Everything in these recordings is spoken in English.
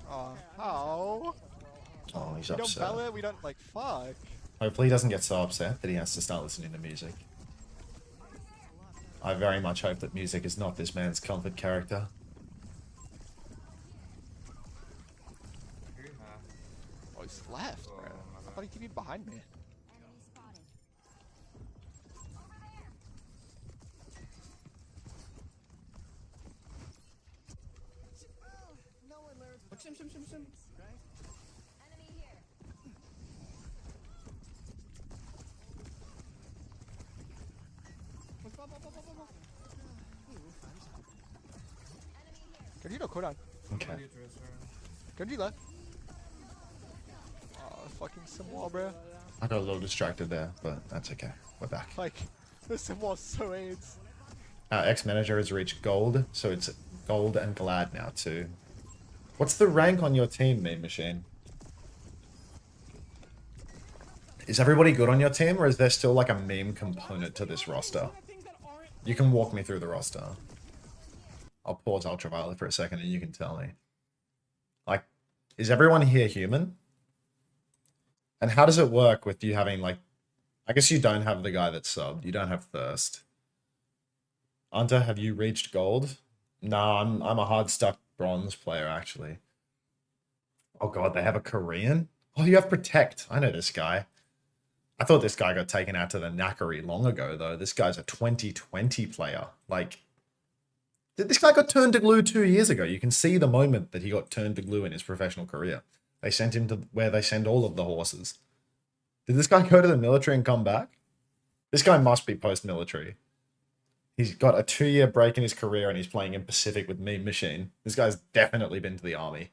How? Oh, he's We don't upset. bell it, we don't, like, fuck. Hopefully he doesn't get so upset that he has to start listening to music. I very much hope that music is not this man's comfort character. Oh, he's left, bro. I thought he'd be behind me. Can you no cooldown? Okay. Can you left? Oh, fucking Simwall, bro. I got a little distracted there, but that's okay. We're back. Like, this Simwall's so AIDS. Our ex-manager has reached gold, so it's gold and glad now too. What's the rank on your team, Meme Machine? Is everybody good on your team, or is there still like a meme component to this roster? You can walk me through the roster. I'll pause Ultraviolet for a second and you can tell me. Like, is everyone here human? And how does it work with you having, like, I guess you don't have the guy that's subbed. You don't have Thirst. Unter, have you reached gold? No, I'm a hard stuck bronze player, actually. Oh god, they have a Korean? Oh, you have Protect. I know this guy. I thought this guy got taken out to the knackery long ago, though. This guy's a 2020 player. Like, this guy got turned to glue 2 years ago. You can see the moment that he got turned to glue in his professional career. They sent him to where they send all of the horses. Did this guy go to the military and come back? This guy must be post-military. He's got a 2-year break in his career and he's playing in Pacific with Meme Machine. This guy's definitely been to the army.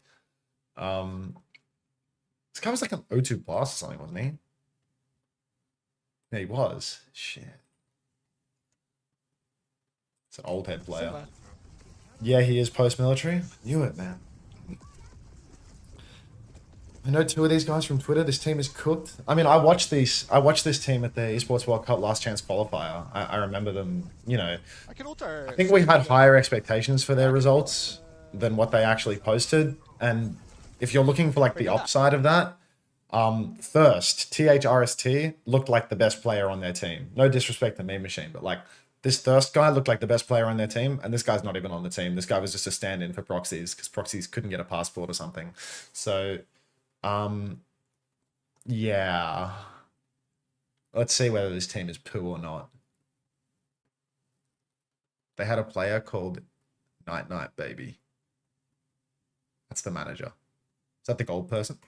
This guy was like an O2 Blast or something, wasn't he? Yeah, he was. Shit. It's an old head player. Yeah, he is post-military. Knew it, man. I know 2 of these guys from Twitter. This team is cooked. I mean, I watched this team at the Esports World Cup Last Chance qualifier. I remember them, you know. I think we had higher expectations for their results than what they actually posted. And if you're looking for like the upside of that, Thirst, THRST, looked like the best player on their team. No disrespect to Meme Machine, but like this Thirst guy looked like the best player on their team, and this guy's not even on the team. This guy was just a stand-in for Proxies because Proxies couldn't get a passport or something. So, yeah. Let's see whether this team is poo or not. They had a player called Night Night Baby. That's the manager. Is that the gold person?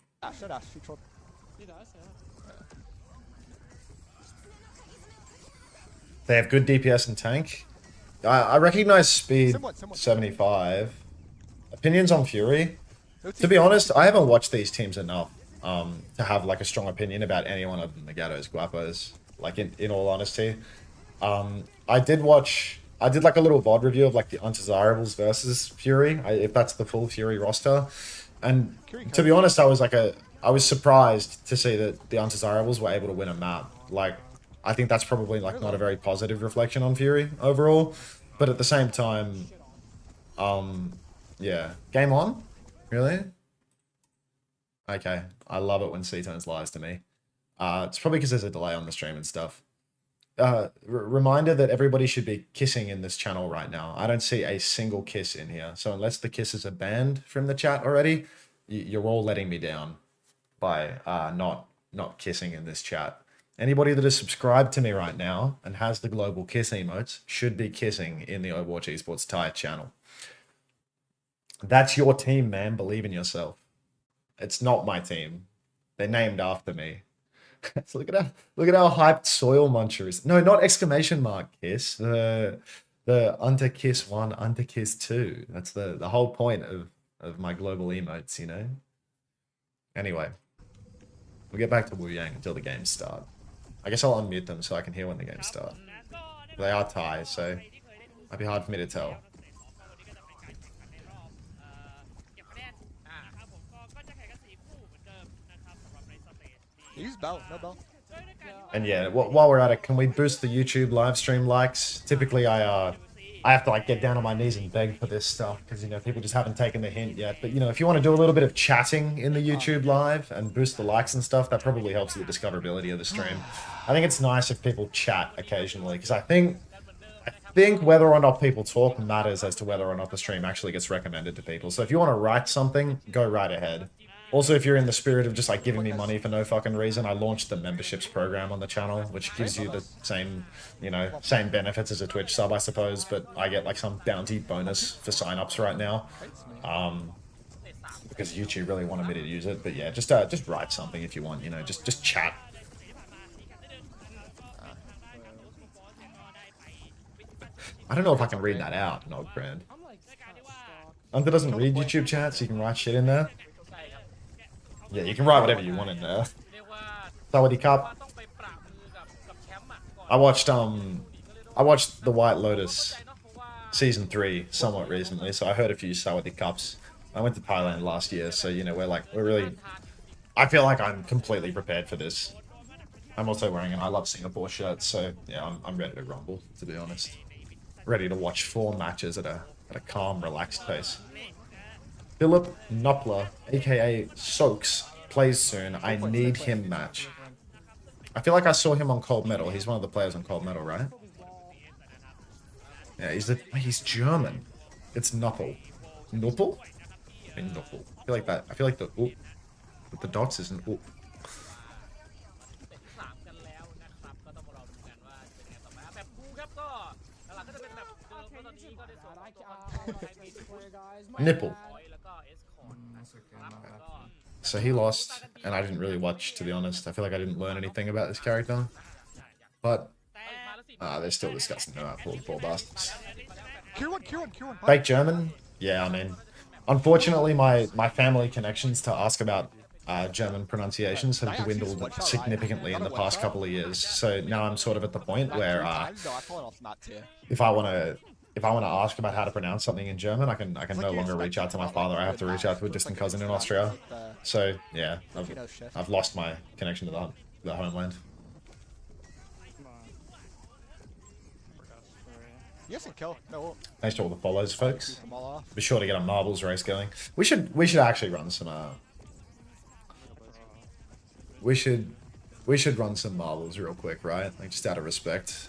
They have good DPS and tank. I recognize speed 75. Opinions on Fury. To be honest, I haven't watched these teams enough to have like a strong opinion about anyone other than the Gatos, Guapos. Like in all honesty, I did like a little VOD review of like the Undesirables versus Fury, if that's the full Fury roster. And to be honest, I was surprised to see that the Undesirables were able to win a map. Like, I think that's probably like not a very positive reflection on Fury overall. But at the same time, yeah. Game on? Really? Okay. I love it when C-Tones lies to me. It's probably because there's a delay on the stream and stuff. Reminder that everybody should be kissing in this channel right now. I don't see a single kiss in here. So unless the kisses are banned from the chat already, you're all letting me down by not kissing in this chat. Anybody that is subscribed to me right now and has the global kiss emotes should be kissing in the Overwatch Esports Thai channel. That's your team, man. Believe in yourself. It's not my team. They're named after me. So look at how hyped Soil Muncher is. No, not exclamation mark kiss. The Unter Kiss 1, Unter Kiss 2. That's the whole point of my global emotes, you know? Anyway. We'll get back to Wu Yang until the games start. I guess I'll unmute them so I can hear when the games start. They are Thai, so it might be hard for me to tell. Use belt, no belt. And yeah, while we're at it, can we boost the YouTube live stream likes? Typically, I I have to like get down on my knees and beg for this stuff because you know people just haven't taken the hint yet. But you know, if you want to do a little bit of chatting in the YouTube live and boost the likes and stuff, that probably helps the discoverability of the stream. I think it's nice if people chat occasionally because I think whether or not people talk matters as to whether or not the stream actually gets recommended to people. So if you want to write something, go right ahead. Also, if you're in the spirit of just like giving me money for no fucking reason, I launched the memberships program on the channel, which gives you the same, you know, same benefits as a Twitch sub, I suppose, but I get like some bounty bonus for signups right now. Because YouTube really wanted me to use it, but yeah, just write something if you want, you know, just chat. I don't know if I can read that out, Nogbrand. Unter doesn't read YouTube chat, so you can write shit in there. Yeah, you can write whatever you want in there. Sawadee Cup. I watched The White Lotus season 3 somewhat recently, so I heard a few Sawadee Cups. I went to Thailand last year, so you know we're really. I feel like I'm completely prepared for this. I'm also wearing an I Love Singapore shirt, so yeah, I'm ready to rumble. To be honest, ready to watch 4 matches at a calm, relaxed pace. Philip Knopler, aka Soaks, plays soon. I need him match. I feel like I saw him on Cold Metal. He's one of the players on Cold Metal, right? Yeah, he's German. It's Knuppel. Knuppel? I mean, Knuppel. I feel like that. I feel like the oop with the dots is an oop. Nipple. So he lost, and I didn't really watch, to be honest. I feel like I didn't learn anything about this character. But, they're still discussing that poor bastards. Fake German? Yeah, I mean, unfortunately, my family connections to ask about German pronunciations have dwindled significantly in the past couple of years. So now I'm sort of at the point where if I want to ask about how to pronounce something in German, I can no longer reach out to my father. I have to reach out to a distant cousin in Austria. So yeah, I've lost my connection to the homeland. Thanks to all the follows, folks. Be sure to get a marbles race going. We should actually run some we should run some marbles real quick, right? Like just out of respect.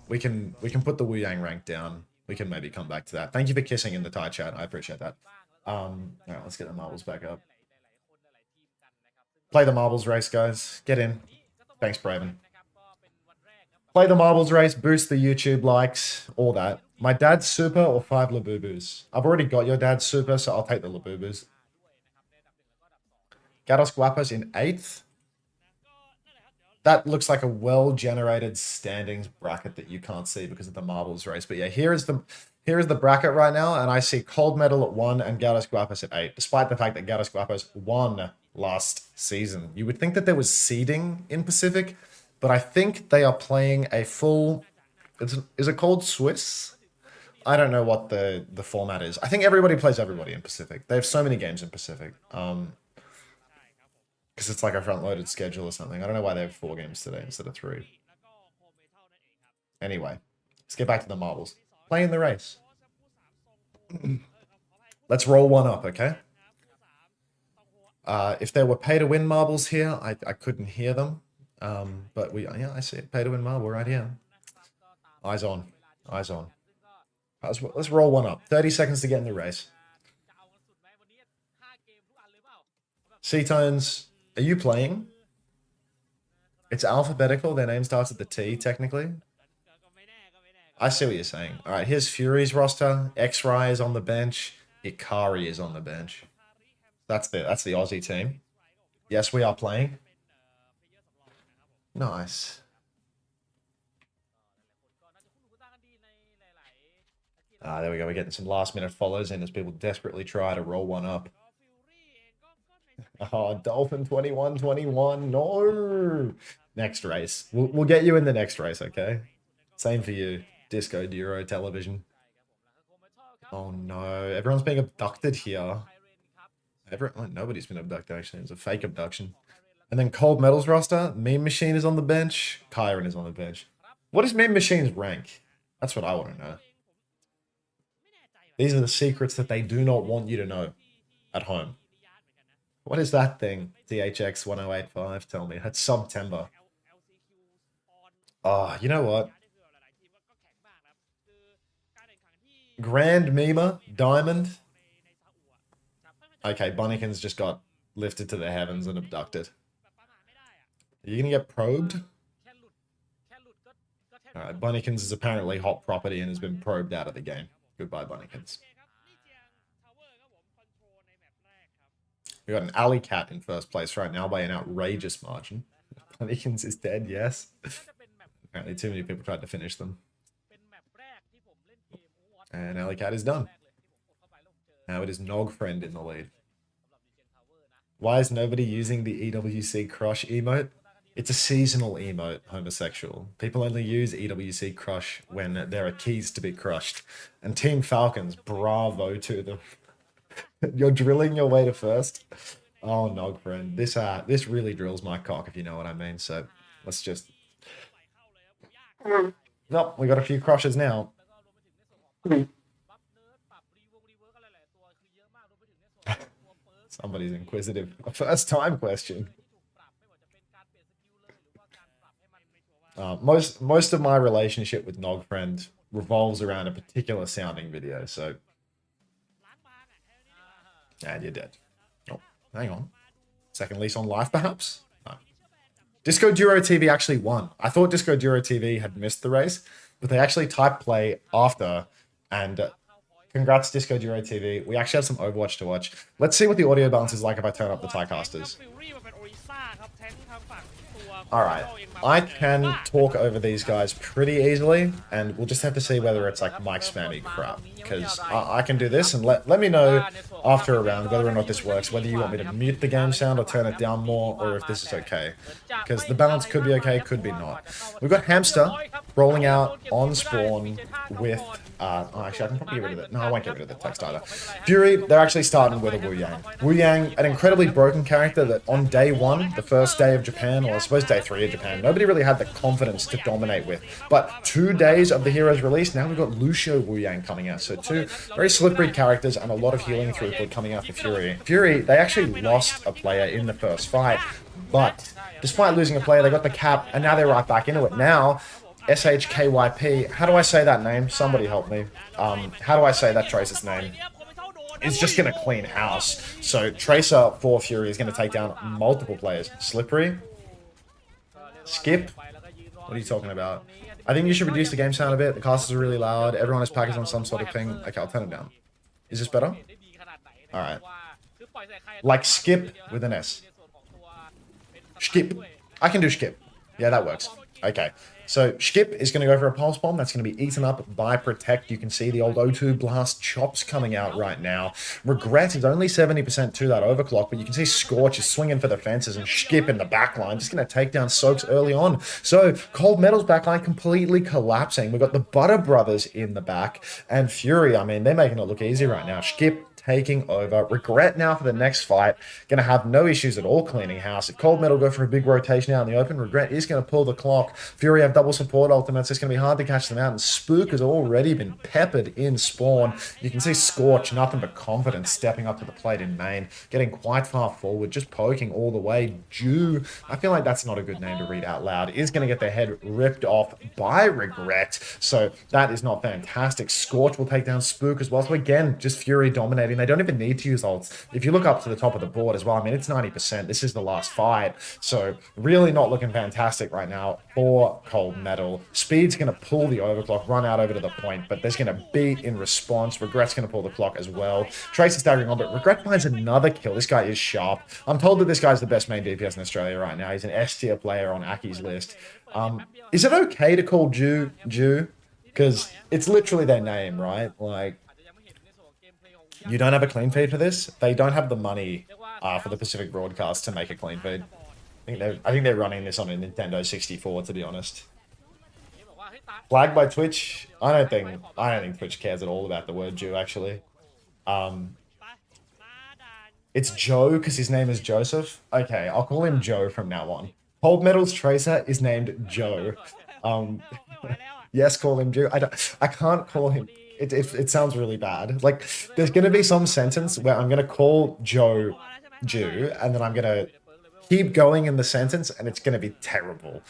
We can put the Wu Yang rank down. We can maybe come back to that. Thank you for kissing in the Thai chat. I appreciate that. Alright, let's get the marbles back up. Play the marbles race, guys. Get in. Thanks, Braven. Play the marbles race, boost the YouTube likes, all that. My dad's super or 5 Labubus? I've already got your dad's super, so I'll take the Labubus. Gatos Guapos in 8th. That looks like a well-generated standings bracket that you can't see because of the marbles race. But yeah, here is the bracket right now, and I see Cold Metal at 1 and Gatos Guapos at 8, despite the fact that Gatos Guapos won last season. You would think that there was seeding in Pacific, but I think they are playing a full... Is it called Swiss? I don't know what the format is. I think everybody plays everybody in Pacific. They have so many games in Pacific. Because it's like a front-loaded schedule or something. I don't know why they have 4 games today instead of 3. Anyway, let's get back to the marbles. Play in the race. Let's roll one up, okay? If there were pay-to-win marbles here, I couldn't hear them. But yeah, I see it. Pay-to-win marble right here. Eyes on. Eyes on. Let's roll one up. 30 seconds to get in the race. C-Tones, are you playing? It's alphabetical. Their name starts at the T, technically. I see what you're saying. All right, here's Fury's roster. X-Ray is on the bench. Ikari is on the bench. That's the Aussie team. Yes, we are playing. Nice. There we go. We're getting some last-minute follows in as people desperately try to roll one up. Oh, Dolphin 21-21. No. Next race. We'll get you in the next race, okay? Same for you. Disco Duro Television. Oh no. Everyone's being abducted here. Nobody's been abducted, actually. It's a fake abduction. And then Cold Metal's roster. Meme Machine is on the bench. Kyron is on the bench. What is Meme Machine's rank? That's what I want to know. These are the secrets that they do not want you to know at home. What is that thing? DHX 1085, tell me. That's September. Oh, you know what? Grand Mima, Diamond. Okay, Bunnykins just got lifted to the heavens and abducted. Are you gonna get probed? Alright, Bunnykins is apparently hot property and has been probed out of the game. Goodbye, Bunnykins. We got an alley cat in first place right now by an outrageous margin. Bunnykins is dead, yes. Apparently too many people tried to finish them. And alley cat is done. Now it is Nogfriend in the lead. Why is nobody using the EWC crush emote? It's a seasonal emote, homosexual. People only use EWC crush when there are keys to be crushed. And Team Falcons, bravo to them. You're drilling your way to first. Oh, Nogfriend. This really drills my cock, if you know what I mean. So let's just... Nope, we got a few crushes now. Somebody's inquisitive. A first time question. Most of my relationship with Nogfriend revolves around a particular sounding video, so... And you're dead. Oh, hang on. Second lease on life, perhaps? No. Disco Duro TV actually won. I thought Disco Duro TV had missed the race, but they actually typed play after, and congrats Disco Duro TV. We actually have some Overwatch to watch. Let's see what the audio balance is like if I turn up the Tycasters. Alright, I can talk over these guys pretty easily, and we'll just have to see whether it's like mic spammy crap, because I can do this, and let me know after a round whether or not this works, whether you want me to mute the game sound or turn it down more, or if this is okay, because the balance could be okay, could be not. We've got Hamster rolling out on spawn with... actually, I can probably get rid of it. No, I won't get rid of the text either. Fury, they're actually starting with a Wu Yang. Wu Yang, an incredibly broken character that on day one, the first day of Japan, or I suppose day 3 of Japan, nobody really had the confidence to dominate with. But 2 days of the hero's release, now we've got Lucio Wu Yang coming out. So 2 very slippery characters and a lot of healing throughput coming out for Fury. Fury, they actually lost a player in the first fight, but despite losing a player, they got the cap, and now they're right back into it. Now, SHKYP, how do I say that name? Somebody help me. How do I say that Tracer's name? Is just going to clean house. So Tracer for Fury is going to take down multiple players. Slippery? Skip? What are you talking about? I think you should reduce the game sound a bit. The casters are really loud. Everyone is packaged on some sort of thing. Okay, I'll turn it down. Is this better? Alright. Like skip with an S. Skip. I can do skip. Yeah, that works. Okay. So, Skip is going to go for a Pulse Bomb. That's going to be eaten up by Protect. You can see the old O2 Blast chops coming out right now. Regret is only 70% to that Overclock, but you can see Scorch is swinging for the fences and Skip in the backline. Just going to take down Soaks early on. So, Cold Metal's backline completely collapsing. We've got the Butter Brothers in the back. And Fury, I mean, they're making it look easy right now. Skip taking over. Regret now for the next fight. Going to have no issues at all cleaning house. If Cold Metal go for a big rotation out in the open, Regret is going to pull the clock. Fury have double support ultimates. It's going to be hard to catch them out. And Spook has already been peppered in spawn. You can see Scorch, nothing but confidence, stepping up to the plate in main. Getting quite far forward, just poking all the way. Jew, I feel like that's not a good name to read out loud. Is going to get their head ripped off by Regret. So that is not fantastic. Scorch will take down Spook as well. So again, just Fury dominating. They don't even need to use ults. If you look up to the top of the board as well, I mean, it's 90%. This is the last fight. So really not looking fantastic right now for Cold Metal. Speed's going to pull the overclock, run out over to the point, but there's going to beat in response. Regret's going to pull the clock as well. Trace is staggering on, but Regret finds another kill. This guy is sharp. I'm told that this guy's the best main DPS in Australia right now. He's an S tier player on Aki's list. Is it okay to call Jew? Because it's literally their name, right? Like, you don't have a clean feed for this? They don't have the money for the Pacific broadcast to make a clean feed. I think they're running this on a Nintendo 64, to be honest. Flagged by Twitch? I don't think Twitch cares at all about the word Jew, actually. It's Joe because his name is Joseph. Okay, I'll call him Joe from now on. Cold Metal's Tracer is named Joe. Yes, call him Jew. I can't call him. It sounds really bad. Like, there's gonna be some sentence where I'm gonna call Joe Jew, and then I'm gonna keep going in the sentence, and it's gonna be terrible.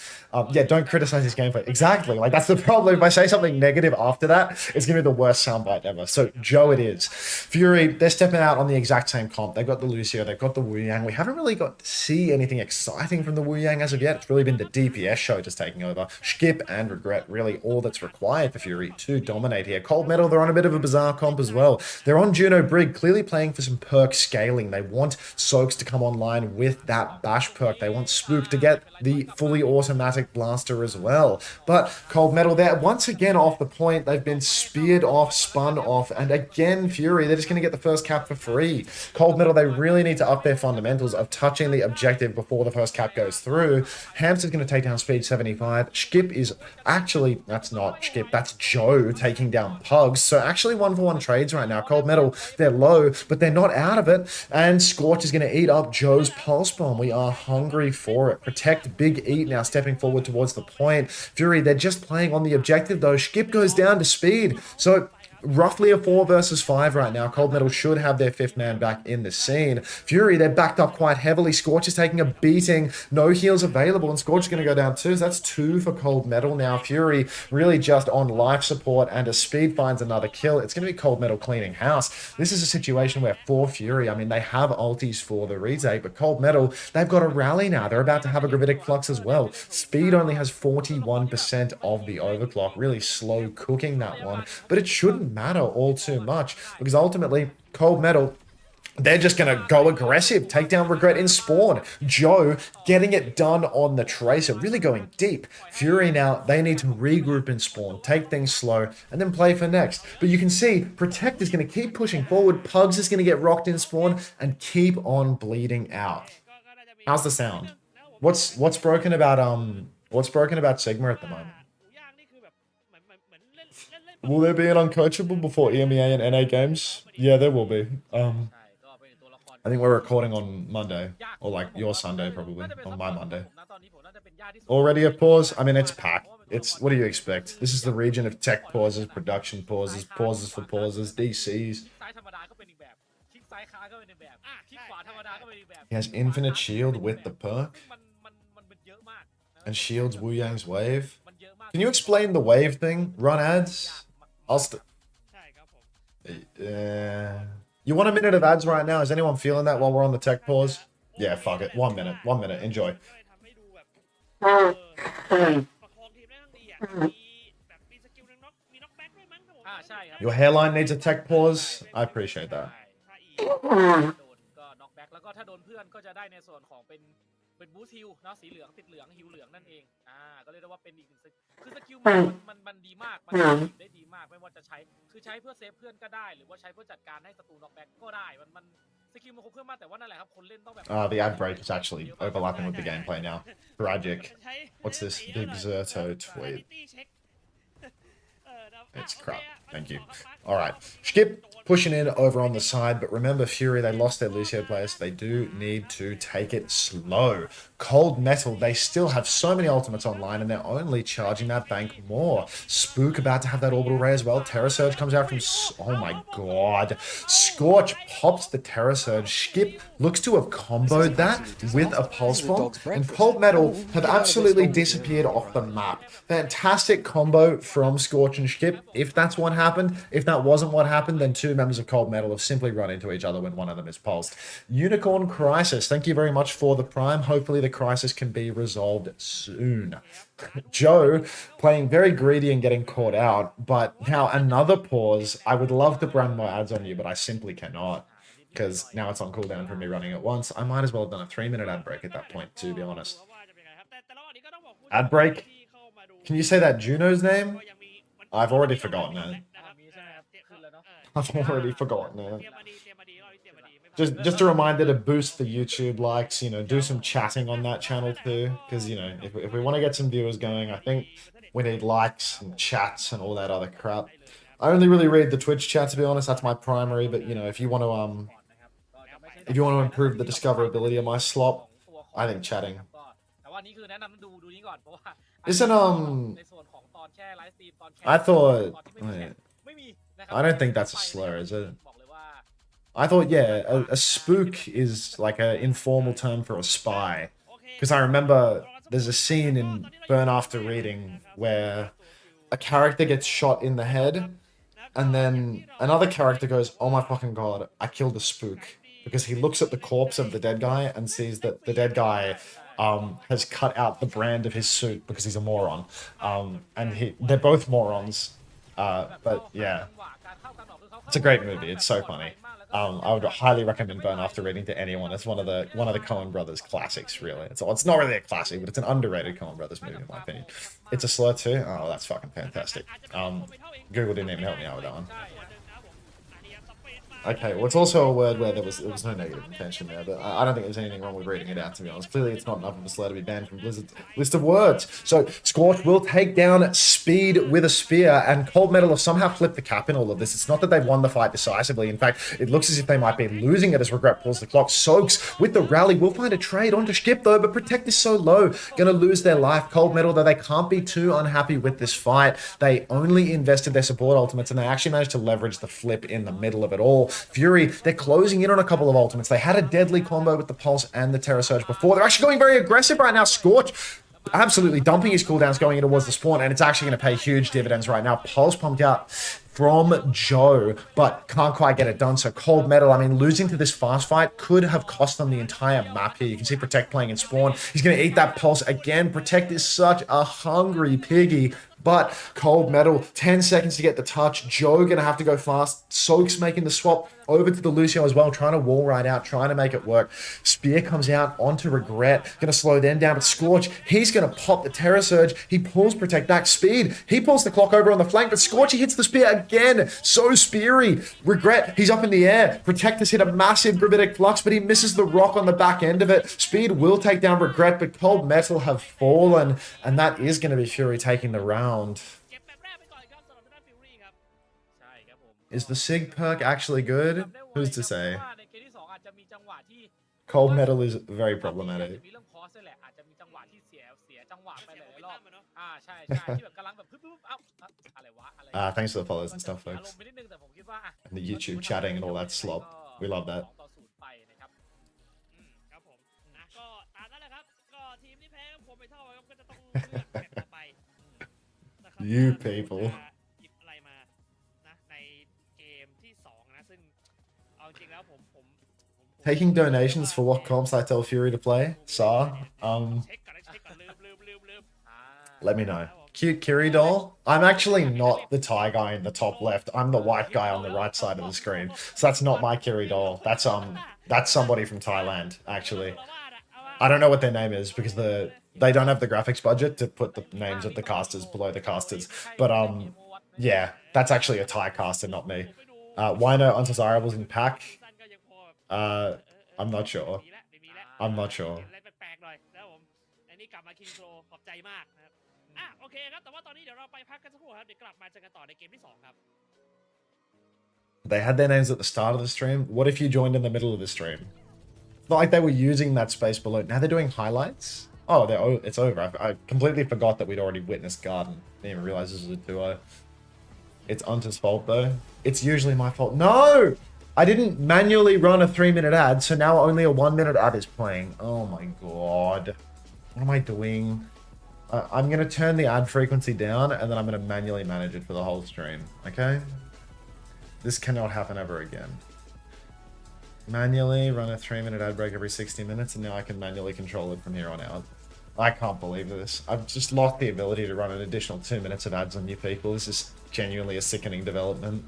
Yeah, don't criticize his gameplay. Exactly. Like, that's the problem. If I say something negative after that, it's gonna be the worst soundbite ever. So Joe, it is. Fury, they're stepping out on the exact same comp. They've got the Lucio, they've got the Wu Yang. We haven't really got to see anything exciting from the Wu Yang as of yet. It's really been the DPS show just taking over. Skip and Regret, really all that's required for Fury to dominate here. Cold Metal, they're on a bit of a bizarre comp as well. They're on Juno Brig, clearly playing for some perk scaling. They want Soaks to come online with that Bash perk. They want Spook to get the fully automatic blaster as well. But Cold Metal, they're once again off the point. They've been speared off, spun off, and again, Fury, they're just going to get the first cap for free. Cold Metal, they really need to up their fundamentals of touching the objective before the first cap goes through. Hamster's going to take down Speed 75. Skip is actually, that's not Skip, that's Joe taking down Pugs. So actually 1-for-1 trades right now. Cold Metal, they're low, but they're not out of it. And Scorch is going to eat up Joe's Pulse Bomb. We are hungry for it. Protect, Big Eat now stepping forward towards the point. Fury, they're just playing on the objective though. Skip goes down to Speed. So roughly a 4 versus 5 right now. Cold Metal should have their 5th man back in the scene. Fury, they're backed up quite heavily. Scorch is taking a beating. No heals available, and Scorch is going to go down too. So that's 2 for Cold Metal now. Fury really just on life support, and as Speed finds another kill, it's going to be Cold Metal cleaning house. This is a situation where for Fury, I mean, they have ultis for the retake, but Cold Metal, they've got a rally now. They're about to have a Gravitic Flux as well. Speed only has 41% of the overclock. Really slow cooking that one, but it shouldn't matter all too much, because ultimately Cold Metal, they're just going to go aggressive, take down Regret in spawn. Joe getting it done on the Tracer, really going deep. Fury now, they need to regroup in spawn, take things slow, and then play for next. But you can see, Protect is going to keep pushing forward, Pugs is going to get rocked in spawn, and keep on bleeding out. How's the sound? What's broken about Sigma at the moment? Will there be an uncoachable before EMEA and NA games? Yeah, there will be. I think we're recording on Monday, or like your Sunday probably, on my Monday. Already a pause? I mean, it's packed. It's, what do you expect? This is the region of tech pauses, production pauses, pauses for pauses, DCs. He has infinite shield with the perk. And shields Wu Yang's wave. Can you explain the wave thing? Run ads? I'll you want a minute of ads right now? Is anyone feeling that while we're on the tech pause? Yeah, fuck it. 1 minute. 1 minute. Enjoy. Your hairline needs a tech pause. I appreciate that. เป็นบูสต์ฮิลเนาะสีเหลืองติดเหลืองฮิลเหลืองนั่นเองก็เรียกได้ว่าเป็นอีกหนึ่งคือสกิลมันดีมากมันได้ดีมากไม่ว่าจะใช้คือใช้เพื่อเซฟเพื่อนก็ได้หรือว่าใช้เพื่อจัดการให้ศัตรูน็อกแบ็กก็ได้มันสกิลมันครบเครื่องมากแต่ว่านั่นแหละครับคนเล่นต้องแบบ The ad break is actually overlapping with the gameplay now. Tragic. What's this? Big Zerto tweet. It's crap. Thank you. All right. Skip pushing in over on the side, but remember Fury, they lost their Lucio players, so they do need to take it slow. Cold Metal, they still have so many ultimates online, and they're only charging that bank more. Spook about to have that orbital ray as well. Terror Surge comes out from... Oh my god. Scorch pops the Terror Surge. Skip looks to have comboed that with a Pulse Bomb, and Cold Metal have absolutely disappeared off the map. Fantastic combo from Scorch and Skip. If that's what happened, if that wasn't what happened, then 2 members of Cold Metal have simply run into each other when one of them is pulsed. Unicorn Crisis, thank you very much for the prime. Hopefully the crisis can be resolved soon. Joe playing very greedy and getting caught out, but now another pause. I would love to brand more ads on you, but I simply cannot, because now it's on cooldown for me running it once. I might as well have done a 3-minute ad break at that point, to be honest. Ad break? Can you say that Juno's name? I've already forgotten it. I've already forgotten it. Just a reminder to boost the YouTube likes, you know, do some chatting on that channel too, because, you know, if we want to get some viewers going, I think we need likes and chats and all that other crap. I only really read the Twitch chat, to be honest. That's my primary, but, you know, if you want to improve the discoverability of my slop, I think chatting. Isn't ตอนแค่ไลฟ์สตรีมตอนแข่ง I thought ตอนที่ไม่มีแข่ง wait, ไม่มีนะครับ I don't think that's a ไป slur, เลย is it? บอกเลยว่า I thought, yeah, a spook is like an informal term for a spy. Because I remember there's a scene in Burn After Reading where a character gets shot in the head, and then another character goes, "Oh my fucking god, I killed a spook." Because he looks at the corpse of the dead guy and sees that the dead guy has cut out the brand of his suit because he's a moron. And they're both morons. But yeah, it's a great movie. It's so funny. I would highly recommend Burn After Reading to anyone. It's one of the Coen Brothers classics, really. It's not really a classic, but it's an underrated Coen Brothers movie in my opinion. It's a slur too. Oh, that's fucking fantastic. Google didn't even help me out with that one. Okay, well, it's also a word where there was no negative intention there, but I don't think there's anything wrong with reading it out, to be honest. Clearly, it's not enough of a slur to be banned from Blizzard's list of words. So, Scorch will take down Speed with a spear, and Cold Metal have somehow flipped the cap in all of this. It's not that they've won the fight decisively. In fact, it looks as if they might be losing it as Regret pulls the clock. Soaks with the rally will find a trade onto Skip, though, but Protect is so low. Gonna lose their life. Cold Metal, though, they can't be too unhappy with this fight. They only invested their support ultimates, and they actually managed to leverage the flip in the middle of it all. Fury, they're closing in on a couple of ultimates. They had a deadly combo with the Pulse and the Terror Surge before. They're actually going very aggressive right now. Scorch absolutely dumping his cooldowns going in towards the spawn, and it's actually going to pay huge dividends right now. Pulse pumped out from Joe, but can't quite get it done. So Cold Metal, I mean, losing to this fast fight could have cost them the entire map here. You can see Protect playing in spawn. He's going to eat that Pulse again. Protect is such a hungry piggy. But Cold Metal, 10 seconds to get the touch. Joe going to have to go fast. Soaks making the swap over to the Lucio as well, trying to wall right out, trying to make it work. Spear comes out onto Regret, going to slow them down, but Scorch, he's going to pop the Terror Surge. He pulls Protect back. Speed, he pulls the clock over on the flank, but Scorch, he hits the spear again. So speary. Regret, he's up in the air. Protect has hit a massive Gravitic Flux, but he misses the rock on the back end of it. Speed will take down Regret, but Cold Metal have fallen, and that is going to be Fury taking the round. Is the Sig perk actually good? Who's to say? Cold Metal is very problematic. Thanks for the follows and stuff, folks. And the YouTube chatting and all that slop. We love that. You people. Taking donations for what comps I tell Fury to play? Let me know. Cute Kiri doll. I'm actually not the Thai guy in the top left. I'm the white guy on the right side of the screen. So that's not my Kiri doll. That's somebody from Thailand, actually. I don't know what their name is because they don't have the graphics budget to put the names of the casters below the casters. But yeah, that's actually a Thai caster, not me. Why no undesirables in pack? I'm not sure. I'm not sure. They had their names at the start of the stream. What if you joined in the middle of the stream? It's not like they were using that space below. Now they're doing highlights? Oh, it's over. I completely forgot that we'd already witnessed Garden. Didn't even realize this was a duo. It's Unter's fault, though. It's usually my fault. No! I didn't manually run a 3-minute ad, so now only a 1-minute ad is playing. Oh my god. What am I doing? I'm going to turn the ad frequency down, and then I'm going to manually manage it for the whole stream. Okay? This cannot happen ever again. Manually run a 3-minute ad break every 60 minutes, and now I can manually control it from here on out. I can't believe this. I've just lost the ability to run an additional 2 minutes of ads on you people. This is genuinely a sickening development.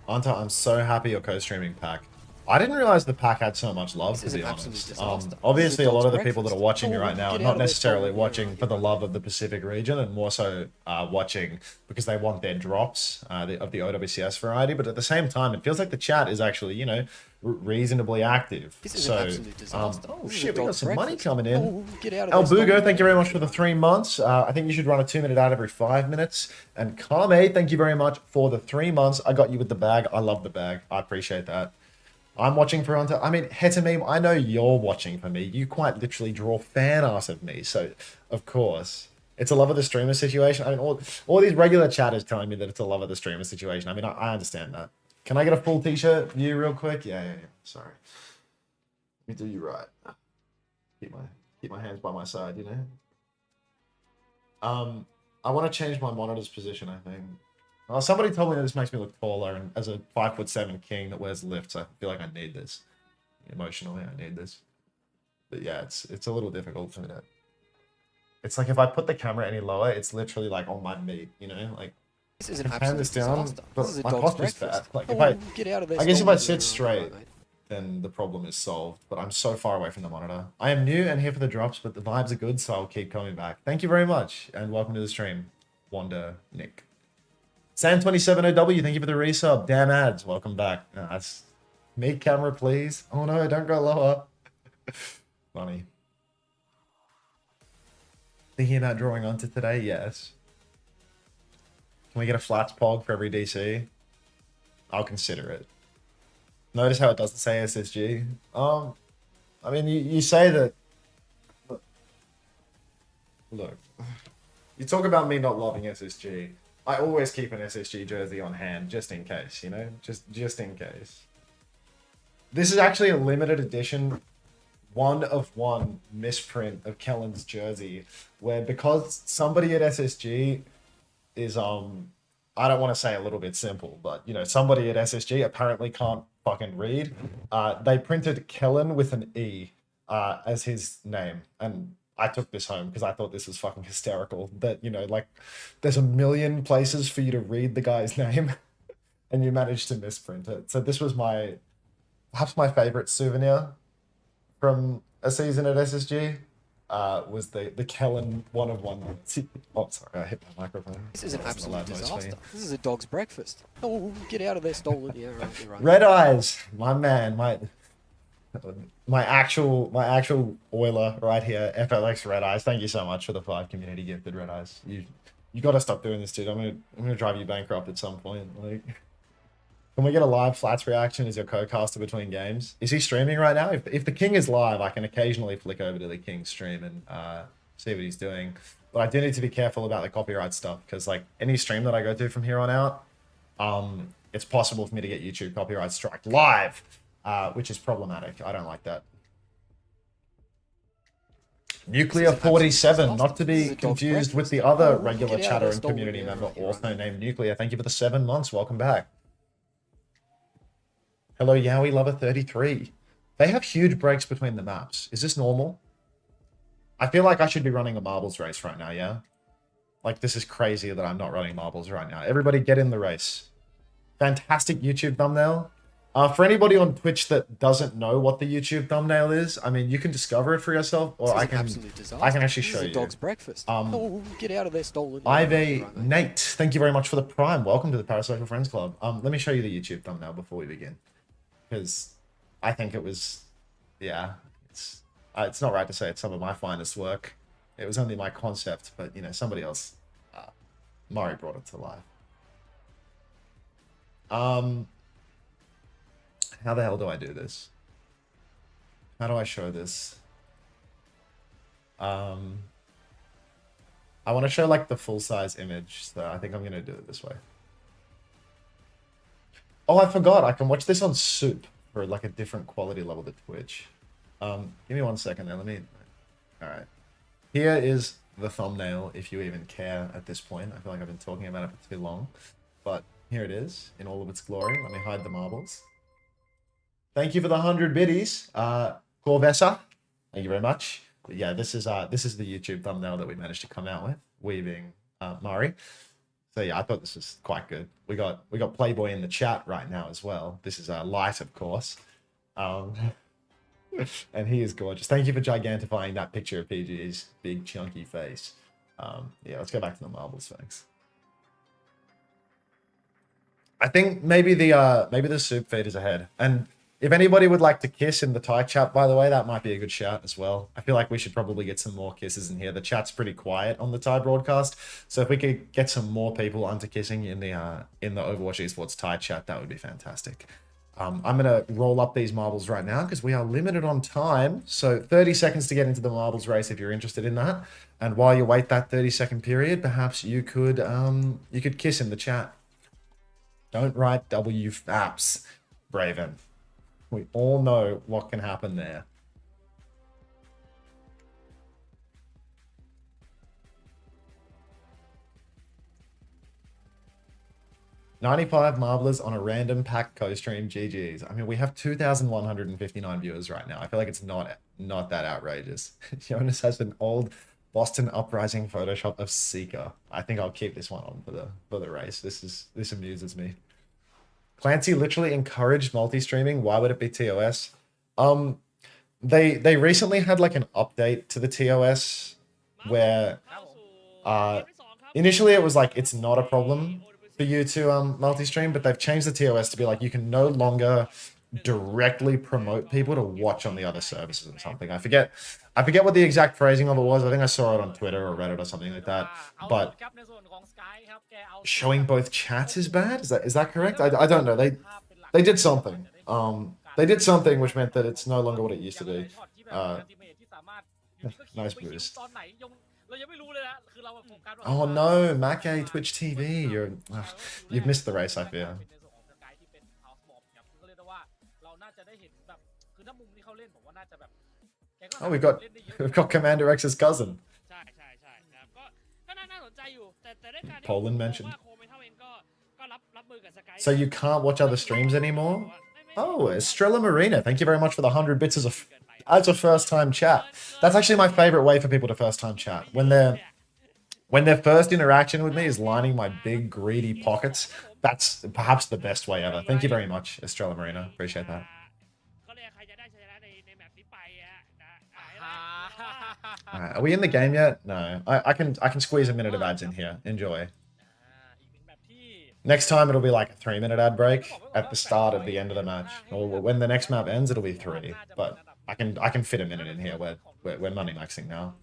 Unter, I'm so happy you're co-streaming Pack. I didn't realize the pack had so much love, This to is be an absolute honest. disaster. Obviously, This is a lot of the dog's people that are breakfast. watching me Oh, right now are get out not of there, necessarily Stolen. Yeah, watching right, for the right. love of the Pacific region, and more so watching because they want their drops of the OWCS variety. But at the same time, it feels like the chat is actually, you know, reasonably active. This is So, an absolute disaster. oh This is a shit, we got dog's some money breakfast. coming in. Oh, get out of there, Albugo, Stolen. thank you Yeah, very much right, for the right. 3 months. I think you should run a 2-minute ad every 5 minutes. And Kame, thank you very much for the 3 months. I got you with the bag. I love the bag. I appreciate that. I'm watching for Unter. I mean, Hetameme, I know you're watching for me. You quite literally draw fan art of me. So, of course, it's a love of the streamer situation. I mean, all these regular chatters telling me that it's a love of the streamer situation. I mean, I understand that. Can I get a full t-shirt view real quick? Yeah. Sorry. Let me do you right. Keep my hands by my side, you know? I want to change my monitor's position, I think. Well, somebody told me that this makes me look taller, and as a 5'7" king that wears lifts, I feel like I need this. Emotionally, I need this. But yeah, it's a little difficult for me to... It's like if I put the camera any lower, it's literally like on my meat, you know? Like, This is an I can pan absolute this down, disaster. but This is a my dog's posture's breakfast. bad. Like, Oh, get out of there, I guess if I Stolen. sit Yeah, right, straight, right. then the problem is solved. But I'm so far away from the monitor. I am new and here for the drops, but the vibes are good, so I'll keep coming back. Thank you very much, and welcome to the stream, Wanda Nick. Sam27OW, thank you for the resub. Damn ads, welcome back. That's make camera, please. Oh no, don't go lower. Funny. Thinking about drawing onto today? Yes. Can we get a flats pog for every DC? I'll consider it. Notice how it doesn't say SSG. I mean, you say that. Look, you talk about me not loving SSG. I always keep an SSG jersey on hand just in case, you know, just in case. This is actually a limited edition, 1-of-1 misprint of Kellen's jersey, where because somebody at SSG is I don't want to say a little bit simple, but you know, somebody at SSG apparently can't fucking read. They printed Kellen with an E as his name, and I took this home because I thought this was fucking hysterical. That, you know, like, there's a million places for you to read the guy's name, and you managed to misprint it. So this was perhaps my favorite souvenir from a season at SSG. Was the Kellen 1-of-1. Oh, sorry, I hit my microphone. This is an That's not absolute loud noise for you. disaster. This is a dog's breakfast. Oh, get out of there, Stolen. Yeah, right, you're right. Red Eyes, my man, my actual Oiler right here, FLX Red Eyes. Thank you so much for the 5 community gifted, Red Eyes. You got to stop doing this, dude. I'm gonna drive you bankrupt at some point. Like, can we get a live flats reaction as your co-caster between games? Is he streaming right now? If the king is live, I can occasionally flick over to the king's stream and see what he's doing. But I do need to be careful about the copyright stuff, because like any stream that I go to from here on out, it's possible for me to get YouTube copyright strike live, which is problematic. I don't like that. Nuclear 47, not to be confused with the other regular chatter and community member, also named Nuclear. Thank you for the 7 months. Welcome back. Hello, Yowie Lover 33. They have huge breaks between the maps. Is this normal? I feel like I should be running a marbles race right now, yeah? Like, this is crazy that I'm not running marbles right now. Everybody get in the race. Fantastic YouTube thumbnail. For anybody on Twitch that doesn't know what the YouTube thumbnail is, I mean, you can discover it for yourself, or I can actually show you. Dog's breakfast. Oh, get out of there, Stolen. Ivy Nate, thank you very much for the Prime. Welcome to the Parasocial Friends Club. Let me show you the YouTube thumbnail before we begin, because I think it was, yeah, it's not right to say it's some of my finest work. It was only my concept, but you know, somebody else, Murray brought it to life. How the hell do I do this? How do I show this? I want to show like the full size image, so I think I'm gonna do it this way. Oh, I forgot. I can watch this on Soup for like a different quality level to Twitch. Give me 1 second there. Let me. All right. Here is the thumbnail, if you even care at this point. I feel like I've been talking about it for too long, but here it is in all of its glory. Let me hide the marbles. Thank you for the 100 biddies, Corvessa. Thank you very much. But yeah, this is the YouTube thumbnail that we managed to come out with, weaving Murray. So yeah, I thought this was quite good. We got Playboy in the chat right now as well. This is Light, of course. Um, and he is gorgeous. Thank you for gigantifying that picture of PG's big chunky face. Yeah, let's go back to the marbles, thanks. I think maybe the soup feed is ahead. And if anybody would like to kiss in the Thai chat, by the way, that might be a good shout as well. I feel like we should probably get some more kisses in here. The chat's pretty quiet on the Thai broadcast, so if we could get some more people onto kissing in the Overwatch Esports Thai chat, that would be fantastic. I'm gonna roll up these marbles right now because we are limited on time. So 30 seconds to get into the marbles race if you're interested in that. And while you wait that 30-second period, perhaps you could kiss in the chat. Don't write WFAPS, Braven. We all know what can happen there. $95 marblers on a random pack co-stream GG's. I mean, we have 2,159 viewers right now. I feel like it's not that outrageous. Jonas has an old Boston Uprising Photoshop of Seeker. I think I'll keep this one on for the race. This amuses me. Clancy literally encouraged multi-streaming. Why would it be TOS? They recently had like an update to the TOS where initially it was like it's not a problem for you to multi-stream, but they've changed the TOS to be like you can no longer directly promote people to watch on the other services or something. I forget what the exact phrasing of it was. I think I saw it on Twitter or Reddit or something like that. But showing both chats is bad. Is that correct? I don't know. They did something. They did something which meant that it's no longer what it used to be. Nice boost. Oh no, Mackay Twitch TV. You've missed the race, I fear. Oh, we've got Commander X's cousin. Poland mentioned. So you can't watch other streams anymore? Oh, Estrella Marina, thank you very much for the 100 bits as a first-time chat. That's actually my favorite way for people to first-time chat. When their first interaction with me is lining my big, greedy pockets, that's perhaps the best way ever. Thank you very much, Estrella Marina. Appreciate that. Alright, are we in the game yet? No. I can squeeze a minute of ads in here. Enjoy. Next time it'll be like a 3-minute ad break at the start of the end of the match. Or when the next map ends, it'll be 3. But I can fit a minute in here. We're money maxing now.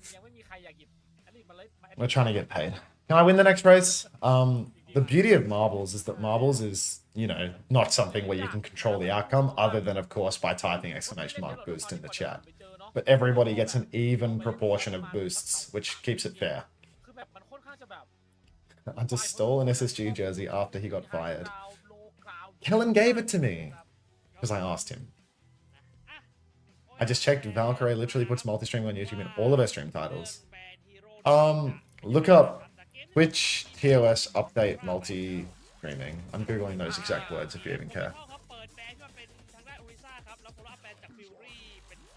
We're trying to get paid. Can I win the next race? The beauty of marbles is that marbles is, you know, not something where you can control the outcome other than, of course, by typing ! boost in the chat. But everybody gets an even proportion of boosts, which keeps it fair. I just stole an SSG jersey after he got fired. Kellen gave it to me because I asked him. I just checked. Valkyrie literally puts multi-streaming on YouTube in all of her stream titles. Look up Twitch TOS update multi-streaming. I'm googling those exact words if you even care.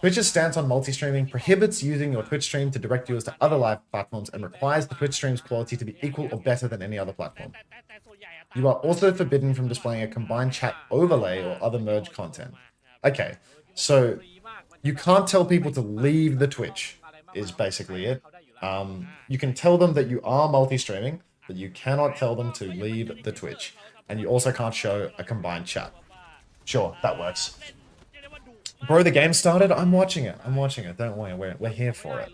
Twitch's stance on multi-streaming prohibits using your Twitch stream to direct viewers to other live platforms and requires the Twitch stream's quality to be equal or better than any other platform. You are also forbidden from displaying a combined chat overlay or other merged content. Okay, so you can't tell people to leave the Twitch, is basically it. You can tell them that you are multi-streaming, but you cannot tell them to leave the Twitch. And you also can't show a combined chat. Sure, that works. Bro, the game started? I'm watching it. Don't worry, we're here for it.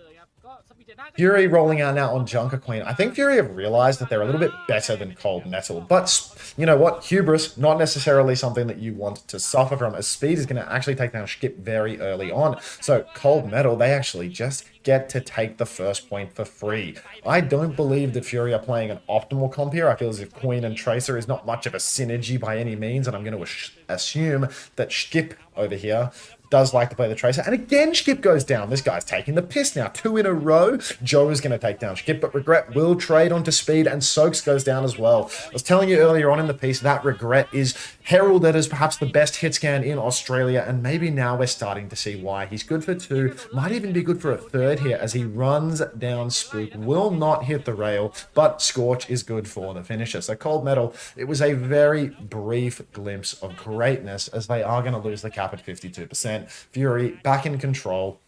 Fury rolling out now on Junker Queen. I think Fury have realized that they're a little bit better than Cold Metal. But, you know what? Hubris, not necessarily something that you want to suffer from, as Speed is going to actually take down Skip very early on. So, Cold Metal, they actually just get to take the first point for free. I don't believe that Fury are playing an optimal comp here. I feel as if Queen and Tracer is not much of a synergy by any means, and I'm going to assume that Skip over here does like to play the Tracer. And again, Skip goes down. This guy's taking the piss now. 2 in a row. Joe is going to take down Skip, but Regret will trade onto Speed, and Soaks goes down as well. I was telling you earlier on in the piece that Regret is heralded as perhaps the best hitscan in Australia, and maybe now we're starting to see why. He's good for 2, might even be good for a 3rd split here as he runs down Spook. Will not hit the rail, but Scorch is good for the finisher. So Cold Metal, it was a very brief glimpse of greatness as they are going to lose the cap at 52%. Fury back in control.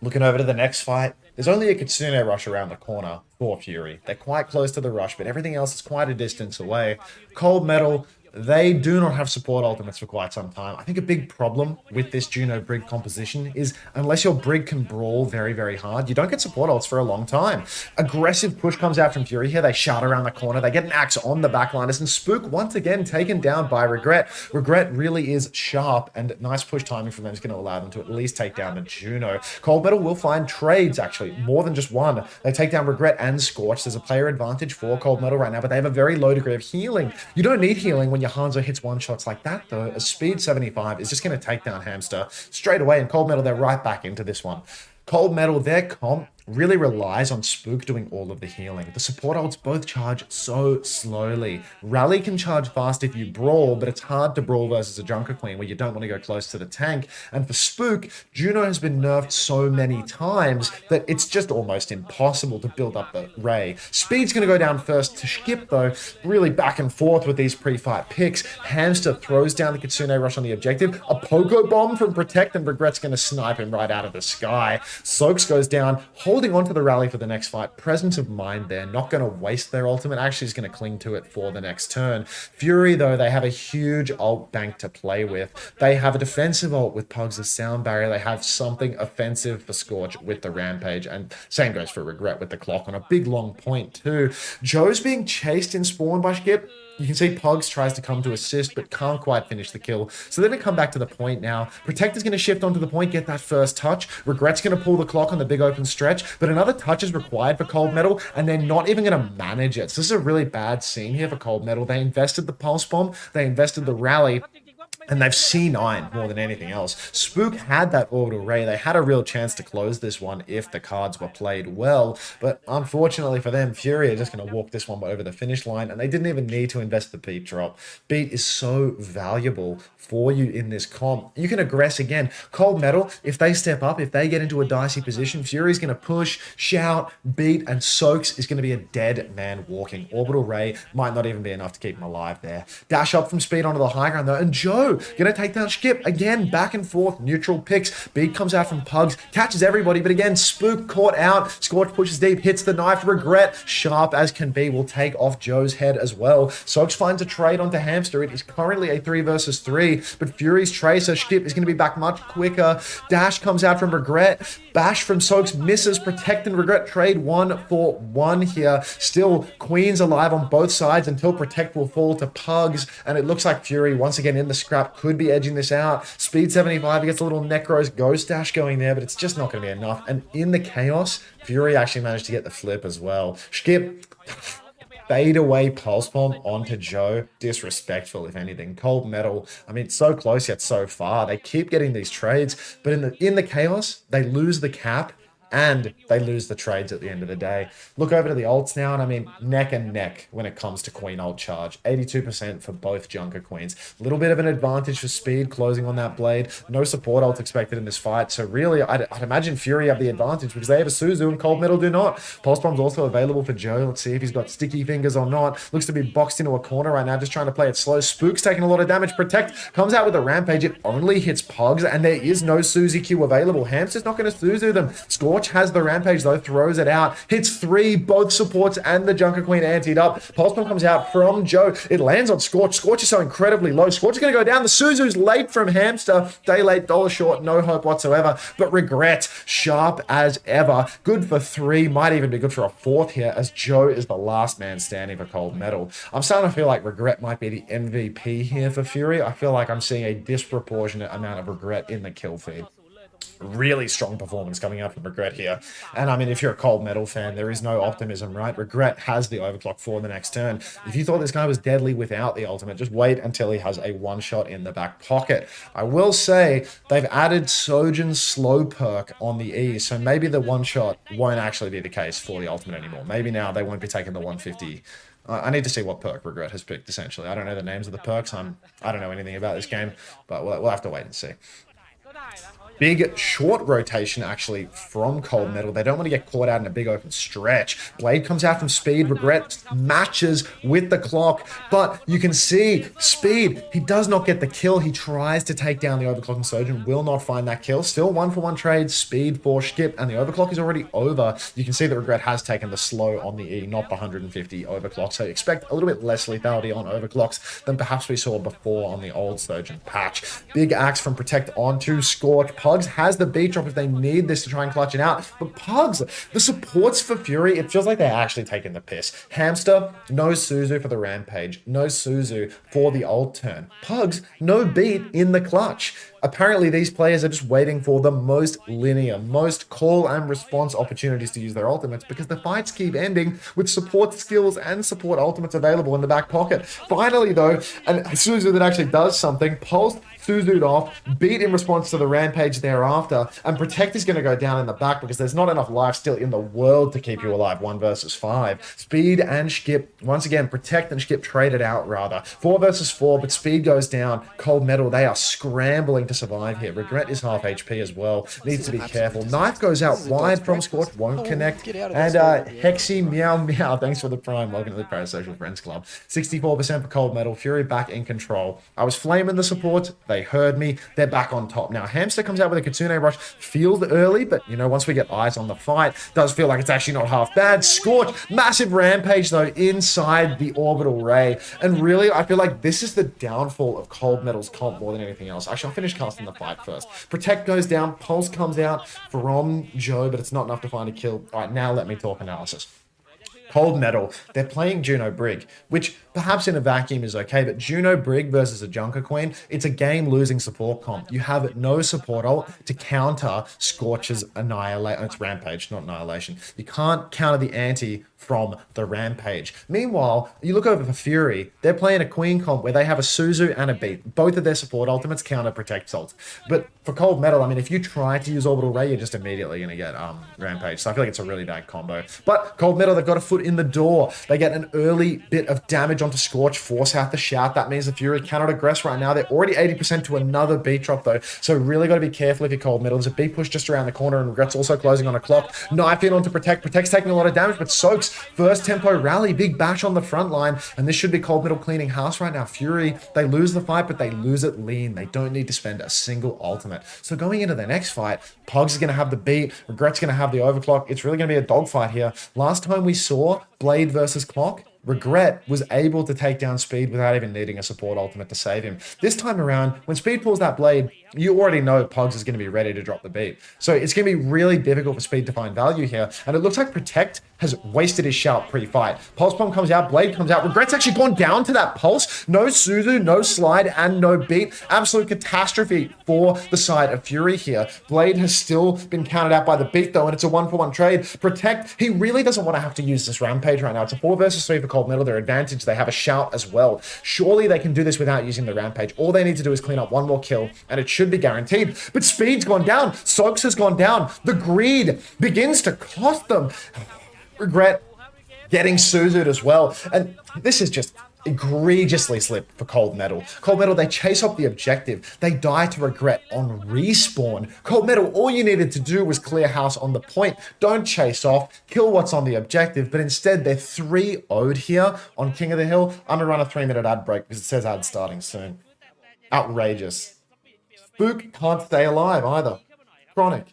Looking over to the next fight, there's only a Kitsune rush around the corner for Fury. They're quite close to the rush, but everything else is quite a distance away. Cold Metal, they do not have support ultimates for quite some time. I think a big problem with this Juno Brig composition is unless your Brig can brawl very, very hard, you don't get support ults for a long time. Aggressive push comes out from Fury here. They shout around the corner. They get an axe on the backliners, and Spook once again taken down by Regret. Regret really is sharp, and nice push timing from them is going to allow them to at least take down the Juno. Cold Metal will find trades, actually, more than just one. They take down Regret and Scorch. There's a player advantage for Cold Metal right now, but they have a very low degree of healing. You don't need healing when your Hanzo hits one-shots like that, though. A speed 75 is just going to take down Hamster straight away, and Cold Metal, they're right back into this one. Cold Metal, their comp really relies on Spook doing all of the healing. The support ults both charge so slowly. Rally can charge fast if you brawl, but it's hard to brawl versus a Junker Queen where you don't want to go close to the tank. And for Spook, Juno has been nerfed so many times that it's just almost impossible to build up the Ray. Speed's going to go down first to Skip, though, really back and forth with these pre-fight picks. Hamster throws down the Kitsune rush on the objective. A Poco Bomb from Protect, and Regret's going to snipe him right out of the sky. Soaks goes down, holding on to the rally for the next fight. Presence of mind there, not going to waste their ultimate, actually is going to cling to it for the next turn. Fury, though, they have a huge ult bank to play with. They have a defensive ult with Pugs as sound barrier. They have something offensive for Scorch with the Rampage, and same goes for Regret with the clock on a big long point too. Joe's being chased in spawn by Skip. You can see Pugs tries to come to assist, but can't quite finish the kill. So they're going to come back to the point now. Protector's going to shift onto the point, get that first touch. Regret's going to pull the clock on the big open stretch, but another touch is required for Cold Metal, and they're not even going to manage it. So this is a really bad scene here for Cold Metal. They invested the Pulse Bomb, they invested the rally, and they've C9 more than anything else. Spook had that orbital ray. They had a real chance to close this one if the cards were played well. But unfortunately for them, Fury are just going to walk this one over the finish line, and they didn't even need to invest the beat drop. Beat is so valuable for you in this comp. You can aggress again. Cold Metal, if they step up, if they get into a dicey position, Fury's going to push, shout, beat, and Soaks is going to be a dead man walking. Orbital ray might not even be enough to keep him alive there. Dash up from speed onto the high ground though, and Joe gonna take down Skip again, back and forth, neutral picks. Beat comes out from Pugs, catches everybody, but again, Spook caught out. Scorch pushes deep, hits the knife. Regret, sharp as can be, will take off Joe's head as well. Soaks finds a trade onto Hamster. It is currently a 3 versus 3, but Fury's Tracer, Skip is gonna be back much quicker. Dash comes out from Regret. Bash from Soaks misses. Protect and Regret trade 1-for-1 here. Still, Queen's alive on both sides until Protect will fall to Pugs, and it looks like Fury once again in the scrap could be edging this out. Speed 75, he gets a little Necro's Ghost Dash going there, but it's just not going to be enough. And in the chaos, Fury actually managed to get the flip as well. Skip, fade away Pulse Bomb onto Joe. Disrespectful, if anything. Cold Metal, I mean, so close yet so far. They keep getting these trades, but in the chaos, they lose the cap, and they lose the trades at the end of the day. Look over to the ults now, and I mean, neck and neck when it comes to Queen ult charge. 82% for both Junker Queens. A little bit of an advantage for speed, closing on that blade. No support ult expected in this fight, so really, I'd imagine Fury have the advantage because they have a Suzu and Cold Metal do not. Pulse Bomb's also available for Joe. Let's see if he's got sticky fingers or not. Looks to be boxed into a corner right now, just trying to play it slow. Spook's taking a lot of damage. Protect comes out with a Rampage. It only hits Pugs, and there is no Suzy Q available. Hamster's not going to Suzu them. Scorch has the Rampage though, throws it out, hits 3, both supports and the Junker Queen antied up. Pulse Bomb comes out from Joe. It lands on Scorch. Scorch is so incredibly low. Scorch is going to go down. The Suzu's late from Hamster. Day late, dollar short, no hope whatsoever. But Regret, sharp as ever. Good for 3, might even be good for a 4th here as Joe is the last man standing for Cold Metal. I'm starting to feel like Regret might be the MVP here for Fury. I feel like I'm seeing a disproportionate amount of Regret in the kill feed. Really strong performance coming out from Regret here. And I mean, if you're a Cold Metal fan, there is no optimism, right? Regret has the overclock for the next turn. If you thought this guy was deadly without the ultimate, just wait until he has a one-shot in the back pocket. I will say they've added Sojourn's slow perk on the E, so maybe the one-shot won't actually be the case for the ultimate anymore. Maybe now they won't be taking the 150. I need to see what perk Regret has picked, essentially. I don't know the names of the perks. I don't know anything about this game, but we'll have to wait and see. Big short rotation actually from Cold Metal. They don't want to get caught out in a big open stretch. Blade comes out from Speed. Regret matches with the clock, but you can see Speed, he does not get the kill. He tries to take down the overclock Insurgent, will not find that kill. Still 1-for-1 trade, Speed for Skip, and the overclock is already over. You can see that Regret has taken the slow on the E, not the 150 overclock. So expect a little bit less lethality on overclocks than perhaps we saw before on the old Surgeon patch. Big axe from Protect onto Scorch. Pugs has the beat drop if they need this to try and clutch it out. But Pugs, the supports for Fury, it feels like they're actually taking the piss. Hamster, no Suzu for the Rampage. No Suzu for the old turn. Pugs, no beat in the clutch. Apparently, these players are just waiting for the most linear, most call and response opportunities to use their ultimates because the fights keep ending with support skills and support ultimates available in the back pocket. Finally, though, and Suzu that actually does something, Pulse Suzu'd off, beat in response to the Rampage thereafter, and Protect is going to go down in the back because there's not enough life still in the world to keep you alive, 1 versus 5. Speed and Skip, once again, Protect and Skip traded out rather. 4 versus 4, but Speed goes down. Cold Metal, they are scrambling to survive here. Regret is half HP as well, needs to be careful. Knife goes out wide from Scorch, won't connect. And Hexy, meow, meow, thanks for the prime. Welcome to the Parasocial Friends Club. 64% for Cold Metal, Fury back in control. I was flaming the support. They heard me. They're back on top. Now, Hamster comes out with a Kitsune Rush. Feels early, but, you know, once we get eyes on the fight, does feel like it's actually not half bad. Scorch, massive Rampage, though, inside the Orbital Ray. And really, I feel like this is the downfall of Cold Metal's comp more than anything else. Actually, I'll finish casting the fight first. Protect goes down. Pulse comes out from Joe, but it's not enough to find a kill. All right, now let me talk analysis. Cold Metal, they're playing Juno Brig, which perhaps in a vacuum is okay, but Juno Brig versus a Junker Queen, it's a game-losing support comp. You have no support ult to counter Scorch's Annihilation. It's Rampage, not Annihilation. You can't counter the anti from the Rampage. Meanwhile, you look over for Fury, they're playing a Queen comp where they have a Suzu and a Beat. Both of their support ultimates counter Protect ults. But for Cold Metal, I mean, if you try to use Orbital Ray, you're just immediately going to get Rampage. So I feel like it's a really bad combo. But Cold Metal, they've got a foot in the door. They get an early bit of damage onto Scorch, force out the shout. That means the Fury cannot aggress right now. They're already 80% to another beat drop, though. So really got to be careful if you're Cold Metal. There's a beat push just around the corner, and Regret's also closing on a clock. Knife in onto Protect. Protect's taking a lot of damage, but Soaks, first tempo rally, big bash on the front line, and this should be Cold Metal cleaning house right now. Fury, they lose the fight, but they lose it lean. They don't need to spend a single ultimate. So going into the next fight, Pugs is going to have the beat, Regret's going to have the overclock. It's really going to be a dogfight here. Last time we saw Blade versus Clock, Regret was able to take down Speed without even needing a support ultimate to save him. This time around, when Speed pulls that blade, you already know Pugs is going to be ready to drop the beat. So it's going to be really difficult for Speed to find value here. And it looks like Protect has wasted his shout pre-fight. Pulse Bomb comes out, Blade comes out. Regret's actually gone down to that Pulse. No Suzu, no Slide, and no beat. Absolute catastrophe for the side of Fury here. Blade has still been counted out by the beat, though, and it's a 1-for-1 trade. Protect, he really doesn't want to have to use this Rampage right now. It's a 4 versus 3 for Cold Metal. Their advantage, they have a shout as well. Surely they can do this without using the Rampage. All they need to do is clean up one more kill, and it should be guaranteed. But Speed's gone down. Soaks has gone down. The greed begins to cost them. Regret getting Suzu'd as well. And this is just egregiously slipped for Cold Metal. Cold Metal, they chase up the objective. They die to Regret on respawn. Cold Metal, all you needed to do was clear house on the point. Don't chase off, kill what's on the objective, but instead they're 3-0'd here on King of the Hill. I'm gonna run a 3-minute ad break because it says ad starting soon. Outrageous. Spook can't stay alive either. Chronic.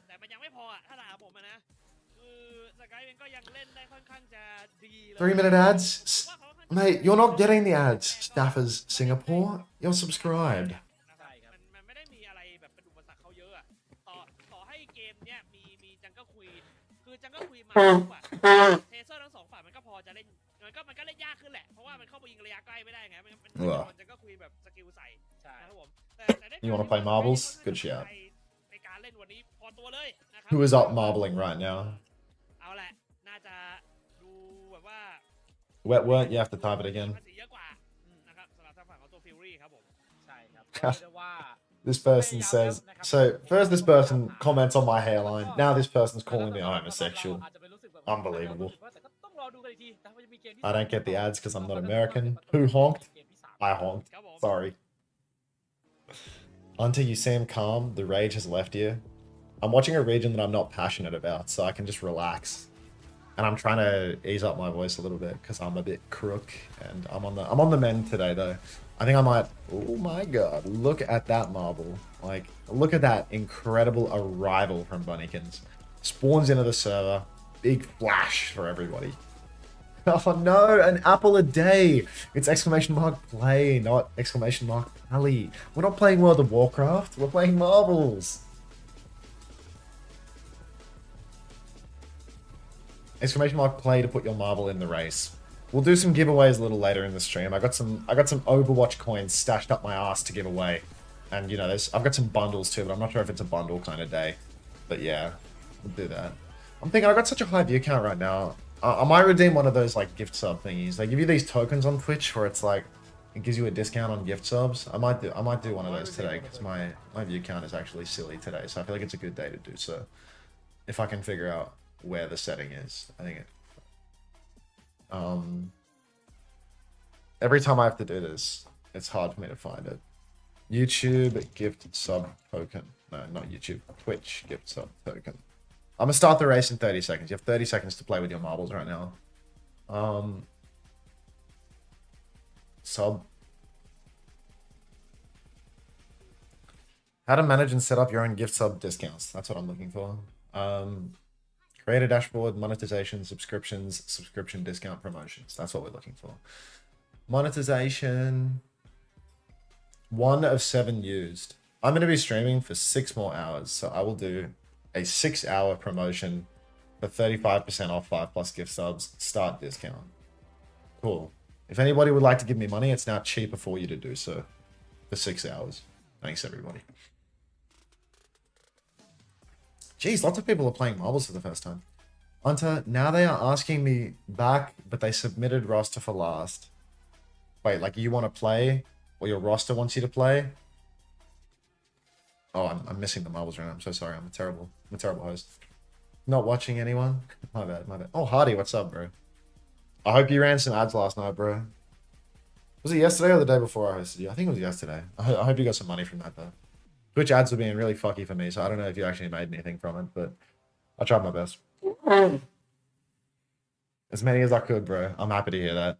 3-minute ads? Mate, you're not getting the ads, Staffers Singapore. You're subscribed. ใช่ครับมันไม่ได้มีอะไรแบบเป็นอุปสรรคเขาเยอะอะต่อให้เกมเนี้ยมีจังเกิลควีนคือจังเกิลควีนมาปุ๊บอะเทเซอร์ทั้งสองฝ่ายมันก็พอจะเล่นมันก็เล่นยากขึ้นแหละเพราะว่ามันเข้าไปยิงระยะใกล้ไม่ได้ไงมันจังเกิลควีนแบบสกิลใส่นะครับผมแต่ได้ You want to play marbles? Good shout. ในการเล่นวันนี้พอตัวเลยนะครับ Who is up marbling right now? เอาแหละน่าจะดูแบบว่า Wet word? You have to type it again. ภาษีเยอะกว่านะครับสำหรับทางฝั่งของตัวฟิวรี่ครับผมใช่ครับเรียกว่า This person says, so first this person comments on my hairline. Now this person's calling me a homosexual. Unbelievable. I don't get the ads because I'm not American. Who honked? I honked. Sorry. Until you seem calm, the rage has left you. I'm watching a region that I'm not passionate about, so I can just relax. And I'm trying to ease up my voice a little bit because I'm a bit crook, and I'm on the mend today though. I think I might. Oh my god! Look at that marble. Like, look at that incredible arrival from Bunnykins. Spawns into the server. Big flash for everybody. Oh no, an apple a day. It's exclamation mark play, not exclamation mark pally. We're not playing World of Warcraft. We're playing marbles. Exclamation mark play to put your marble in the race. We'll do some giveaways a little later in the stream. I got some Overwatch coins stashed up my ass to give away. And you know, I've got some bundles too, but I'm not sure if it's a bundle kind of day. But yeah, we'll do that. I'm thinking I got such a high view count right now. I might redeem one of those like gift sub thingies. They give you these tokens on Twitch where it's like it gives you a discount on gift subs. I might do one of those today because my view count is actually silly today, so I feel like it's a good day to do so. If I can figure out where the setting is, I think it. Every time I have to do this, it's hard for me to find it. YouTube gift sub token. No, not YouTube. Twitch gift sub token. I'm gonna start the race in 30 seconds. You have 30 seconds to play with your marbles right now. Sub. How to manage and set up your own gift sub discounts. That's what I'm looking for. Create a dashboard, monetization, subscriptions, subscription discount promotions. That's what we're looking for. Monetization. 1 of 7 used. I'm going to be streaming for 6 more hours, so I will do a 6-hour promotion for 35% off 5+ gift subs, start discount. Cool. If anybody would like to give me money, it's now cheaper for you to do so for 6 hours. Thanks, everybody. Jeez, lots of people are playing marbles for the first time. Unter, now they are asking me back, but they submitted roster for last. Wait, like you want to play, or your roster wants you to play? Oh, I'm missing the marbles right now. I'm so sorry. I'm a terrible host. Not watching anyone? My bad. Oh, Hardy, what's up, bro? I hope you ran some ads last night, bro. Was it yesterday or the day before I hosted you? I think it was yesterday. I hope you got some money from that, though. Twitch ads were being really fucky for me, so I don't know if you actually made anything from it, but I tried my best. As many as I could, bro. I'm happy to hear that.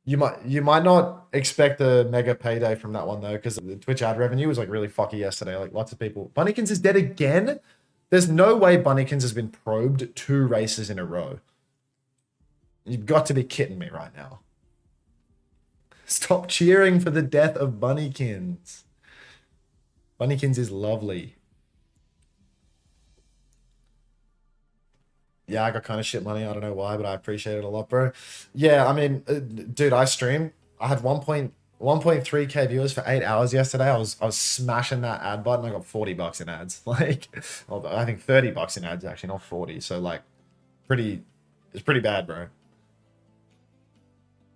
You might not expect a mega payday from that one, though, because the Twitch ad revenue was like really fucky yesterday. Like lots of people. Bunnykins is dead again? There's no way Bunnykins has been probed 2 races in a row. You've got to be kidding me right now. Stop cheering for the death of Bunnykins. Bunnykins is lovely. Yeah, I got kind of shit money. I don't know why, but I appreciate it a lot, bro. Yeah, I mean, dude, I streamed. I had 1.3k viewers for 8 hours yesterday. I was smashing that ad button. I got $40 in ads. Like, well, I think $30 in ads actually, not 40. So like, it's pretty bad, bro.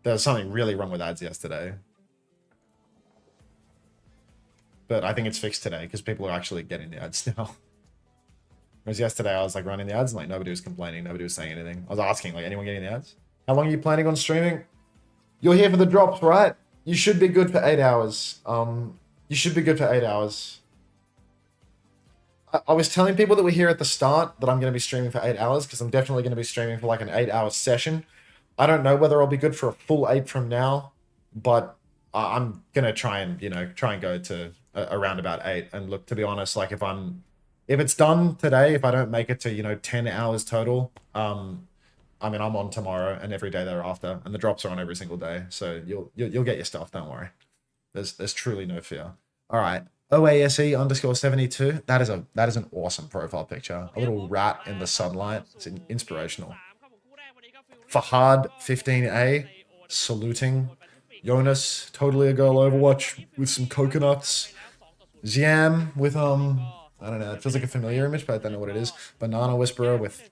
There was something really wrong with ads yesterday. But I think it's fixed today because people are actually getting the ads now. Whereas yesterday I was like running the ads and like nobody was complaining, nobody was saying anything. I was asking like, anyone getting the ads? How long are you planning on streaming? You're here for the drops, right? You should be good for 8 hours. You should be good for 8 hours. I was telling people that were here at the start that I'm going to be streaming for 8 hours because I'm definitely going to be streaming for like an 8-hour session. I don't know whether I'll be good for a full 8 from now, but I'm going to try and go to around about 8. And look, to be honest, like if it's done today, if I don't make it to, 10 hours total, I mean, I'm on tomorrow and every day thereafter, and the drops are on every single day. So you'll get your stuff. Don't worry. There's truly no fear. All right. OASE_72. That is an awesome profile picture. A little rat in the sunlight. It's inspirational. Fahad 15A saluting. Jonas, totally a girl Overwatch with some coconuts. Ziam with I don't know, it feels like a familiar image, but I don't know what it is. Banana Whisperer with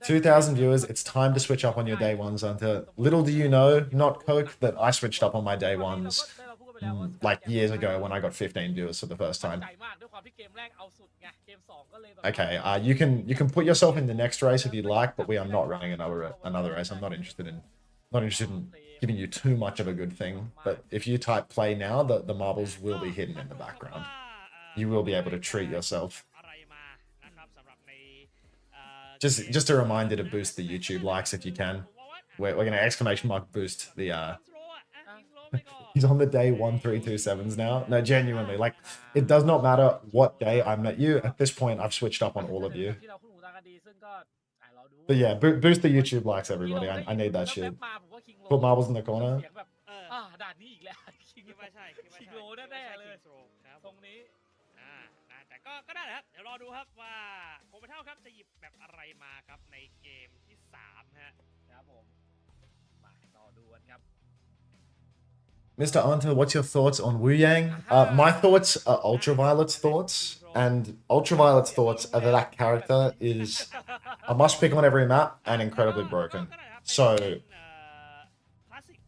2,000 viewers. It's time to switch up on your day ones, Unter. Little do you know, not Coke, that I switched up on my day ones like years ago when I got 15 viewers for the first time. Okay, you can put yourself in the next race if you'd like, but we are not running another race. I'm not interested in giving you too much of a good thing. But if you type play now, the marbles will be hidden in the background. you will be able to treat yourself. อะไรมานะครับสำหรับในเอ่อ Just a reminder to boost the YouTube likes if you can. We're gonna exclamation mark boost the He's on the day 1327s now. No, genuinely, like it does not matter what day I met you. At this point, I've switched up on all of you. ที่เราคุ้นหูตากันดีซึ่งก็รอดู But yeah, boost the YouTube likes, everybody. I need that shit. Put marbles in the corner. เสียงแบบด่านนี้อีกแล้วคิงว่าใช่คิงโลแน่ๆเลยตรงนี้แต่ก็ได้แหละครับเดี๋ยวรอดูครับว่าโคมเท่าครับจะหยิบแบบอะไรมาครับในเกมที่3ฮะครับผมมารอดูกันครับ Mr. Unter, what's your thoughts on Wu Yang? My thoughts are Ultraviolet's thoughts, and Ultraviolet's thoughts are that that character is a must pick on every map and incredibly broken. So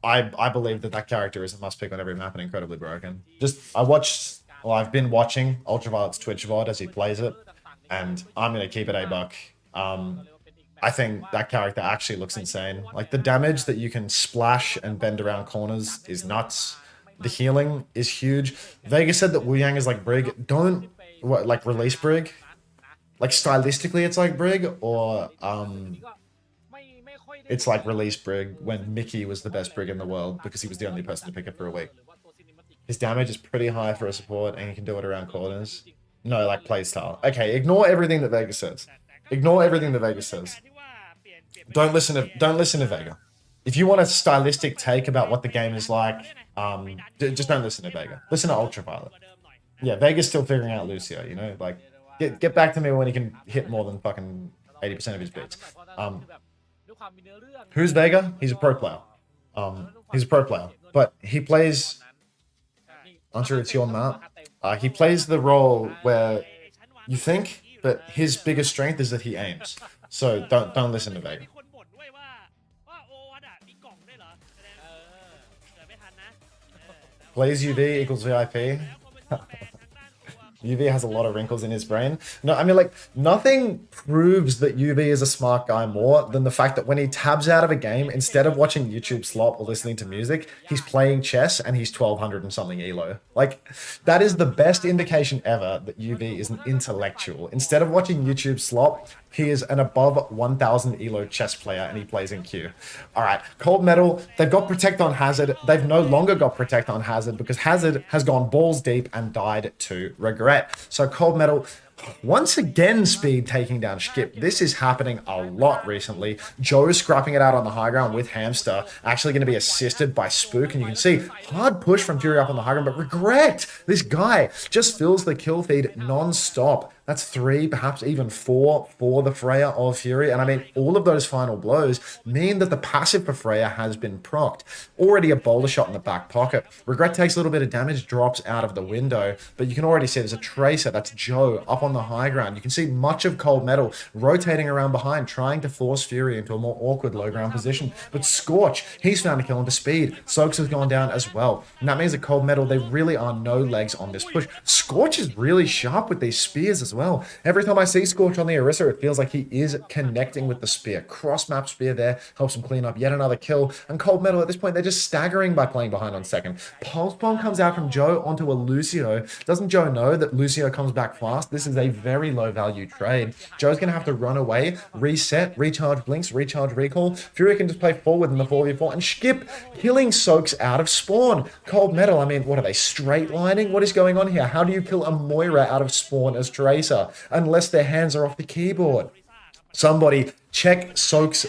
I believe that that character is a must pick on every map and incredibly broken. I've been watching Ultraviolet's Twitch VOD as he plays it, and I'm gonna keep it a buck. I think that character actually looks insane. Like the damage that you can splash and bend around corners is nuts. The healing is huge. Vega said that Wu Yang is like Brig. Don't release Brig. Like stylistically it's like Brig, or it's like release Brig when Mickey was the best Brig in the world because he was the only person to pick it for a week. His damage is pretty high for a support and he can do it around corners. No, like playstyle. Okay, ignore everything that Vega says. Ignore everything that Vega says. Don't listen to Vega. If you want a stylistic take about what the game is like, just don't listen to Vega. Listen to Ultraviolet. Yeah, Vega's still figuring out Lucio, you know? Like, get back to me when he can hit more than fucking 80% of his beats. Who's Vega? He's a pro player. He's a pro player. But he plays... Unter, it's your map. He plays the role where you think, but his biggest strength is that he aims. So don't listen to Vega. Plays UV equals VIP. UV has a lot of wrinkles in his brain. No, I mean, like, nothing proves that UV is a smart guy more than the fact that when he tabs out of a game, instead of watching YouTube slop or listening to music, he's playing chess and he's 1200 and something elo. Like, that is the best indication ever that UV is an intellectual. Instead of watching YouTube slop, he is an above 1000 elo chess player and he plays in queue. All right, Cold Metal, they've got Protect on Hazard. They've no longer got Protect on Hazard because Hazard has gone balls deep and died to regret. So Cold Metal, once again, Speed taking down Skip. This is happening a lot recently. Joe scrapping it out on the high ground with Hamster, actually going to be assisted by Spook. And you can see hard push from Fury up on the high ground, but regret. This guy just fills the kill feed non-stop. That's 3, perhaps even 4 for the Freya of Fury. And I mean, all of those final blows mean that the passive for Freya has been procced. Already a boulder shot in the back pocket. Regret takes a little bit of damage, drops out of the window. But you can already see there's a Tracer. That's Joe up on the high ground. You can see much of Cold Metal rotating around behind, trying to force Fury into a more awkward low ground position. But Scorch, he's found a kill into Speed. Soaks has gone down as well. And that means that Cold Metal, there really are no legs on this push. Scorch is really sharp with these spears as well. Every time I see Scorch on the Orisa, it feels like he is connecting with the spear. Cross-map spear there helps him clean up yet another kill. And Cold Metal, at this point, they're just staggering by playing behind on second. Pulse Bomb comes out from Joe onto a Lucio. Doesn't Joe know that Lucio comes back fast? This is a very low-value trade. Joe's going to have to run away, reset, recharge Blinks, recharge Recall. Fury can just play forward in the 4v4 and Skip killing Soaks out of spawn. Cold Metal, I mean, what are they, straight lining? What is going on here? How do you kill a Moira out of spawn as Tracer? Unless their hands are off the keyboard. Somebody check Soaks,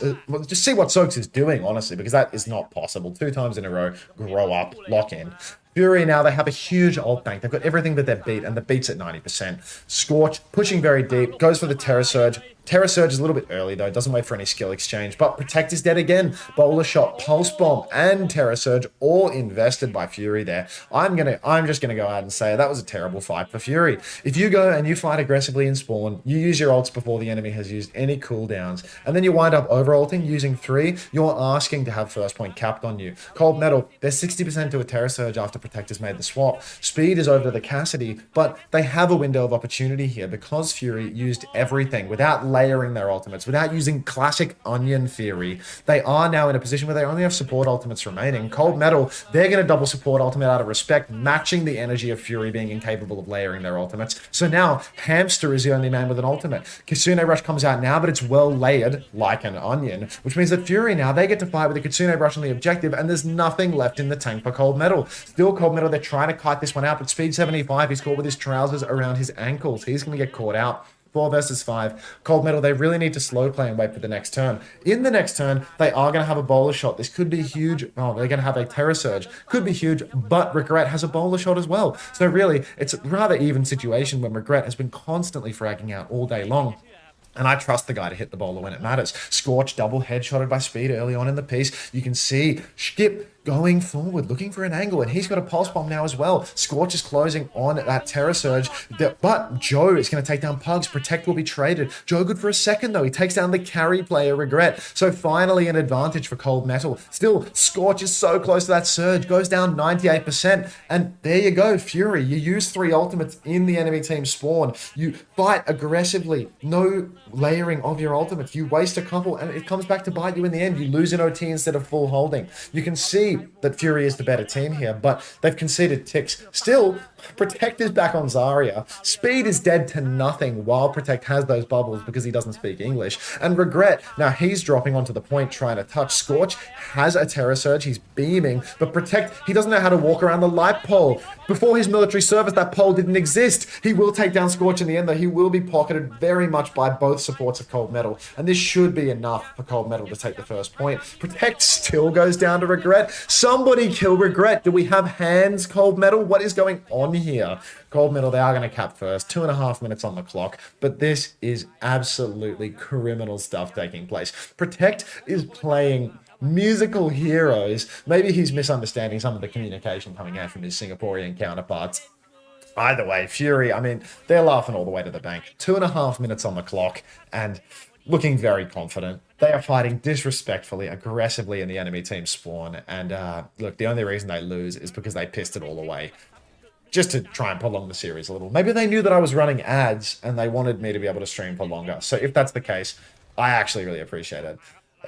just see what Soaks is doing, honestly, because that is not possible. 2 times in a row, grow up, lock in. Fury now, they have a huge ult bank. They've got everything but their beat, and the beat's at 90%. Scorch, pushing very deep, goes for the Terror Surge. Terror Surge is a little bit early, though. Doesn't wait for any skill exchange. But Protect is dead again. Bowler Shot, Pulse Bomb, and Terror Surge all invested by Fury there. I'm just gonna go out and say that was a terrible fight for Fury. If you go and you fight aggressively in spawn, you use your ults before the enemy has used any cooldowns, and then you wind up over-ulting using 3, you're asking to have first point capped on you. Cold Metal, they're 60% to a Terror Surge after Protect has made the swap. Speed is over to the Cassidy, but they have a window of opportunity here because Fury used everything without layering their ultimates, without using classic onion theory, they are now in a position where they only have support ultimates remaining. Cold Metal, they're going to double support ultimate out of respect, matching the energy of Fury being incapable of layering their ultimates. So now Hamster is the only man with an ultimate. Kitsune Rush comes out now, but it's well layered like an onion, which means that Fury now, they get to fight with a Kitsune Rush on the objective, and there's nothing left in the tank for Cold Metal. Still Cold Metal, they're trying to kite this one out, but speed 75, he's caught with his trousers around his ankles. He's going to get caught out. 4 versus 5. Cold Metal, they really need to slow play and wait for the next turn. In the next turn, they are going to have a bowler shot. This could be huge. Oh, they're going to have a Terror Surge. Could be huge, but Regret has a bowler shot as well. So really, it's a rather even situation when Regret has been constantly fragging out all day long. And I trust the guy to hit the bowler when it matters. Scorch double headshotted by Speed early on in the piece. You can see Skip going forward, looking for an angle, and he's got a pulse bomb now as well. Scorch is closing on that Terror Surge, but Joe is going to take down Pugs. Protect will be traded. Joe good for a second, though. He takes down the carry player, Regret. So finally an advantage for Cold Metal. Still, Scorch is so close to that Surge, goes down 98%, and there you go, Fury. You use 3 ultimates in the enemy team spawn. You fight aggressively. No layering of your ultimates. You waste a couple, and it comes back to bite you in the end. You lose in OT instead of full holding. You can see that Fury is the better team here, but they've conceded ticks. Still, Protect is back on Zarya. Speed is dead to nothing while Protect has those bubbles because he doesn't speak English. And Regret, now he's dropping onto the point trying to touch. Scorch has a Terror Surge. He's beaming, but Protect, he doesn't know how to walk around the light pole. Before his military service, that pole didn't exist. He will take down Scorch in the end, though. He will be pocketed very much by both supports of Cold Metal, and this should be enough for Cold Metal to take the first point. Protect still goes down to Regret. Somebody kill Regret. Do we have hands, Cold Metal? What is going on here? Cold Metal, they are going to cap first. 2.5 minutes on the clock, but this is absolutely criminal stuff taking place. Protect is playing musical heroes. Maybe he's misunderstanding some of the communication coming out from his Singaporean counterparts. Either way, Fury, I mean, they're laughing all the way to the bank. 2.5 minutes on the clock and looking very confident. They are fighting disrespectfully, aggressively in the enemy team spawn. And look, the only reason they lose is because they pissed it all away, just to try and prolong the series a little. Maybe they knew that I was running ads and they wanted me to be able to stream for longer. So if that's the case, I actually really appreciate it.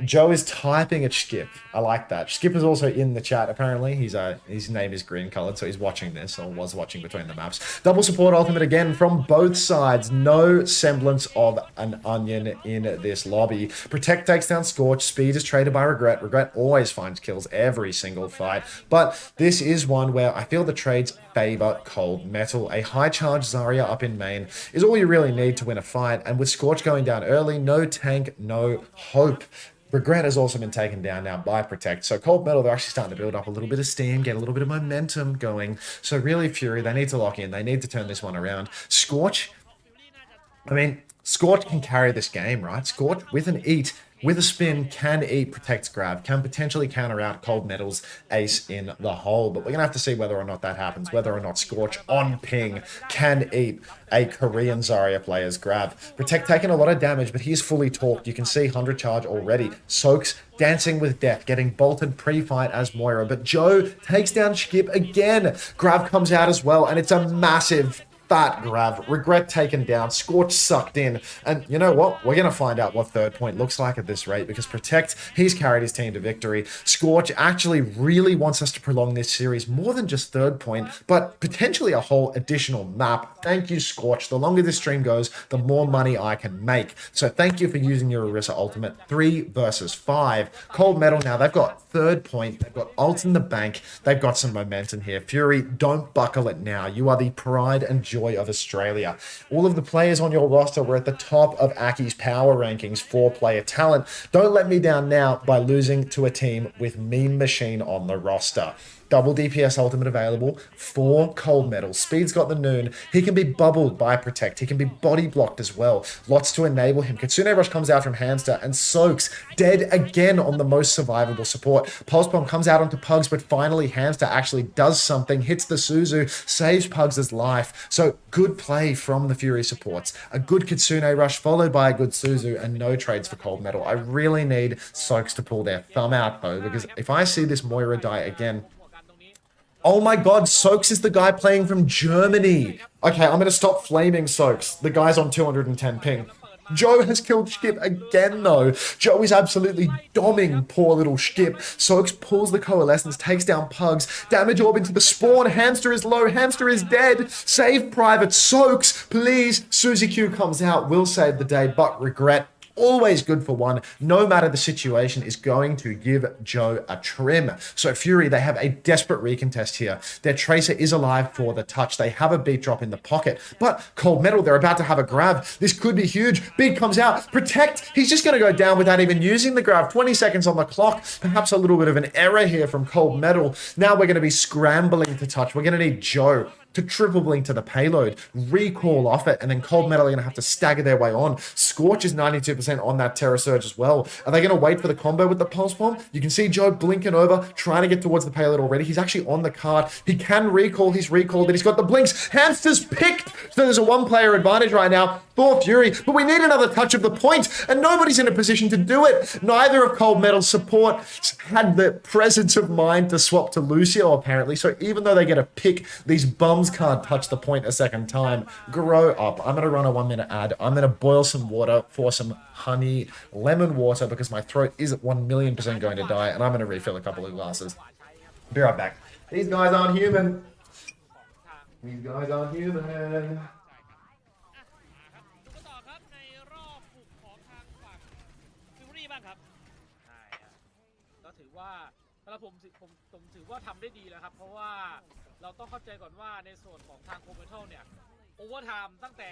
Joe is typing at Skip. I like that. Skip is also in the chat, apparently. His name is green colored, so he's watching this, or was watching between the maps. Double support ultimate again from both sides. No semblance of an onion in this lobby. Protect takes down Scorch. Speed is traded by Regret. Regret always finds kills every single fight. But this is one where I feel the trades favor Cold Metal. A high charge Zarya up in main is all you really need to win a fight. And with Scorch going down early, no tank, no hope. Regret has also been taken down now by Protect. So Cold Metal, they're actually starting to build up a little bit of steam, get a little bit of momentum going. So really, Fury, they need to lock in. They need to turn this one around. Scorch, I mean, Scorch can carry this game, right? Scorch with an eat, with a spin, can eat Protect's grab, can potentially counter out Cold Metal's ace in the hole. But we're going to have to see whether or not that happens, whether or not Scorch on ping can eat a Korean Zarya player's grab. Protect taking a lot of damage, but he's fully torqued. You can see 100 charge already. Soaks dancing with death, getting bolted pre-fight as Moira. But Joe takes down Skip again. Grab comes out as well, and it's a massive fat grab. Regret taken down. Scorch sucked in. And you know what? We're going to find out what third point looks like at this rate, because Protect, he's carried his team to victory. Scorch actually really wants us to prolong this series more than just third point, but potentially a whole additional map. Thank you, Scorch. The longer this stream goes, the more money I can make. So thank you for using your Orisa ultimate. 3 versus 5. Cold Metal now, they've got third point. They've got ults in the bank. They've got some momentum here. Fury, don't buckle it now. You are the pride and joy of Australia. All of the players on your roster were at the top of Aki's power rankings for player talent. Don't let me down now by losing to a team with Meme Machine on the roster. Double DPS ultimate available for Cold Metal. Speed's got the Noon. He can be bubbled by Protect. He can be body blocked as well. Lots to enable him. Kitsune Rush comes out from Hamster and Soaks dead again on the most survivable support. Pulse Bomb comes out onto Pugs, but finally Hamster actually does something, hits the Suzu, saves Pugs' life. So good play from the Fury supports. A good Kitsune Rush followed by a good Suzu, and no trades for Cold Metal. I really need Soaks to pull their thumb out though, because if I see this Moira die again, oh my god, Soaks is the guy playing from Germany. Okay, I'm going to stop flaming Soaks. The guy's on 210 ping. Joe has killed Skip again, though. Joe is absolutely domming poor little Skip. Soaks pulls the Coalescence, takes down Pugs. Damage orb into the spawn. Hamster is low. Hamster is dead. Save Private. Soaks, please. Suzy Q comes out, will save the day, but Regret, always good for one, no matter the situation, is going to give Joe a trim. So Fury, they have a desperate recontest here. Their Tracer is alive for the touch. They have a beat drop in the pocket, but Cold Metal, they're about to have a grab. This could be huge. Beat comes out. Protect. He's just going to go down without even using the grab. 20 seconds on the clock. Perhaps a little bit of an error here from Cold Metal. Now we're going to be scrambling to touch. We're going to need Joe to triple blink to the payload, recall off it, and then Cold Metal are going to have to stagger their way on. Scorch is 92% on that Terror Surge as well. Are they going to wait for the combo with the Pulse Bomb? You can see Joe blinking over, trying to get towards the payload already. He's actually on the card. He can recall. He's recalled it. He's got the blinks. Hamster's picked. So there's a one-player advantage right now for Fury, but we need another touch of the point, and nobody's in a position to do it. Neither of Cold Metal's support had the presence of mind to swap to Lucio, apparently, so even though they get a pick, these bums can't touch the point a second time. Grow up. I'm going to run a 1-minute ad. I'm going to boil some water for some honey lemon water because my throat is 1,000,000% going to die, and I'm going to refill a couple of glasses. Be right back. These guys aren't human. These guys aren't human. ดูกันต่อครับในรอบกลุ่มของทางฝั่งฟิวรี่บ้างครับใช่ครับก็ถือว่าสำหรับผมถือว่าทำได้ดีแล้วครับเพราะว่าเราต้องเข้าใจก่อนว่าในส่วนของทางโคเมทัลเนี่ยโอเวอร์ไทม์ตั้งแต่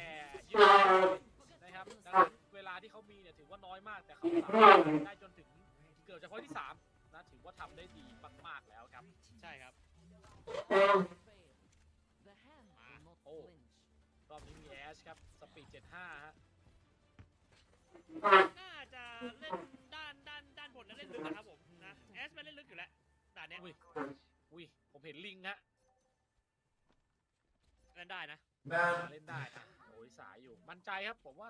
ยืนนะครับดังนั้นเวลาที่เขามีเนี่ยถือว่าน้อยมากแต่เขาสามารถได้จนถึงเกือบจะพอยที่3นะถือว่าทำได้ดีมากๆแล้วครับใช่ครับโอ้รอบนี้มีแอชครับสปีด75ฮะน่าจะเล่นด้านบนแล้วเล่นลึกนะครับผมนะแอชไม่เล่นลึกอยู่แล้วด่านเนี้ยอุ้ยผมเห็นลิงฮะเล่นได้นะเล่นได้โอริสาอยู่มั่นใจครับผมว่า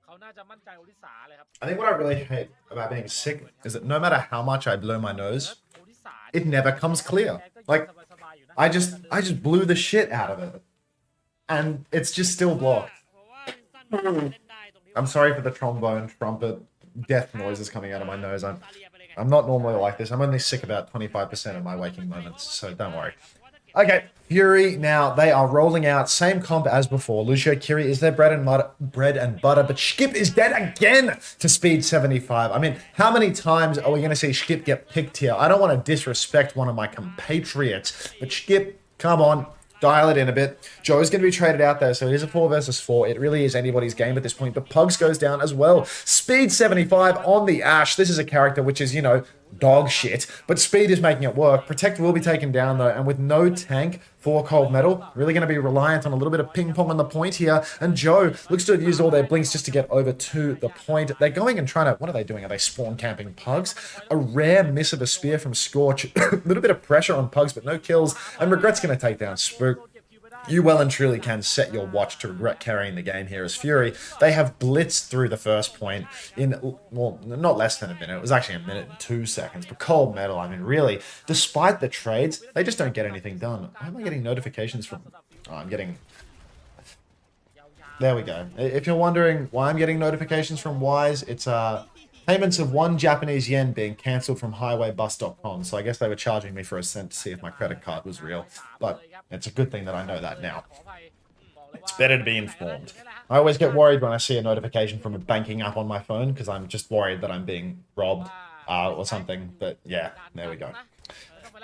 เขาน่าจะมั่นใจโอริสาเลยครับ I think what I really hate about being sick is that no matter how much I blow my nose, it never comes clear. Like, I just blew the shit out of it. And it's just still blocked. I'm sorry for the trombone, trumpet, death noises coming out of my nose. I'm not normally like this. I'm only sick about 25% of my waking moments, so don't worry. Okay, Fury now, they are rolling out, same comp as before. Lucio Kiri is their bread and butter, but Skip is dead again to speed 75. I mean, how many times are we going to see Skip get picked here? I don't want to disrespect one of my compatriots, but Skip, come on. Dial it in a bit. Joe's going to be traded out there, so it is a 4 versus 4. It really is anybody's game at this point, but Pugs goes down as well. Speed 75 on the Ash. This is a character which is, you know, dog shit, but Speed is making it work. Protect will be taken down, though, and with no tank for Cold Metal, really going to be reliant on a little bit of ping-pong on the point here, and Joe looks to have used all their blinks just to get over to the point. They're going and trying to... What are they doing? Are they spawn camping Pugs? A rare miss of a spear from Scorch. A little bit of pressure on Pugs, but no kills, and Regret's going to take down Spook. You well and truly can set your watch to Regret carrying the game here as Fury. They have blitzed through the first point in, well, not less than a minute. It was actually 1 minute and 2 seconds. But Cold Metal, I mean, really, despite the trades, they just don't get anything done. Why am I getting notifications from... Oh, I'm getting... There we go. If you're wondering why I'm getting notifications from Wise, it's payments of 1 Japanese yen being cancelled from highwaybus.com. So I guess they were charging me for a cent to see if my credit card was real. But it's a good thing that I know that now. It's better to be informed. I always get worried when I see a notification from a banking app on my phone because I'm just worried that I'm being robbed or something. But yeah, there we go.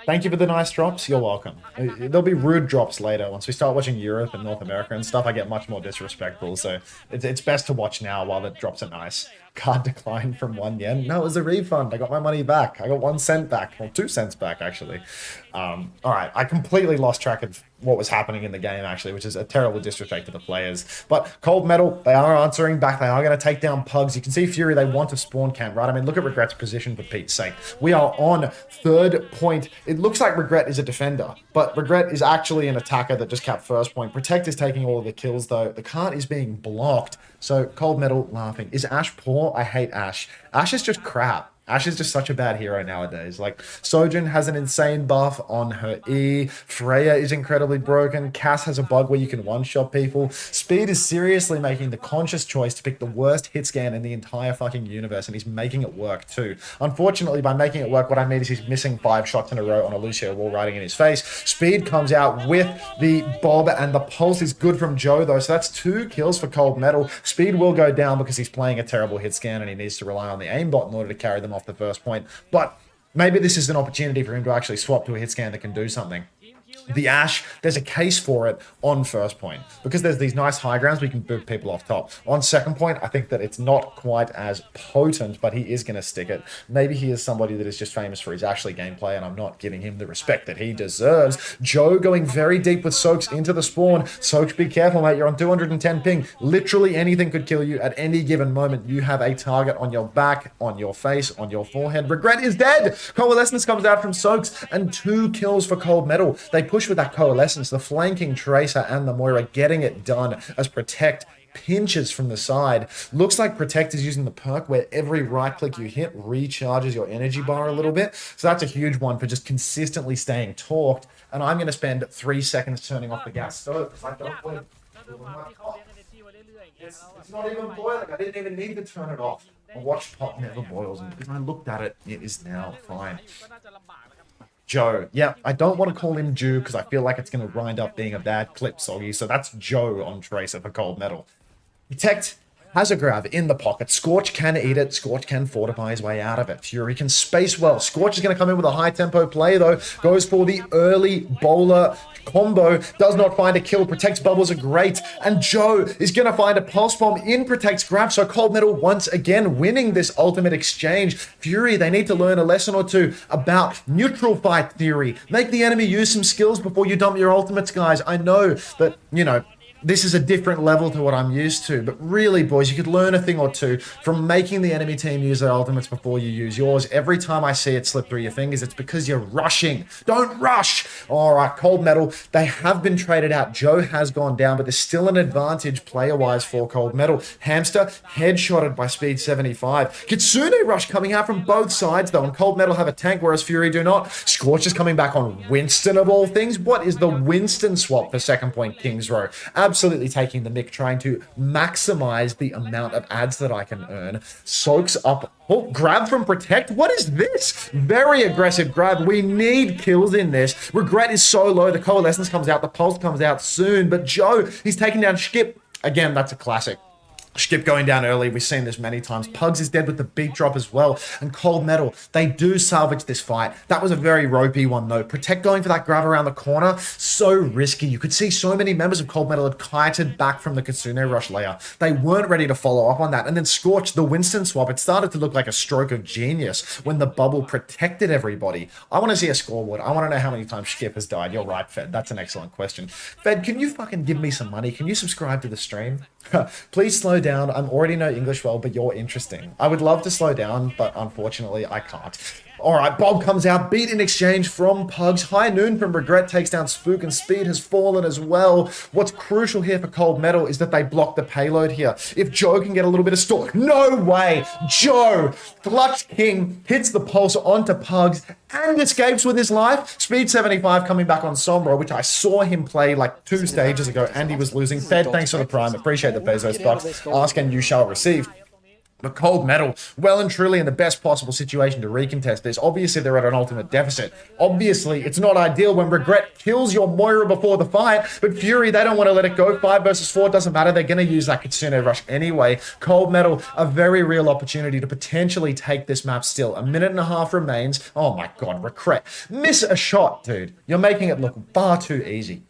Thank you for the nice drops. You're welcome. There'll be rude drops later. Once we start watching Europe and North America and stuff, I get much more disrespectful. So it's best to watch now while the drops are nice. Card declined from 1 yen. No, it was a refund. I got my money back. I got 1 cent back. Well, 2 cents back, actually. All right. I completely lost track of what was happening in the game, actually, which is a terrible disrespect to the players. But Cold Metal, they are answering back. They are going to take down Pugs. You can see Fury, they want to spawn camp, right? I mean, look at Regret's position, for Pete's sake. We are on 3rd point. It looks like Regret is a defender, but Regret is actually an attacker that just capped 1st point. Protect is taking all of the kills, though. The cart is being blocked. So Cold Metal laughing. Is Ash poor? I hate Ash. Ash is just crap. Ashe is just such a bad hero nowadays. Like, Sojin has an insane buff on her E. Freya is incredibly broken. Cass has a bug where you can one-shot people. Speed is seriously making the conscious choice to pick the worst hit scan in the entire fucking universe, and he's making it work too. Unfortunately, by making it work, what I mean is he's missing 5 shots in a row on a Lucio wall riding in his face. Speed comes out with the Bob, and the pulse is good from Joe, though, so that's 2 kills for Cold Metal. Speed will go down because he's playing a terrible hit scan, and he needs to rely on the aimbot in order to carry them off the first point. But maybe this is an opportunity for him to actually swap to a hit scan that can do something. The Ashe, there's a case for it on first point. Because there's these nice high grounds, we can boot people off top. On second point, I think that it's not quite as potent, but he is going to stick it. Maybe he is somebody that is just famous for his Ashley gameplay, and I'm not giving him the respect that he deserves. Joe going very deep with Soaks into the spawn. Soaks, be careful, mate. You're on 210 ping. Literally anything could kill you at any given moment. You have a target on your back, on your face, on your forehead. Regret is dead. Coalescence comes out from Soaks, and 2 kills for Cold Metal. They push with that Coalescence, the flanking Tracer and the Moira getting it done as Protect pinches from the side. Looks like Protect is using the perk where every right click you hit recharges your energy bar a little bit. So that's a huge one for just consistently staying torqued. And I'm going to spend 3 seconds turning off the gas stove because I don't want it's not even boiling. I didn't even need to turn it off. I watched Pot never boils, and because I looked at it, it is now fine. Joe. Yeah, I don't want to call him Jew because I feel like it's going to wind up being a bad clip, Soggy. So that's Joe on Tracer for Cold Metal. Protect has a grab in the pocket. Scorch can eat it. Scorch can fortify his way out of it. Fury can space well. Scorch is going to come in with a high tempo play though. Goes for the early bowler combo. Does not find a kill. Protect's bubbles are great. And Joe is going to find a pulse bomb in Protect's grab. So Cold Metal once again winning this ultimate exchange. Fury, they need to learn a lesson or two about neutral fight theory. Make the enemy use some skills before you dump your ultimates, guys. I know that, you know, this is a different level to what I'm used to, but really, boys, you could learn a thing or two from making the enemy team use their ultimates before you use yours. Every time I see it slip through your fingers, it's because you're rushing. Don't rush! All right, Cold Metal, they have been traded out. Joe has gone down, but there's still an advantage player-wise for Cold Metal. Hamster, headshotted by Speed 75. Kitsune Rush coming out from both sides, though, and Cold Metal have a tank, whereas Fury do not. Scorch is coming back on Winston, of all things. What is the Winston swap for second point Kings Row? Absolutely taking the mick, trying to maximize the amount of ads that I can earn. Soaks up. Oh, grab from Protect. What is this? Very aggressive grab. We need kills in this. Regret is so low. The Coalescence comes out. The Pulse comes out soon. But Joe, he's taking down Skip. Again, that's a classic. Skip going down early. We've seen this many times. Pugs is dead with the beat drop as well. And Cold Metal, they do salvage this fight. That was a very ropey one though. Protect going for that grab around the corner. So risky. You could see so many members of Cold Metal had kited back from the Kitsune Rush layer. They weren't ready to follow up on that. And then Scorch, the Winston swap, it started to look like a stroke of genius when the bubble protected everybody. I want to see a scoreboard. I want to know how many times Skip has died. You're right, Fed. That's an excellent question. Fed, can you fucking give me some money? Can you subscribe to the stream? Please slow down. I'm already know English well, but you're interesting. I would love to slow down, but unfortunately I can't. All right, Bob comes out, beat in exchange from Pugs. High Noon from Regret takes down Spook, and Speed has fallen as well. What's crucial here for Cold Metal is that they block the payload here. If Joe can get a little bit of store, no way! Joe, Clutch King, hits the pulse onto Pugs and escapes with his life. Speed 75 coming back on Sombra, which I saw him play like 2 stages ago, and he was losing. Fed, thanks for the prime. Appreciate the Bezos bucks. Ask and you shall receive. But Cold Metal, well and truly in the best possible situation to recontest this. Obviously, they're at an ultimate deficit. Obviously, it's not ideal when Regret kills your Moira before the fight, but Fury, they don't want to let it go. 5 versus 4, doesn't matter. They're going to use that Kitsune Rush anyway. Cold Metal, a very real opportunity to potentially take this map still. 1.5 minutes remains. Oh my god, Regret. Miss a shot, dude. You're making it look far too easy.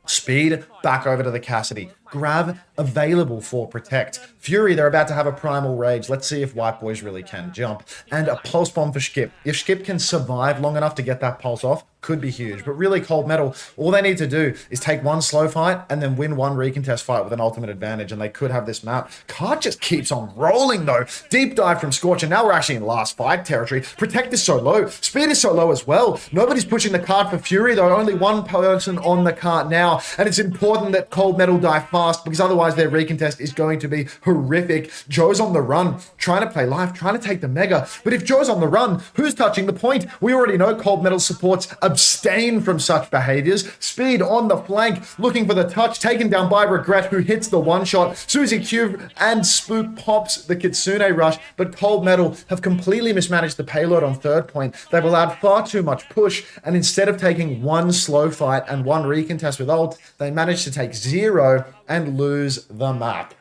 Speed back over to the Cassidy. Grab available for Protect. Fury, they're about to have a Primal Rage. Let's see if White Boys really can jump. And a Pulse Bomb for Skip. If Skip can survive long enough to get that Pulse off, could be huge. But really, Cold Metal, all they need to do is take one slow fight and then win one recontest fight with an ultimate advantage, and they could have this map. Card just keeps on rolling, though. Deep dive from Scorch, and now we're actually in last fight territory. Protect is so low. Speed is so low as well. Nobody's pushing the card for Fury, though. Only one person on the card now, and it's important that Cold Metal die fast, because otherwise their recontest is going to be horrific. Joe's on the run, trying to play live, trying to take the Mega. But if Joe's on the run, who's touching the point? We already know Cold Metal supports abstain from such behaviors. Speed on the flank, looking for the touch, taken down by Regret, who hits the one-shot. Suzy Q and Spook pops the Kitsune rush, but Cold Metal have completely mismanaged the payload on third point. They've allowed far too much push, and instead of taking one slow fight and one recontest with ult, they managed to take 0 and lose the map.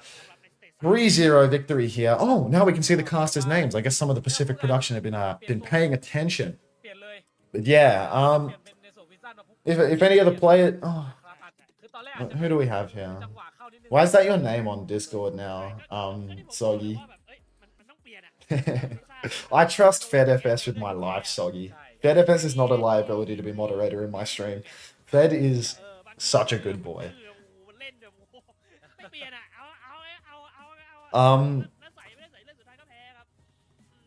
3-0 victory here. Oh, now we can see the casters' names. I guess some of the Pacific production have been paying attention. เปลี่ยนเลย But yeah, เปลี่ยนเป็นในส่วนวิซ่ามาปุ๊บ if any other player, oh, คือตอนแรกอาจจะ who do we have here? จังหวะเข้านิดนึง Why is that your name on Discord now? Soggy. ว่าแบบเอ้ยมันต้องเปลี่ยนอะ I trust FedFS with my life, Soggy. FedFS is not a liability to be moderator in my stream. Fed is such a good boy. เล่นแบบไม่เปลี่ยนอะเอาแล้วใส่ไม่ได้ใส่เล่นสุดท้ายก็แพ้ครับ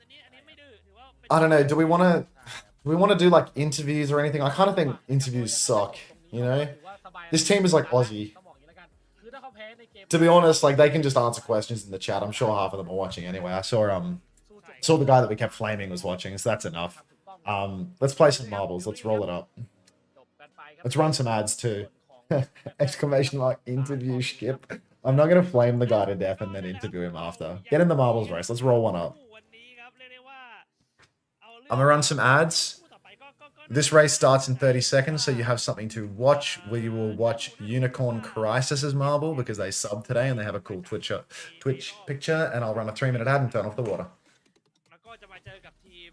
อันนี้ไม่ดื้อถือว่าเป็น I don't know. Do we want to do like interviews or anything? I kind of think interviews suck. You know, this team is like Aussie. ต้องบอกอย่างนี้แล้วกันคือถ้าเขาแพ้ในเกม To be honest, like they can just answer questions in the chat. I'm sure half of them are watching anyway. I saw the guy that we kept flaming was watching, so that's enough. Let's play some marbles. Let's roll it up. จบกันไปครับ Let's run some ads too. Exclamation mark interview skip. I'm not gonna flame the guy to death and then interview him after. Get in the marbles race. Let's roll one up. วันนี้ครับเรียกได้ว่าเอาเรื่อง I'm gonna run some ads. คู่ต่อไปก็ This race starts in 30 seconds, so you have something to watch. We will watch Unicorn Crisis's marble because they subbed today and they have a cool Twitch picture. And I'll run a 3-minute ad and turn off the water. แล้วก็จะมาเจอกับทีม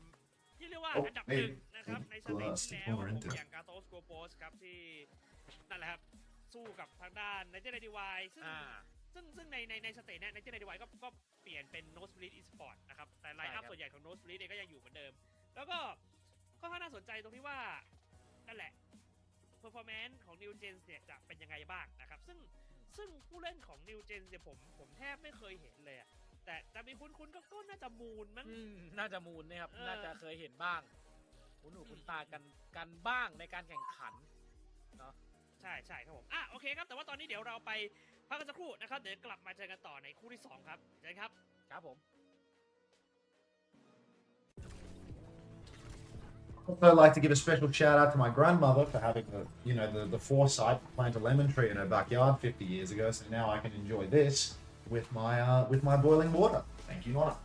ที่เรียกว่าอันดับหนึ่งนะครับในสเตจที่แล้วอย่าง Gatos Guapos ครับที่นั่นแหละครับสู้กับทางด้านในเจเนดีวายซึ่งในสเตจเนี่ยในเจเนดีวายก็เปลี่ยนเป็น Nosebleed Esports นะครับแต่ไลน์อัพส่วนใหญ่ของ Nosebleed เองก็ยังอยู่เหมือนเดิมแล้วก็ค่อนข้างน่าสนใจตรงที่ว่านั่นแหละ performance ของ Newgens เนี่ยจะเป็นยังไงบ้างนะครับซึ่งผู้เล่นของ Newgens เนี่ยผมแทบไม่เคยเห็นเลยอะแต่จะมีคุ้นก็น่าจะมูลมั้งน่าจะมูลนะครับน่าจะเคยเห็นบ้างคุ้นหูคุ้นตากันบ้างในการแข่งขันเนาะใช่ครับผมโอเคครับแต่ว่าตอนนี้เดี๋ยวเราไปพักกันสักครู่นะครับเดี๋ยวกลับมาเจอกันต่อในคู่ที่2ครับเจอกันครับผม Also, I'd like to give a special shout out to my grandmother for having the foresight to plant a lemon tree in her backyard 50 years ago. So now I can enjoy this with my boiling water. Thank you, Nonna.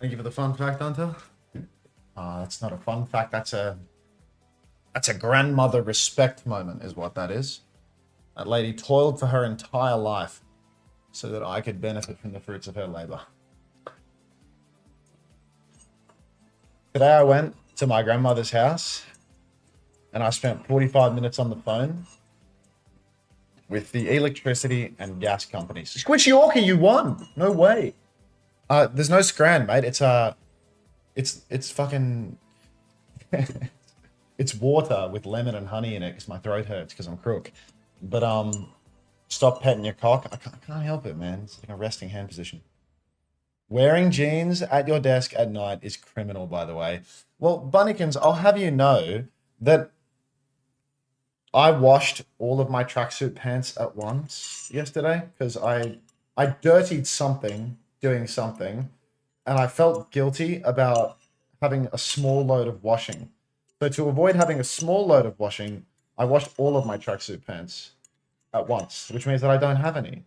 Thank you for the fun fact, Unter. That's not a fun fact. That's a grandmother respect moment, is what that is. That lady toiled for her entire life so that I could benefit from the fruits of her labor. Today I went to my grandmother's house and I spent 45 minutes on the phone with the electricity and gas companies. Squishy Orca, you won! No way. There's no scran, mate. It's fucking It's water with lemon and honey in it because my throat hurts because I'm crook. But stop petting your cock. I can't help it, man. It's like a resting hand position. Wearing jeans at your desk at night is criminal, by the way. Well, Bunnykins, I'll have you know that I washed all of my tracksuit pants at once yesterday because I dirtied something doing something, and I felt guilty about having a small load of washing. So to avoid having a small load of washing, I washed all of my tracksuit pants at once, which means that I don't have any.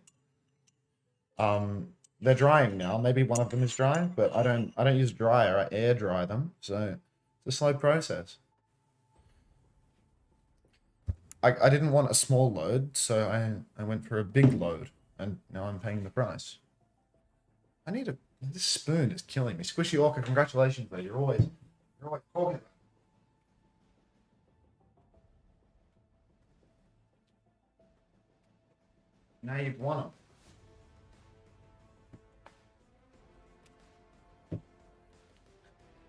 They're drying now. Maybe one of them is dry, but I don't use dryer. I air dry them, so it's a slow process. I didn't want a small load, so I went for a big load, and now I'm paying the price. This spoon is killing me. Squishy Orca, congratulations, mate. You're always talking. Now you've won them.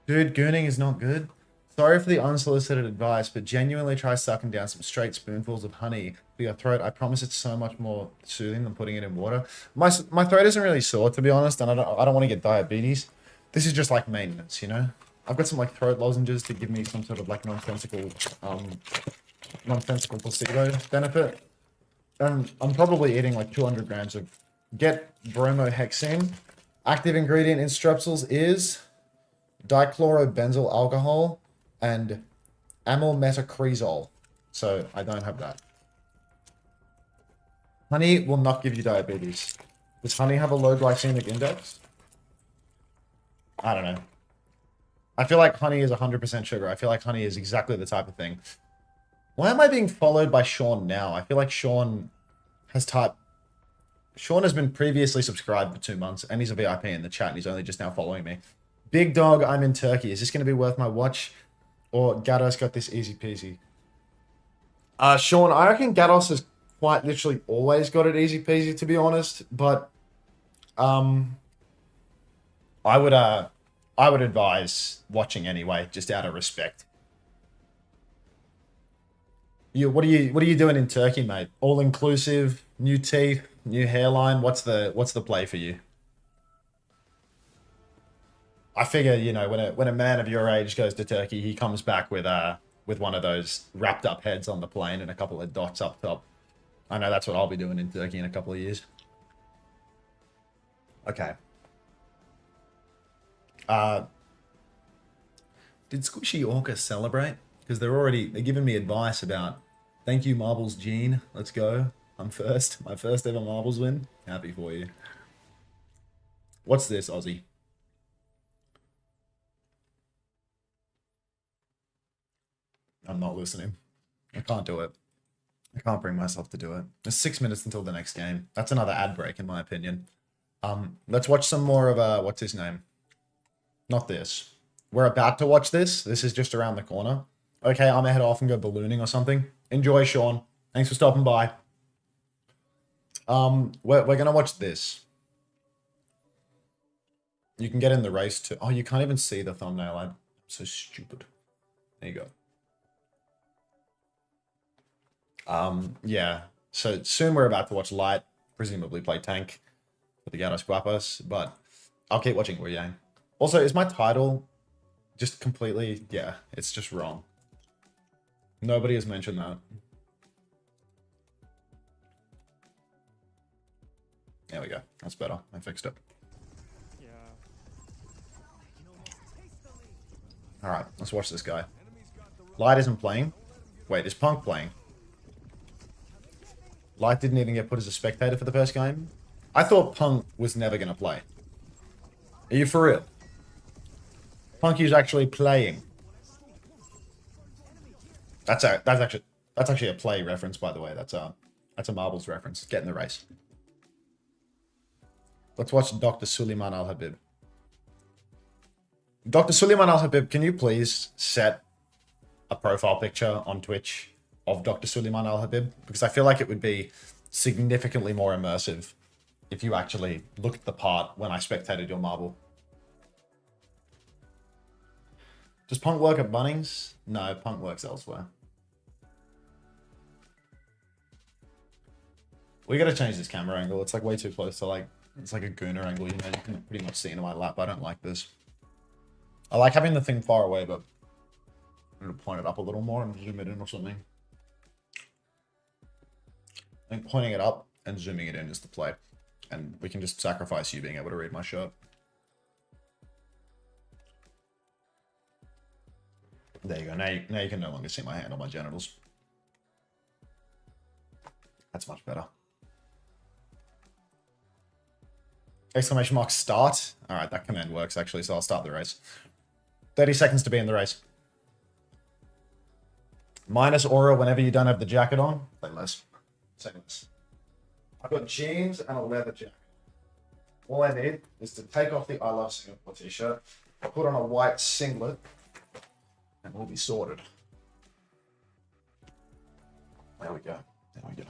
Dude, gooning is not good. Sorry for the unsolicited advice, but genuinely try sucking down some straight spoonfuls of honey for your throat. I promise it's so much more soothing than putting it in water. My throat isn't really sore, to be honest, and I don't want to get diabetes. This is just like maintenance, you know? I've got some like throat lozenges to give me some sort of like nonsensical placebo benefit. And I'm probably eating like 200 grams of get bromohexane. Active ingredient in strepsils is dichlorobenzyl alcohol and amyl metacresol. So I don't have that. Honey will not give you diabetes. Does honey have a low glycemic index? I don't know. I feel like honey is 100% sugar. I feel like honey is exactly the type of thing. Why am I being followed by Sean now? I feel like Sean has been previously subscribed for 2 months, and he's a VIP in the chat, and he's only just now following me. Big dog, I'm in Turkey. Is this going to be worth my watch? Or Gatos got this easy peasy? Sean, I reckon Gatos has quite literally always got it easy peasy, to be honest. But I would advise watching anyway, just out of respect. What are you doing in Turkey, mate? All inclusive, new teeth, new hairline. What's the play for you? I figure, you know, when a man of your age goes to Turkey, he comes back with one of those wrapped up heads on the plane and a couple of dots up top. I know that's what I'll be doing in Turkey in a couple of years. Okay. Did Squishy Orca celebrate? Because they're giving me advice about, thank you, Marbles Gene. Let's go. I'm first. My first ever Marbles win. Happy for you. What's this, Aussie? I'm not listening. I can't do it. I can't bring myself to do it. There's 6 minutes until the next game. That's another ad break, in my opinion. Let's watch some more of, what's his name? Not this. We're about to watch this. This is just around the corner. Okay, I'm gonna head off and go ballooning or something. Enjoy, Sean. Thanks for stopping by. We're gonna watch this. You can get in the race too. Oh, you can't even see the thumbnail. I'm so stupid. There you go. Yeah. So soon we're about to watch Light, presumably play tank for the Gatos Guapos, but I'll keep watching Wu Yang. Also, is my title just completely... Yeah, it's just wrong. Nobody has mentioned that. There we go. That's better. I fixed it. Yeah. Alright, let's watch this guy. Light isn't playing. Wait, is Punk playing? Light didn't even get put as a spectator for the first game. I thought Punk was never going to play. Are you for real? Punky's actually playing. That's actually a play reference, by the way. That's a Marbles reference. Get in the race. Let's watch Dr. Suleiman Al Habib. Dr. Suleiman Al Habib, can you please set a profile picture on Twitch of Dr. Suleiman Al Habib? Because I feel like it would be significantly more immersive if you actually looked the part when I spectated your marble. Does Punk work at Bunnings? No, Punk works elsewhere. We gotta change this camera angle. It's like way too close to like, it's like a gooner angle, you know, you can pretty much see into my lap. I don't like this. I like having the thing far away, but I'm gonna point it up a little more and zoom it in or something. I think pointing it up and zooming it in is the play. And we can just sacrifice you being able to read my shirt. There you go. Now you can no longer see my hand on my genitals. That's much better. Exclamation mark start. All right, that command works actually, so I'll start the race. 30 seconds to be in the race. Minus aura whenever you don't have the jacket on. Say less. Say less. I've got jeans and a leather jacket. All I need is to take off the I Love Singapore t-shirt, put on a white singlet, and we'll be sorted. There we go. There we go.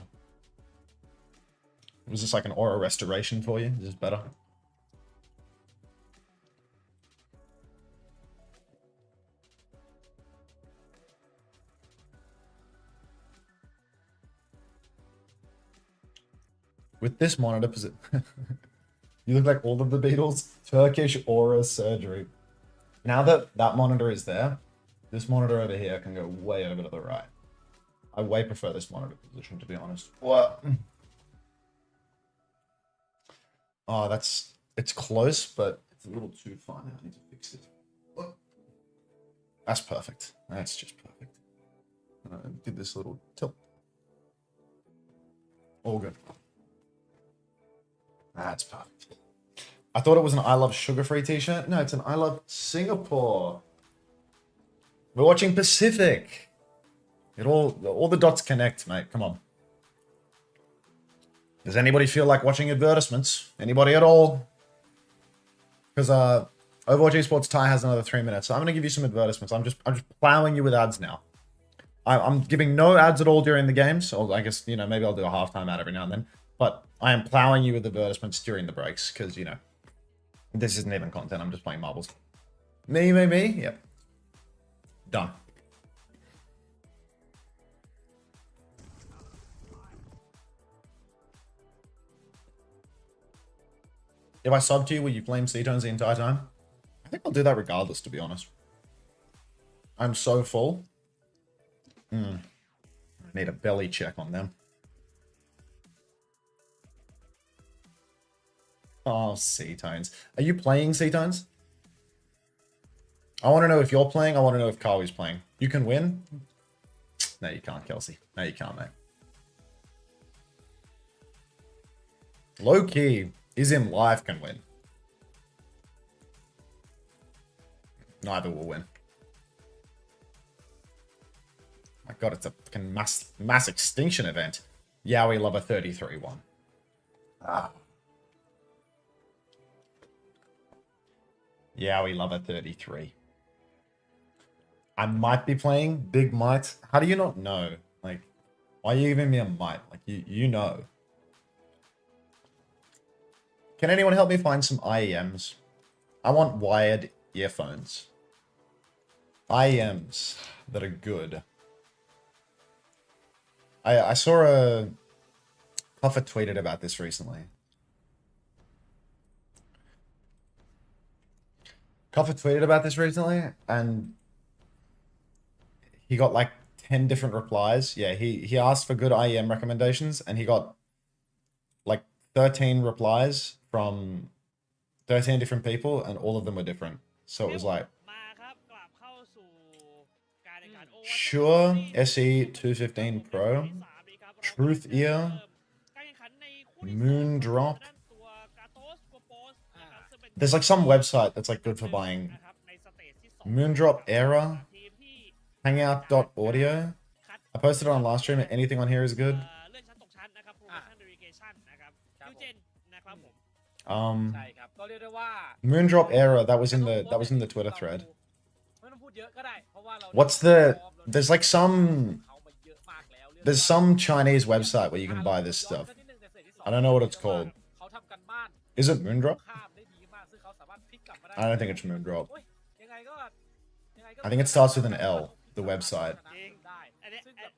Was this like an aura restoration for you? Is this better? With this monitor, you look like all of the Beatles. Turkish aura surgery. Now that that monitor is there, this monitor over here can go way over to the right. I way prefer this monitor position, to be honest. What? Oh, it's close, but it's a little too far now. I need to fix it. Look. That's perfect. That's just perfect. Did this little tilt. All good. That's perfect. I thought it was an I Love Sugar-Free t-shirt. No, it's an I Love Singapore. We're watching Pacific. All the dots connect, mate. Come on. Does anybody feel like watching advertisements? Anybody at all? Because Overwatch Esports Thai has another 3 minutes, so I'm gonna give you some advertisements. I'm just plowing you with ads now. I'm giving no ads at all during the games. So I guess, you know, maybe I'll do a halftime ad every now and then. But I am plowing you with advertisements during the breaks because, you know, this isn't even content. I'm just playing marbles. Me. Yep. Done. If I sub to you, will you flame C-tones the entire time? I think I'll do that regardless, to be honest. I'm so full. I need a belly check on them. Oh, C-tones. Are you playing C-tones? I want to know if you're playing. I want to know if Kawi's playing. You can win? No, you can't, Kelsey. No, you can't, mate. Low-key, Izim Live can win. Neither will win. My god, it's a fucking mass extinction event. Yowie Lover 33-1. Ah. Yowie Lover 33. I might be playing Big Might. How do you not know? Like, why are you giving me a might? Like, you know. Can anyone help me find some IEMs? I want wired earphones. IEMs that are good. I saw a... Puffer tweeted about this recently. Coffer tweeted about this recently, and he got like 10 different replies. Yeah, he asked for good IEM recommendations, and he got like 13 replies from 13 different people, and all of them were different. So it was like, Shure SE215 Pro, Truth Ear, Moondrop. There's like some website that's like good for buying. Moondrop Era, Hangout.audio. I posted it on last stream. Anything on here is good. Moondrop Era. That was in the Twitter thread. What's the? There's some Chinese website where you can buy this stuff. I don't know what it's called. Is it Moondrop? I don't think it's Moondrop. I think it starts with an L, the website. ได้ซึ่งแบบ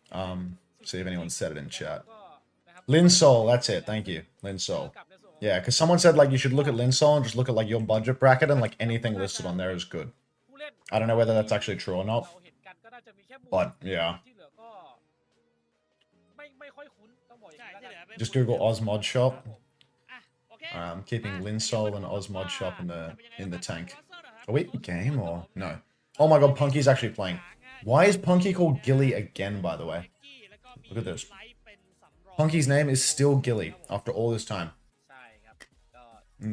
See if anyone said it in chat. Linsol, that's it. Thank you. Linsol. Yeah, because someone said like you should look at Linsol and just look at like your budget bracket and like anything listed on there is good. I don't know whether that's actually true or not, but yeah. Just Google Osmod Shop. I'm keeping Linsol and Osmod Shop in the tank. Are we in game or no? Oh my god, Punky's actually playing. Why is Punky called Gilly again, by the way? Look at this. Punky's name is still Gilly after all this time. ใช่ครับก็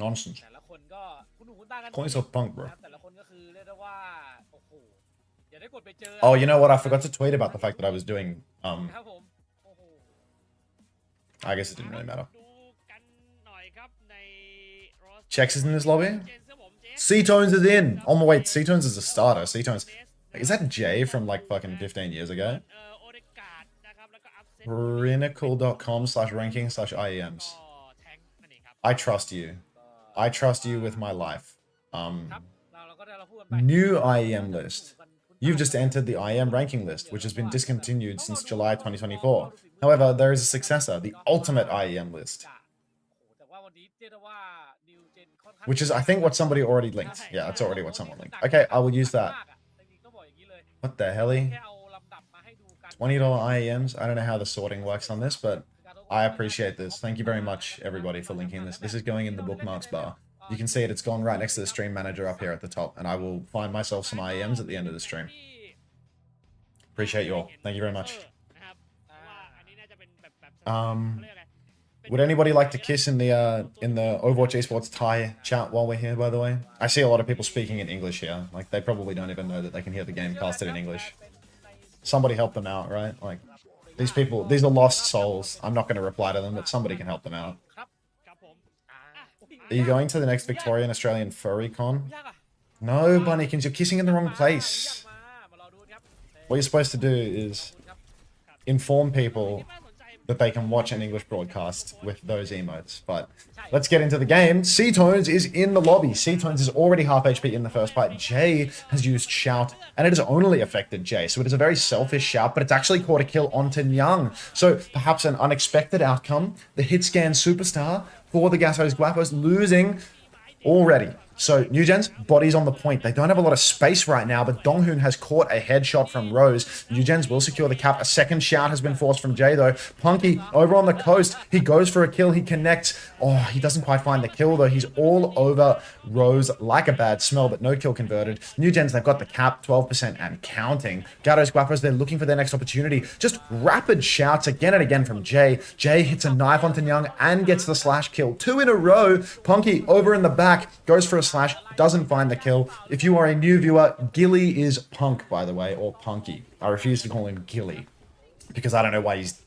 Nonsense. แต่ละคนก็คุณหูคุณตากัน Call yourself Punk, bro. แต่ละคนก็คือเรียกได้ว่าโอ้โหอย่าได้กดไปเจอ Oh, you know what? I forgot to tweet about the fact that I was doing. ครับผมโอ้โห I guess it didn't really matter. ดูกันหน่อยครับใน Chex is in this lobby. C-Tones is in. Oh my wait, C-Tones is a starter. C-Tones. Is that Jay from like fucking 15 years ago? Pinnacle.com/ranking/IEMs. I trust you. I trust you with my life. ครับเราก็ได้เราพูดกันไป New IEM list. You've just entered the IEM ranking list, which has been discontinued since July 2024. However, there is a successor, the ultimate IEM list, แต่ว่าวันนี้เรียกได้ว่า New Gen ค่อนข้าง which is, I think, what somebody already linked. Yeah, that's already what someone linked. Okay, I will use that. ต้องบอกอย่างนี้เลย What the hell? แค่เอาลำดับมาให้ดูกัน $20 IEMs. I don't know how the sorting works on this, but I appreciate this. Thank you very much, everybody, for linking this. This is going in the bookmarks bar. You can see it. It's gone right next to the stream manager up here at the top, and I will find myself some IEMs at the end of the stream. Appreciate you all. Thank you very much. นะครับเพราะว่าอันนี้น่าจะเป็นแบบ Um, เขาเรียกอะไร Would anybody like to kiss in the Overwatch Esports Thai chat while we're here, by the way? I see a lot of people speaking in English here. Like, they probably don't even know that they can hear the game casted in English. Somebody help them out, right? Like, these people, these are lost souls. I'm not going to reply to them, but somebody can help them out. ครับ ครับผม Are you going to the next Victorian Australian Furry Con? ยากอ่ะ No, Bunnykins, you're kissing in the wrong place. มารอดูครับ What you're supposed to do is ครับ inform people น่าสนใจ that they can watch an English broadcast with those emotes. But let's get into the game. C-Tones is in the lobby. C-Tones is already half HP in the first fight. Jay has used Shout, and it has only affected Jay. So it is a very selfish Shout, but it's actually caught a kill on Young. So perhaps an unexpected outcome. The hit scan superstar for the Gatos Guapos losing already. So, Newgens, bodies on the point. They don't have a lot of space right now, but Donghoon has caught a headshot from Rose. Newgens will secure the cap. A second shout has been forced from Jay, though. Punky, over on the coast, he goes for a kill. He connects. Oh, he doesn't quite find the kill, though. He's all over Rose like a bad smell, but no kill converted. Newgens, they've got the cap, 12% and counting. Gatos Guapos, they're looking for their next opportunity. Just rapid shouts again and again from Jay. Jay hits a knife onto Young and gets the slash kill. 2 in a row. Punky, over in the back, goes for a slash, doesn't find the kill. If you are a new viewer, Gilly is Punk, by the way, or Punky. I refuse to call him Gilly because I don't know why he's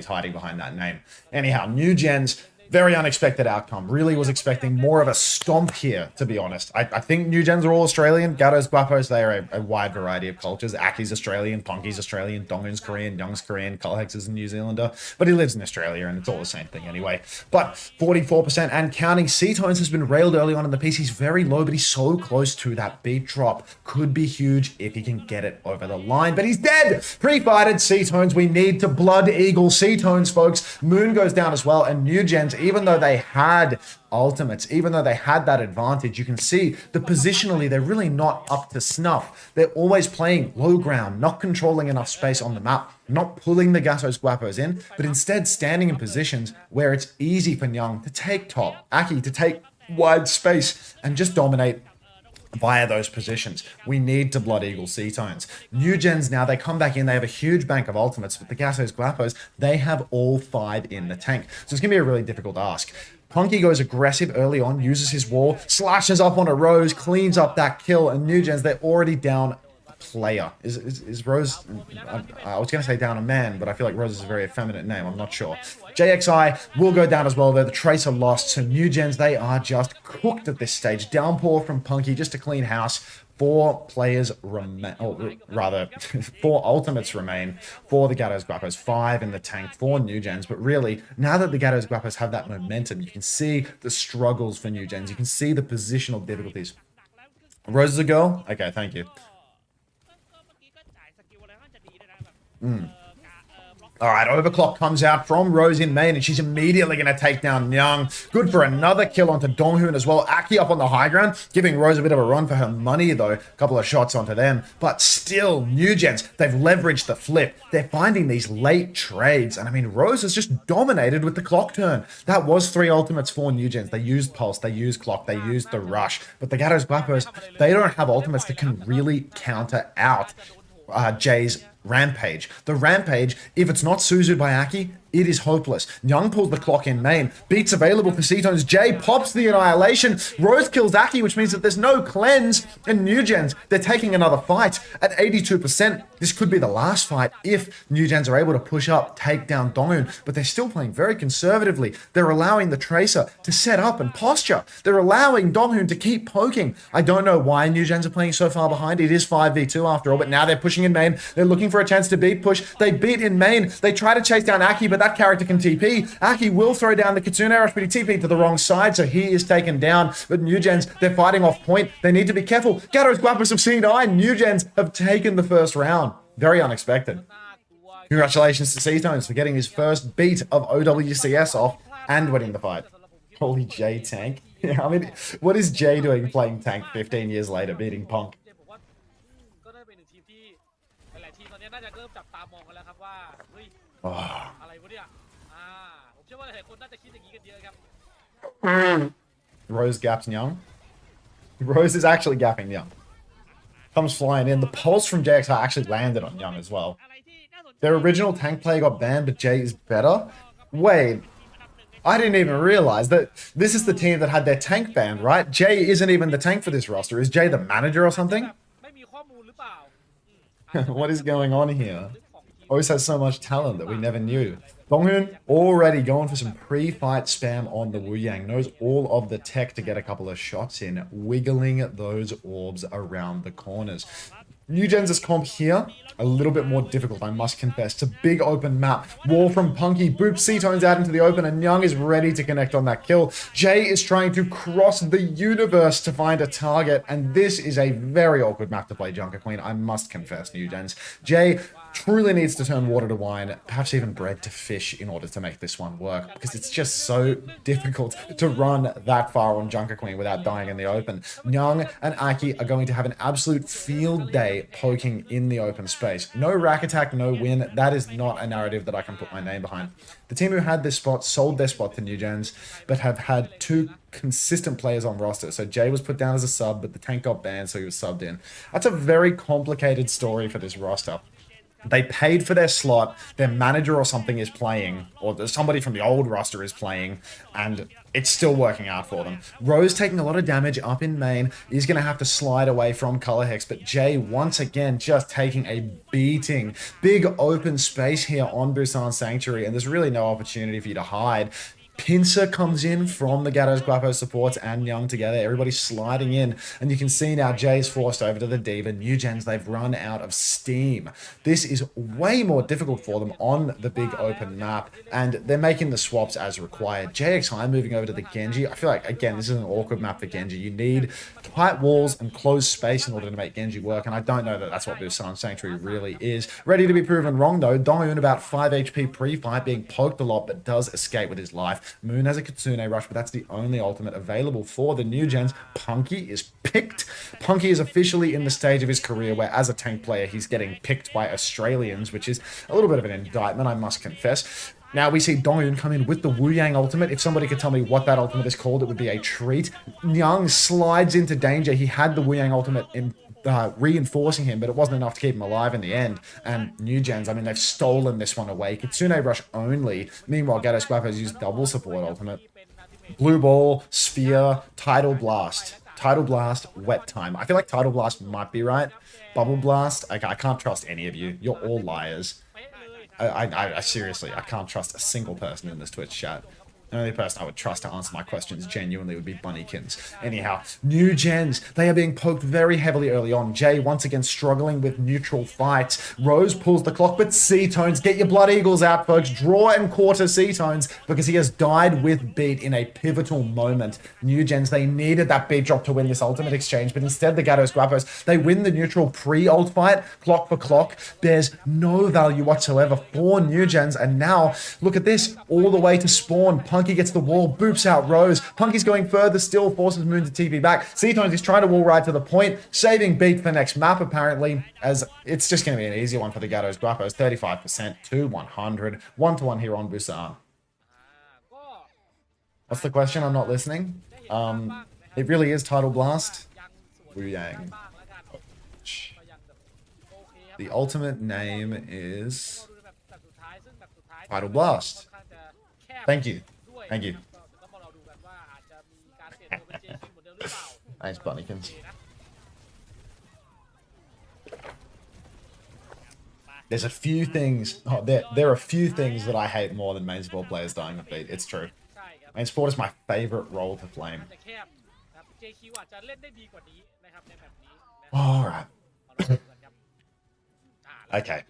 hiding behind that name. Anyhow, Newgens, very unexpected outcome. Really was expecting more of a stomp here, to be honest. I think Newgens are all Australian. Gatos Guapos, they are a wide variety of cultures. Aki's Australian, Punky's Australian, Donghoon's Korean, Young's Korean, Culhex is a New Zealander. But he lives in Australia, and it's all the same thing anyway. But 44% and counting. C-Tones has been railed early on in the piece. He's very low, but he's so close to that beat drop. Could be huge if he can get it over the line. But he's dead! Pre-fighted C-Tones. We need to Blood Eagle C-Tones, folks. Moon goes down as well, and Newgens, even though they had ultimates, even though they had that advantage, you can see that positionally they're really not up to snuff. They're always playing low ground, not controlling enough space on the map, not pulling the Gatos Guapos in, but instead standing in positions where it's easy for Young to take top, Aki to take wide space and just dominate via those positions. We need to Blood Eagle C-Tones. Newgens now, they come back in, they have a huge bank of ultimates, but the Gatos Guapos, they have all 5 in the tank. So it's going to be a really difficult ask. Punky goes aggressive early on, uses his wall, slashes up on a Rose, cleans up that kill, and Newgens, they're already down a player. Is Rose, I was going to say down a man, but I feel like Rose is a very effeminate name, I'm not sure. JXI will go down as well, though. The Tracer lost, so Newgens, they are just cooked at this stage. Downpour from Punky, just a clean house. 4 players remain, or rather, 4 ultimates remain for the Gatos Guapos, 5 in the tank for Newgens. But really, now that the Gatos Guapos have that momentum, you can see the struggles for Newgens. You can see the positional difficulties. Rose is a girl? Okay, thank you. All right, Overclock comes out from Rose in main, and she's immediately going to take down Young. Good for another kill onto Donghoon as well. Aki up on the high ground, giving Rose a bit of a run for her money, though. A couple of shots onto them. But still, Newgens, they've leveraged the flip. They're finding these late trades. And I mean, Rose has just dominated with the clock turn. That was 3 ultimates for Newgens. They used Pulse, they used Clock, they used the Rush. But the Gatos Guapos, they don't have ultimates that can really counter out Jay's Rampage. The Rampage, if it's not Suzu'd by Aki, it is hopeless. Young pulls the clock in main. Beats available for Cetones. Jay pops the Annihilation. Rose kills Aki, which means that there's no cleanse. And Newgens, they're taking another fight at 82%. This could be the last fight if Newgens are able to push up, take down Donghoon. But they're still playing very conservatively. They're allowing the Tracer to set up and posture. They're allowing Donghoon to keep poking. I don't know why Newgens are playing so far behind. It is 5v2 after all, but now they're pushing in main. They're looking for a chance to beat push. They beat in main. They try to chase down Aki, but that character can TP. Aki will throw down the Kitsune Rush, but he TP'd to the wrong side, so he is taken down. But Newgens, they're fighting off point. They need to be careful. Gatos Guapos have seen eye. Newgens have taken the first round. Very unexpected. Congratulations to Cetones for getting his first beat of OWCS off and winning the fight. Holy Jay tank. Yeah, I mean, what is Jay doing playing tank 15 years later, beating Punk? ก็ได้เป็นหนึ่งทีมที่หลายๆทีมตอนนี้น่าจะเริ่มจับตามองกันแล้วครับว่าเฮ้ย อะไรวะเนี่ยผมเชื่อว่าหลายคนน่าจะคิดอย่างนี้กันเยอะครับ Rose gaps Young. Rose is actually gapping Young. Comes flying in. The pulse from JXR actually landed on Young as well. Their original tank play got banned, but Jay is better. Wait, I didn't even realize that this is the team that had their tank banned, right? Jay isn't even the tank for this roster. Is Jay the manager or something? ไม่มีข้อมูลหรือเปล่า What is going on here? Always has so much talent that we never knew. Donghoon already going for some pre-fight spam on the Wu Yang. Knows all of the tech to get a couple of shots in, wiggling those orbs around the corners. Newgens' comp here, a little bit more difficult, I must confess. It's a big open map. Wall from Punky, boops Cetones out into the open, and Young is ready to connect on that kill. Jay is trying to cross the universe to find a target, and this is a very awkward map to play Junker Queen, I must confess, Newgens. Jay truly needs to turn water to wine, perhaps even bread to fish in order to make this one work, because it's just so difficult to run that far on Junker Queen without dying in the open. Young and Aki are going to have an absolute field day poking in the open space. No rack attack, no win. That is not a narrative that I can put my name behind. The team who had this spot sold their spot to Newgens, but have had 2 consistent players on roster. So Jay was put down as a sub, but the tank got banned, so he was subbed in. That's a very complicated story for this roster. They paid for their slot, their manager or something is playing, or somebody from the old roster is playing, and it's still working out for them. Rose taking a lot of damage up in main, is going to have to slide away from Color Hex, but Jay once again just taking a beating. Big open space here on Busan Sanctuary, and there's really no opportunity for you to hide. Pincer comes in from the Gatos Guapos supports and Young together. Everybody sliding in. And you can see now Jay's forced over to the Diva. Newgens, they've run out of steam. This is way more difficult for them on the big open map. And they're making the swaps as required. JXI moving over to the Genji. I feel like, again, this is an awkward map for Genji. You need tight walls and closed space in order to make Genji work. And I don't know that that's what Busan Sanctuary really is. Ready to be proven wrong, though. Donghoon about 5 HP pre-fight, being poked a lot, but does escape with his life. Moon has a Kitsune Rush, but that's the only ultimate available for the Newgens. Punky is picked. Punky is officially in the stage of his career where, as a tank player, he's getting picked by Australians, which is a little bit of an indictment, I must confess. Now we see Donghoon come in with the Wu Yang ultimate. If somebody could tell me what that ultimate is called, it would be a treat. Young slides into danger. He had the Wu Yang ultimate in reinforcing him, but it wasn't enough to keep him alive in the end. And Newgens, I mean, they've stolen this one away. Kitsune Rush only. Meanwhile, Gatos Guapos used double support ultimate. Blue Ball, Sphere, Tidal Blast. Tidal Blast, Wet Time. I feel like Tidal Blast might be right. Bubble Blast, I can't trust any of you. You're all liars. I seriously, I can't trust a single person in this Twitch chat. The only person I would trust to answer my questions genuinely would be Bunnykins. Anyhow, Newgens, they are being poked very heavily early on. Jay once again struggling with neutral fights. Rose pulls the clock, but C-Tones, get your Blood Eagles out, folks. Draw and quarter C-Tones because he has died with beat in a pivotal moment. Newgens, they needed that beat drop to win this ultimate exchange, but instead the Gatos Guapos, they win the neutral pre-ult fight, clock for clock. There's no value whatsoever for Newgens, and now, look at this, all the way to spawn. Punky gets the wall, boops out Rose. Punky's going further still, forces Moon to TP back. C-Tones is trying to wall ride to the point, saving beat for the next map apparently, as it's just going to be an easy one for the Gatos Guapos. 35% to 100. 1-1 here on Busan. What's the question? I'm not listening. It really is Title Blast. Wu Yang. The ultimate name is Title Blast. Thank you. Thank you. Thanks, Bunnykins. There's a few things. Oh, there are a few things that I hate more than main sport players dying with beat. It's true. Main sport is my favorite role to flame. All right. Okay.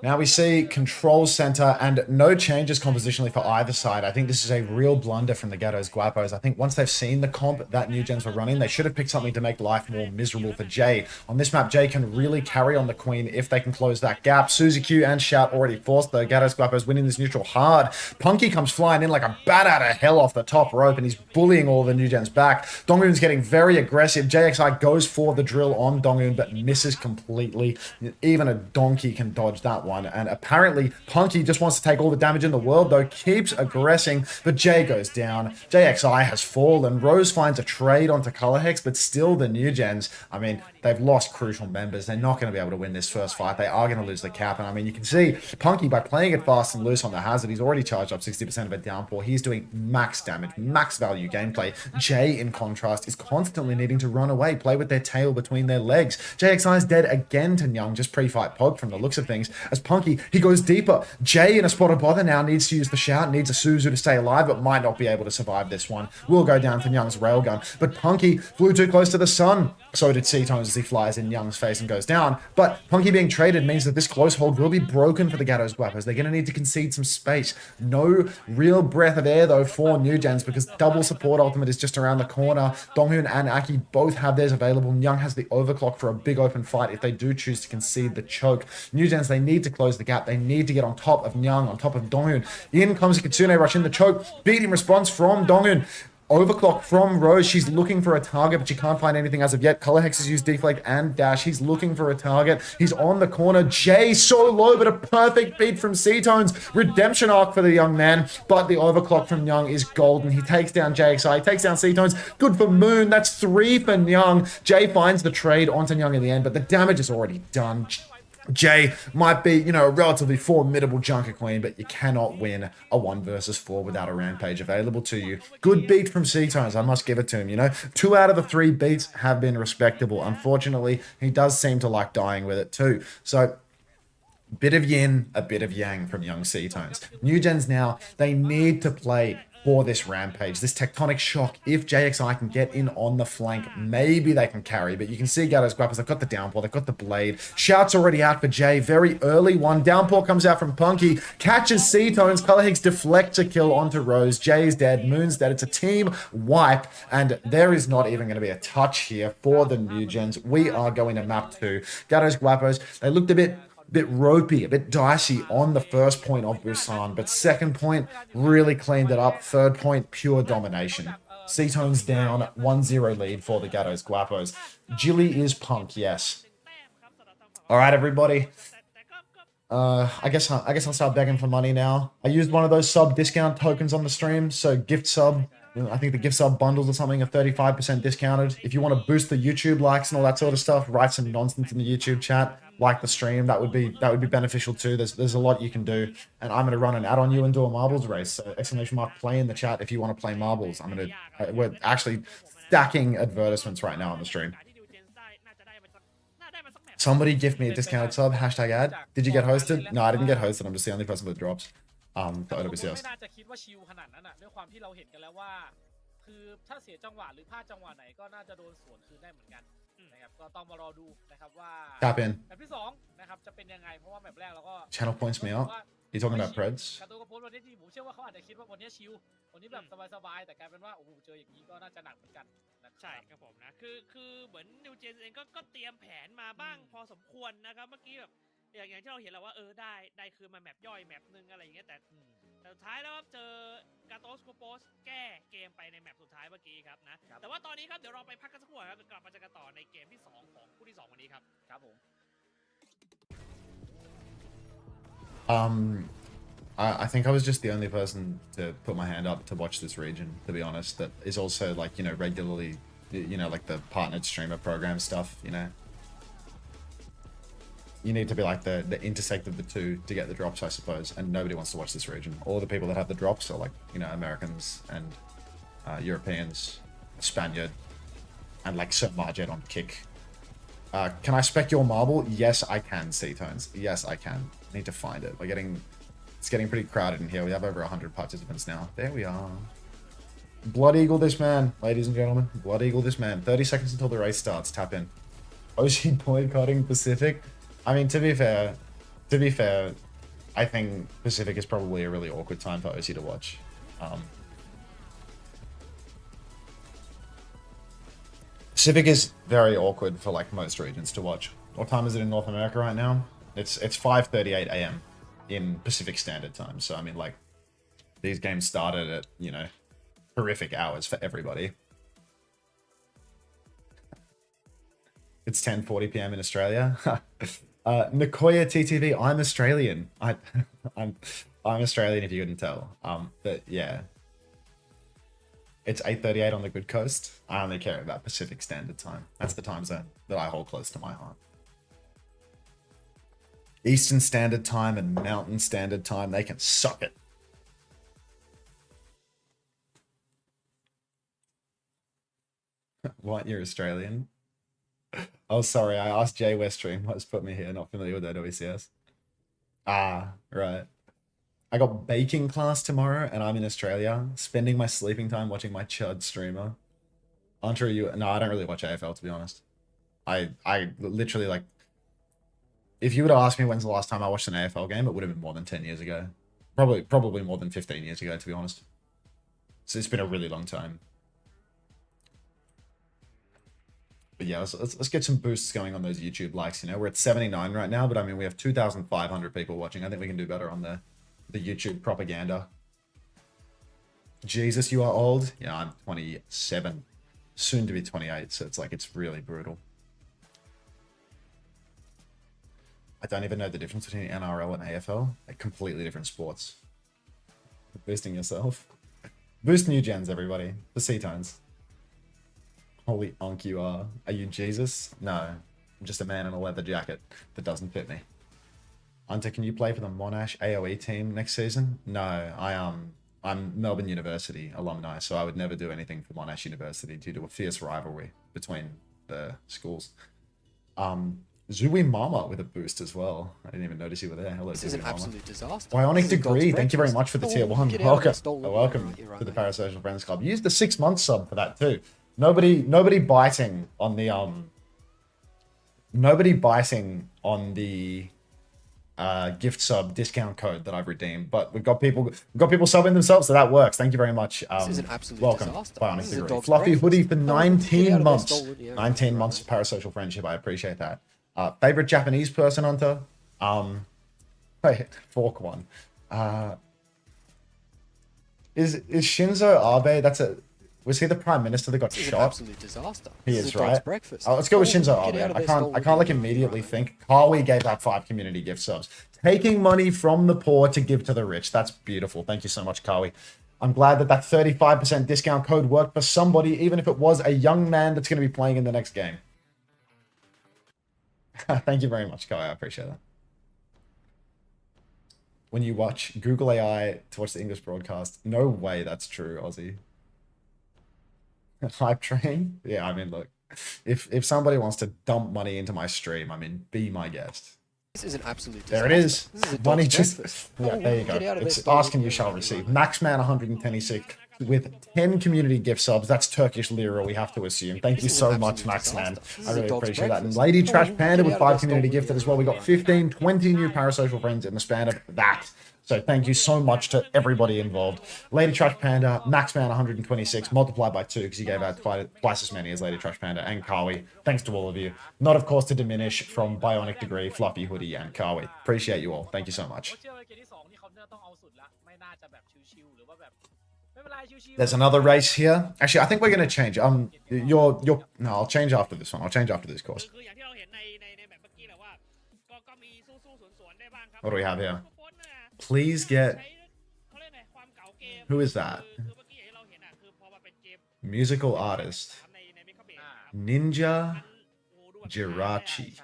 Now we see control center and no changes compositionally for either side. I think this is a real blunder from the Gatos Guapos. I think once they've seen the comp that Newgens were running, they should have picked something to make life more miserable for Jay. On this map, Jay can really carry on the Queen if they can close that gap. Suzy Q and Shout already forced the Gatos Guapos winning this neutral hard. Punky comes flying in like a bat out of hell off the top rope and he's bullying all the Newgens back. Donghoon's getting very aggressive. JXI goes for the drill on Donghoon but misses completely. Even a donkey can dodge that one. And apparently Punky just wants to take all the damage in the world though, keeps aggressing, but Jay goes down. JXI has fallen. Rose finds a trade onto Color Hex, but still the Newgens, I mean, they've lost crucial members. They're not going to be able to win this first fight. They are going to lose the cap. And I mean, you can see Punky, by playing it fast and loose on the hazard, he's already charged up 60% of a downpour. He's doing max damage, max value gameplay. Jay, in contrast, is constantly needing to run away, play with their tail between their legs. JXI is dead again to Nyang, just pre-fight poke from the looks of things. As Punky, he goes deeper. Jay, in a spot of bother now, needs to use the shout, needs a Suzu to stay alive, but might not be able to survive this one. Will go down to Nyang's railgun, but Punky flew too close to the sun. So did C-Tones as he flies in Nyang's face and goes down. But Punky being traded means that this close hold will be broken for the Gatos Guapos. They're going to need to concede some space. No real breath of air, though, for Newgens because double support ultimate is just around the corner. Donghoon and Aki both have theirs available. Nyang has the overclock for a big open fight if they do choose to concede the choke. Newgens, they need to close the gap. They need to get on top of Nyang, on top of Donghoon. In comes a Kitsune rush in the choke. Beat in response from Donghoon. Overclock from Rose. She's looking for a target, but she can't find anything as of yet. Color Hex has used deflect and dash. He's looking for a target. He's on the corner. Jay so low, but a perfect beat from C-Tones. Redemption arc for the young man, but the overclock from Nyang is golden. He takes down JXI. He takes down C-Tones. Good for Moon. That's 3 for Nyang. Jay finds the trade onto Nyang in the end, but the damage is already done. Jay might be, a relatively formidable Junker Queen, but you cannot win a 1 versus 4 without a Rampage available to you. Good beat from C-Tones, I must give it to him, 2 out of the 3 beats have been respectable. Unfortunately, he does seem to like dying with it too. So, bit of yin, a bit of yang from young C-Tones. Newgens now, they need to play for this Rampage, this tectonic shock. If JXI can get in on the flank, maybe they can carry, but you can see Gatos Guapos, they've got the downpour, they've got the blade. Shout's already out for Jay, very early one. Downpour comes out from Punky, catches C-Tones, Color Higgs deflects a kill onto Rose. Jay's dead, Moon's dead. It's a team wipe, and there is not even going to be a touch here for the Newgens. We are going to map 2. Gatos Guapos, they looked a bit ropey, a bit dicey on the first point of Busan, but second point really cleaned it up. Third point, pure domination. C-Tone's down, 1-0 lead for the Gatos Guapos. Jilly is punk, yes. All right, everybody. I guess I'll start begging for money now. I used one of those sub discount tokens on the stream, so gift sub. I think the gift sub bundles or something are 35% discounted. If you want to boost the YouTube likes and all that sort of stuff, write some nonsense in the YouTube chat, like the stream. That would be beneficial too. There's a lot you can do, and I'm gonna run an add on you and do a marbles race. So !play in the chat if you want to play marbles. We're actually stacking advertisements right now on the stream. Somebody gift me a discounted sub, #ad. Did you get hosted? No, I didn't get hosted. I'm just the only person with drops. for แต่ผมว่า OWCS. ไม่น่าจะคิดว่าชิลขนาดนั้นอ่ะด้วยความที่เราเห็นกันแล้วว่า คือถ้าเสียจังหวะหรือพลาดจังหวะไหนก็น่าจะโดนสวนคืนได้เหมือนกันนะครับก็ต้องมารอดูนะครับว่า Tap in. แมปที่2นะครับจะเป็นยังไงเพราะว่าแมปแรกเราก็ Channel points me out. You talking about Preds? การ์ตูนกับโพสต์วันนี้ที่ผมเชื่อว่าเขาอาจจะคิดว่าวันนี้ชิลวันนี้แบบสบายๆแต่กลายเป็นว่าโอ้โหเจออย่างนี้ก็น่าจะหนักเหมือนกันนะครับ ใช่ครับผมนะคือเหมือนนิวเจนเองก็เตรียมแผนมาบ้างพอสมควรนะครับเมื่อกี้แบบอย่างที่เราเห็นแล้วว่าได้คือมาแมปย่อยแมปนึงอะไรอย่างเงี้ยแต่สุดท้ายแล้วครับเจอกาโตสโคโปสแก้เกมไปในแมปสุดท้ายเมื่อกี้ครับนะแต่ว่าตอนนี้ครับเดี๋ยวเราไปพักกันสักครู่ครับกลับมาเจอกันต่อในเกมที่ 2 ของคู่ที่ 2 วันนี้ครับครับผม I think I was just the only person to put my hand up to watch this region, to be honest, that is also like, you know, regularly, you know, like the partnered streamer program stuff, you know. You need to be like the intersect of the two to get the drops, I suppose, and nobody wants to watch this region. All the people that have the drops are like, you know, Americans and Europeans, Spaniard, and like Sir Marjet on kick. Can I spec your marble? Yes, I can, C-Tones. Yes, I can. I need to find it. It's getting pretty crowded in here. We have over 100 participants now. There we are. Blood Eagle this man, ladies and gentlemen. Blood Eagle this man. 30 seconds until the race starts. Tap in. OC boycotting Pacific. I mean, to be fair, I think Pacific is probably a really awkward time for OC to watch. Pacific is very awkward for like most regions to watch. What time is it in North America right now? It's 5:38 a.m. in Pacific Standard Time. So I mean, like, these games started at, you know, horrific hours for everybody. It's 10:40 p.m. in Australia. Nicoya TTV, I'm Australian. I'm Australian if you couldn't tell. But yeah. It's 8:38 on the good coast. I only care about Pacific Standard Time. That's the time zone that I hold close to my heart. Eastern Standard Time and Mountain Standard Time, they can suck it. What, you're Australian? Oh, sorry, I asked Jay Weststream what's put me here, not familiar with OWCS. Ah, right. I got baking class tomorrow and I'm in Australia, spending my sleeping time watching my chud streamer. Unter, no, I don't really watch AFL, to be honest. I literally, like, if you were to ask me when's the last time I watched an AFL game, it would have been more than 10 years ago. Probably more than 15 years ago, to be honest. So it's been a really long time. But yeah, let's get some boosts going on those YouTube likes, you know. We're at 79 right now, but I mean, we have 2,500 people watching. I think we can do better on the YouTube propaganda. Jesus, you are old? Yeah, I'm 27. Soon to be 28, so it's like, it's really brutal. I don't even know the difference between NRL and AFL. Like, completely different sports. Boosting yourself. Boost Newgens, everybody. The C-Tones. Holy onk you are. Are you Jesus? No. I'm just a man in a leather jacket that doesn't fit me. Unter, can you play for the Monash AOE team next season? No, I'm Melbourne University alumni, so I would never do anything for Monash University due to a fierce rivalry between the schools. Zui Mama with a boost as well. I didn't even notice you were there. Hello, this is an absolute disaster. Bionic Degree, thank you very much for the tier 1. Welcome right, to the Parasocial Friends Club. Use the 6-month sub for that too. Nobody biting on the gift sub discount code that I've redeemed, but we've got people subbing themselves, so that works. Thank you very much. This is an absolute welcome, disaster. Bionic Degree. Fluffy hoodie for 19 months. 19 months of parasocial friendship. I appreciate that. Favorite Japanese person, Unter? Wait, fork one. Is Shinzo Abe? Was he the prime minister that got shot? An absolute disaster. He this is, right? Breakfast. Let's go with Shinzo Abe. I can't like immediately think. Kawi gave out 5 community gift subs. Taking money from the poor to give to the rich. That's beautiful. Thank you so much, Kawi. I'm glad that 35% discount code worked for somebody, even if it was a young man that's going to be playing in the next game. Thank you very much, Kawi. I appreciate that. When you watch Google AI to watch the English broadcast, no way that's true, Aussie. Hype train? Yeah, I mean, look, if somebody wants to dump money into my stream, I mean, be my guest. This is an absolute There it disaster. is. This is a Money dog's just. breakfast. Yeah, there you go. Get out of It's this, dog. asking you shall receive. Maxman 126 with 10 community gift subs. That's Turkish lira, we have to assume. Thank you This is so an much, absolute Maxman. disaster. This I is a really dog's appreciate that. And breakfast. Lady Trash Oh, Panda get with out of 5 this, community dog. gifted as well. We got 15, 20 new parasocial friends in the span of that. So thank you so much to everybody involved. Lady Trash Panda, Maxman 126, multiplied by 2 because he gave out twice as many as Lady Trash Panda and Kawi. Thanks to all of you. Not, of course, to diminish from Bionic Degree, Fluffy Hoodie, and Kawi. Appreciate you all. Thank you so much. There's another race here. Actually, I think we're going to change. No, I'll change after this one. I'll change after this course. What do we have here? Please get... Who is that? Musical artist. Ninja Jirachi.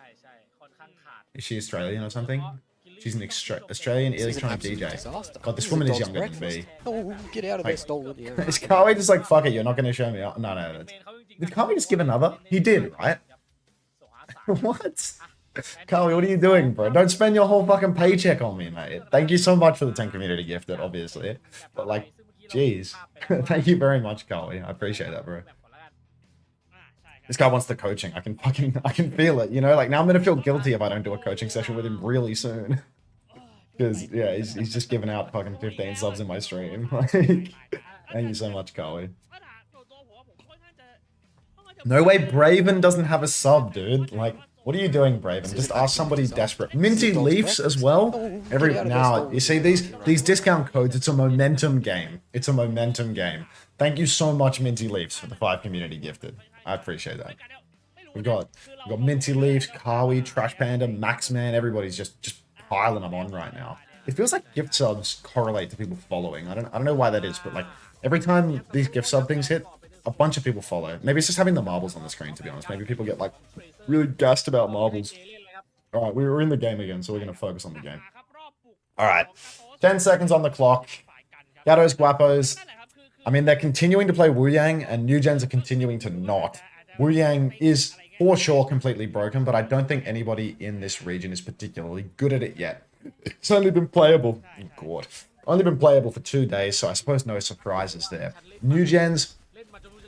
Is she Australian or something? She's an Australian electronic DJ. Disaster. God, this This is woman a is dog's younger than me. breakfast. Oh, get out of Like- this, stolen. Yeah. Is Kawi just like, fuck it, you're not going to show me? No. Did Kawi just give another? He did, right? What? Kawi, what are you doing, bro? Don't spend your whole fucking paycheck on me, mate. Thank you so much for the 10 community gifted, obviously. But like, jeez. Thank you very much, Kawi. I appreciate that, bro. This guy wants the coaching. I can feel it, you know? Like, now I'm going to feel guilty if I don't do a coaching session with him really soon. Because, yeah, he's just giving out fucking 15 subs in my stream. Like, thank you so much, Kawi. No way Braven doesn't have a sub, dude. Like, what are you doing, Braven? Just ask somebody desperate. Minty Leafs as well. Now, you see these discount codes, it's a momentum game. It's a momentum game. Thank you so much, Minty Leafs, for the 5 community gifted. I appreciate that. We've got Minty Leafs, Kawi, Trash Panda, Maxman. Everybody's just piling them on right now. It feels like gift subs correlate to people following. I don't know why that is, but like every time these gift sub things hit, a bunch of people follow. Maybe it's just having the marbles on the screen, to be honest. Maybe people get like really gassed about marbles. All right, we're in the game again, so we're going to focus on the game. All right, 10 seconds on the clock. Gatos, Guapos. I mean, they're continuing to play Wu Yang, and Newgens are continuing to not. Wu Yang is for sure completely broken, but I don't think anybody in this region is particularly good at it yet. It's only been playable. Oh, God. Only been playable for 2 days, so I suppose no surprises there. Newgens,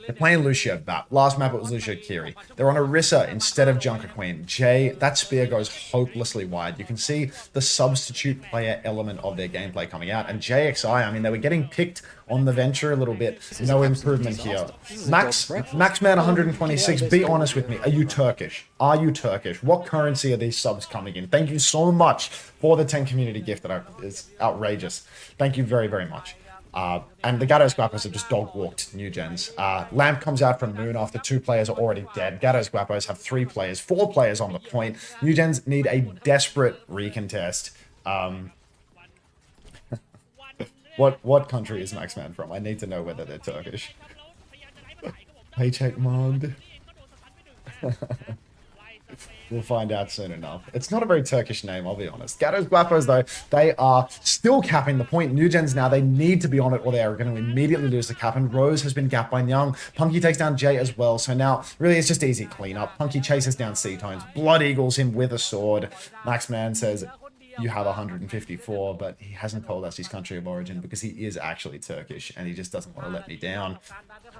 they're playing Lucio Bat. Last map it was Lucio Kiri. They're on Orisa instead of Junker Queen. Jay, that spear goes hopelessly wide. You can see the substitute player element of their gameplay coming out. And JXI, I mean, they were getting picked on the venture a little bit. No improvement here. Maxman 126, be honest with me. Are you Turkish? Are you Turkish? What currency are these subs coming in? Thank you so much for the 10 community gift. That is outrageous. Thank you very, very much. And the Gatos Guapos have just dog-walked Newgens. Lamp comes out from Moon after 2 players are already dead. Gatos Guapos have 3 players, 4 players on the point. Newgens need a desperate recontest. What country is Maxman from? I need to know whether they're Turkish. Paycheck mod. We'll find out soon enough. It's not a very Turkish name, I'll be honest. Gatos Guapos, though, they are still capping the point. Newgens now, they need to be on it or they are going to immediately lose the cap. And Rose has been gapped by Nyang. Punky takes down Jay as well. So now, really, it's just easy cleanup. Punky chases down C-Tones. Blood Eagles him with a sword. Maxman says, you have 154, but he hasn't told us his country of origin because he is actually Turkish and he just doesn't want to let me down.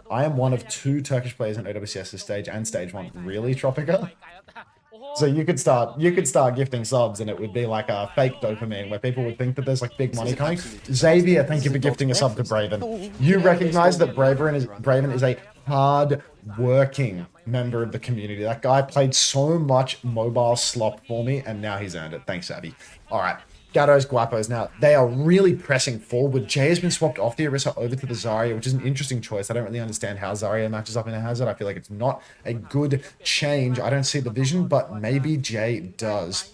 I am one of 2 Turkish players in OWCS this stage and stage 1. Really, Tropica? So you could start gifting subs and it would be like a fake dopamine where people would think that there's like big money coming. Xavier, thank you for gifting a sub to Braven. You recognize that Braven is a hard-working member of the community. That guy played so much mobile slop for me and now he's earned it. Thanks, Abby. All right. Gatos, Guapos, now, they are really pressing forward. Jay has been swapped off the Orisa over to the Zarya, which is an interesting choice. I don't really understand how Zarya matches up in a Hazard. I feel like it's not a good change. I don't see the vision, but maybe Jay does.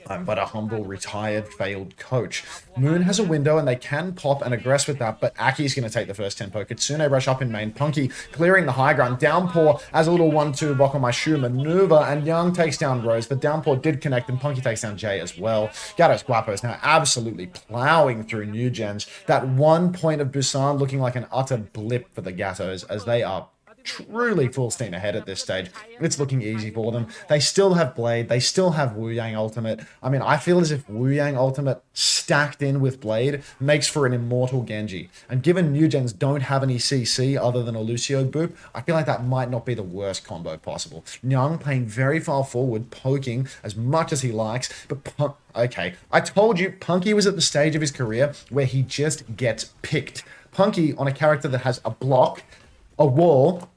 I'm but a humble, retired, failed coach. Moon has a window and they can pop and aggress with that, but Aki's going to take the first tempo. Kitsune rush up in main. Punky clearing the high ground. Downpour as a little 1-2 block on my shoe maneuver, and Young takes down Rose. The Downpour did connect, and Punky takes down Jay as well. Gatos Guapos now absolutely plowing through Newgens. That 1 point of Busan looking like an utter blip for the Gatos as they are truly full steam ahead at this stage. It's looking easy for them. They still have Blade. They still have Wu Yang Ultimate. I mean, I feel as if Wu Yang Ultimate stacked in with Blade makes for an immortal Genji. And given Newgens don't have any CC other than a Lucio boop, I feel like that might not be the worst combo possible. Nyang playing very far forward, poking as much as he likes, but okay, I told you, Punky was at the stage of his career where he just gets picked. Punky, on a character that has a block, a wall,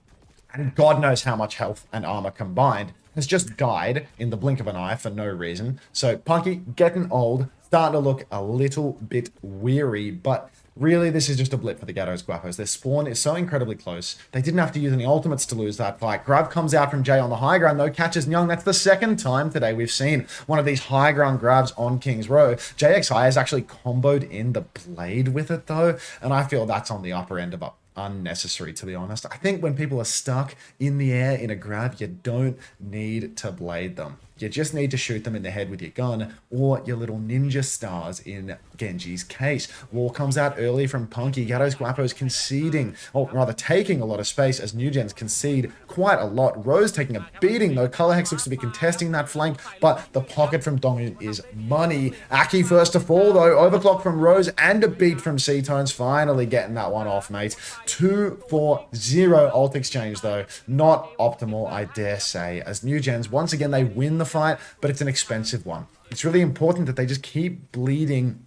and God knows how much health and armor combined, has just died in the blink of an eye for no reason. So Punky getting old, starting to look a little bit weary, but really this is just a blip for the Gatos Guapos. Their spawn is so incredibly close. They didn't have to use any ultimates to lose that fight. Grav comes out from Jay on the high ground though, catches Nyang. That's the second time today we've seen one of these high ground grabs on King's Row. JXI has actually comboed in the Blade with it though, and I feel that's on the upper end of unnecessary, to be honest. I think when people are stuck in the air in a grab, you don't need to blade them. You just need to shoot them in the head with your gun or your little ninja stars in Genji's case. Wall comes out early from Punky. Gatos Guapos conceding, or rather taking a lot of space as Newgens concede quite a lot. Rose taking a beating though. Color Hex looks to be contesting that flank, but the pocket from Dongyun is money. Aki first to fall though. Overclock from Rose and a beat from C-Tones. Finally getting that one off, mate. 2-4-0 ult exchange though. Not optimal, I dare say, as Newgens, once again, they win the fight, but it's an expensive one. It's really important that they just keep bleeding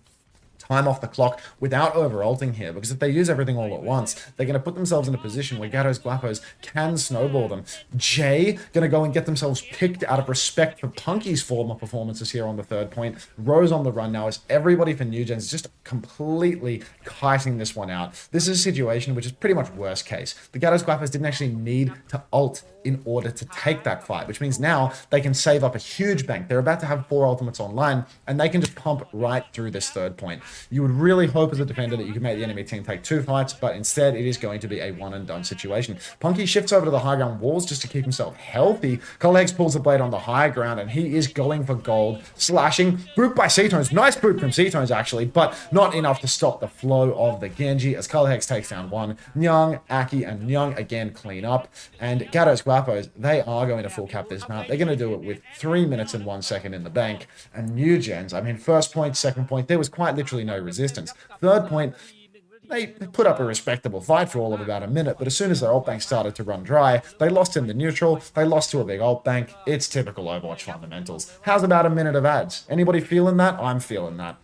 time off the clock without over-ulting here, because if they use everything all at once, they're going to put themselves in a position where Gatos Guapos can snowball them. Jay going to go and get themselves picked out of respect for Punky's former performances here on the third point. Rose on the run now as everybody for Newgens is just completely kiting this one out. This is a situation which is pretty much worst case. The Gatos Guapos didn't actually need to ult in order to take that fight, which means now they can save up a huge bank. They're about to have 4 ultimates online, and they can just pump right through this third point. You would really hope as a defender that you can make the enemy team take 2 fights, but instead it is going to be a one and done situation. Punky shifts over to the high ground walls just to keep himself healthy. Collegs pulls the blade on the high ground, and he is going for gold, slashing. Boop by C-Tones. Nice boop from C-Tones actually, but not enough to stop the flow of the Genji as Colorhex takes down one. Nyang, Aki, and Nyang again clean up, and Gatos Guapos, they are going to full cap this map. They're going to do it with 3 minutes and 1 second in the bank. And Newgens, I mean, first point, second point, there was quite literally no resistance. Third point, they put up a respectable fight for all of about a minute, but as soon as their ult bank started to run dry, they lost in the neutral, they lost to a big ult bank. It's typical Overwatch fundamentals. How's about a minute of ads? Anybody feeling that? I'm feeling that.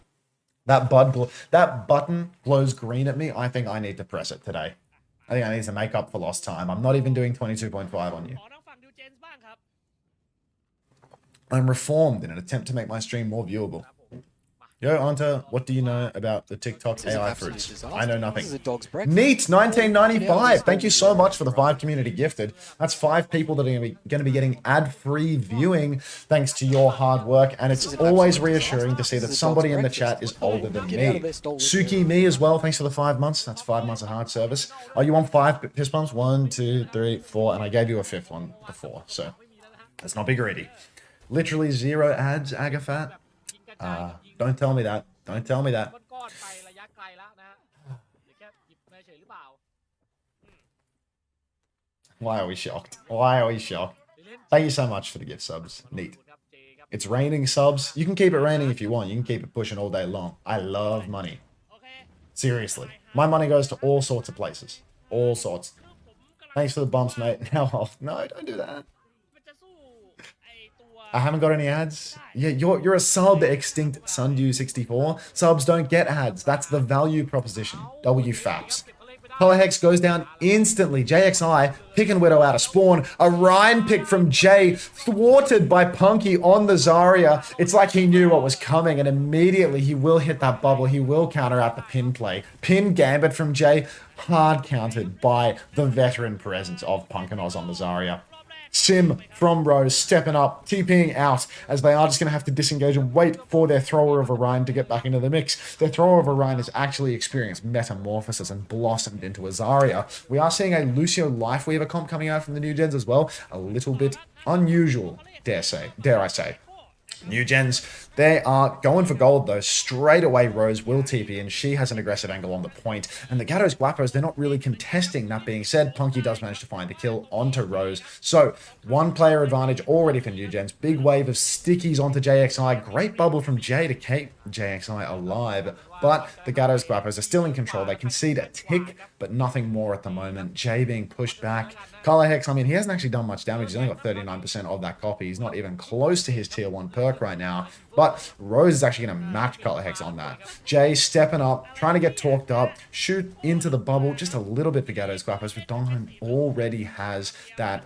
That button glows green at me. I think I need to press it today. I think I need to make up for lost time. I'm not even doing 22.5 on you. I'm reformed in an attempt to make my stream more viewable. Yo, Unter, what do you know about the TikTok AI fruits? I know nothing. Neat, 1995. Thank you so much for the 5 community gifted. That's 5 people that are going to be getting ad-free viewing thanks to your hard work. And it's always reassuring to see that somebody in the chat is older than me. Suki, me as well. Thanks for the 5 months. That's 5 months of hard service. Are you on 5 fist bumps? 1, 2, 3, 4. And I gave you a 5th one before. So let's not be greedy. Literally 0 ads, Agafat. Don't tell me that. Don't tell me that. Why are we shocked? Why are we shocked? Thank you so much for the gift subs. Neat. It's raining subs. You can keep it raining if you want. You can keep it pushing all day long. I love money. Seriously. My money goes to all sorts of places. All sorts. Thanks for the bumps, mate. Now, no, don't do that. I haven't got any ads. Yeah, you're a sub, Extinct Sundew 64. Subs don't get ads. That's the value proposition. WFAPS. Color Hex goes down instantly. JXI, pick and Widow out of spawn. A Ryan pick from Jay, thwarted by Punky on the Zarya. It's like he knew what was coming, and immediately he will hit that bubble. He will counter out the pin play. Pin Gambit from Jay, hard countered by the veteran presence of Punk and Oz on the Zarya. Sim from Rose stepping up, TPing out, as they are just going to have to disengage and wait for their thrower of Orion to get back into the mix. Their thrower of Orion has actually experienced metamorphosis and blossomed into a Zarya. We are seeing a Lucio Lifeweaver comp coming out from the Newgens as well. A little bit unusual, dare I say. Newgens, they are going for gold though. Straight away, Rose will TP and she has an aggressive angle on the point. And the Gatos Guapos, they're not really contesting. That being said, Punky does manage to find a kill onto Rose. So, one player advantage already for Newgens. Big wave of stickies onto JXI. Great bubble from Jay to keep JXI alive. But the Gatos Guapos are still in control. They concede a tick, but nothing more at the moment. Jay being pushed back. Color Hex, I mean, he hasn't actually done much damage. He's only got 39% of that copy. He's not even close to his tier 1 perk right now. But Rose is actually going to match Color Hex on that. Jay stepping up, trying to get talked up, shoot into the bubble just a little bit for Gatos Guapos, but Donghun already has that,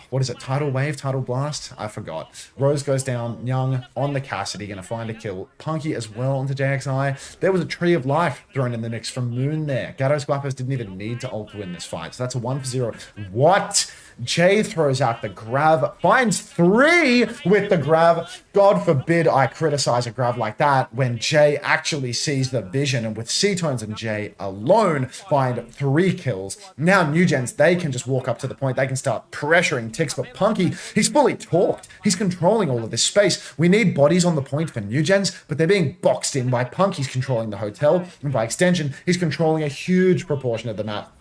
what is it, Tidal Wave, Tidal Blast? I forgot. Rose goes down, Young on the Cassidy, going to find a kill. Punky as well onto JXI. There was a Tree of Life thrown in the mix from Moon there. Gatos Guapos didn't even need to ult to win this fight, so that's a 1-0. What? Jay throws out the grab, finds 3 with the grab. God forbid I criticize a grab like that when Jay actually sees the vision, and with C-Tones and Jay alone find 3 kills. Now Newgens, they can just walk up to the point. They can start pressuring ticks, but Punky, he's fully talked. He's controlling all of this space. We need bodies on the point for Newgens, but they're being boxed in by Punk. He's controlling the hotel, and by extension, he's controlling a huge proportion of the map.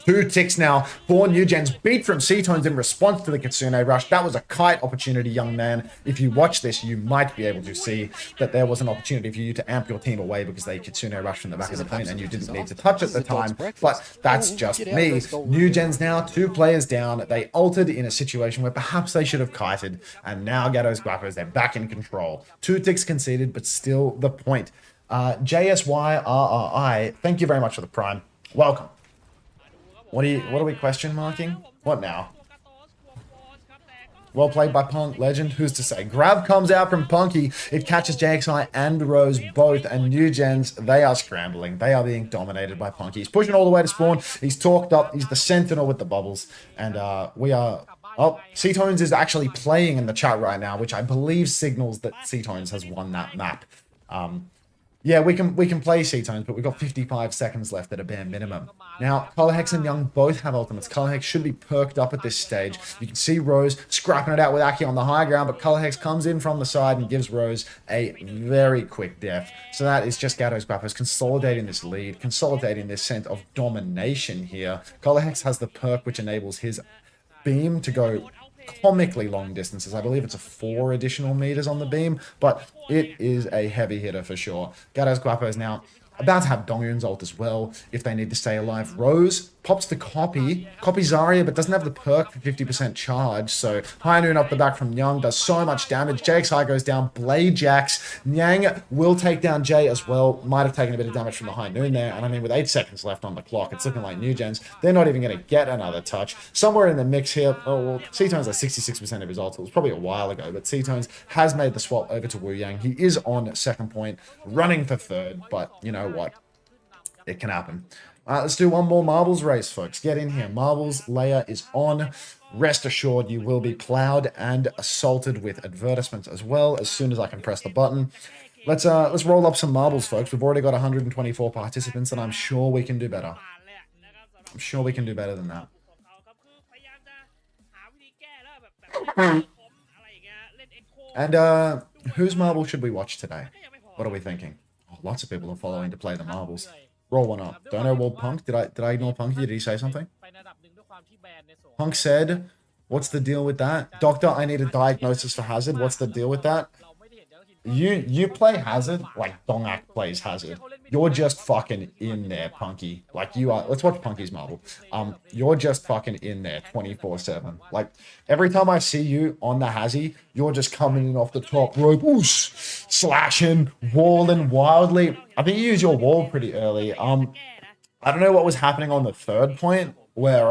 2 ticks now for Newgens, beat from C-Tones in response to the Kitsune Rush. That was a kite opportunity, young man. If you watch this, you might be able to see that there was an opportunity for you to amp your team away because they Kitsune Rush from the back of the point and you didn't need to touch at the time. But that's just me. Newgens now, 2 players down. They altered in a situation where perhaps they should have kited. And now Gatos Guapos, they're back in control. 2 ticks conceded, but still the point. JSYRRI, thank you very much for the prime. Welcome. What are we question marking? What now? Well played by Punk, legend, who's to say? Grab comes out from Punky. It catches JXI and Rose both, and Newgens, they are scrambling. They are being dominated by Punky. He's pushing all the way to spawn. He's talked up. He's the sentinel with the bubbles. And we are... Oh, C-Tones is actually playing in the chat right now, which I believe signals that C-Tones has won that map. Yeah, we can play C-Tones, but we've got 55 seconds left at a bare minimum. Now, Color Hex and Young both have ultimates. Color Hex should be perked up at this stage. You can see Rose scrapping it out with Aki on the high ground, but Color Hex comes in from the side and gives Rose a very quick death. So that is just Gatos Guapos consolidating this lead, consolidating this sense of domination here. Color Hex has the perk which enables his beam to go comically long distances. I believe it's a 4 additional meters on the beam, but it is a heavy hitter for sure. Gatos Guapos now about to have Dongyun's ult as well if they need to stay alive. Rose pops the copy Zarya, but doesn't have the perk for 50% charge. So High Noon up the back from Young does so much damage. JXI goes down, Blade Jacks. Nyang will take down Jay as well. Might have taken a bit of damage from the High Noon there. And I mean, with 8 seconds left on the clock, it's looking like Newgens, they're not even going to get another touch. Somewhere in the mix here, oh, well, C-Tones has 66% of his ult. It was probably a while ago, but C-Tones has made the swap over to Wu Yang. He is on second point, running for third, but you know what? It can happen. Let's do one more marbles race, folks. Get in here. Marbles layer is on. Rest assured, you will be plowed and assaulted with advertisements as well as soon as I can press the button. Let's roll up some marbles, folks. We've already got 124 participants, and I'm sure we can do better. I'm sure we can do better than that. And whose marble should we watch today? What are we thinking? Oh, lots of people are following to play the marbles. Roll one up. Don't know World Punk. Did I ignore Punky? Did he say something? Punk said, what's the deal with that? Doctor, I need a diagnosis for Hazard. What's the deal with that? You play Hazard like Dongak plays Hazard. You're just fucking in there, Punky. Like you are. Let's watch Punky's marble. You're just fucking in there 24/7. Like every time I see you on the Hazzy, you're just coming in off the top rope, whoosh, slashing, walling wildly. I think you use your wall pretty early. I don't know what was happening on the third point where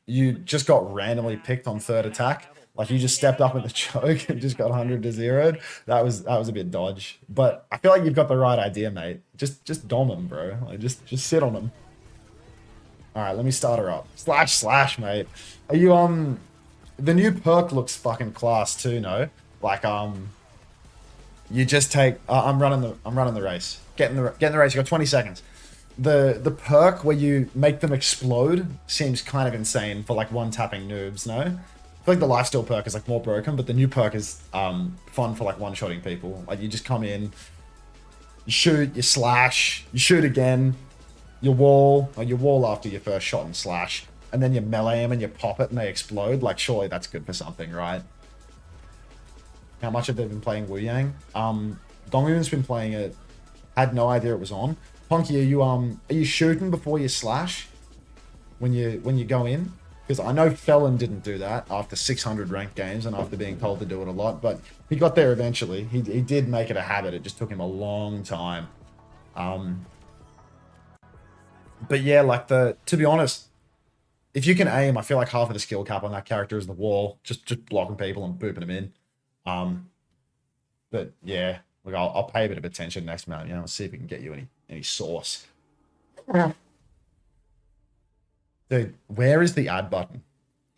you just got randomly picked on third attack. Like you just stepped up with the choke and just got 100-0'd. That was a bit dodge. But I feel like you've got the right idea, mate. Just dom him, bro. Like just sit on him. Alright, let me start her up. Slash, mate. Are you the new perk looks fucking class too, no? Like you just take I'm running the race. Get in the race, you got 20 seconds. The perk where you make them explode seems kind of insane for like one tapping noobs, no? feel like the lifesteal perk is like more broken, but the new perk is fun for like one-shotting people. Like you just come in, you shoot, you slash, you shoot again, you wall after your first shot and slash, and then you melee them and you pop it and they explode. Like surely that's good for something, right? How much have they been playing Wu Yang? Donghyun's been playing it. Had no idea it was on. Punky, are you shooting before you slash when you go in? Because I know Felon didn't do that after 600 ranked games and after being told to do it a lot, but he got there eventually. He did make it a habit. It just took him a long time. But yeah, like to be honest, if you can aim, I feel like half of the skill cap on that character is the wall, just blocking people and booping them in. But yeah, look, I'll pay a bit of attention next map. You know, see if we can get you any sauce. Dude, where is the add button?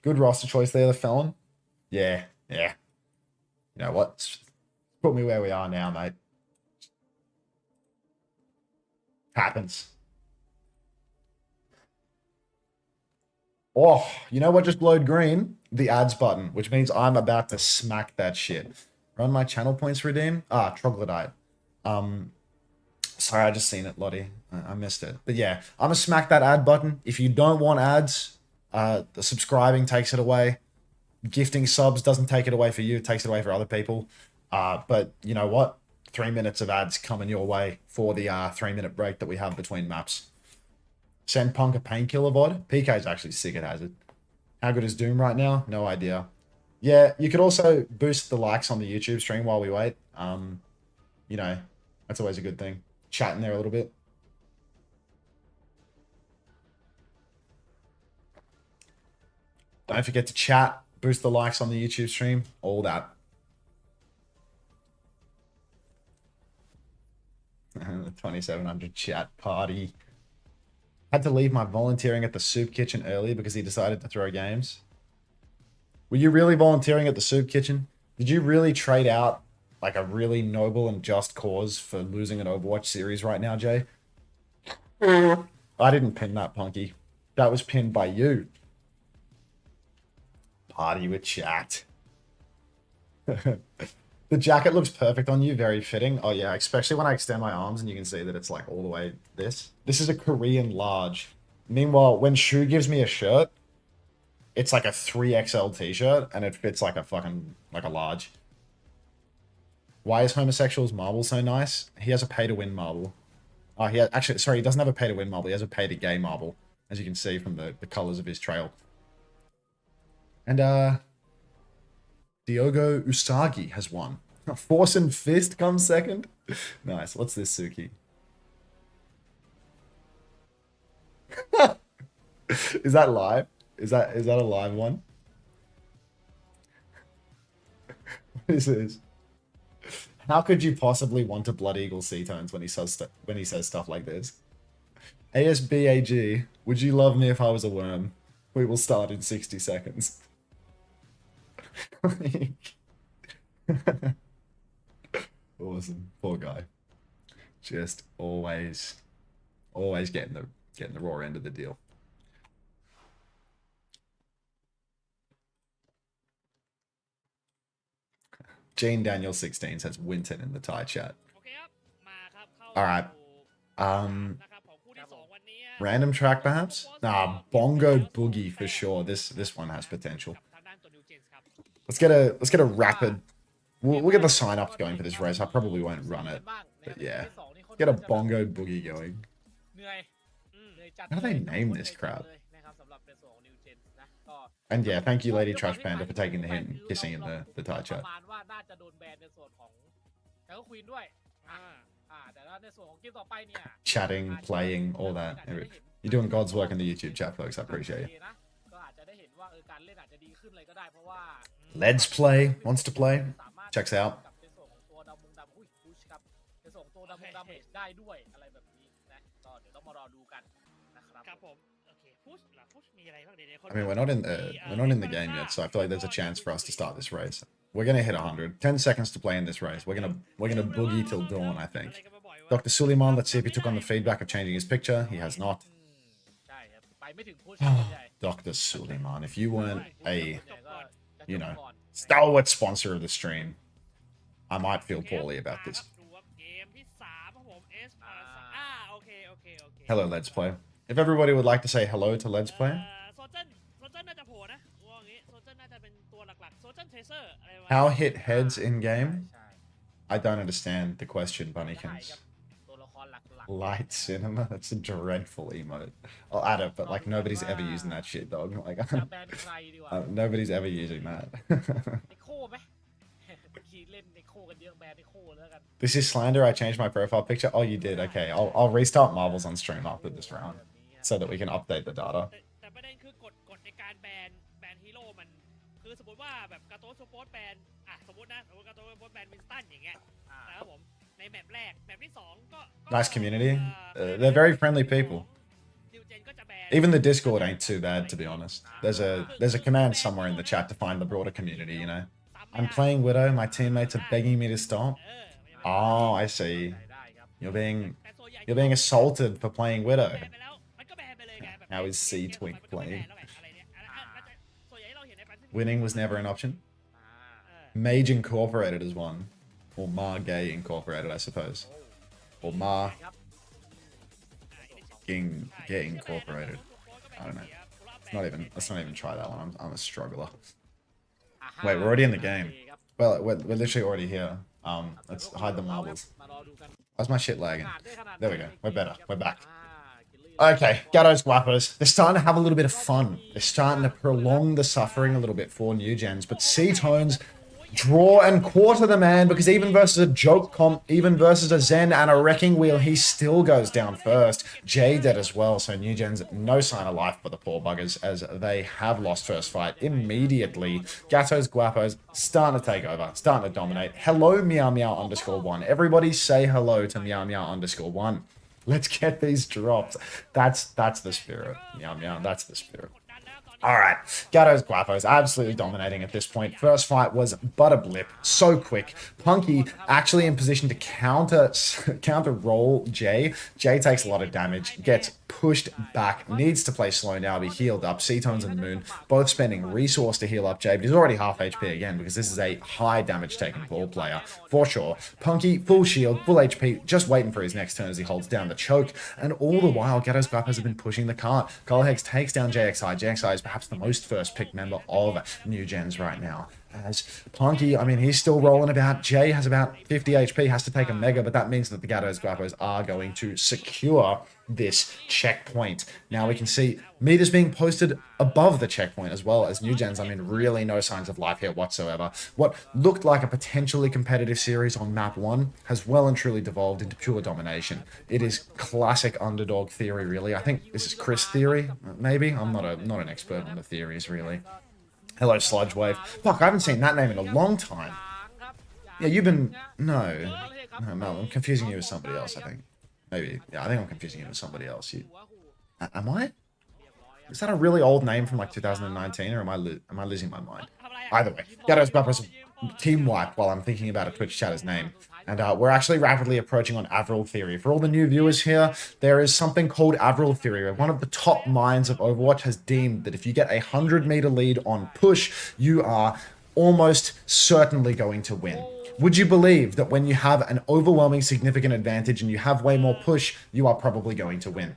Good roster choice there, the Felon. Yeah. You know what? Put me where we are now, mate. Happens. Oh, you know what just glowed green? The ads button, which means I'm about to smack that shit. Run my channel points redeem. Troglodyte. Sorry, I just seen it, Lottie. I missed it. But yeah, I'm gonna smack that ad button. If you don't want ads, the subscribing takes it away. Gifting subs doesn't take it away for you, it takes it away for other people. But you know what? 3 minutes of ads coming your way for the 3-minute break that we have between maps. Send Punk a painkiller VOD. PK's actually sick at Hazard. How good is Doom right now? No idea. Yeah, you could also boost the likes on the YouTube stream while we wait. You know, that's always a good thing. Chat in there a little bit. Don't forget to chat, boost the likes on the YouTube stream, all that. The 2700 chat party. Had to leave my volunteering at the soup kitchen early because he decided to throw games. Were you really volunteering at the soup kitchen? Did you really trade out like a really noble and just cause for losing an Overwatch series right now, Jay? I didn't pin that, Punky. That was pinned by you. Party with chat. The jacket looks perfect on you, very fitting. Oh yeah, especially when I extend my arms and you can see that it's like all the way this. This is a Korean large. Meanwhile, when Shu gives me a shirt, it's like a 3XL t-shirt and it fits like a fucking, like a large. Why is Homosexual's marble so nice? He has a pay-to-win marble. Oh, he doesn't have a pay-to-win marble. He has a pay-to-gay marble, as you can see from the colors of his trail. And, Diogo Usagi has won. Force and Fist comes second. Nice. What's this, Suki? Is that live? Is that a live one? What is this? How could you possibly want to Blood Eagle C-tones when he says stuff like this? ASBAG, would you love me if I was a worm? We will start in 60 seconds. Awesome. Poor guy. Just always getting the raw end of the deal. Jane Daniel 16 says Winton in the Thai chat. Alright. Random track perhaps? Nah, Bongo Boogie for sure. This one has potential. Let's get a rapid. We'll get the sign-ups going for this race. I probably won't run it, but yeah, get a Bongo Boogie going. How do they name this crap? And yeah, thank you, Lady Trash Panda, for taking the hint and kissing in the Thai chat. Chatting, playing, all that. You're doing God's work in the YouTube chat, folks. I appreciate you. Let's Play wants to play. Checks out. I mean, we're not in the game yet, so I feel like there's a chance for us to start this race. We're gonna hit 100. 10 seconds to play in this race. We're gonna boogie till dawn, I think. Dr. Suleiman, let's see if he took on the feedback of changing his picture. He has not. Dr. Suleiman, if you weren't you know, stalwart sponsor of the stream. I might feel poorly about this. ดูว่าเกมที่3ครับผม S โอเคโอเคโอเค Hello, Let's Play. If everybody would like to say hello to Let's Play. โซเจนน่าจะโผล่นะว่าอย่างงี้โซเจนน่าจะเป็นตัวหลักๆโซเจนเทเซอร์อะไรวะ How hit heads in game? ใช่ I don't understand the question, ใช่ครั Bunnykins. บตัวละครหลัก Light cinema? That's a dreadful emote. I'll add it, but like nobody's ever using that shit, dog. Like ๆจะแบนใครดีกว่า nobody's ever using that. ไอโคไหมขี่เล่นไอโคกันเยอะแบนไอโคแล้วกัน This is slander. I changed my profile picture. Oh, you did. Okay, I'll restart Marvels on stream after this round so that we can update the data. แต่ประเด็นคือกฎในการแบนฮีโร่มันคือสมมติว่าแบบกาโตสโปร์ตแบนสมมติกาโตสโปร์ตแบนวินสตันอย่างเงี้ยนะครับผมในแมปแรกแมปที่2ก็ Nice community. They're very friendly people. นิวเจนก็จะแบน Even the Discord ain't too bad, to be honest. There's a command somewhere in the chat to find the broader community. You know, I'm playing Widow. My teammates are begging me to stop. Oh, I see. ได้ครับ You're being assaulted for playing Widow. แบนไปแล้วมันก็แบนไปเลยไงแบบ How is C Twink playing? ส่วนใหญ่ที่เราเห็นใน Pacific Winning was never an option. อ่า Mage Incorporated is one, or Ma Gay Incorporated, I suppose, or Ma ครับ Gay Incorporated. I don't know. Let's not even try that one. I'm a struggler. อ่าฮะ Wait, we're already in the โอ game. เคครับ Well, we're literally already here. Let's hide the marbles. มารอดูกัน Why's my shit lagging? ขาดได้ขนาด There we go. We're better. We're back. อ่ากิลลี่ Okay, Gatos Guapos. They're starting to have a little bit of fun. They're starting to prolong the suffering a little bit for Newgens. But C-Tones draw and quarter the man because even versus a joke comp, even versus a Zen and a wrecking wheel, he still goes down first. Jay dead as well. So Newgens, no sign of life for the poor buggers as they have lost first fight immediately. Gatos Guapos starting to take over, starting to dominate. Hello, meow meow _1. Everybody say hello to meow meow _1. Let's get these drops. That's the spirit. Meow meow, that's the spirit. Alright, Gatos Guapos absolutely dominating at this point. First fight was but a blip, so quick. Punky actually in position to counter roll Jay. Jay takes a lot of damage, gets pushed back, needs to play slow now, be healed up. C-Tones and Moon both spending resource to heal up Jay, but he's already half HP again because this is a high damage taking ball player for sure. Punky, full shield, full HP, just waiting for his next turn as he holds down the choke. And all the while, Gatos Guapos have been pushing the cart. Colorhex takes down JXI. JXI is perhaps the most first pick member of Newgens right now. As Punky, I mean, he's still rolling about. Jay has about 50 HP, has to take a mega, but that means that the Gatos Guapos are going to secure this checkpoint. Now we can see meters being posted above the checkpoint as well as Newgens. I mean, really no signs of life here whatsoever. What looked like a potentially competitive series on map 1 has well and truly devolved into pure domination. It is classic underdog theory, really. I think this is Chris theory, maybe. I'm not an expert on the theories, really. Hello, Sludge Wave. Fuck, I haven't seen that name in a long time. Yeah, you've been... No, I'm confusing you with somebody else, I think. Maybe. Yeah, I think I'm confusing you with somebody else. Am I? Is that a really old name from like 2019, or am I losing my mind? Either way, Gatos Guapos team wipe while I'm thinking about a Twitch chatter's name. And we're actually rapidly approaching on Avril Theory. For all the new viewers here, there is something called Avril Theory, where one of the top minds of Overwatch has deemed that if you get a 100-meter lead on push, you are almost certainly going to win. Would you believe that when you have an overwhelming significant advantage and you have way more push, you are probably going to win?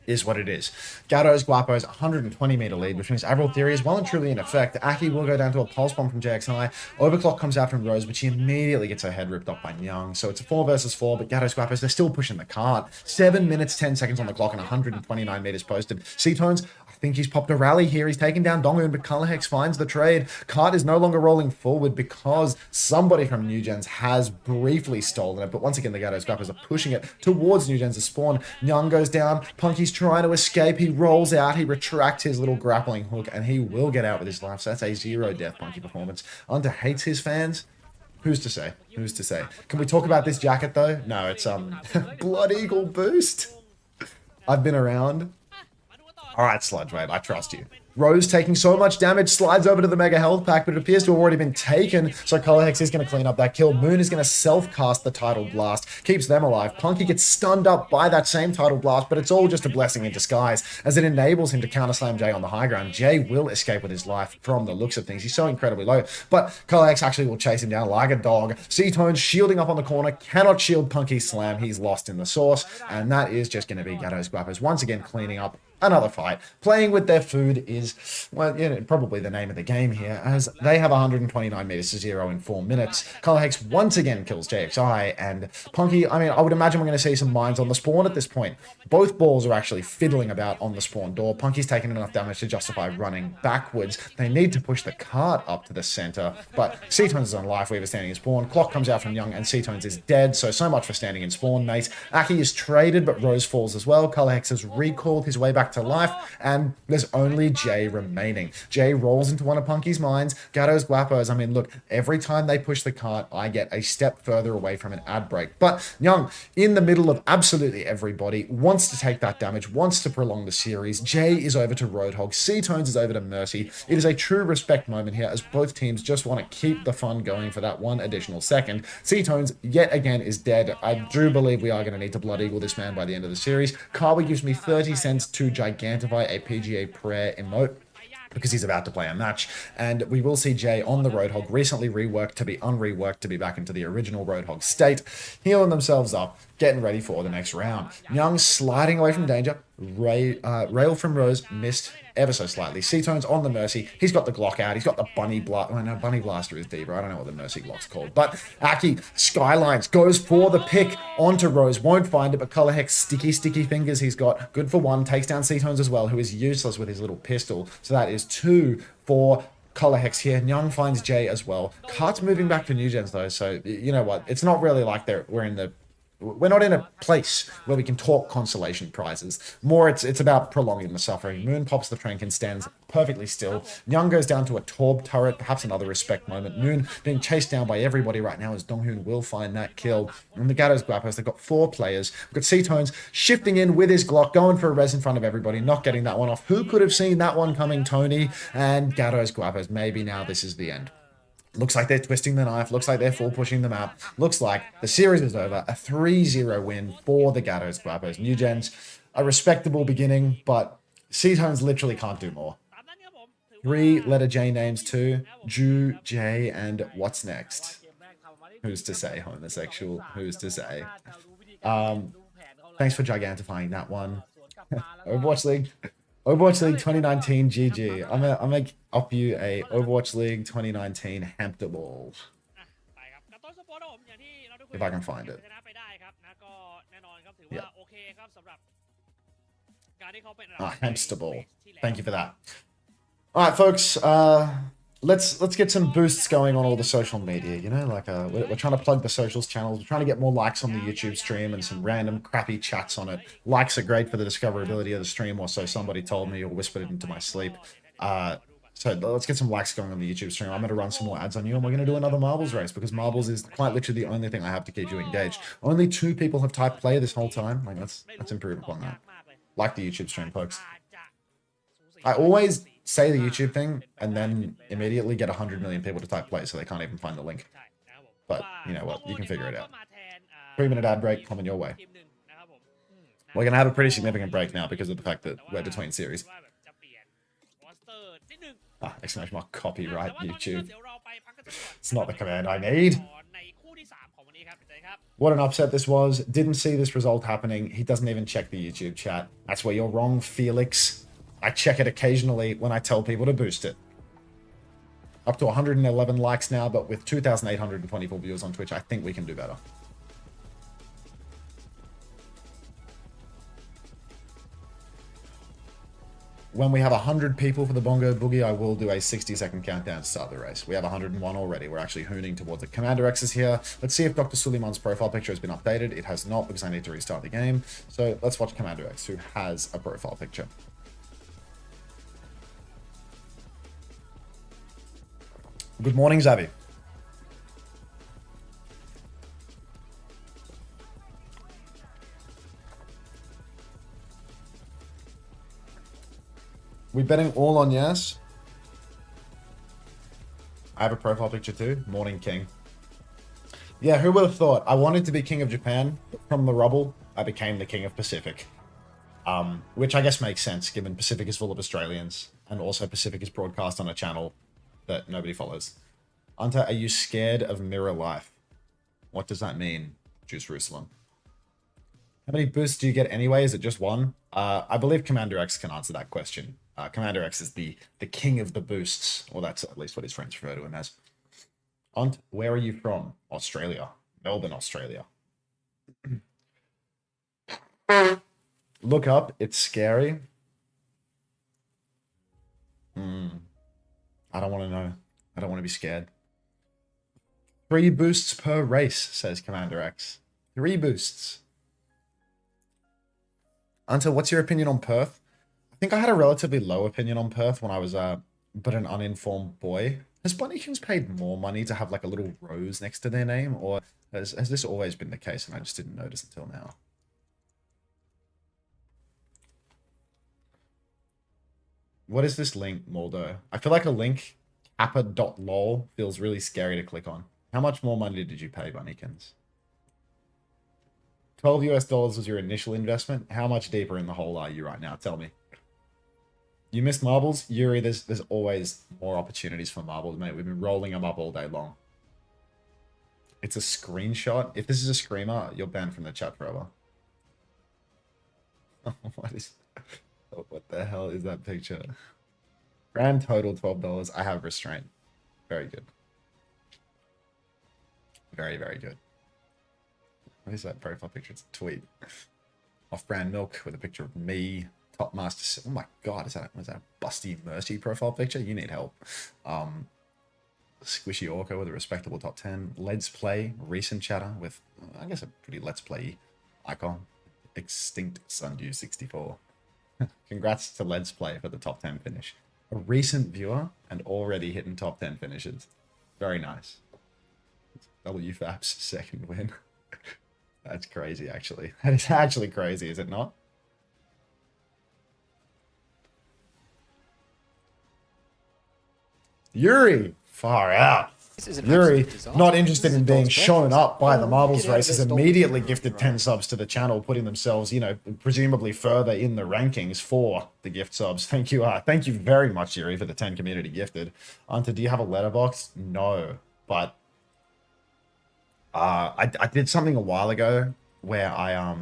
Is what it is. Gatos Guapos 120-meter lead, which means Avril Theory is well and truly in effect. Aki will go down to a pulse bomb from JXI. Overclock comes out from Rose, but she immediately gets her head ripped off by Nyang. So it's a 4 versus 4, but Gatos Guapos, they're still pushing the cart. 7 minutes, 10 seconds on the clock and 129 meters posted. C-Tones, I think he's popped a rally here. He's taken down Donghoon, but Colorhex finds the trade. Cart is no longer rolling forward because somebody from Newgens has briefly stolen it. But once again, the Gatos Guapos are pushing it towards Newgens' spawn. Nyang goes down. Punky's trying to escape. He rolls out. He retracts his little grappling hook, and he will get out with his life. So that's a 0 death Punky performance. Unter hates his fans. Who's to say? Who's to say? Can we talk about this jacket though? No, it's Blood Eagle boost. I've been around. All right, Sludge Wave, I trust you. Rose taking so much damage, slides over to the Mega Health Pack, but it appears to have already been taken, so Color Hex is going to clean up that kill. Moon is going to self-cast the Tidal Blast, keeps them alive. Punky gets stunned up by that same Tidal Blast, but it's all just a blessing in disguise, as it enables him to counter-slam Jay on the high ground. Jay will escape with his life from the looks of things. He's so incredibly low, but Color Hex actually will chase him down like a dog. C-Tone shielding up on the corner, cannot shield Punky's slam. He's lost in the source, and that is just going to be Gatos Guapos once again cleaning up another fight. Playing with their food is, well, you know, probably the name of the game here, as they have 129 meters to 0 in 4 minutes. Color Hex once again kills JXI, and Punky, I mean, I would imagine we're going to see some mines on the spawn at this point. Both balls are actually fiddling about on the spawn door. Punky's taken enough damage to justify running backwards. They need to push the cart up to the center, but C-Tones is on life. Weaver standing in spawn. Clock comes out from Young, and C-Tones is dead, so much for standing in spawn, mate. Aki is traded, but Rose falls as well. Color Hex has recalled his way back to life, and there's only Jay remaining. Jay rolls into one of Punky's mines. Gatos Guapos, I mean, look, every time they push the cart, I get a step further away from an ad break. But Young, in the middle of absolutely everybody, wants to take that damage, wants to prolong the series. Jay is over to Roadhog. C-Tones is over to Mercy. It is a true respect moment here, as both teams just want to keep the fun going for that one additional second. C-Tones, yet again, is dead. I do believe we are going to need to Blood Eagle this man by the end of the series. Kawa gives me 30 cents to Gigantify a PGA prayer emote, because he's about to play a match, and we will see Jay on the Roadhog, recently reworked to be unreworked to be back into the original Roadhog state, healing themselves up, getting ready for the next round. Young sliding away from danger. Rail from Rose missed ever so slightly. C-Tone's on the Mercy. He's got the Glock out. He's got the Bunny Blast. Oh, no, Bunny Blaster is deeper. I don't know what the Mercy Glock's called. But Aki Skylines goes for the pick onto Rose. Won't find it, but Color Hex, sticky fingers he's got. Good for one. Takes down C-Tones as well, who is useless with his little pistol. So that is 2 for Color Hex here. Young finds Jay as well. Cart's moving back to Newgens though, so you know what? It's not really like we're not in a place where we can talk consolation prizes. More, it's about prolonging the suffering. Moon pops the trank and stands perfectly still. Young goes down to a Torb turret, perhaps another respect moment. Moon being chased down by everybody right now, as Donghoon will find that kill. And the Gatos Guapos, they've got 4 players. We've got C-Tones shifting in with his Glock, going for a res in front of everybody, not getting that one off. Who could have seen that one coming, Tony? And Gatos Guapos, maybe now this is the end. Looks like they're twisting the knife. Looks like they're full pushing the map. Looks like the series is over. A 3-0 win for the Gatos Guapos. Newgens, a respectable beginning, but C-Tones literally can't do more. 3 letter J names too. Ju, J, and what's next? Who's to say homosexual? Who's to say? Thanks for gigantifying that one. Overwatch League 2019 GG. I'm gonna up you a Overwatch League 2019 hamster ball. If I can find it. Yeah. Hamster ball. Thank you for that. All right, folks. Let's get some boosts going on all the social media. You know, like we're trying to plug the socials channels. We're trying to get more likes on the YouTube stream and some random crappy chats on it. Likes are great for the discoverability of the stream, or so somebody told me or whispered it into my sleep. So let's get some likes going on the YouTube stream. I'm going to run some more ads on you, and we're going to do another marbles race, because marbles is quite literally the only thing I have to keep you engaged. Only 2 people have typed play this whole time. Like, let's improve upon that. Like the YouTube stream, folks. I always say the YouTube thing and then immediately get 100 million people to type play, so they can't even find the link. But you know what? You can figure it out. 3-minute ad break coming your way. We're going to have a pretty significant break now because of the fact that we're between series. Exclamation mark, copyright YouTube. It's not the command I need. What an upset this was. Didn't see this result happening. He doesn't even check the YouTube chat. That's where you're wrong, Felix. I check it occasionally when I tell people to boost it. Up to 111 likes now, but with 2,824 viewers on Twitch, I think we can do better. When we have 100 people for the Bongo Boogie, I will do a 60-second countdown to start the race. We have 101 already. We're actually hooning towards it. Commander X is here. Let's see if Dr. Suleiman's profile picture has been updated. It has not, because I need to restart the game. So let's watch Commander X, who has a profile picture. Good morning, Xavi. We betting all on yes? I have a profile picture too. Morning King. Yeah, who would have thought? I wanted to be king of Japan. From the rubble, I became the king of Pacific. Which I guess makes sense, given Pacific is full of Australians, and also Pacific is broadcast on a channel that nobody follows. Unter, are you scared of mirror life? What does that mean, Jerusalem? How many boosts do you get anyway? Is it just one? I believe Commander X can answer that question. Commander X is the king of the boosts, or that's at least what his friends refer to him as. Aunt, where are you from? Australia. Melbourne, Australia. Look up. It's scary. I don't want to know. I don't want to be scared. 3 boosts per race, says Commander X. 3 boosts. Until, what's your opinion on Perth? I think I had a relatively low opinion on Perth when I was but an uninformed boy. Has Bunnykins paid more money to have like a little rose next to their name, or has this always been the case and I just didn't notice until now? What is this link, Moldo? I feel like a link, kappa.lol, feels really scary to click on. How much more money did you pay, Bunnykins? $12 US was your initial investment. How much deeper in the hole are you right now? Tell me. You missed marbles? Yuri, there's always more opportunities for marbles, mate. We've been rolling them up all day long. It's a screenshot. If this is a screamer, you're banned from the chat forever. What the hell is that picture? Grand total $12. I have restraint. Very good. Very, very good. What is that profile picture? It's a tweet. Off-brand milk with a picture of me. Top master. Oh my god, is that a busty Mercy profile picture? You need help. Squishy Orca with a respectable top 10. Let's Play, recent chatter with, I guess, a pretty Let's Play icon. Extinct Sundew 64. Congrats to Let's Play for the top 10 finish. A recent viewer and already hitting top 10 finishes. Very nice. WFAP's second win. That's crazy, actually. That is actually crazy, is it not? Yuri! Far out. Yuri, not interested in being shown up by the marbles race, has immediately gifted 10 subs to the channel, putting themselves, you know, presumably further in the rankings for the gift subs. Thank you very much, Yuri, for the 10 community gifted. Unter, do you have a letterbox? No, but I did something a while ago where I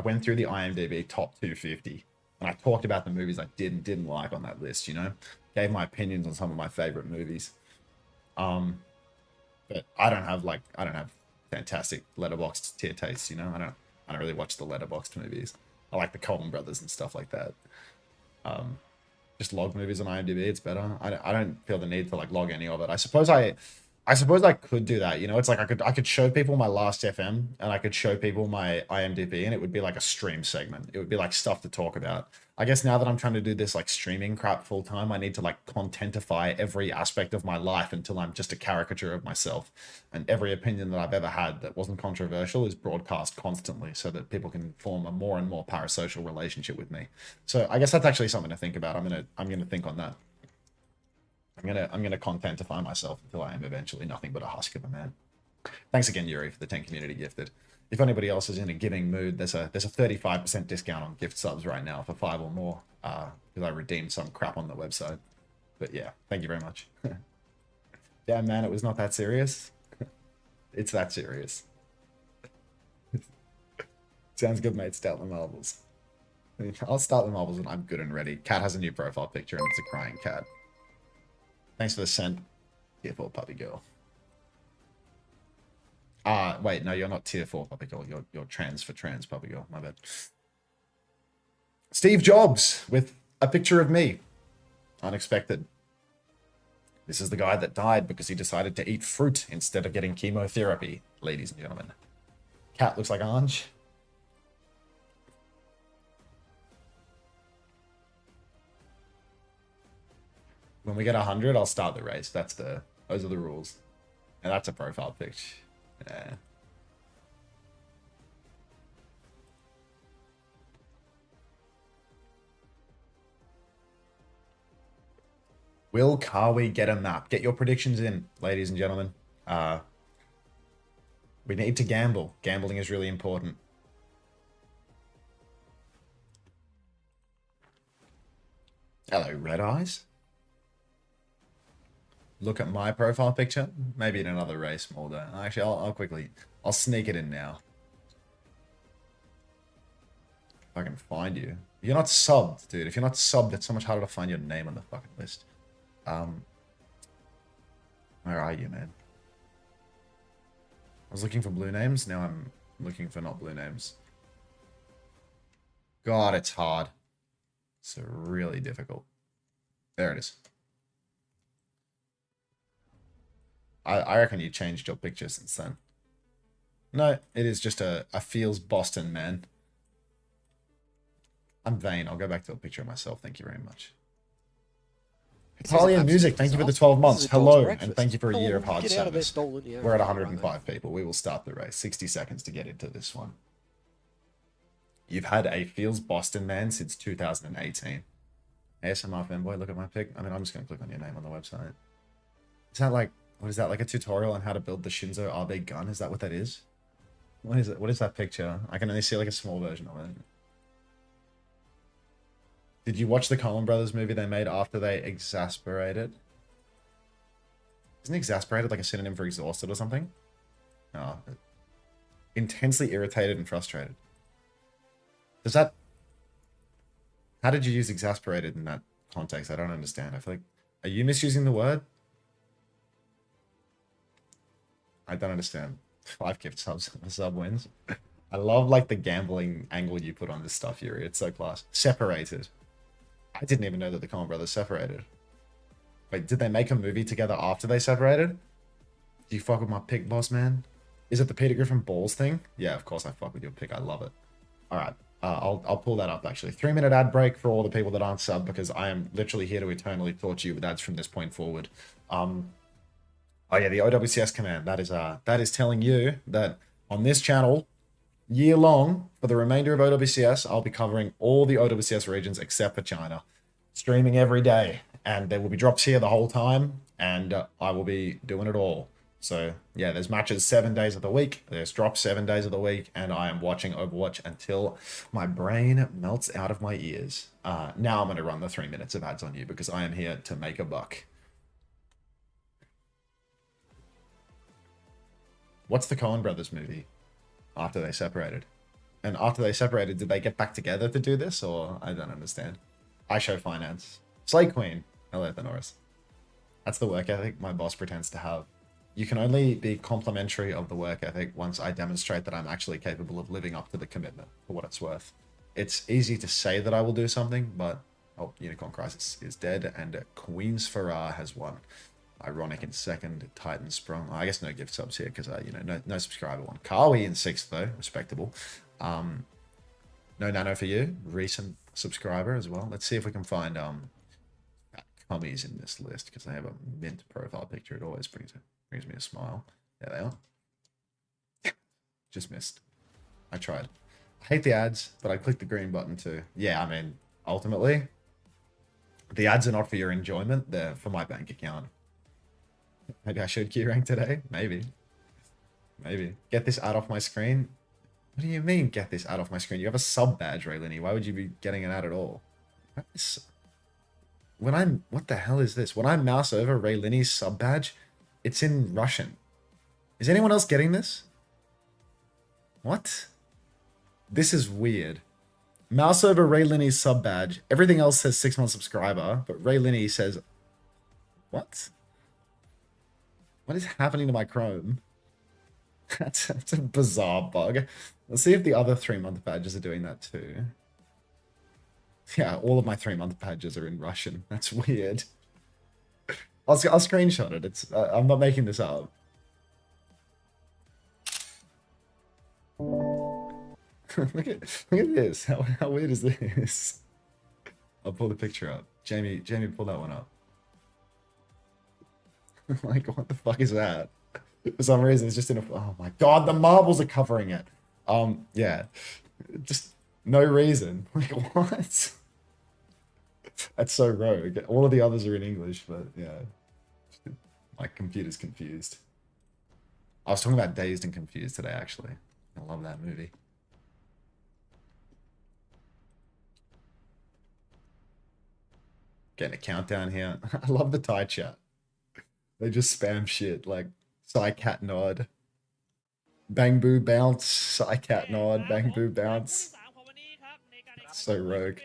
went through the IMDb top 250 and I talked about the movies I did and didn't like on that list, you know? Gave my opinions on some of my favorite movies. But I don't have fantastic letterboxed tier tastes, you know? I don't really watch the letterboxed movies. I like the Coen Brothers and stuff like that. Just log movies on IMDb, it's better. I don't feel the need to like log any of it. I suppose I could do that, you know? It's like I could show people my last FM and I could show people my IMDb and it would be like a stream segment. It would be like stuff to talk about. I guess now that I'm trying to do this like streaming crap full time, I need to like contentify every aspect of my life until I'm just a caricature of myself. And every opinion that I've ever had that wasn't controversial is broadcast constantly so that people can form a more and more parasocial relationship with me. So I guess that's actually something to think about. I'm gonna think on that. I'm gonna contentify myself until I am eventually nothing but a husk of a man. Thanks again, Yuri, for the 10 community gifted. If anybody else is in a giving mood, there's a 35% discount on gift subs right now for 5 or more, because I redeemed some crap on the website. But yeah, thank you very much. Damn man, it was not that serious. It's that serious. Sounds good, mate. Start the marbles. I'll start the marbles when I'm good and ready. Cat has a new profile picture and it's a crying cat. Thanks for the send. Tier 4 puppy girl. Wait, no, you're not tier 4 puppy girl. You're trans for trans puppy girl. My bad. Steve Jobs with a picture of me. Unexpected. This is the guy that died because he decided to eat fruit instead of getting chemotherapy, ladies and gentlemen. Cat looks like Ange. When we get 100, I'll start the race. Those are the rules. And that's a profile picture. Yeah. Will Kawi get a map? Get your predictions in, ladies and gentlemen. We need to gamble. Gambling is really important. Hello, Red Eyes. Look at my profile picture. Maybe in another race more though. Actually, I'll sneak it in now. If I can find you. You're not subbed, dude. If you're not subbed, it's so much harder to find your name on the fucking list. Where are you, man? I was looking for blue names. Now I'm looking for not blue names. God, it's hard. It's really difficult. There it is. I reckon you changed your picture since then. No, it is just a feels Boston man. I'm vain. I'll go back to a picture of myself. Thank you very much. Italian music, thank you for the 12 months. Hello, and thank you for a year of hard service. We're at 105 people. We will start the race. 60 seconds to get into this one. You've had a feels Boston man since 2018. ASMR fanboy, look at my pic. I mean, I'm just going to click on your name on the website. Is that like, what is that, like a tutorial on how to build the Shinzo Abe gun? Is that what that is? What is it? What is that picture? I can only see like a small version of it. Did you watch the Coen Brothers movie they made after they exasperated? Isn't exasperated like a synonym for exhausted or something? No. Intensely irritated and frustrated. Does that... How did you use exasperated in that context? I don't understand. I feel like... Are you misusing the word? I don't understand. 5 gift subs. Sub wins. I love like the gambling angle you put on this stuff, Yuri. It's so class. Separated. I didn't even know that the Coen Brothers separated. Wait, did they make a movie together after they separated? Do you fuck with my pick, boss man? Is it the Peter Griffin balls thing? Yeah, of course I fuck with your pick. I love it. All right. I'll pull that up, actually. 3-minute ad break for all the people that aren't subbed, because I am literally here to eternally torture you with ads from this point forward. Oh yeah, the OWCS command. That is telling you that on this channel, year long, for the remainder of OWCS, I'll be covering all the OWCS regions except for China. Streaming every day. And there will be drops here the whole time. And I will be doing it all. So, yeah, there's matches 7 days of the week. There's drops 7 days of the week. And I am watching Overwatch until my brain melts out of my ears. Now I'm going to run the 3 minutes of ads on you because I am here to make a buck. What's the Coen Brothers movie? After they separated. And after they separated, did they get back together to do this? Or I don't understand. I show finance. Slay Queen. Hello, Thanoris. That's the work ethic my boss pretends to have. You can only be complimentary of the work ethic once I demonstrate that I'm actually capable of living up to the commitment, for what it's worth. It's easy to say that I will do something, but... Oh, Unicorn Crisis is dead, and Queen's Farrar has won. Ironic in second, Titan Sprung. I guess no gift subs here because you know, no subscriber one. Kawi in sixth though, respectable. No nano for you, recent subscriber as well. Let's see if we can find cummies in this list because they have a mint profile picture. It always brings me a smile. There they are. Just missed. I tried. I hate the ads, but I clicked the green button too. Yeah, I mean, ultimately, the ads are not for your enjoyment. They're for my bank account. Maybe I should queue rank today. Maybe. Get this ad off my screen. What do you mean, get this ad off my screen? You have a sub badge, Raylini. Why would you be getting an ad at all? What the hell is this? When I mouse over Raylini's sub badge, it's in Russian. Is anyone else getting this? What? This is weird. Mouse over Raylini's sub badge. Everything else says 6-month subscriber, but Raylini says, what? What is happening to my Chrome? That's a bizarre bug. Let's see if the other 3-month badges are doing that too. Yeah, all of my 3-month badges are in Russian. That's weird. I'll screenshot it. It's I'm not making this up. look at this. How weird is this? I'll pull the picture up. Jamie, pull that one up. Like, what the fuck is that? For some reason, it's just in a... Oh my god, the marbles are covering it. Yeah. Just no reason. Like, what? That's so rogue. All of the others are in English, but yeah. My computer's confused. I was talking about Dazed and Confused today, actually. I love that movie. Getting a countdown here. I love the Thai chat. They just spam shit like Psy Cat Nod. Bang Boo Bounce. Psy Cat Nod. Bang Boo Bounce. So rogue.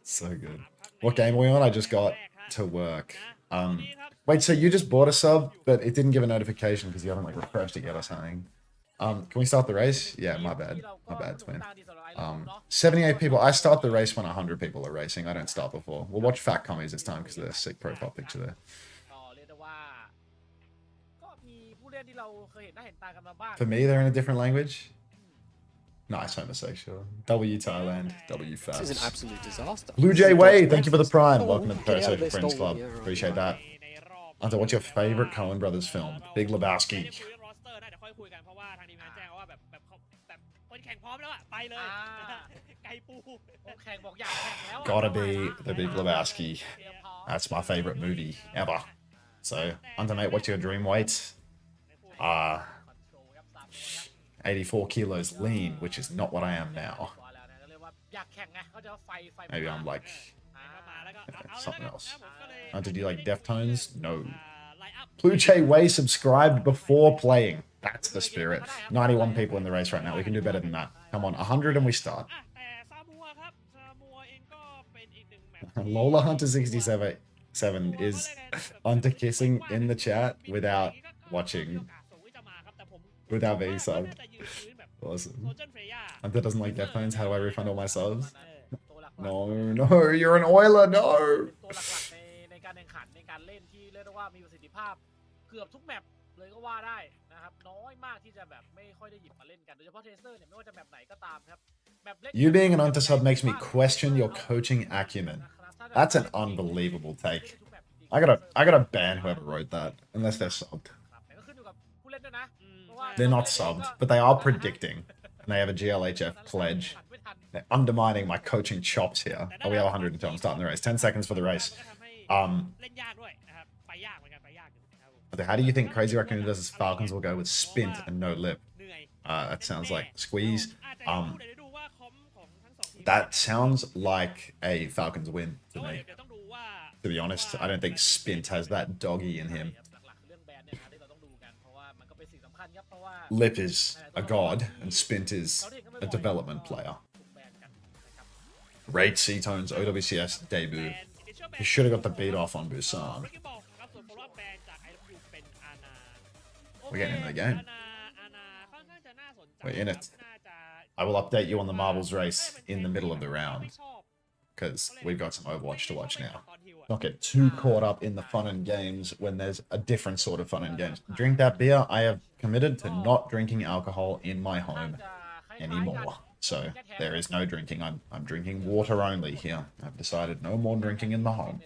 So good. What game are we on? I just got to work. Wait, so you just bought a sub, but it didn't give a notification because you haven't like refreshed it yet or something. Can we start the race? Yeah, my bad. My bad, twin. 78 people. I start the race when 100 people are racing. I don't start before. We'll watch Fat Commies this time because of their sick profile picture there. For me, they're in a different language. Nice homosexual. W Thailand. W fast. This is an absolute disaster. Blue Jay Way, thank you for the prime. Oh, Welcome to the get out of Parasocial this Friends stolen Club. era. Appreciate that. Hunter, what's your favorite Coen Brothers film? Big Lebowski. Gotta be the Big Lebowski. That's my favorite movie ever. So, Hunter, mate, what's your dream weight? 84 kilos lean, which is not what I am now. Maybe I'm like something else. Hunter, do you like Deftones? No. Blue Jay Way subscribed before playing. That's the spirit. 91 people in the race right now. We can do better than that. Come on, 100 and we start. Lola Hunter 67 is Hunter kissing in the chat without watching, without being subbed. Awesome. Hunter doesn't like Deftones. How do I refund all my subs? No, no, you're an Oiler, no! เกือบทุกแมปเลยก็ว่าได้นะครับน้อยมากที่จะแบบไม่ค่อยได้หยิบมาเล่นกันโดยเฉพาะเทเซอร์เนี่ยไม่ว่าจะแมปไหนก็ตามครับแมปเล็ก You being an Unter sub makes me question your coaching acumen. That's an unbelievable take. I gotta ban whoever wrote that unless they're subbed. They're not subbed, but they are predicting, and they have a GLHF pledge. They're undermining my coaching chops here. Oh, we have 100 until I'm starting the race. 10 seconds for the race. How do you think Crazy Raccoon versus Falcons will go with Spint and no lip? That sounds like Squeeze. That sounds like a Falcons win to me. To be honest, I don't think Spint has that doggy in him. Lip is a god, and Spint is a development player. Great C-Tones OWCS debut. He should have got the beat off on Busan. We're getting into the game. We're in it. I will update you on the marbles race in the middle of the round, because we've got some Overwatch to watch now. Not get too caught up in the fun and games when there's a different sort of fun and games. Drink that beer. I have committed to not drinking alcohol in my home anymore. So there is no drinking. I'm drinking water only here. I've decided no more drinking in the home.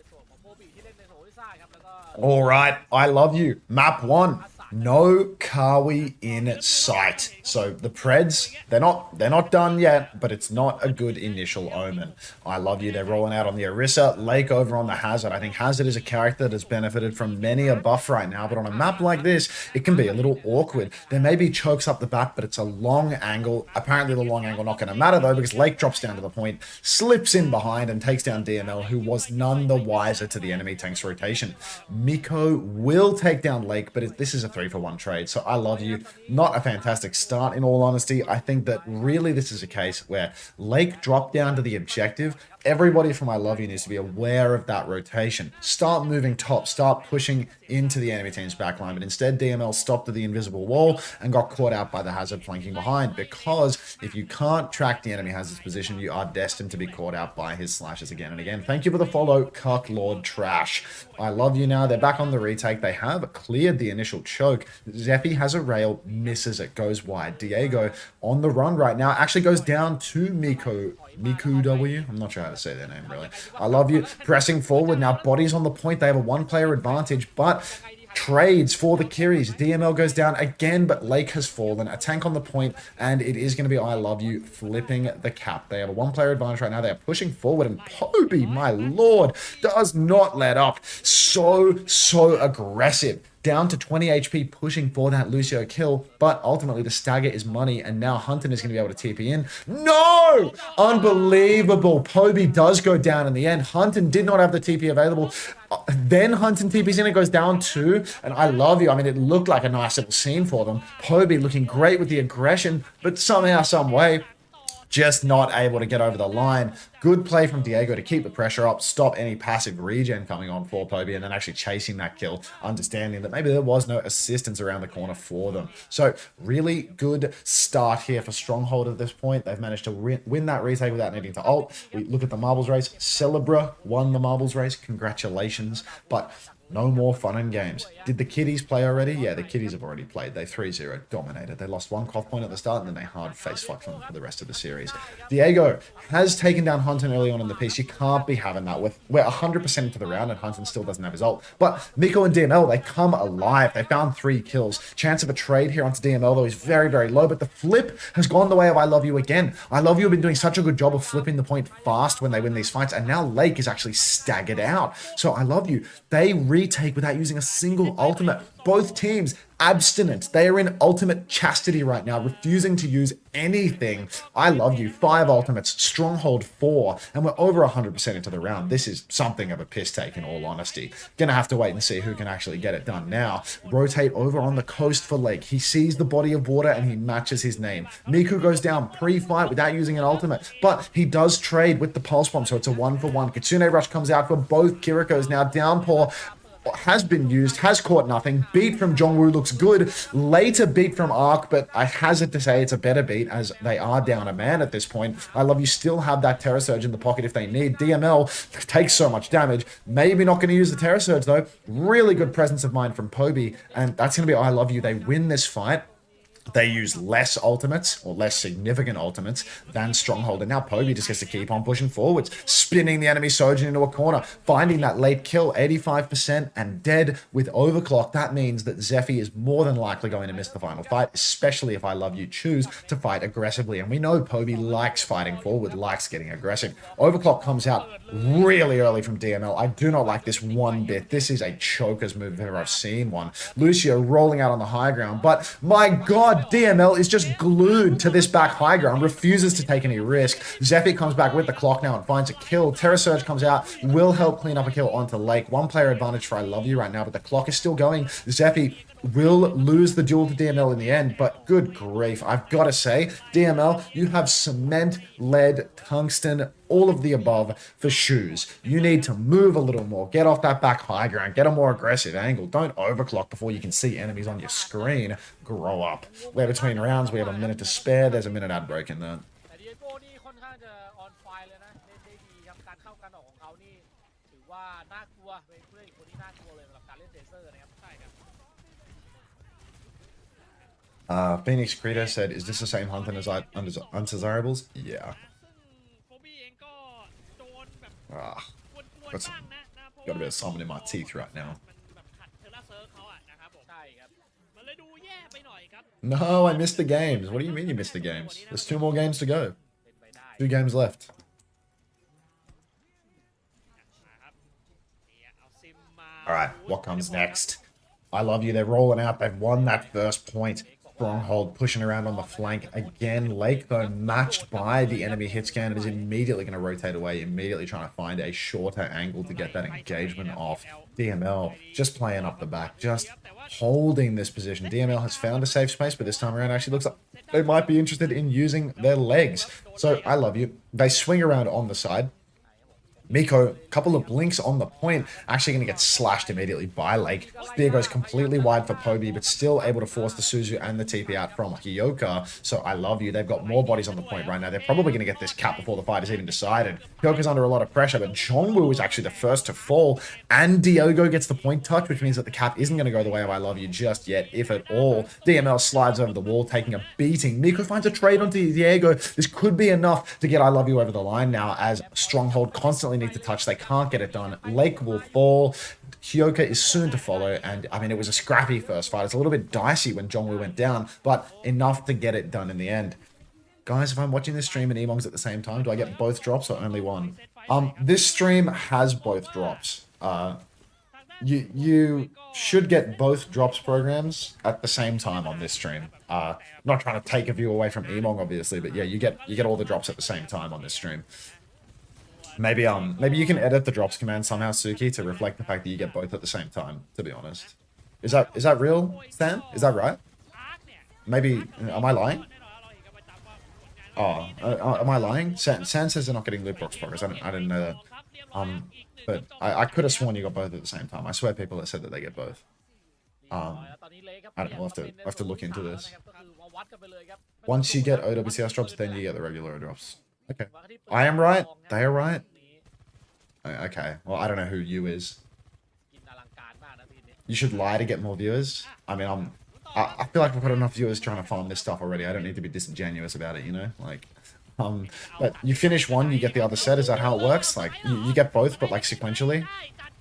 All right, I love you. Map 1. No Kawi in sight. So the Preds, they're not done yet, but it's not a good initial omen. I love you. They're rolling out on the Orisa. Lake over on the Hazard. I think Hazard is a character that has benefited from many a buff right now, but on a map like this, it can be a little awkward. There may be chokes up the back, but it's a long angle. Apparently the long angle not going to matter though, because Lake drops down to the point, slips in behind and takes down DML, who was none the wiser to the enemy tank's rotation. Miko will take down Lake, but this is a 3-for-1 trade, so I love you. Not a fantastic start, in all honesty. I think that really this is a case where Lake dropped down to the objective. Everybody from I Love You needs to be aware of that rotation. Start moving top, start pushing into the enemy team's backline, but instead DML stopped at the invisible wall and got caught out by the Hazard flanking behind, because if you can't track the enemy Hazard's position, you are destined to be caught out by his slashes again and again. Thank you for the follow, Cuck Lord Trash. I love you now. They're back on the retake. They have cleared the initial choke. Zephy has a rail, misses it, goes wide. Diego on the run right now, actually goes down to Miku W. I'm not sure how to say their name, really. I love you. Pressing forward now. Bodies on the point. They have a one-player advantage, but trades for the Kiris. DML goes down again, but Lake has fallen. A tank on the point, and it is going to be I Love You flipping the cap. They have a one-player advantage right now. They are pushing forward, and Poby, my lord, does not let up. So aggressive. Down to 20 HP, pushing for that Lucio kill, but ultimately the stagger is money, and now Hunter is going to be able to TP in. No! Unbelievable. Poby does go down in the end. Hunter did not have the TP available. Then Hunter TP's in, it goes down 2, and I Love You. I mean, it looked like a nice little scene for them. Poby looking great with the aggression, but somehow, some way, just not able to get over the line. Good play from Diego to keep the pressure up, stop any passive regen coming on for Poby, and then actually chasing that kill, understanding that maybe there was no assistance around the corner for them. So really good start here for Stronghold at this point. They've managed to win that retake without needing to ult. We look at the marbles race. Celebra won the marbles race. Congratulations. But no more fun and games. Did the kiddies play already? Yeah, the kiddies have already played. They 3-0 dominated. They lost one cough point at the start, and then they hard face fucked them for the rest of the series. Diego has taken down Hunton early on in the piece. You can't be having that. We're 100% into the round, and Hunton still doesn't have his ult. But Miko and DML, they come alive. They found 3 kills. Chance of a trade here onto DML, though, is very low, but the flip has gone the way of I Love You again. I Love You have been doing such a good job of flipping the point fast when they win these fights, and now Lake is actually staggered out. So I Love You, they retake without using a single ultimate. Both teams abstinent. They are in ultimate chastity right now, refusing to use anything. I Love You, 5 ultimates, Stronghold 4, and we're over 100% into the round. This is something of a piss take in all honesty. Gonna have to wait and see who can actually get it done now. Rotate over on the coast for Lake. He sees the body of water and he matches his name. Miku goes down pre-fight without using an ultimate, but he does trade with the pulse bomb, so it's a 1-for-1. Kitsune Rush comes out for both Kirikos. Now Downpour has been used, has caught nothing. Beat from Jongwoo looks good. Later beat from Arc, but I hazard to say it's a better beat as they are down a man at this point. I Love You still have that Terror Surge in the pocket if they need. DML takes so much damage. Maybe not going to use the Terror Surge though. Really good presence of mind from Poby, and that's going to be I Love You. They win this fight. They use less ultimates, or less significant ultimates, than Stronghold. And now Poby just gets to keep on pushing forwards, spinning the enemy Sojin into a corner, finding that late kill, 85% and dead with overclock. That means that Zephy is more than likely going to miss the final fight, especially if I Love You choose to fight aggressively. And we know Poby likes fighting forward, likes getting aggressive. Overclock comes out really early from DML. I do not like this one bit. This is a choker's move if ever I've seen one. Lucio rolling out on the high ground, but my god, DML is just glued to this back high ground, refuses to take any risk. Zephy comes back with the clock now and finds a kill. Terror Surge comes out, will help clean up a kill onto Lake. 1 player advantage for I Love You right now, but the clock is still going. Zephy will lose the duel to DML in the end, but good grief. I've got to say, DML, you have cement, lead, tungsten, all of the above for shoes. You need to move a little more. Get off that back high ground. Get a more aggressive angle. Don't overclock before you can see enemies on your screen. Grow up. We're between rounds. We have a minute to spare. There's a minute ad break in there. แต่ดิเอโก้นี่ค่อนข้างจะออนไฟเลยนะเล่นได้ดีครับการเข้ากันออกของเขานี่ถือว่าน่ากลัวเป็นผู้เล่นอีกคนที่น่ากลัวเลยสำหรับการเล่นเทเซอร์นะครับใช่ครับ Phoenix Creator said, is this the same Hunter as Undesirables? Yeah. ซึ่งโฟบี้เองก็โดนแบบ Ah, กวนๆ that's บ้างนะเพราะ got a ว่า bit of something in my teeth right now. มันแบบขัดเทอร์ราเซิร์ฟเขาอะนะครับผม ใช่ครับ มันเลยดูแย่ไปหน่อยครับ No, I missed the games. What do you mean you missed the games? There's 2 more games to go. เป็นไปได้ 2 games left. นะครับเนี่ยเอาซิมมา All right, what comes next? I Love You. They're rolling out. They've won that first point. Stronghold pushing around on the flank again. Lake, though, matched by the enemy hit scan, is immediately going to rotate away, immediately trying to find a shorter angle to get that engagement off. DML just playing up the back, just holding this position. DML has found a safe space, but this time around actually looks like they might be interested in using their legs. So I Love You. They swing around on the side. Miko, couple of blinks on the point, actually going to get slashed immediately by Lake. Spear goes completely wide for Poby, but still able to force the Suzu and the TP out from Hyoka. So I Love You. They've got more bodies on the point right now. They're probably going to get this cap before the fight is even decided. Hyoka's under a lot of pressure, but Jongwoo is actually the first to fall, and Diogo gets the point touch, which means that the cap isn't going to go the way of I Love You just yet, if at all. DML slides over the wall, taking a beating. Miko finds a trade onto Diego. This could be enough to get I Love You over the line now, as Stronghold constantly need to touch. They can't get it done. Lake will fall. Hyoka is soon to follow, and I mean, it was a scrappy first fight. It's a little bit dicey when Jongwoo went down, but enough to get it done in the end. Guys, if I'm watching this stream and Emongs at the same time, do I get both drops or only one? This stream has both drops. You should get both drops programs at the same time on this stream. Not trying to take a view away from Emong, obviously, but yeah, you get all the drops at the same time on this stream. Maybe you can edit the drops command somehow, Suki, to reflect the fact that you get both at the same time. To be honest, is that real, Stan? Is that right? Maybe am I lying? Oh, am I lying? San says they're not getting loot box progress. I didn't know that. But I could have sworn you got both at the same time. I swear people have said that they get both. I don't know. We'll have to look into this. Once you get OWCS drops, then you get the regular drops. Okay. I am right. They are right. Okay. Well, I don't know who you is. You should lie to get more viewers. I mean, I feel like I've got enough viewers trying to farm this stuff already. I don't need to be disingenuous about it, you know? Like, but you finish one, you get the other set. Is that how it works? Like, you get both, but like sequentially?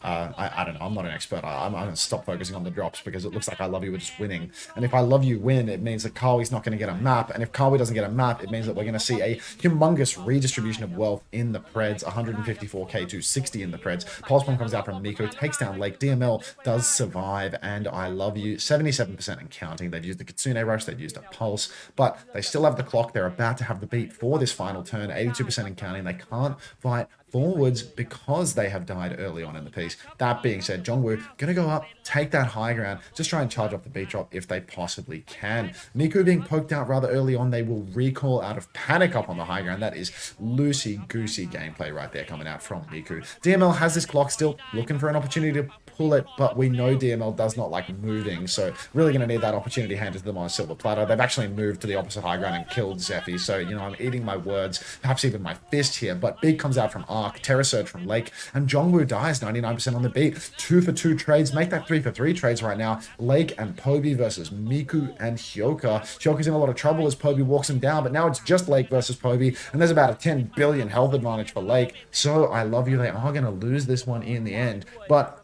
I don't know. I'm not an expert. I'm going to stop focusing on the drops because it looks like I Love You are just winning. And if I Love You win, it means that Kawi's not going to get a map. And if Kawi doesn't get a map, it means that we're going to see a humongous redistribution of wealth in the Preds. 154k to 60 in the Preds. Pulse Bomb comes out from Miko, takes down Lake. DML does survive. And I Love You, 77% and counting. They've used the Kitsune Rush. They've used a Pulse. But they still have the clock. They're about to have the beat for this final turn. 82% and counting. They can't fight forwards because they have died early on in the piece. That being said, Jongwoo gonna go up, take that high ground, just try and charge up the beat drop if they possibly can. Miku being poked out rather early on, they will recall out of panic up on the high ground. That is loosey-goosey gameplay right there coming out from Miku. DML has this clock still, looking for an opportunity to pull it, but we know DML does not like moving, so really going to need that opportunity handed to them on a silver platter. They've actually moved to the opposite high ground and killed Zephy, so, you know, I'm eating my words, perhaps even my fist here, but Big comes out from Arc, Terror Surge from Lake, and Jongwoo dies 99% on the beat. 2 for 2 trades, make that 3 for 3 trades right now. Lake and Poby versus Miku and Hyoka. Hyoka's in a lot of trouble as Poby walks him down, but now it's just Lake versus Poby, and there's about a 10 billion health advantage for Lake, so I Love You, they are going to lose this one in the end, but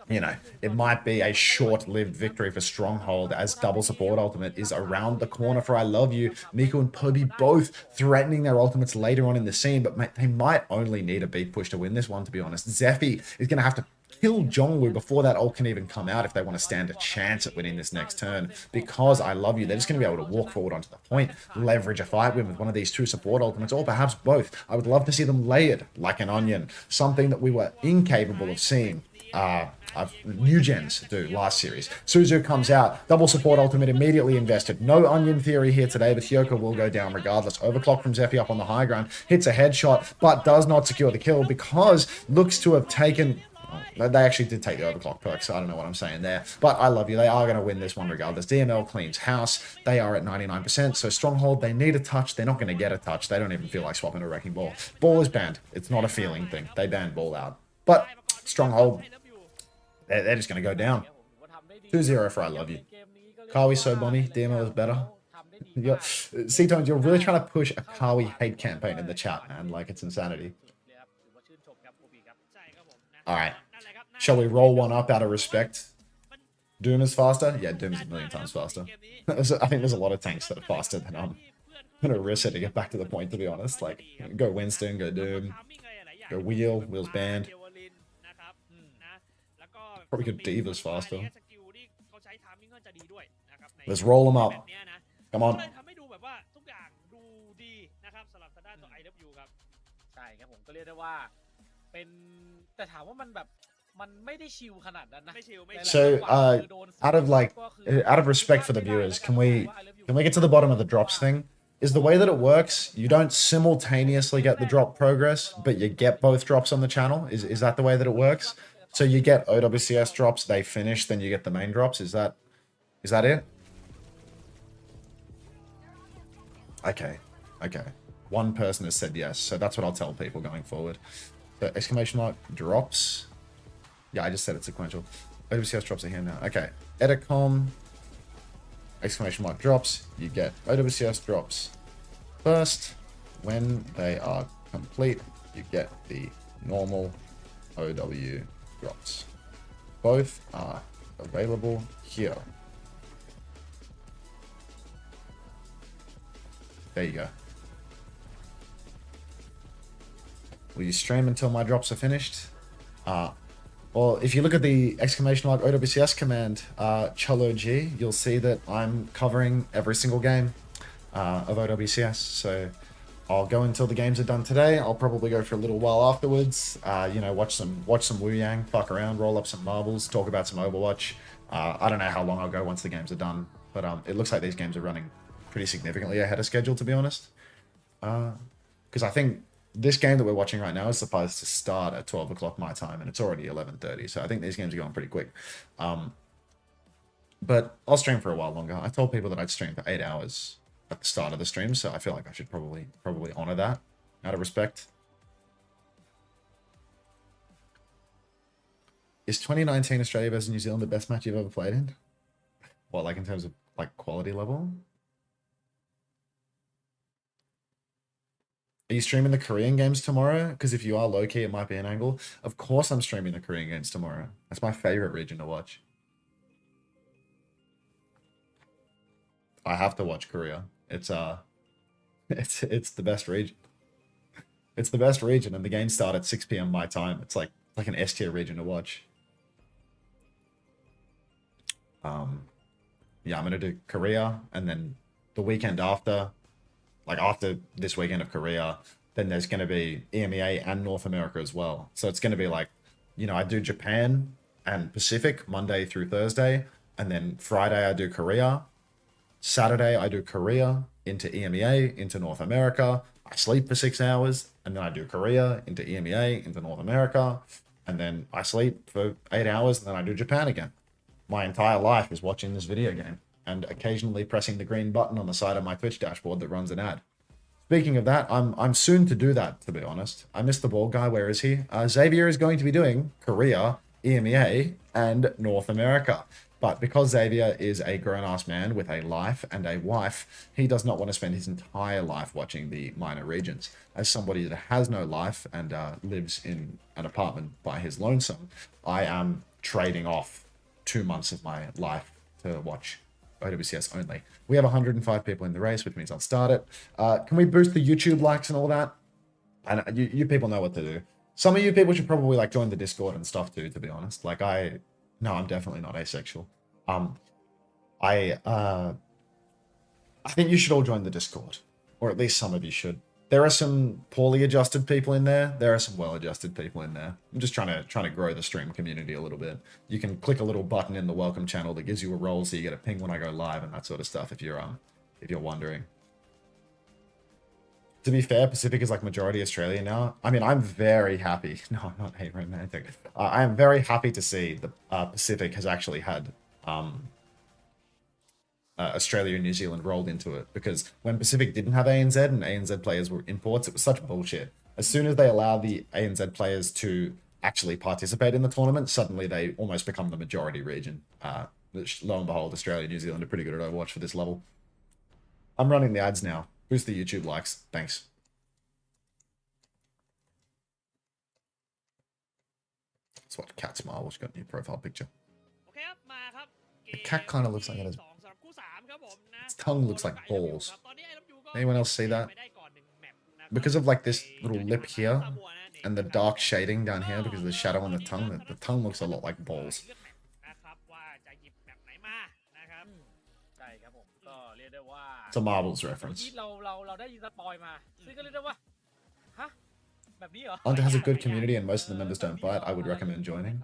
you know, it might be a short-lived victory for Stronghold as double support ultimate is around the corner for I Love You. Miku and Poby both threatening their ultimates later on in the scene, but they might only need a beat push to win this one, to be honest. Zephy is going to have to kill Jongwoo before that ult can even come out if they want to stand a chance at winning this next turn. Because I Love You, they're just going to be able to walk forward onto the point, leverage a fight win with one of these two support ultimates, or perhaps both. I would love to see them layered like an onion, something that we were incapable of seeing Newgens do last series. Suzu comes out, double support ultimate immediately invested. No onion theory here today, but Hyoka will go down regardless. Overclock from Zephy up on the high ground, hits a headshot, but does not secure the kill because looks to have taken... They actually did take the overclock perk, so I don't know what I'm saying there. But I Love You, they are going to win this one regardless. DML cleans house. They are at 99%, so Stronghold, they need a touch. They're not going to get a touch. They don't even feel like swapping a Wrecking Ball. Ball is banned. It's not a feeling thing. They banned Ball out. But Stronghold... They're just going to go down. 2-0 for I Love You. Kawi's so bunny. DML is better. C-Tones, you're really trying to push a Kawi hate campaign in the chat, man. Like, it's insanity. Alright. Shall we roll one up out of respect? Doom is faster? Yeah, Doom is a million times faster. I think there's a lot of tanks that are faster than Orisa to get back to the point, to be honest. Like, go Winston, go Doom, go Wheel's banned. Probably could Divas faster. Let's roll them up. Come on. ใช่ครับผมก็เรียกได้ว่าเป็นแต่ถามว่ามันแบบมันไม่ได้ชิลขนาดนั้นนะ So, out of respect for the viewers, can we get to the bottom of the drops thing? Is the way that it works, you don't simultaneously get the drop progress, but you get both drops on the channel? Is that the way that it works? So you get OWCS drops, they finish, then you get the main drops. Is that it? Okay. One person has said yes, so that's what I'll tell people going forward. So exclamation mark drops. Yeah, I just said it's sequential. OWCS drops are here now. Okay. Edicom. Exclamation mark drops. You get OWCS drops first. When they are complete, you get the normal OW drops. Both are available here. There you go. Will you stream until my drops are finished? Well, if you look at the exclamation mark OWCS command, Cholo G, you'll see that I'm covering every single game of OWCS. So I'll go until the games are done today. I'll probably go for a little while afterwards. You know, watch some Wu Yang, fuck around, roll up some marbles, talk about some Overwatch. I don't know how long I'll go once the games are done, but it looks like these games are running pretty significantly ahead of schedule, to be honest. Because I think this game that we're watching right now is supposed to start at 12 o'clock my time, and it's already 11:30, so I think these games are going pretty quick. But I'll stream for a while longer. I told people that I'd stream for 8 hours at the start of the stream, so I feel like I should probably honor that out of respect. Is 2019 Australia versus New Zealand the best match you've ever played in? What, like in terms of like quality level? Are you streaming the Korean games tomorrow? Because if you are low-key, it might be an angle. Of course I'm streaming the Korean games tomorrow. That's my favorite region to watch. I have to watch Korea. It's the best region. It's the best region, and the games start at 6 p.m. my time. It's like an S tier region to watch. Yeah, I'm gonna do Korea, and then the weekend after, like after this weekend of Korea, then there's gonna be EMEA and North America as well. So it's gonna be like, you know, I do Japan and Pacific Monday through Thursday, and then Friday I do Korea. Saturday I do Korea into EMEA into North America. I sleep for 6 hours, and then I do Korea into EMEA into North America, and then I sleep for 8 hours, and then I do Japan again. My entire life is watching this video game and occasionally pressing the green button on the side of my Twitch dashboard that runs an ad. Speaking of that, I'm soon to do that, to be honest. I missed the ball guy. Where is he? Xavier is going to be doing Korea, EMEA, and North America. But because Xavier is a grown-ass man with a life and a wife, he does not want to spend his entire life watching the minor regions. As somebody that has no life and lives in an apartment by his lonesome, I am trading off 2 months of my life to watch OWCS only. We have 105 people in the race, which means I'll start it. Can we boost the YouTube likes and all that? And you people know what to do. Some of you people should probably like join the Discord and stuff too, to be honest. Like no, I'm definitely not asexual. I think you should all join the Discord, or at least some of you should. There are some poorly adjusted people in there. There are some well-adjusted people in there. I'm just trying to grow the stream community a little bit. You can click a little button in the welcome channel that gives you a role, so you get a ping when I go live and that sort of stuff. If you're wondering. To be fair, Pacific is like majority Australia now. I mean, I'm very happy. No, I'm not hate romantic. I am very happy to see the Pacific has actually had Australia and New Zealand rolled into it, because when Pacific didn't have ANZ and ANZ players were imports, it was such bullshit. As soon as they allow the ANZ players to actually participate in the tournament, suddenly they almost become the majority region. Lo and behold, Australia and New Zealand are pretty good at Overwatch for this level. I'm running the ads now. Boost the YouTube likes. Thanks. That's what Cat Smile, which got a new profile picture. The cat kind of looks like it has... Its tongue looks like balls. Anyone else see that? Because of like this little lip here and the dark shading down here because of the shadow on the tongue looks a lot like balls. It's a Marbles reference. Unter has a good community and most of the members don't fight. I would recommend joining.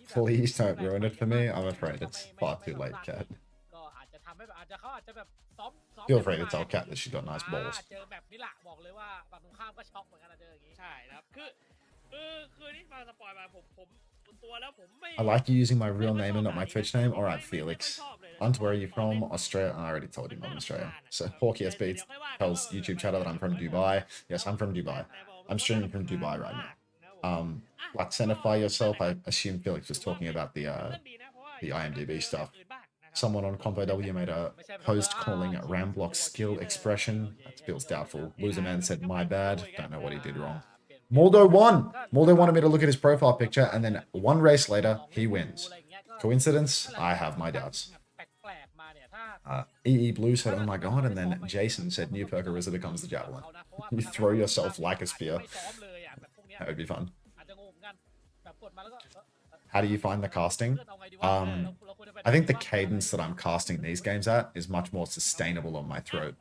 Please don't ruin it for me. I'm afraid it's far too late, Cat. Feel free to tell Cat that she's got nice balls. I like you using my real name and not my Twitch name. Alright, Felix. Unter, where are you from? Australia. I already told you I'm from Australia. So, Porky SB tells YouTube chatter that I'm from Dubai. Yes, I'm from Dubai. I'm streaming from Dubai right now. Like, centify yourself. I assume Felix was talking about the IMDb stuff. Someone on Compo W made a post calling Ramblock skill expression. That feels doubtful. Loserman said, my bad. Don't know what he did wrong. Moldo won. Moldo wanted me to look at his profile picture, and then one race later, he wins. Coincidence? I have my doubts. EE Blue said, "Oh my god," and then Jason said, "New perk Arisa becomes the javelin." You throw yourself like a spear. That would be fun. How do you find the casting? I think the cadence that I'm casting these games at is much more sustainable on my throat.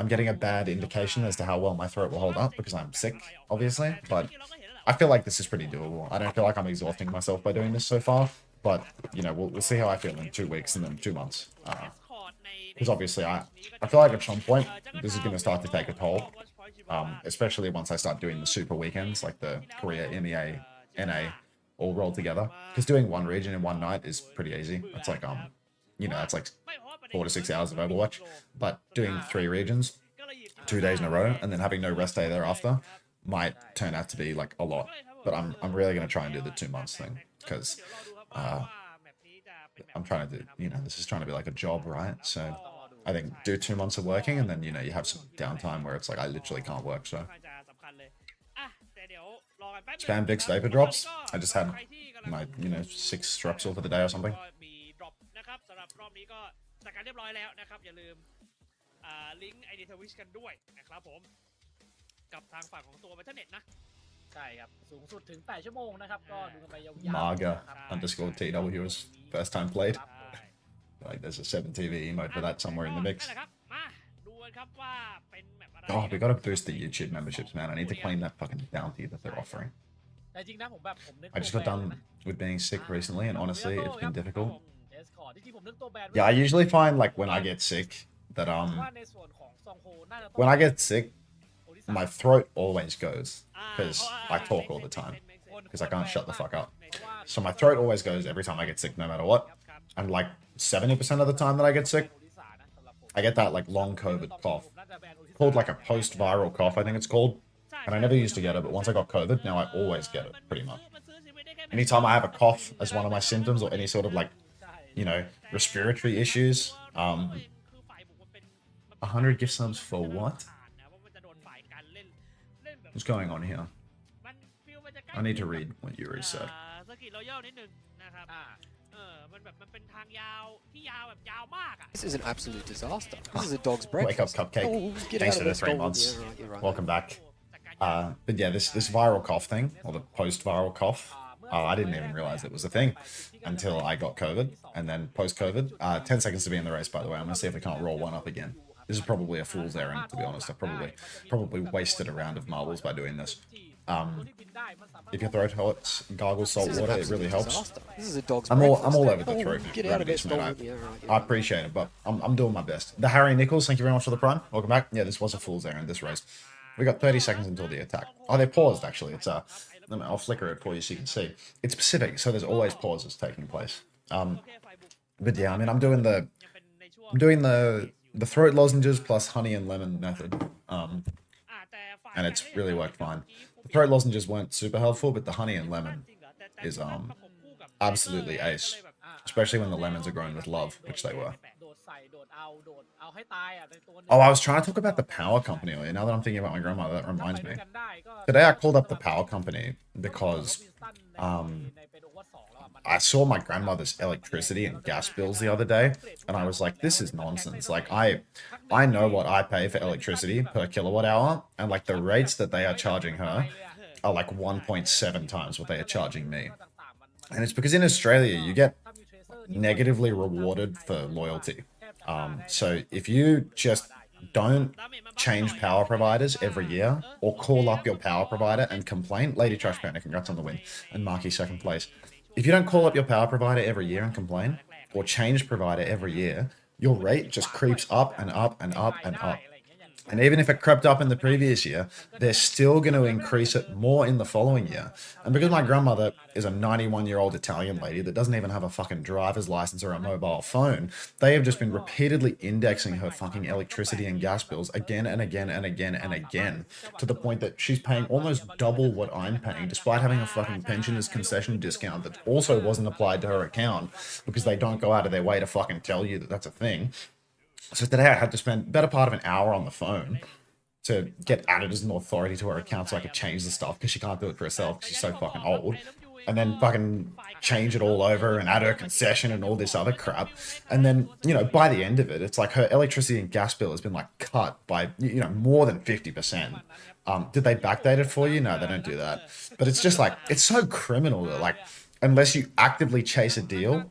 I'm getting a bad indication as to how well my throat will hold up because I'm sick, obviously, but I feel like this is pretty doable. I don't feel like I'm exhausting myself by doing this so far, but, you know, we'll see how I feel in 2 weeks and then 2 months. Because obviously I feel like at some point this is going to start to take a toll, especially once I start doing the super weekends, like the Korea, MEA, NA, all rolled together. Because doing one region in one night is pretty easy. It's like, you know, that's like 4 to 6 hours of Overwatch. But doing 3 regions, 2 days in a row, and then having no rest day thereafter might turn out to be like a lot. But I'm really going to try and do the 2 months thing because I'm trying to do, you know, this is trying to be like a job, right? So I think do 2 months of working and then, you know, you have some downtime where it's like I literally can't work. So spam Vicks vapor drops. I just had my, you know, 6 Strepsil for the day or something. จัดการเรียบร้อยแล้วนะครับอย่าลืมลิงก์ ID Twitch กันด้วยนะครับผมกับทางฝั่งของตัว Battle.net นะใช่ครับสูงสุดถึง8ชั่วโมงนะครับก็ดูกันไปยาวๆ Marga underscore TW was first time played. Like there's a 7TV emote for that somewhere in the mix. นั่นแหละครับมาดูกันครับว่าเป็นแมปอะไร Oh, we gotta boost the YouTube memberships, man. I need to claim that fucking bounty that they're offering. แต่จริงนะผมแบบผมนึก I just got done with being sick recently, and honestly, it's been difficult. จริงๆผมนึกตัวแบรนด์ Yeah, I usually find like when I get sick that ว่าในส่วนของซองโฮน่าจะต้อง when I get sick, my throat always goes because I talk all the time because I can't shut the fuck up. So my throat always goes every time I get sick, no matter what. And like 70% of the time that I get sick, I get that like long COVID cough called like a post-viral cough, I think it's called. And I never used to get it, but once I got COVID, now I always get it pretty much. Anytime I have a cough as one of my symptoms or any sort of like, you know, respiratory issues, 100 gift subs for what? What's going on here? I need to read what Yuri said. มันแบบมันเป็นทางยาวที่ยาวแบบยาวมากอ่ะ This is an absolute disaster. This is a dog's Wake up, breakfast. Cupcake. Oh, get Thanks out for of the this 3 dog. months. Yeah, right, you're right. Welcome back. But yeah, this viral cough thing, or the post-viral cough, I didn't even realize it was a thing until I got COVID, and then post-COVID, 10 seconds to be in the race, by the way. I'm gonna see if we can't roll one up again. This is probably a fool's errand, to be honest. I probably wasted a round of marbles by doing this. If your throat hurts, gargle salt This is an water. It really absolute helps. disaster. This is a dog's I'm breakfast. all over the Oh, throat get out of remedies, this man. dog. Yeah, right, you're I right. appreciate it, but I'm doing my best. The Harry Nichols, thank you very much for the prime. Welcome back. Yeah, this was a fool's errand, this race. We got 30 seconds until the attack. Oh, they paused, actually. It's I'll flicker it for you so you can see. It's Pacific, so there's always pauses taking place. But yeah, I mean, I'm doing the throat lozenges plus honey and lemon method. And it's really worked fine. The throat lozenges weren't super helpful, but the honey and lemon is absolutely ace. Especially when the lemons are grown with love, which they were. Oh, I was trying to talk about the power company earlier. Now that I'm thinking about my grandmother, that reminds me. Today I called up the power company because I saw my grandmother's electricity and gas bills the other day, and I was like, this is nonsense. Like, I know what I pay for electricity per kilowatt hour, and like the rates that they are charging her are like 1.7 times what they are charging me. And it's because in Australia, you get negatively rewarded for loyalty. So if you just don't change power providers every year or call up your power provider and complain, Lady Trash Panda, congrats on the win, and Marky second place. If you don't call up your power provider every year and complain, or change provider every year, your rate just creeps up and up and up and up. And even if it crept up in the previous year, they're still going to increase it more in the following year. And because my grandmother is a 91-year-old Italian lady that doesn't even have a fucking driver's license or a mobile phone, they have just been repeatedly indexing her fucking electricity and gas bills again and again and again and again, to the point that she's paying almost double what I'm paying, despite having a fucking pensioner's concession discount that also wasn't applied to her account, because they don't go out of their way to fucking tell you that that's a thing. So today I had to spend better part of an hour on the phone to get added as an authority to her account so I could change the stuff because she can't do it for herself because she's so fucking old. And then fucking change it all over and add her concession and all this other crap. And then, you know, by the end of it, it's like her electricity and gas bill has been like cut by, you know, more than 50%. Did they backdate it for you? No, they don't do that. But it's just like, it's so criminal that like, unless you actively chase a deal,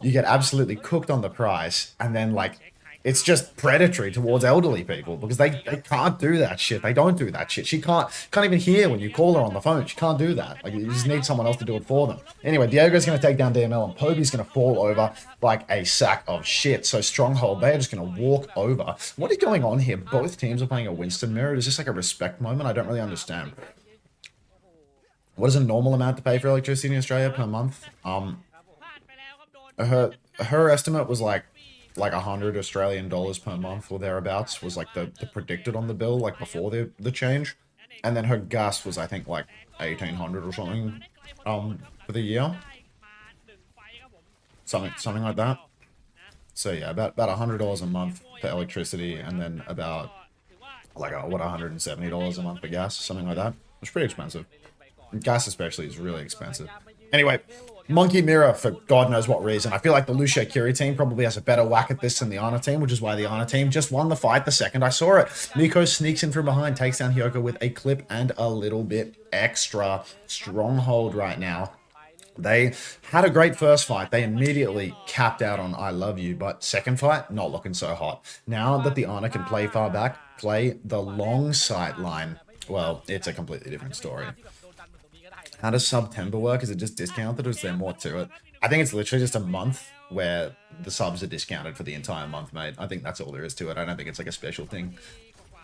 you get absolutely cooked on the price. And then like, it's just predatory towards elderly people because they can't do that shit. They don't do that shit. She can't even hear when you call her on the phone. She can't do that. Like, you just need someone else to do it for them. Anyway, Diego's going to take down DML and Poby's going to fall over like a sack of shit. So Stronghold, they're just going to walk over. What is going on here? Both teams are playing a Winston mirror. Is this like a respect moment? I don't really understand. What is a normal amount to pay for electricity in Australia per month? Her estimate was like 100 Australian dollars per month or thereabouts was like the predicted on the bill, like before the change. And then her gas was, I think, like 1,800 or something for the year. Something like that. So yeah, about $100 a month for electricity, and then about like $170 a month for gas, something like that. It's pretty expensive. And gas especially is really expensive. Anyway, Monkey Mirror for God knows what reason. I feel like the Lucio Kiri team probably has a better whack at this than the Honor team, which is why the Honor team just won the fight the second I saw it. Miko sneaks in from behind, takes down Hyoko with a clip and a little bit extra. Stronghold right now. They had a great first fight. They immediately capped out on I love you, but second fight, not looking so hot. Now that the Honor can play far back, play the long sideline, well, it's a completely different story. How does September work? Is it just discounted or is there more to it? I think it's literally just a month where the subs are discounted for the entire month, mate. I think that's all there is to it. I don't think it's like a special thing.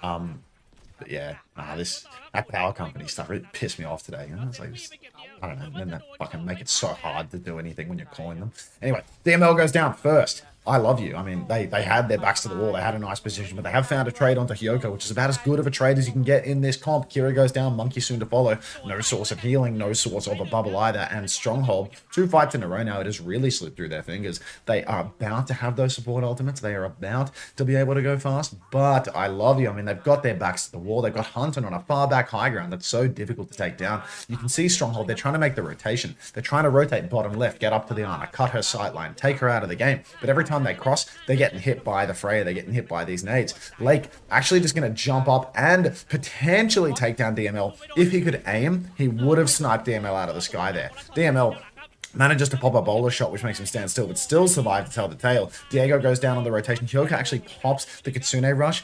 But yeah, that power company stuff really pissed me off today. You know? It's like, I don't know, and then that fucking make it so hard to do anything when you're calling them. Anyway, DML goes down first. I love you. I mean, they had their backs to the wall. They had a nice position, but they have found a trade onto Hyoko, which is about as good of a trade as you can get in this comp. Kira goes down, Monkey soon to follow. No source of healing, no source of a bubble either. And Stronghold, 2 fights in a row now. It has really slipped through their fingers. They are about to have those support ultimates. They are about to be able to go fast, but I love you. I mean, they've got their backs to the wall. They've got Hunter on a far back high ground that's so difficult to take down. You can see Stronghold. They're trying to make the rotation. They're trying to rotate bottom left, get up to the Honor, cut her sightline, take her out of the game. But every time they cross, they're getting hit by the Freya, they're getting hit by these nades. Lake actually just going to jump up and potentially take down DML. If he could aim, he would have sniped DML out of the sky there. DML manages to pop a bowler shot, which makes him stand still, but still survive to tell the tale. Diego goes down on the rotation. Hyoko actually pops the Kitsune rush.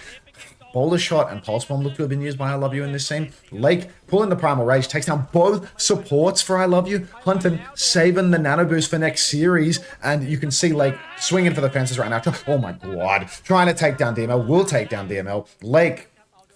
Boulder shot and pulse bomb look to have been used by I Love You in this scene. Lake pulling the primal rage, takes down both supports for I Love You. Hunter saving the nano boost for next series, and you can see Lake swinging for the fences right now. Oh my god, trying to take down DML, will take down DML. Lake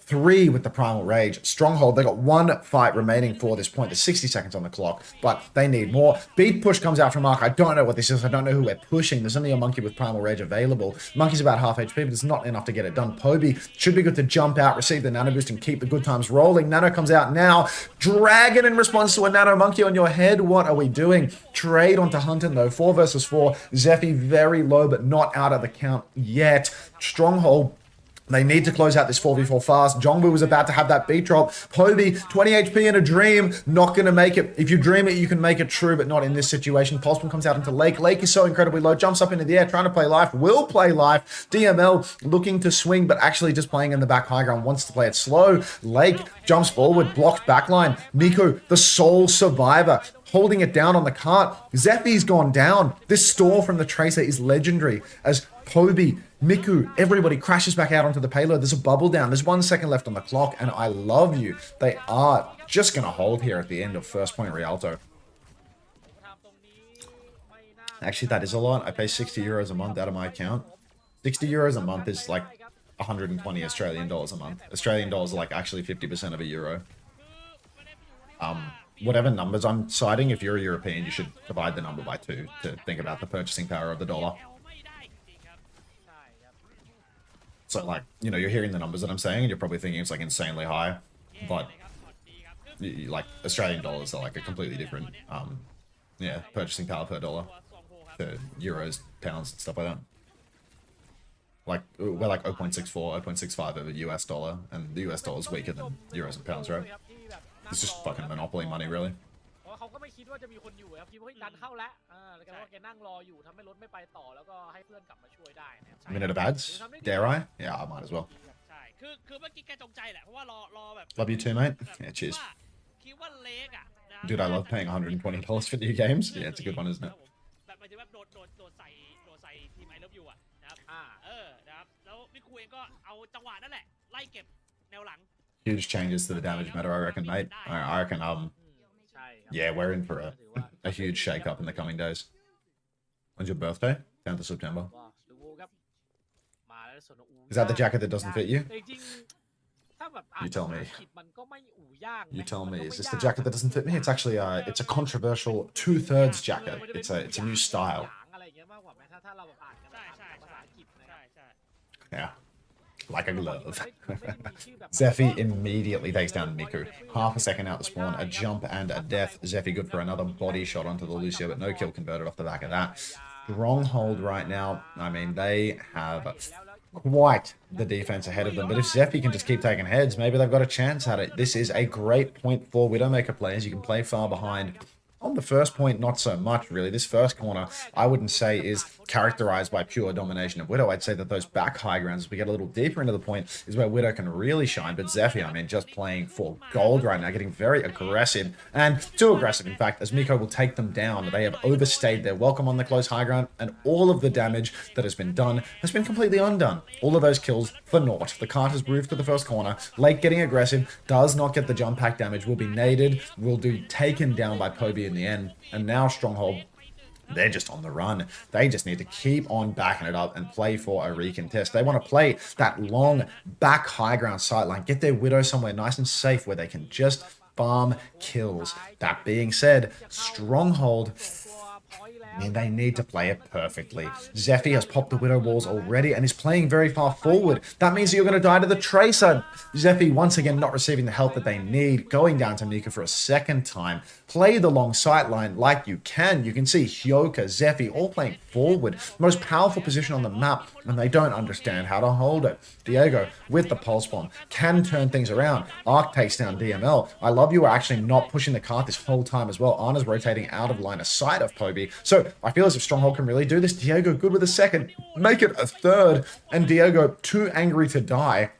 3 with the primal rage. Stronghold, they got 1 fight remaining for this point. There's 60 seconds on the clock, but they need more. Beat push comes out from Mark. I don't know what this is. I don't know who we're pushing. There's only a Monkey with primal rage available. Monkey's about half HP, but it's not enough to get it done. Poby should be good to jump out, receive the nano boost, and keep the good times rolling. Nano comes out now. Dragon in response to a nano Monkey on your head. What are we doing? Trade onto Hunter though. 4 versus 4. Zephy very low, but not out of the count yet. Stronghold, they need to close out this 4v4 fast. Jongbu was about to have that beat drop. Poby, 20 HP in a dream, not going to make it. If you dream it, you can make it true, but not in this situation. Pulseman comes out into Lake. Lake is so incredibly low, jumps up into the air, trying to play life, will play life. DML looking to swing, but actually just playing in the back high ground, wants to play it slow. Lake jumps forward, blocks backline. Miko, the sole survivor, holding it down on the cart. Zephy's gone down. This stall from the Tracer is legendary as Poby, Miku, everybody crashes back out onto the payload. There's a bubble down. There's 1 second left on the clock, and I love you. They are just going to hold here at the end of first point Rialto. Actually, that is a lot. I pay 60 euros a month out of my account. 60 euros a month is like 120 Australian dollars a month. Australian dollars are like actually 50% of a euro. Whatever numbers I'm citing, if you're a European, you should divide the number by 2 to think about the purchasing power of the dollar. So, like, you know, you're hearing the numbers that I'm saying, and you're probably thinking it's, like, insanely high. But, like, Australian dollars are, like, a completely different, yeah, purchasing power per dollar to euros, pounds, stuff like that. Like we're like 0.64, 0.65 over US dollar, and the US dollar is weaker than euros and pounds, right? It's just fucking monopoly money, really. เพราะเขาก็ไม่คิดว่าจะมีคนอยู่ครับคิดว่าดันเข้าแล้วแล้วแกว่าแกนั่งรออยู่ทำให้รถไม่ไปต่อแล้วก็ให้เพื่อนกลับมาช่วยได้นะครับ Minute of ads? Dare I? Yeah, I might as well. ใช่คือเมื่อกี้แกจงใจแหละเพราะว่ารอแบบ Love you too, mate. Yeah, cheers. คิดว่าเล็กอ่ะ Dude, I love paying $120 for new games. Yeah, it's a good one, isn't it? แบบหมายถึงแบบโดดใส่ทีมไอเลิฟยูอ่ะนะครับนะครับแล้วพี่ครูเองก็เอาจังหวะนั่นแหละไล่เก็บแนวหลัง Huge changes to the damage meta, I reckon, mate. I reckon, ใช่ครับ yeah, we're in for a huge shake-up in the coming days. When's your birthday? 10th of September. ก็ดูครับมาแล้วส่วนอู Is that the jacket that doesn't fit you? จริงๆถ้าแบบอ่าน You tell me. ภาษาอังกฤษมันก็ไม่อู่ยาก You tell มัน me, ก็ is ไม่ this ยาก the jacket that doesn't fit me? It's actually it's a controversial 2/3 jacket. It's a new style. อะไรอย่างเงี้ยมากกว่าไหมถ้าเราแบบอ่านกันแบบอ่านภาษาอังกฤษนะครับ ใช่ Yeah. Like a glove. ไม่ได้มีชื่อแบบ Zephy immediately takes down Miku. Half a second out the spawn, a jump and a death. Zephy good for another body shot onto the Lucio, but no kill converted off the back of that. Stronghold right now, I mean, they have quite the defense ahead of them. But if Zephy can just keep taking heads, maybe they've got a chance at it. This is a great point for Widowmaker players. You can play far behind. On the first point, not so much, really. This first corner, I wouldn't say is characterized by pure domination of Widow. I'd say that those back high grounds, as we get a little deeper into the point, is where Widow can really shine. But Zephy, I mean, just playing for gold right now, getting very aggressive, and too aggressive, in fact, as Miko will take them down. They have overstayed their welcome on the close high ground, and all of the damage that has been done has been completely undone. All of those kills for naught. The cart has moved to the first corner. Lake getting aggressive, does not get the jump pack damage, will be naded, will do taken down by Poby in the end. And now Stronghold, they're just on the run. They just need to keep on backing it up and play for a recontest. They want to play that long back high ground sideline, get their Widow somewhere nice and safe where they can just farm kills. That being said, Stronghold, I mean, they need to play it perfectly. Zephy has popped the Widow walls already and is playing very far forward. That means you're going to die to the Tracer. Zephy, once again, not receiving the help that they need. Going down to Mika for a second time. Play the long sight line like you can. You can see Hyoka, Zephy, all playing forward. Most powerful position on the map, and they don't understand how to hold it. Diego, with the pulse bomb, can turn things around. Arc takes down DML. I love you are actually not pushing the cart this whole time as well. Arna's rotating out of line of sight of Poby. So I feel as if Stronghold can really do this. Diego good with a second. Make it a third. And Diego too angry to die.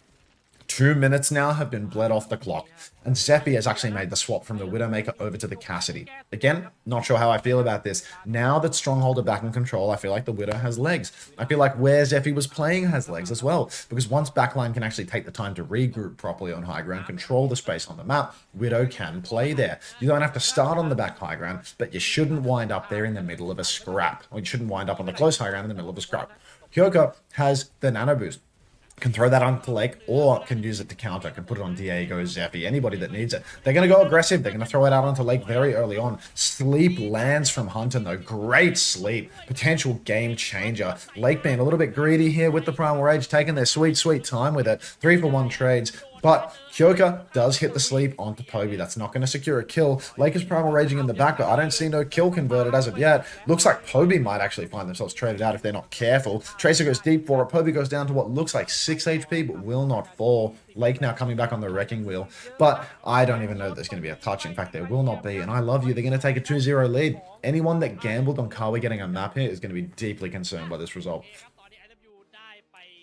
2 minutes now have been bled off the clock. And Zephy has actually made the swap from the Widowmaker over to the Cassidy. Again, not sure how I feel about this. Now that Stronghold are back in control, I feel like the Widow has legs. I feel like where Zephy was playing has legs as well. Because once backline can actually take the time to regroup properly on high ground, control the space on the map, Widow can play there. You don't have to start on the back high ground, but you shouldn't wind up there in the middle of a scrap. Or you shouldn't wind up on the close high ground in the middle of a scrap. Hyoka has the nano boost. Can throw that onto Lake or can use it to counter, can put it on Diego, Zephy, anybody that needs it. They're going to go aggressive. They're going to throw it out onto Lake very early on. Sleep lands from Hunter, though. Great sleep. Potential game changer. Lake being a little bit greedy here with the Primal Rage, taking their sweet, sweet time with it. 3-for-1 trades. But Hyoka does hit the sleep onto Poby. That's not going to secure a kill. Lake is Primal Raging in the back, but I don't see no kill converted as of yet. Looks like Poby might actually find themselves traded out if they're not careful. Tracer goes deep for it. Poby goes down to what looks like 6 HP, but will not fall. Lake now coming back on the wrecking wheel. But I don't even know that there's going to be a touch. In fact, there will not be. And I love you. They're going to take a 2-0 lead. Anyone that gambled on Kawi getting a map here is going to be deeply concerned by this result.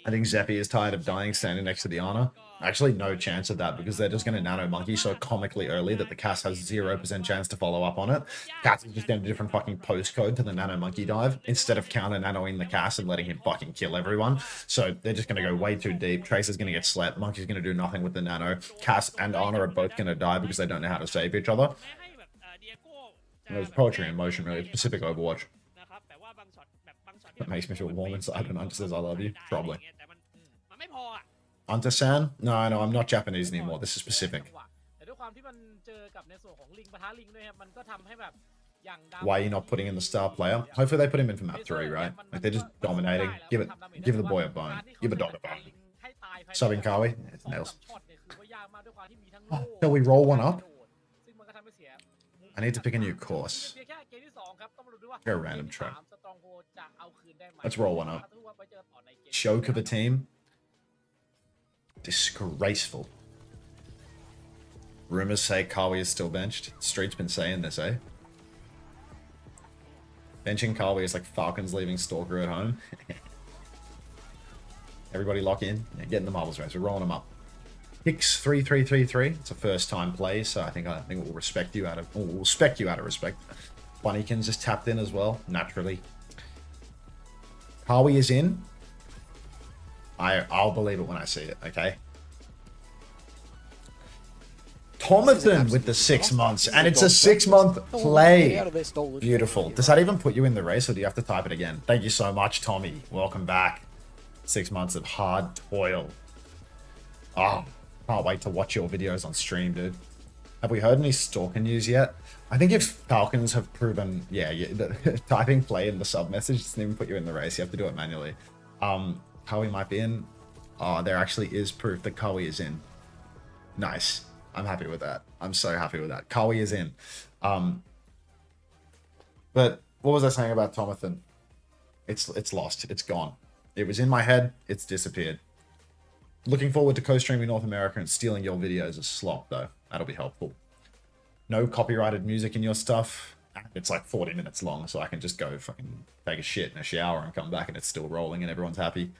I think Zephy is tired of dying standing next to the Ana. Actually, no chance of that because they're just going to nano monkey so comically early that the Cass has 0% chance to follow up on it. Cass is just in a different fucking postcode to the nano monkey dive instead of counter nanoing the Cass and letting him fucking kill everyone. So they're just going to go way too deep. Tracer's going to get slept. Monkey's going to do nothing with the nano. Cass and Ana are both going to die because they don't know how to save each other. There's poetry in motion, really. Pacific Overwatch. That makes me feel warm inside when Hunter says I love you. Probably. Unter-san? No, I'm not Japanese anymore. This is Pacific. Why are you not putting in the star player? Hopefully they put him in for map 3, right? Like they're just dominating. Give the boy a bone. Give a dog a bone. Subbing Kawi? Yeah, it's nails. Oh, shall we roll one up? I need to pick a new course. เกมที่2ครับต้องมาดูด้วยว่า Very random เกมที่ track. 3 Stronghold จะเอาคืนได้ไหม Let's roll one up. ถ้าถือว่าไปเจอต่อในเกม Choke of a team. Disgraceful. Rumors say Kawi is still benched. Street's been saying this, eh? Benching Kawi is like Falcons leaving Stalker at home. Everybody lock in. Yeah, get in the marbles race. We're rolling them up. Hicks 3333. It's a first time play, so I think we'll respect you out of we'll spec you out of respect. Bunnykins just tapped in as well, naturally. Kawi is in. I'll believe it when I see it, okay? Tomathan with the 6 months, and it's a 6-month play. Beautiful. Does that even put you in the race, or do you have to type it again? Thank you so much, Tommy. Welcome back. 6 months of hard toil. Oh, can't wait to watch your videos on stream, dude. Have we heard any Stalker news yet? I think if Falcons have proven, typing play in the sub message doesn't even put you in the race. You have to do it manually. Kawi might be in. Oh, there actually is proof that Kawi is in. Nice. I'm happy with that. I'm so happy with that. Kawi is in. But what was I saying about Tomathan? It's lost. It's gone. It was in my head. It's disappeared. Looking forward to co-streaming North America and stealing your videos as slop, though. That'll be helpful. No copyrighted music in your stuff. It's like 40 minutes long, so I can just go fucking take a shit in a shower and come back and it's still rolling and everyone's happy.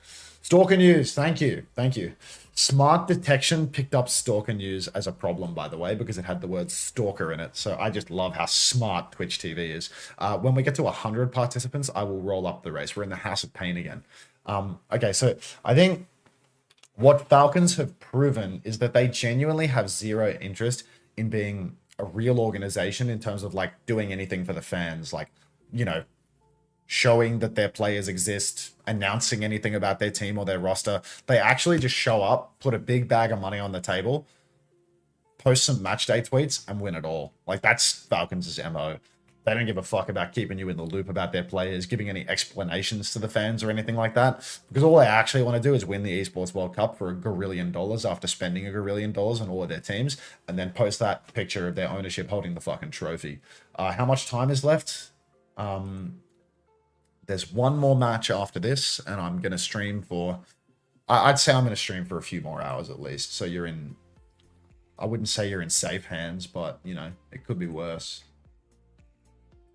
Stalker news. Thank you. Thank you. Smart Detection picked up Stalker news as a problem, by the way, because it had the word stalker in it. So I just love how smart Twitch TV is. When we get to 100 participants, I will roll up the race. We're in the House of Pain again. Okay, so I think what Falcons have proven is that they genuinely have zero interest in being a real organization in terms of like doing anything for the fans, like, you know, showing that their players exist, announcing anything about their team or their roster. They actually just show up, put a big bag of money on the table, post some match day tweets, and win it all. Like, that's Falcons' MO. They don't give a fuck about keeping you in the loop about their players, giving any explanations to the fans or anything like that. Because all they actually want to do is win the Esports World Cup for $1 gazillion after spending $1 gazillion on all of their teams, and then post that picture of their ownership holding the fucking trophy. How much time is left? There's one more match after this, and I'm going to stream for... I'd say I'm going to stream for a few more hours at least. So you're in... I wouldn't say you're in safe hands, but, you know, it could be worse.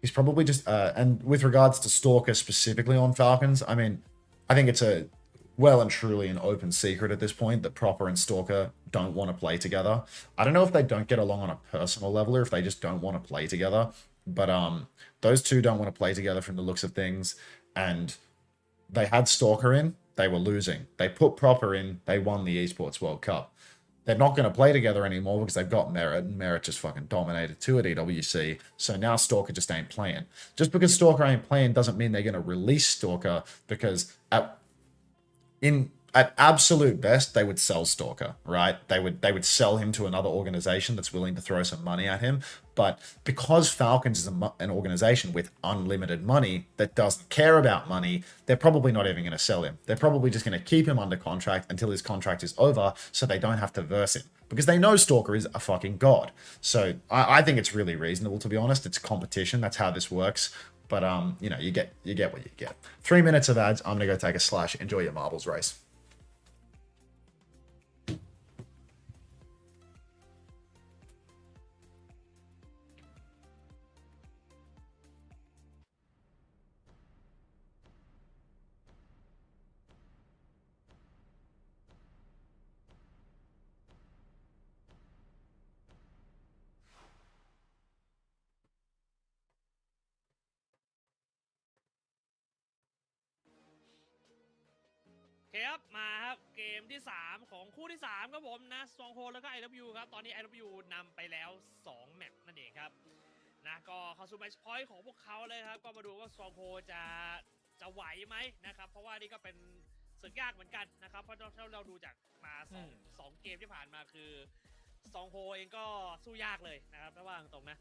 He's probably just... and with regards to Stalker specifically on Falcons, I mean, I think it's a well and truly an open secret at this point that Proper and Stalker don't want to play together. I don't know if they don't get along on a personal level or if they just don't want to play together. But those two don't want to play together from the looks of things. And they had Stalker in, they were losing. They put Proper in, they won the Esports World Cup. They're not going to play together anymore because they've got Merit, and Merit just fucking dominated too at EWC. So now Stalker just ain't playing. Just because Stalker ain't playing doesn't mean they're going to release Stalker, because at absolute best, they would sell Stalker, right? They would sell him to another organization that's willing to throw some money at him. But because Falcons is an organization with unlimited money that doesn't care about money, they're probably not even going to sell him. They're probably just going to keep him under contract until his contract is over so they don't have to verse him. Because they know Stalker is a fucking god. So I think it's really reasonable, to be honest. It's competition. That's how this works. But, you know, you get what you get. 3 minutes of ads. I'm going to go take a slash. Enjoy your marbles race.ครับมาครับเกมที่3ของคู่ที่3ครับผมนะ Stronghold แล้วก็ IW ครับตอนนี้ IW นำไปแล้ว2แมตช์นั่นเองครับนะก็เข้าสู่แมตช์พอยต์ของพวกเขาเลยครับก็มาดูว่า Stronghold จะไหวไหมนะครับเพราะว่านี่ก็เป็นศึกยากเหมือนกันนะครับเพราะเราดูจากมา2เกมที่ผ่านมาคือ Stronghold เองก็สู้ยากเลยนะครับถ้าว่าตรงนะ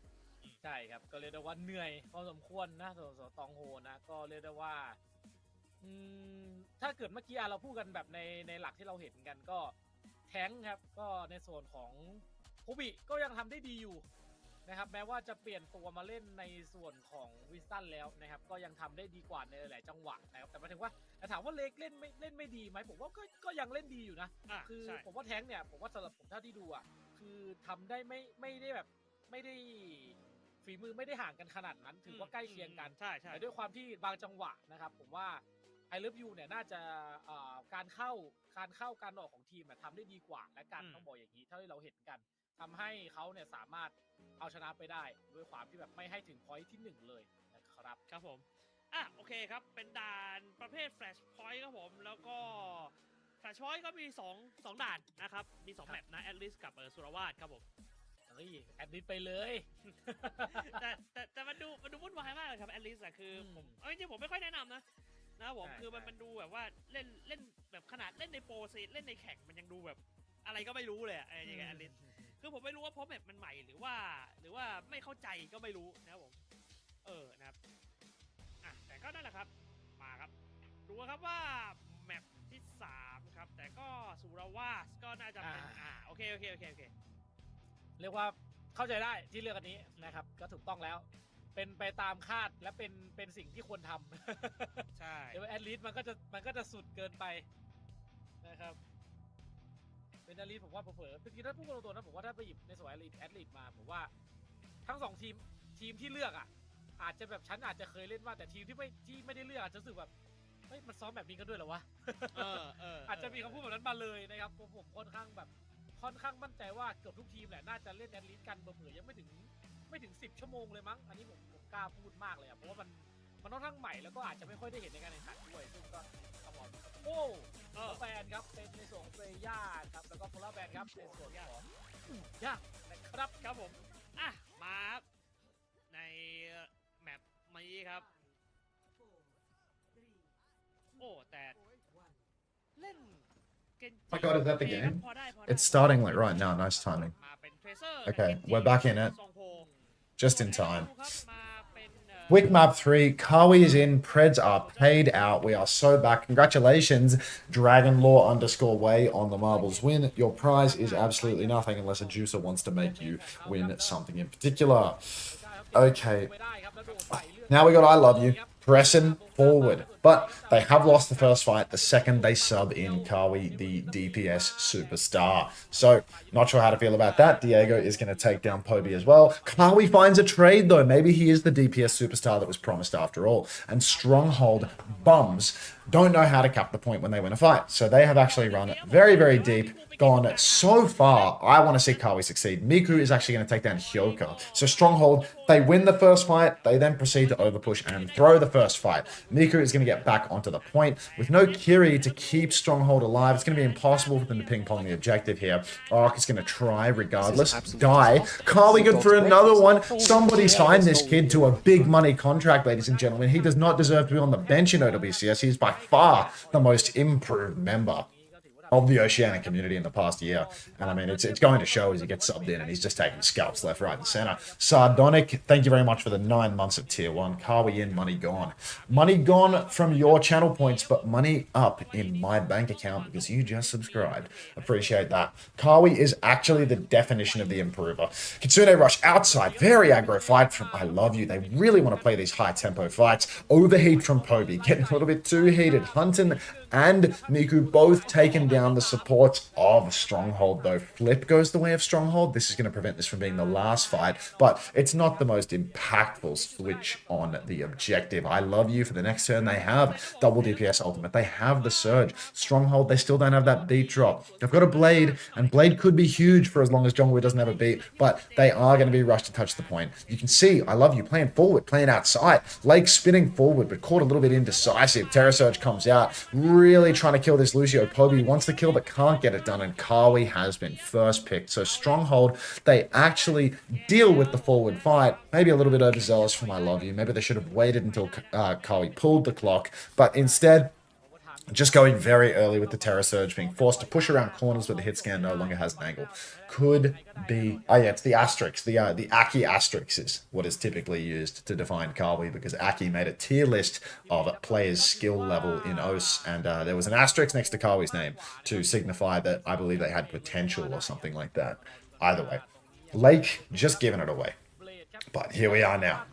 ใช่ครับก็เรียกได้ว่าเหนื่อยพอสมควรนะสำหรับ Stronghold นะก็เรียกได้ว่าถ้าเกิดเมื่อกี้เราพูดกันแบบในหลักที่เราเห็นกันก็แท้งครับก็ในส่วนของโคบิก็ยังทำได้ดีอยู่ นะครับแม้ว่าจะเปลี่ยนตัวมาเล่นในส่วนของวิสตันแล้วนะครับก็ยังทำได้ดีกว่าในหลายๆจังหวะนะครับแต่หมายถึงว่าถามว่าเล็กเล่นไม่ดีไหมผมว่าก็ยังเล่นดีอยู่นะคือ ใช่ ผมว่าแท้งเนี่ยผมว่าสำหรับผมเท่าที่ดูอ่ะคือทำได้ไม่ได้แบบไม่ได้ฝีมือไม่ได้ห่างกันขนาดนั้นถือว่าใกล้เคียงกัน ใช่ แต่ด้วยความที่บางจังหวะนะครับผมว่าไอเลิฟยูเนี่ยน่าจะการเข้าการออกของทีมทำได้ดีกว่าและการต้องบอกอย่างนี้เท่าที่เราเห็นกันทำให้เขาเนี่ยสามารถเอาชนะไปได้ด้วยความที่แบบไม่ให้ถึงพอยท์ที่1เลยนะครับครับผมโอเคครับเป็นด่านประเภทแฟลชพอยต์ครับผมแล้วก็แฟลชพอยต์ก็มี2ด่านนะครับมี2แมปนะแอดลิสกับสุรวาทครับผม แอดมิดไปเลย แต่มันดูวุ่นวายมากเลยครับแอดลิสคือผมจริงๆผมไม่ค่อยแนะนำนะผมคือมันดูแบบว่าเล่นแบบขนาดเล่นในโปรซีเล่นในแข่งมันยังดูแบบอะไรก็ไม่รู้เลยอย่างเงี้ยแอดลิสคือผมไม่รู้ว่าเพราะแมปมันใหม่หรือว่าไม่เข้าใจก็ไม่รู้นะครับผมนะครับแต่ก็นั่นแหละครับมาครับดูครับว่าแมปที่3ครับแต่ก็สุรวาสก็น่าจะเป็นโอเคเรียกว่าเข้าใจได้ที่เลือกอันนี้นะครับก็ถูกต้องแล้วเป็นไปตามคาดและเป็นสิ่งที่ควรทำ ใช่เดี๋ยวแอดลิสมันก็จะสุดเกินไปนะครับเป็นแอดลิสผมว่าเผลอๆจริงๆถ้าพูดตรงๆนะผมว่าถ้าไปหยิบในส่วนแอดลิสมาผมว่าทั้ง2ทีมที่เลือกอาจจะแบบฉันอาจจะเคยเล่นมาแต่ทีมที่ไม่ได้เลือกอาจจะรู้สึกแบบเฮ้ยมันซ้อมแบบนี้กันด้วยเหรอวะ อาจจะมีคำพูดแบบนั้นมาเลยนะครับผมค่อนข้างมั่นใจว่าเกือบทุกทีมแหละน่าจะเล่นแอดลิสกันเผื่อๆยังไม่ถึง10 ชั่วโมงเลยมั้งอันนี้ผมกล้าพูดมากเลยเพราะว่ามันค่อนข้างใหม่แล้วก็อาจจะไม่ค่อยได้เห็นในการแข่งขันด้วยซึ่งก็ต้องบอกโอ้แบนครับเป็นในส่วนของเฟย่าครับแล้วก็โพลาร์แบนครับในส่วนของย่านะครับครับผมมาในแมปนี้ครับแต่เล่นOh my god, is that the game? It's starting like right now. Nice timing. Okay, we're back in it. Just in time. Quick map 3. Kawi is in. Preds are paid out. We are so back. Congratulations, Dragonlaw_way on the marbles win. Your prize is absolutely nothing unless a juicer wants to make you win something in particular. Okay. Now we got I Love You. Pressing forward. But they have lost the first fight the second they sub in Kawi, the DPS superstar. So, not sure how to feel about that. Diego is going to take down Poby as well. Kawi finds a trade, though. Maybe he is the DPS superstar that was promised after all. And Stronghold bums don't know how to cap the point when they win a fight. So they have actually run very, very deep, gone so far. I want to see Kawi succeed. Miku is actually going to take down Hyoka. So Stronghold, they win the first fight. They then proceed to overpush and throw the first fight. Miku is going to get back onto the point. With no Kiri to keep Stronghold alive, it's going to be impossible for them to ping-pong the objective here. Ark is going to try regardless. Die. Kawi good for another one. Somebody signed this kid to a big money contract, ladies and gentlemen. He does not deserve to be on the bench in OWCS. He's by far the most improved member of the Oceanic community in the past year. And I mean, it's going to show as he gets subbed in and he's just taking scalps left, right, and center. Sardonic, thank you very much for the 9 months of tier 1. Kawi in, money gone. Money gone from your channel points, but money up in my bank account because you just subscribed. Appreciate that. Kawi is actually the definition of the improver. Kitsune Rush outside, very aggro fight from I Love You. They really want to play these high tempo fights. Overheat from Poby, getting a little bit too heated. Hunton and Miku both taken down the supports of Stronghold, though. Flip goes the way of Stronghold. This is going to prevent this from being the last fight, but it's not the most impactful switch on the objective. I Love You for the next turn. They have double DPS ultimate. They have the surge. Stronghold, they still don't have that beat drop. They've got a Blade, and Blade could be huge for as long as Jongwoo doesn't have a beat, but they are going to be rushed to touch the point. You can see I Love You playing forward, playing outside. Lake spinning forward, but caught a little bit indecisive. Terra Surge comes out, really trying to kill this Lucio. Poby wants the kill, but can't get it done, and Kawi has been first picked. So Stronghold, they actually deal with the forward fight. Maybe a little bit overzealous from I Love You. Maybe they should have waited until Kawi pulled the clock, but instead, just going very early with the Terra Surge, being forced to push around corners where the hit scan no longer has an angle. Could be... Oh yeah, it's the asterisk. The Aki asterisk is what is typically used to define Kawi, because Aki made a tier list of players' skill level in OS, and there was an asterisk next to Kawi's name to signify that I believe they had potential or something like that. Either way, Lake just giving it away. But here we are now.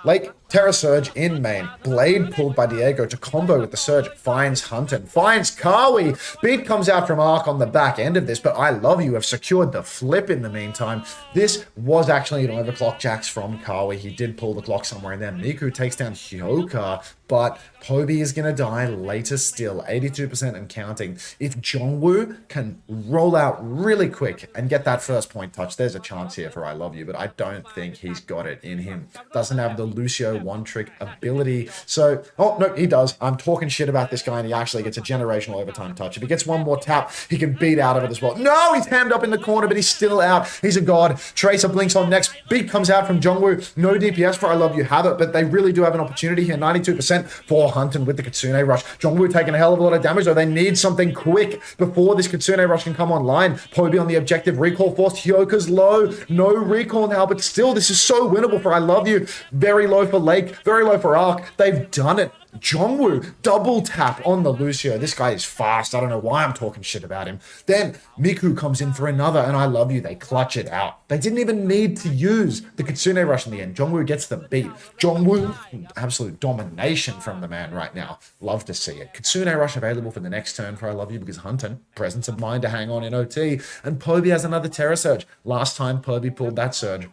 Lake, Terra Surge in main. Blade pulled by Diego to combo with the Surge. Finds Hunter. Finds Kawi. Beat comes out from Arc on the back end of this, but I love you have secured the flip in the meantime. This was actually an overclock jacks from Kawi. He did pull the clock somewhere in there. Miku takes down Hyoka, but Poby is going to die later still. 82% and counting. If Jongwoo can roll out really quick and get that first point touch, there's a chance here for I love you, but I don't think he's got it in him. Doesn't have the Lucio one-trick ability. So, oh, no, he does. I'm talking shit about this guy, and he actually gets a generational overtime touch. If he gets one more tap, he can beat out of it as well. No, he's hammed up in the corner, but he's still out. He's a god. Tracer blinks on next. Beat comes out from Jongwoo. No DPS for I love you have it, but they really do have an opportunity here. 92% for Hunter with the Kitsune Rush. Jongwoo taking a hell of a lot of damage, though they need something quick before this Kitsune Rush can come online. Poby on the objective. Recall forced. Hyoka's low. No recall now, but still, this is so winnable for I love you. Very low for Lake. Very low for Arc. They've done it. Jongwoo, double tap on the Lucio. This guy is fast. I don't know why I'm talking shit about him. Then Miku comes in for another, and I love you. They clutch it out. They didn't even need to use the Kitsune Rush in the end. Jongwoo gets the beat. Jongwoo, absolute domination from the man right now. Love to see it. Kitsune Rush available for the next turn for I love you because Hunter, presence of mind to hang on in OT, and Poby has another Terra Surge. Last time Poby pulled that Surge,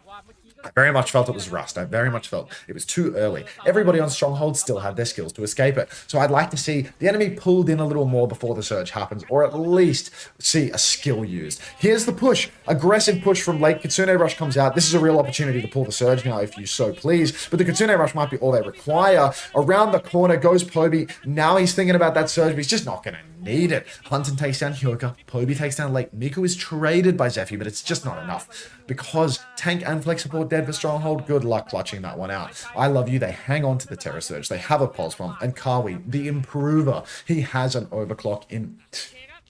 I very much felt it was rust. I very much felt it was too early. Everybody on Stronghold still had their skills to escape it. So I'd like to see the enemy pulled in a little more before the surge happens, or at least see a skill used. Here's the push. Aggressive push from Lake. Kitsune Rush comes out. This is a real opportunity to pull the surge now if you so please. But the Kitsune Rush might be all they require. Around the corner goes Poby. Now he's thinking about that surge, but he's just not going to need it. Hunter takes down Hyoka. Poby takes down Lake. Miku is traded by Zephy, but it's just not enough. Because tank and flex support dead for Stronghold, good luck clutching that one out. I love you. They hang on to the Terra Surge. They have a Pulse Bomb. And Kawi, the improver, he has an overclock in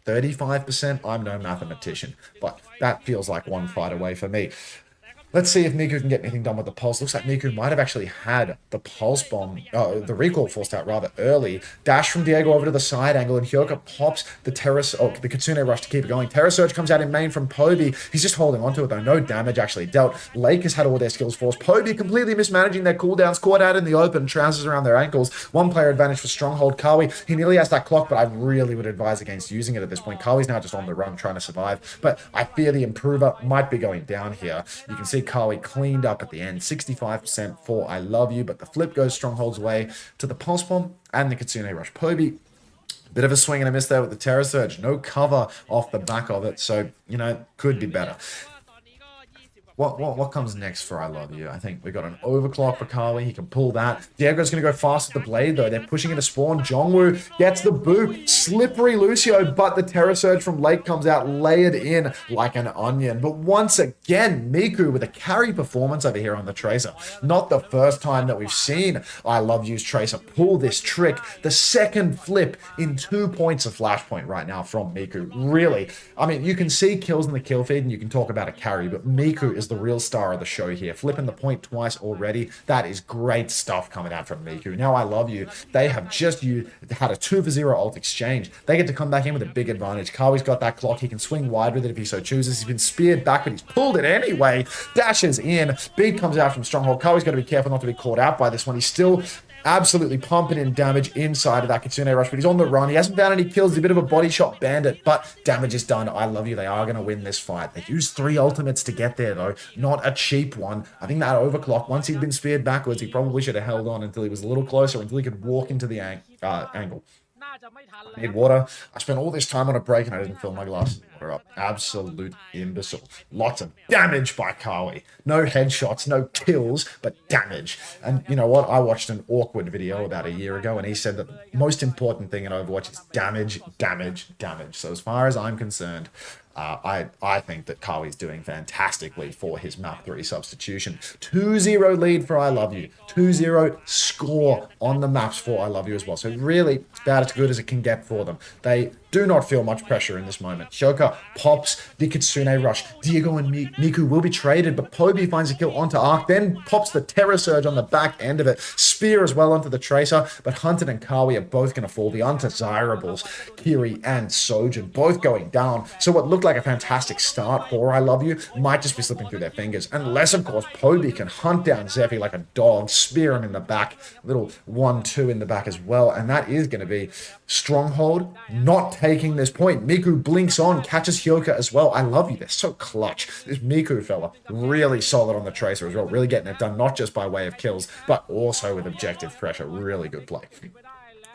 35%. I'm no mathematician, but that feels like one fight away for me. Let's see if Miku can get anything done with the Pulse. Looks like Miku might have actually had the Pulse Bomb, the recall forced out rather early. Dash from Diego over to the side angle, and Hyoka pops the the Kitsune Rush to keep it going. Terra Surge comes out in main from Poby. He's just holding onto it though. No damage actually dealt. Lake has had all their skills forced. Poby completely mismanaging their cooldowns, caught out in the open, trousers around their ankles. One player advantage for Stronghold. Kawi, he nearly has that clock, but I really would advise against using it at this point. Kawi's now just on the run trying to survive, but I fear the improver might be going down here. You can see Kawi cleaned up at the end, 65% for I love you, but the flip goes Stronghold's way to the Pulse Bomb and the Kitsune Rush. Poby, bit of a swing and a miss there with the Terra Surge. No cover off the back of it, so, you know, could be better. What comes next for I love you? I think we got an overclock for Kawi. He can pull that. Diego's going to go fast with the blade, though. They're pushing into spawn. Jongwoo gets the boot. Slippery Lucio, but the Terra Surge from Lake comes out layered in like an onion. But once again, Miku with a carry performance over here on the Tracer. Not the first time that we've seen I love you's Tracer pull this trick. The second flip in 2 points of flashpoint right now from Miku. Really, I mean, you can see kills in the kill feed and you can talk about a carry, but Miku is the real star of the show here. Flipping the point twice already. That is great stuff coming out from Miku. Now I love you. They have just had a 2-for-0 ult exchange. They get to come back in with a big advantage. Kawi's got that clock. He can swing wide with it if he so chooses. He's been speared back, but he's pulled it anyway. Dashes in. Beat comes out from Stronghold. Kawi's got to be careful not to be caught out by this one. He's still absolutely pumping in damage inside of that Kitsune Rush, but he's on the run. He hasn't found any kills. He's a bit of a body shot bandit, but damage is done. I love you. They are going to win this fight. They used 3 ultimates to get there, though. Not a cheap one. I think that overclock, once he'd been speared backwards, he probably should have held on until he was a little closer, until he could walk into the angle. I need water. I spent all this time on a break and I didn't fill my glass of water up. Absolute imbecile. Lots of damage by Kawi. No headshots, no kills, but damage. And you know what? I watched an awkward video about a year ago and he said that the most important thing in Overwatch is damage, damage, damage. So as far as I'm concerned, I think that Kawi's doing fantastically for his map 3 substitution. 2-0 lead for I love you. 2-0 score on the maps for I Love You as well. So really, it's about as good as it can get for them. They do not feel much pressure in this moment. Hyoka pops the Kitsune rush. Diego and Miku will be traded, but Poby finds a kill onto Arc, then pops the Terror Surge on the back end of it. Spear as well onto the Tracer, but Hunter and Kawi are both going to fall. The undesirables, Kiri and Sojin, both going down. So what looked like a fantastic start for I Love You might just be slipping through their fingers. Unless, of course, Poby can hunt down Zephy like a dog, spear him in the back, little 1-2 in the back as well. And that is going to be Stronghold not taking this point. Miku blinks on, catches Hyoka as well. I Love You. They're so clutch. This Miku fella, really solid on the Tracer as well. Really getting it done, not just by way of kills, but also with objective pressure. Really good play.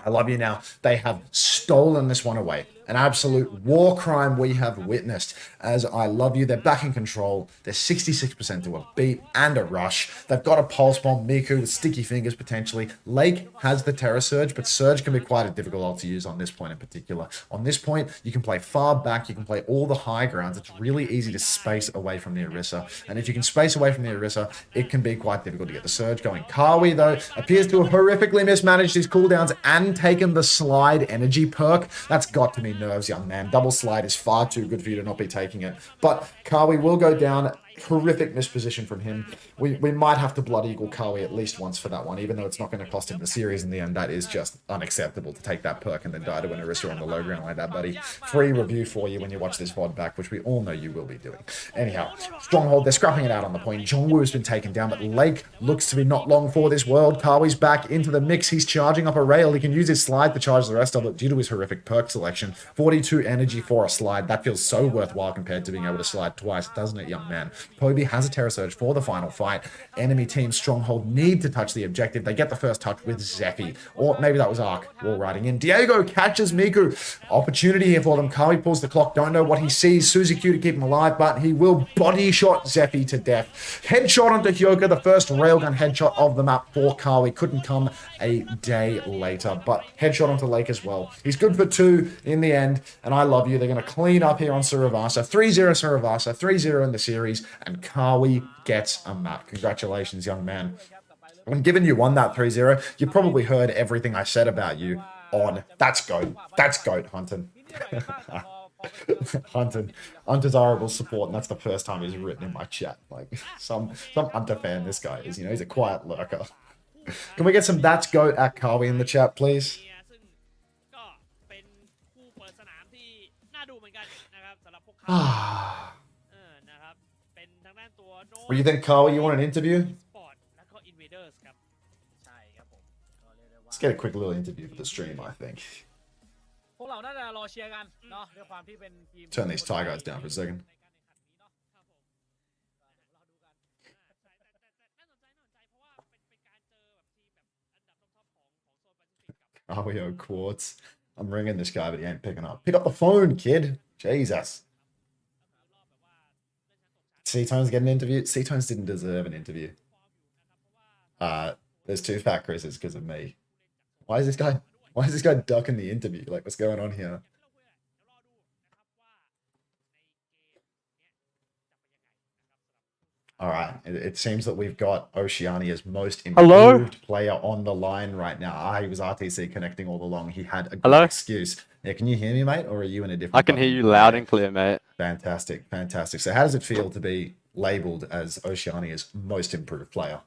I Love You now. They have stolen this one away. An absolute war crime we have witnessed as I Love You. They're back in control. They're 66% to a beat and a rush. They've got a pulse bomb. Miku with sticky fingers potentially. Lake has the Terror Surge, but Surge can be quite a difficult ult to use on this point in particular. On this point, you can play far back. You can play all the high grounds. It's really easy to space away from the Orisa. And if you can space away from the Orisa, it can be quite difficult to get the Surge going. Kawi, though, appears to have horrifically mismanaged his cooldowns and taken the slide energy perk. That's got to be nerves, young man. Double slide is far too good for you to not be taking it. But Kawi will go down. Horrific misposition from him. We might have to Blood Eagle Kawi at least once for that one, even though it's not going to cost him the series in the end. That is just unacceptable to take that perk and then die to an Orisa on the low ground like that, buddy. Free review for you when you watch this VOD back, which we all know you will be doing. Anyhow, Stronghold, they're scrapping it out on the point. Jongwoo has been taken down, but Lake looks to be not long for this world. Kawi's back into the mix. He's charging up a rail. He can use his slide to charge the rest of it due to his horrific perk selection. 42 energy for a slide. That feels so worthwhile compared to being able to slide twice, doesn't it, young man? Poby has a Terror Surge for the final fight. Enemy team Stronghold need to touch the objective. They get the first touch with Zephy. Or maybe that was Arc wall riding in. Diego catches Miku. Opportunity here for them. Kawi pulls the clock. Don't know what he sees. Suzuki to keep him alive, but he will body shot Zephy to death. Headshot onto Hyoka. The first railgun headshot of the map for Kawi. Couldn't come a day later, but headshot onto Lake as well. He's good for 2 in the end, and I Love You. They're going to clean up here on Suravasa. 3-0 Suravasa. 3-0 in the series, and Kawi gets a map. Congratulations, young man. When given you won that 3-0, you probably heard everything I said about you on That's Goat. That's Goat, Hunter. Hunter. Undesirable support, and that's the first time he's written in my chat. Like, some Unter fan this guy is, you know, he's a quiet lurker. Can we get some That's Goat at Kawi in the chat, please? What do you think, Kawi? You want an interview? Let's get a quick little interview for the stream, I think. Turn these tie guys down for a second. Kawi Quartz. I'm ringing this guy, but he ain't picking up. Pick up the phone, kid. Jesus. C-Tones get an interview? C-Tones didn't deserve an interview. There's 2 fat Chris's because of me. Why is this guy ducking the interview? Like, what's going on here? All right. It seems that we've got Oceania's most improved player on the line right now. He was RTC connecting all along. He had a good excuse. Yeah, can you hear me, mate? Or are you in a different... I can hear you loud and clear, mate. Fantastic, fantastic. So how does it feel to be labelled as Oceania's most improved player?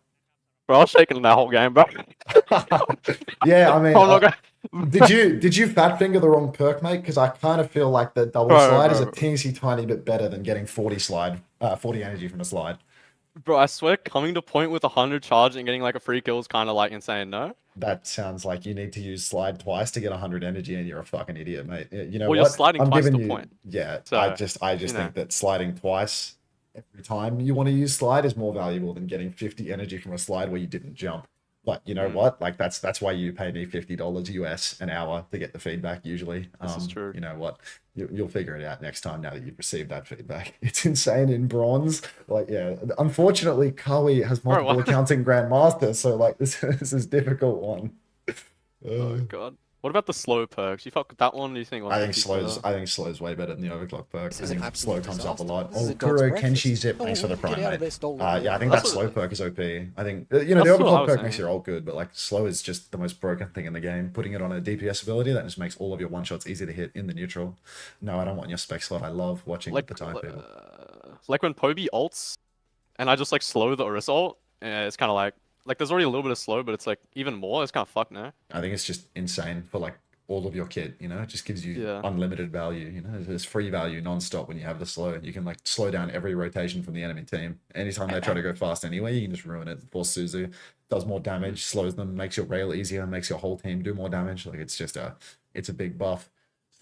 Bro, I was shaking that whole game, bro. Yeah, I mean... Did you fat finger the wrong perk, mate? Because I kind of feel like the double slide is a teensy tiny bit better than getting 40 energy from a slide. Bro, I swear coming to point with 100 charge and getting like a free kill is kind of like insane, no? That sounds like you need to use slide twice to get 100 energy and you're a fucking idiot, mate. You know well, what? You're sliding twice to point. Yeah, so, I just think that sliding twice every time you want to use slide is more valuable than getting 50 energy from a slide where you didn't jump. But you know what? Like that's why you pay me $50 US an hour to get the feedback usually. This is true. You know what? You'll figure it out next time now that you've received that feedback. It's insane in bronze. Like, yeah, unfortunately, Kawi has multiple accounts in Grandmaster, so like this is a difficult one. Oh god. What about the slow perks? You fuck with that one? Do you think? I think 150 slow's way better than the overclock perk. This I is an think slow absolute comes up a lot. disaster. This is Oh, a dog's Kuro breakfast. Kenshi Zip, Oh, thanks for the get prime, out of mate. there, stolen. Yeah, I think That's that slow what- perk is OP. I think, That's the what I overclock was perk makes saying. your ult good, but like slow is just the most broken thing in the game. Putting it on a DPS ability, that just makes all of your one-shots easy to hit in the neutral. No, I don't want your spec slot. I love watching Like the time people. like when Poby ults, and I just like slow the Orisa ult. It's kind of like there's already a little bit of slow, but it's like even more. It's kind of fucked now. I think it's just insane for like all of your kit, you know, it just gives you Yeah. unlimited value, you know, there's free value non-stop when you have the slow. You can like slow down every rotation from the enemy team. Anytime they try to go fast anyway, you can just ruin it. Force Suzu, does more damage, slows them, makes your rail easier, makes your whole team do more damage. Like it's just it's a big buff.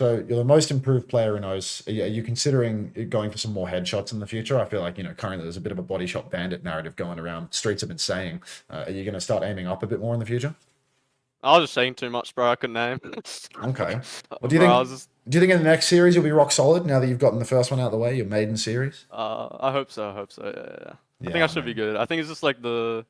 So you're the most improved player in OWCS. Are you considering going for some more headshots in the future? I feel like, you know, currently there's a bit of a body shot bandit narrative going around. Streets have been saying, are you going to start aiming up a bit more in the future? I was just saying too much, bro. I couldn't name. Okay. Well, do you Bro, think I was just, do you think in the next series you'll be rock solid now that you've gotten the first one out of the way, your maiden series? I hope so. I hope so. Yeah. I think Yeah, I should be man. good. I think it's just like the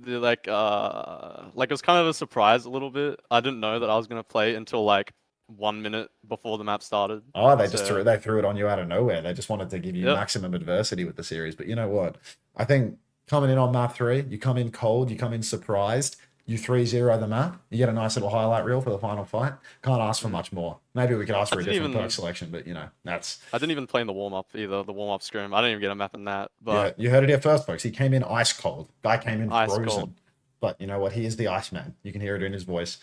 like it was kind of a surprise a little bit. I didn't know that I was gonna play until like 1 minute before the map started. Oh, they just So- threw it on you out of nowhere. They just wanted to give you Yep. maximum adversity with the series. But you know what? I think coming in on map 3, you come in cold, you come in surprised, you 3-0 the map, you get a nice little highlight reel for the final fight. Can't ask for much more. Maybe we could ask for a didn't different even- perk selection, but you know, that's I didn't even play in the warm up either. The warm up scrim. I didn't even get a map in that. yeah, But you heard it here first, folks. He came in ice cold. Guy came in Ice frozen. cold. But you know what? He is the Iceman. You can hear it in his voice.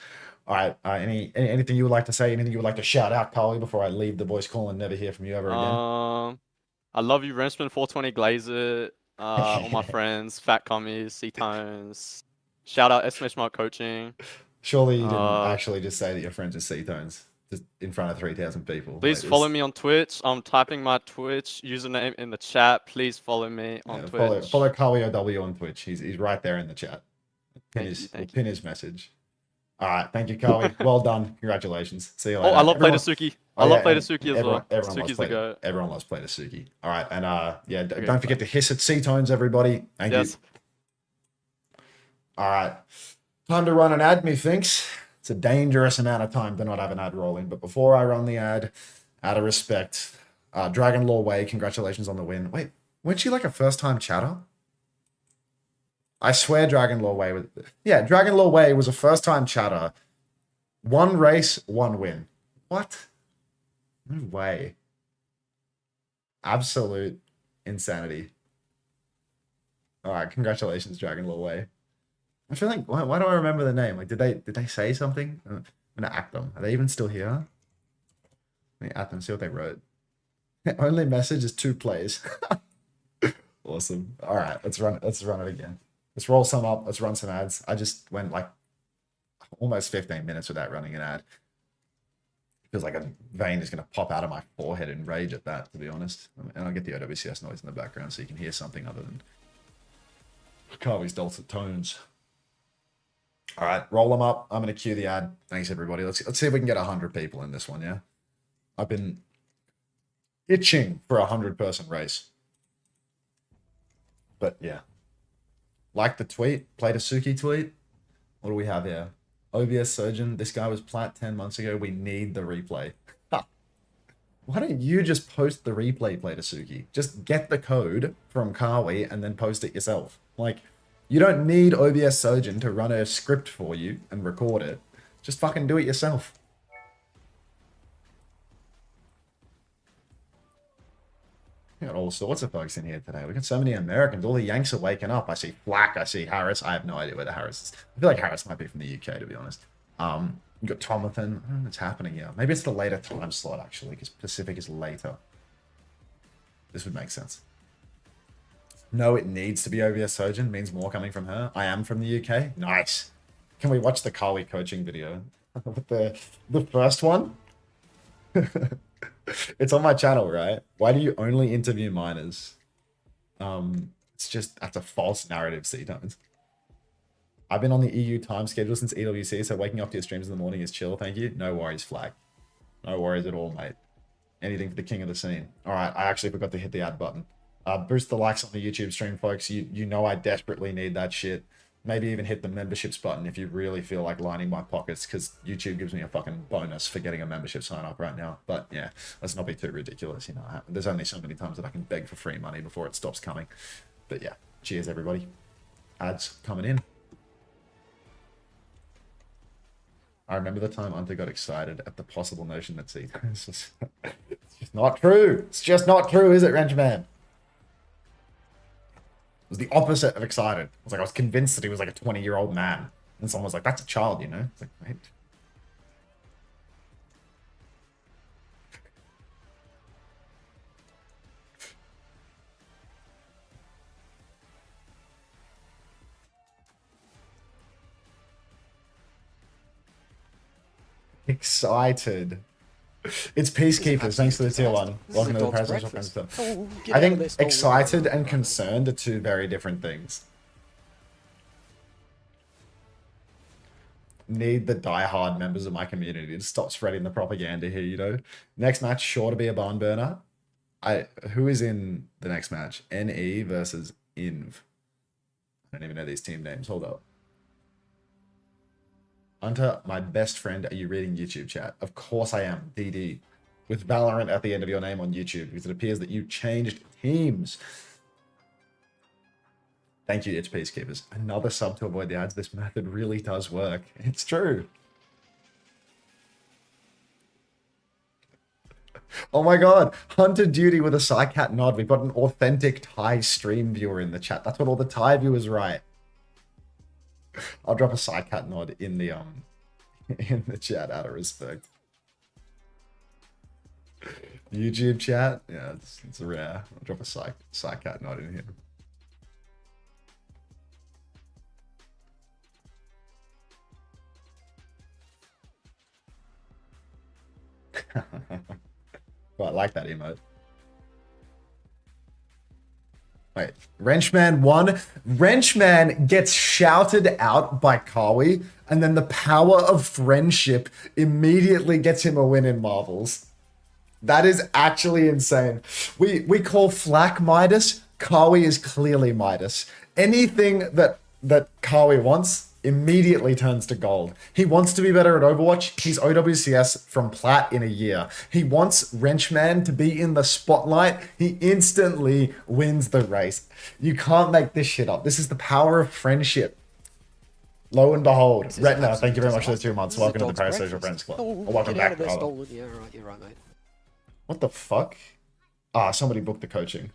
All right. Anything you would like to say? Anything you would like to shout out, Carly, before I leave the voice call and never hear from you ever again? I love you, Rensman 420 Glazer. All my friends, Fat Commies, C-Tones. Shout out Estimation Mark Coaching. Surely you didn't uh, actually just say that your friends are C-tones just in front of 3,000 people. Please Like, follow it's- me on Twitch. I'm typing my Twitch username in the chat. Please follow me on yeah, Twitch. follow Carly OW on Twitch. He's right there in the chat. Thank you, thank Pin his message. All right. Thank you, Carly. Well done. Congratulations. See you Oh, later. I love Everyone- Playtasuki. Oh, I love yeah, and Playtasuki as everyone, well. Everyone Suki's loves the goat. Everyone loves Playtasuki. All right, and yeah, Okay, don't forget to hiss at C-tones, everybody. Thank you. Yes. All right, time to run an ad, methinks. It's a dangerous amount of time to not have an ad rolling. But before I run the ad, out of respect, Dragon Law Way, congratulations on the win. Wait, weren't she like a first-time chatter? I swear Dragon Law Way was... Yeah, Dragon Law Way was a first-time chatter. 1 race, 1 win. What? No way. Absolute insanity. All right, congratulations, Dragon Law Way. I feel like why do I remember the name? Like, did they say something? I'm gonna act them. Are they even still here? Let me at them. See what they wrote. Only message is 2 plays. Awesome. All right, let's run it again. Let's roll some up. Let's run some ads. I just went like almost 15 minutes without running an ad. Feels like a vein is gonna pop out of my forehead in rage at that, to be honest. And I'll get the OWCS noise in the background so you can hear something other than Carly's dulcet tones. All right, roll them up. I'm going to cue the ad. Thanks, everybody. Let's see if we can get 100 people in this one, yeah? I've been itching for a 100-person race. But, yeah. Like the tweet, Playtasuki tweet. What do we have here? OBS Surgeon. This guy was plat 10 months ago. We need the replay. Why don't you just post the replay, Playtasuki? Just get the code from Kawi and then post it yourself. Like... You don't need OBS Surgeon to run a script for you and record it. Just fucking do it yourself. We got all sorts of folks in here today. We got so many Americans. All the Yanks are waking up. I see Flack. I see Harris. I have no idea where the Harris is. I feel like Harris might be from the UK, to be honest. You got Tomathan. I don't know what's happening here. Maybe it's the later time slot, actually, because Pacific is later. This would make sense. No, it needs to be OBS Surgeon. Means more coming from her. I am from the UK. Nice. Can we watch the Carly coaching video? the first one? It's on my channel, right? Why do you only interview minors? It's just, that's a false narrative, C-Tones. I've been on the EU time schedule since EWC, so waking up to your streams in the morning is chill, thank you. No worries, Flag. No worries at all, mate. Anything for the king of the scene. All right, I actually forgot to hit the ad button. Boost the likes on the YouTube stream, folks. You know I desperately need that shit. Maybe even hit the memberships button if you really feel like lining my pockets, because YouTube gives me a fucking bonus for getting a membership sign up right now. But yeah, let's not be too ridiculous, you know. There's only so many times that I can beg for free money before it stops coming. But yeah, cheers everybody. Ads coming in. I remember the time Unter got excited at the possible notion that it's just not true. It's just not true, is it, Wrenchman? It was the opposite of excited. I was like, I was convinced that he was like a 20-year-old man. And someone was like, that's a child, you know? It's like, wait. Excited. It's Peacekeepers. Thanks for the tier 1. Welcome to the Presidential Friends Club. I think excited and concerned are two very different things. Need the die-hard members of my community to stop spreading the propaganda here, you know? Next match, sure to be a barn burner. Who is in the next match? NE versus Inv. I don't even know these team names. Hold up. Unter, my best friend, are you reading YouTube chat? Of course I am, DD. With Valorant at the end of your name on YouTube, because it appears that you changed teams. Thank you, Itch Peacekeepers. Another sub to avoid the ads. This method really does work. It's true. Oh my god, Hunter Duty with a Psycat nod. We've got an authentic Thai stream viewer in the chat. That's what all the Thai viewers write. I'll drop a Psycat nod in the chat out of respect. YouTube chat? Yeah, it's rare. I'll drop a Psycat nod in here. Well, I like that emote. Wait, Wrenchman won. Wrenchman gets shouted out by Kawi, and then the power of friendship immediately gets him a win in Marvels. That is actually insane. We call Flack Midas. Kawi is clearly Midas. Anything that Kawi wants immediately turns to gold. He wants to be better at Overwatch. He's OWCS from Plat in a year. He wants Wrenchman to be in the spotlight. He instantly wins the race. You can't make this shit up. This is the power of friendship. Lo and behold, Retina, thank you very much for the 2 months. Welcome to the Parasocial Friends Club. Welcome back, brother. Yeah, right, you're right, mate. What the fuck? Somebody booked the coaching.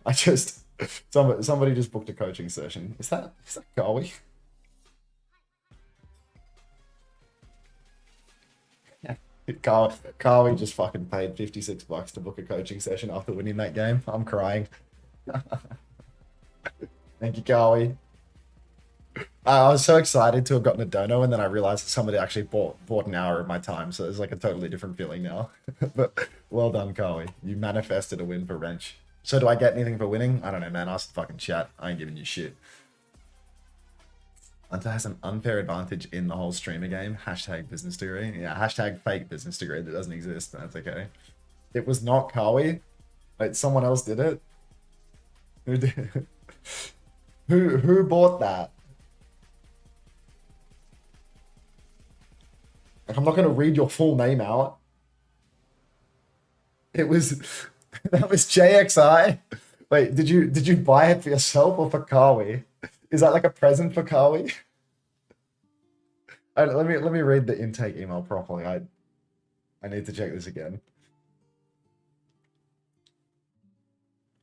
Somebody just booked a coaching session. Is that Gawi? Kawi just fucking paid $56 to book a coaching session after winning that game. I'm crying. Thank you, Kawi. I was so excited to have gotten a dono, and then I realized that somebody actually bought an hour of my time, so it's like a totally different feeling now. But well done, Kawi. You manifested a win for Wrench. So do I get anything for winning? I don't know, man. Ask the fucking chat. I ain't giving you shit. Unter has an unfair advantage in the whole streamer game. Hashtag business degree. Yeah, hashtag fake business degree that doesn't exist. That's okay. It was not Kawi. Wait, someone else did it? Who did? Who bought that? Like, I'm not going to read your full name out. It was... That was JXI. Wait, did you buy it for yourself or for Kawi? Is that like a present for Kawi? Let me read the intake email properly. I need to check this again.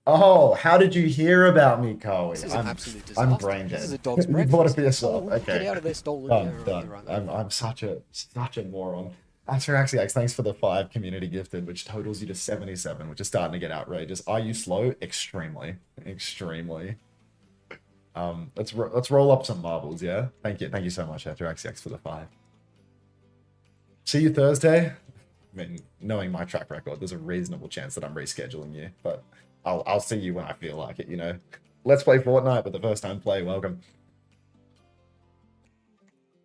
Oh, how did you hear about me, Kawi? This is an absolute disaster. I'm brain dead. This is a dog's You breakfast. bought it for yourself. Oh, Okay. Get out of there, stolen. Done, Yeah, done. right, you're right, mate. I'm such a moron. Actually, thanks for the 5 community gifted, which totals you to 77, which is starting to get outrageous. Are you slow? Extremely. Let's roll up some marbles, yeah? Thank you so much, F2XX, for the 5. See you Thursday. I mean, knowing my track record, there's a reasonable chance that I'm rescheduling you, but I'll see you when I feel like it, you know? Let's play Fortnite, but the first time play, welcome.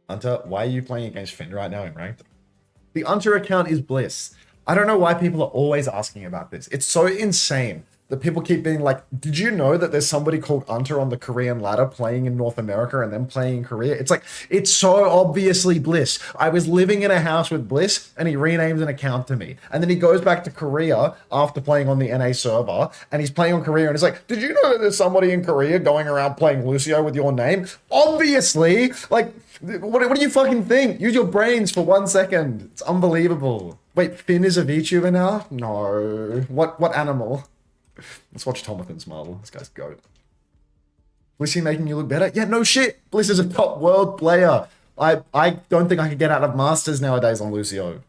Unter, why are you playing against Finn right now in ranked? The Unter account is bliss. I don't know why people are always asking about this. It's so insane that people keep being like, did you know that there's somebody called Unter on the Korean ladder playing in North America and then playing in Korea? It's like, it's so obviously Bliss. I was living in a house with Bliss and he renames an account to me. And then he goes back to Korea after playing on the NA server and he's playing on Korea and it's like, did you know that there's somebody in Korea going around playing Lucio with your name? Obviously, like, what do you fucking think? Use your brains for 1 second. It's unbelievable. Wait, Finn is a VTuber now? No. What animal? Let's watch Tomathan's Marvel. This guy's goat. Blissy making you look better? Yeah, no shit. Bliss is a top world player. I don't think I could get out of Masters nowadays on Lucio.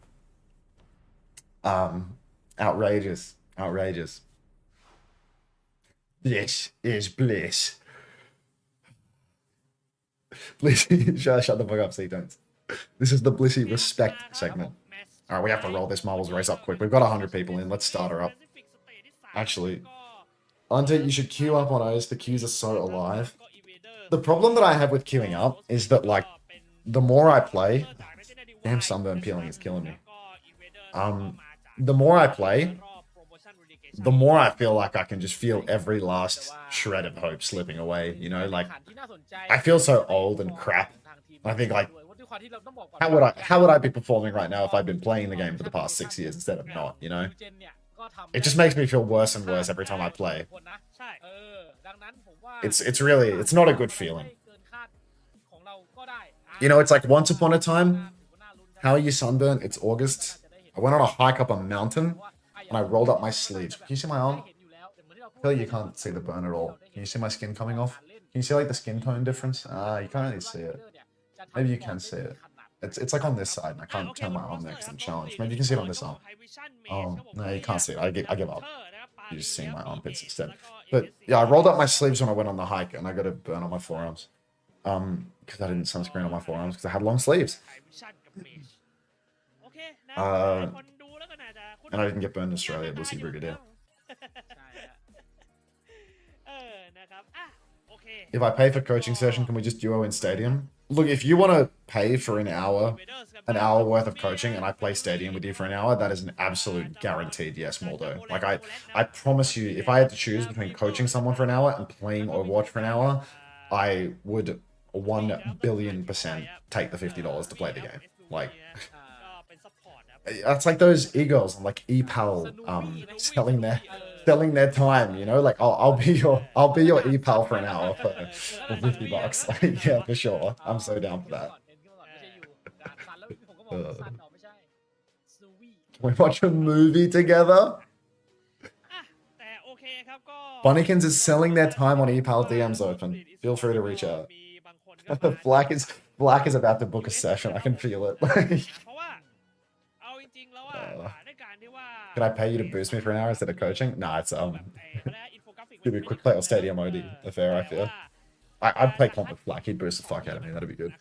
Outrageous. Outrageous. This is Bliss. Blissy, shut the fuck up, C-Tones. This is the Blissy respect segment. Alright, we have to roll this Marbles race up quick. We've got 100 people in. Let's start her up. Actually, Unter, you should queue up on O's. The queues are so alive. The problem that I have with queuing up is that, like, the more I play... Damn, sunburn peeling is killing me. The more I play, the more I feel like I can just feel every last shred of hope slipping away, you know? Like, I feel so old and crap. I think, like, how would I be performing right now if I'd been playing the game for the past 6 years instead of not, you know? It just makes me feel worse and worse every time I play. It's really, it's not a good feeling. You know, it's like once upon a time, how are you sunburned? It's August. I went on a hike up a mountain and I rolled up my sleeves. Can you see my arm? I feel like you can't see the burn at all. Can you see my skin coming off? Can you see like the skin tone difference? You can't really see it. Maybe you can see it. It's like on this side, and I can't turn my arm next and challenge. Maybe you can see it on this arm. Oh, no, you can't see it. I give up. You just see my armpits instead. But yeah, I rolled up my sleeves when I went on the hike, and I got a burn on my forearms. Because I didn't sunscreen on my forearms because I had long sleeves. And I didn't get burned in Australia, Lucy Brigadier. If I pay for coaching session, can we just duo in stadium? Look, if you want to pay for an hour worth of coaching and I play stadium with you for an hour, that is an absolute guaranteed yes, Moldo. Like I promise you, if I had to choose between coaching someone for an hour and playing Overwatch for an hour, I would 1 billion% take the $50 to play the game. Like, that's like those e-girls on like ePal selling their time, you know, like I'll be your ePal for an hour for $50. Like, yeah, for sure. I'm so down for that. Can we watch a movie together? Bunnykins is selling their time on ePal. DMs open. Feel free to reach out. Black is about to book a session. I can feel it. Can I pay you to boost me for an hour instead of coaching? Nah, it's give me a quick play on Stadium OD affair, I feel. I'd play comp with Black, he'd boost the fuck out of me, that'd be good.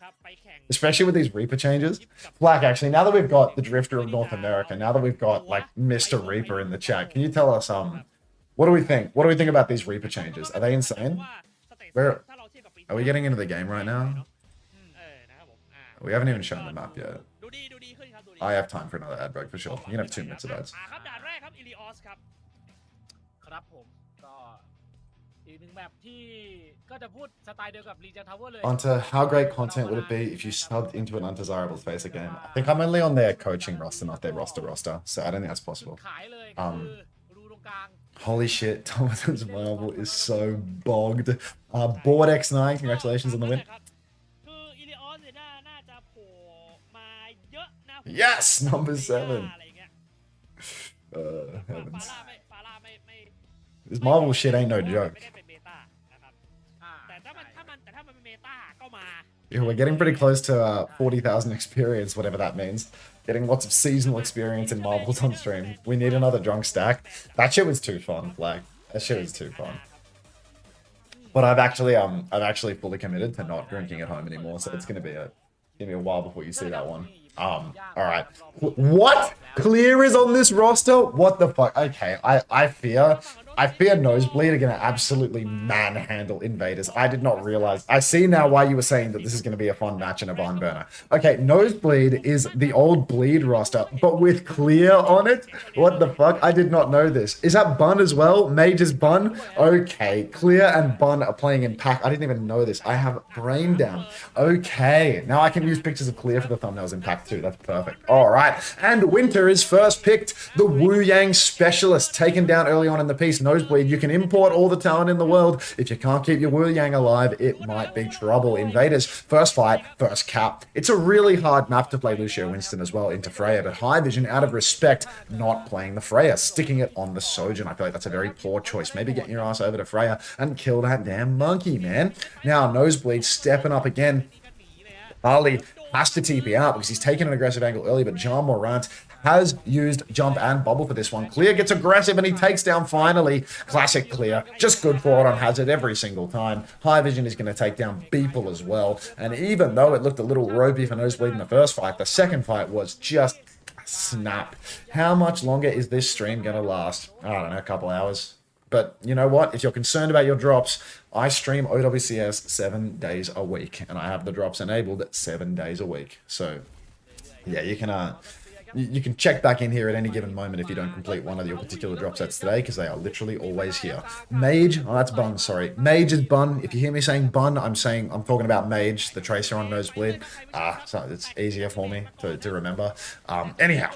Especially with these Reaper changes. Black, actually, now that we've got the Drifter of North America, now that we've got like Mr. Reaper in the chat, can you tell us what do we think? What do we think about these Reaper changes? Are they insane? Where are we getting into the game right now? We haven't even shown the map yet. I have time for another ad break for sure. You can have 2 minutes of ads. Unter, how great content would it be if you subbed into an undesirable face game? I think I'm only on their coaching roster, not their roster, so I don't think that's possible. Holy shit, Tomathan's Marvel is so bogged. Board X9, congratulations on the win. Yes, number 7. Heavens. This Marvel shit ain't no joke. Yeah, we're getting pretty close to 40,000 experience, whatever that means. Getting lots of seasonal experience in Marvels on stream. We need another drunk stack. That shit was too fun, like that shit was too fun. But I've actually fully committed to not drinking at home anymore, so it's gonna be a while before you see that one. All right. What? Clear is on this roster? What the fuck? Okay, I fear I fear Nosebleed are going to absolutely manhandle Invaders. I did not realize. I see now why you were saying that this is going to be a fun match and a barn burner. Okay, Nosebleed is the old Bleed roster, but with Clear on it? What the fuck? I did not know this. Is that Bun as well? Mage is Bun? Okay, Clear and Bun are playing in pack. I didn't even know this. I have brain down. Okay, now I can use pictures of Clear for the thumbnails in pack too. That's perfect. All right, and Winter is first picked. The Wu Yang Specialist taken down early on in the piece. Nosebleed, you can import all the talent in the world. If you can't keep your Wu Yang alive, it might be trouble. Invaders, first fight, first cap. It's a really hard map to play Lucio Winston as well into Freya, but High Vision, out of respect, not playing the Freya, sticking it on the Sojourn. I feel like that's a very poor choice. Maybe get your ass over to Freya and kill that damn monkey, man. Now, Nosebleed stepping up again. Ali has to TP out because he's taken an aggressive angle early, but John Morant has used jump and bubble for this one. Clear gets aggressive and he takes down finally. Classic Clear. Just good for it on Hazard every single time. High Vision is going to take down Beeple as well. And even though it looked a little ropey for Nosebleed in the first fight, the second fight was just snap. How much longer is this stream going to last? I don't know, a couple hours. But you know what? If you're concerned about your drops, I stream OWCS 7 days a week. And I have the drops enabled 7 days a week. So, yeah, you can check back in here at any given moment if you don't complete one of your particular drop sets today, because they are literally always here. Mage, oh, that's Bun, sorry. Mage is Bun. If you hear me saying Bun, I'm talking about Mage, the Tracer on Nosebleed. So it's easier for me to remember. Anyhow,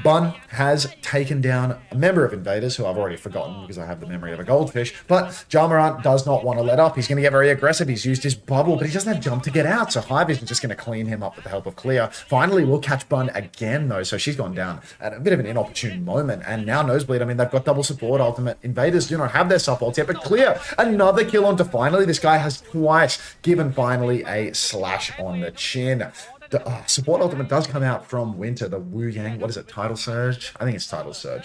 Bun has taken down a member of Invaders, who I've already forgotten because I have the memory of a goldfish, but Jamarant does not want to let up. He's going to get very aggressive. He's used his bubble, but he doesn't have jump to get out, so High Vision's just going to clean him up with the help of Clear. Finally, we'll catch Bun again, though, so she's gone down at a bit of an inopportune moment. And now Nosebleed, I mean, they've got double support ultimate. Invaders do not have their support yet, but Clear, another kill onto finally. This guy has twice given finally a slash on the chin. The support ultimate does come out from Winter, the Wu Yang. What is it? Tidal Surge? I think it's Tidal Surge.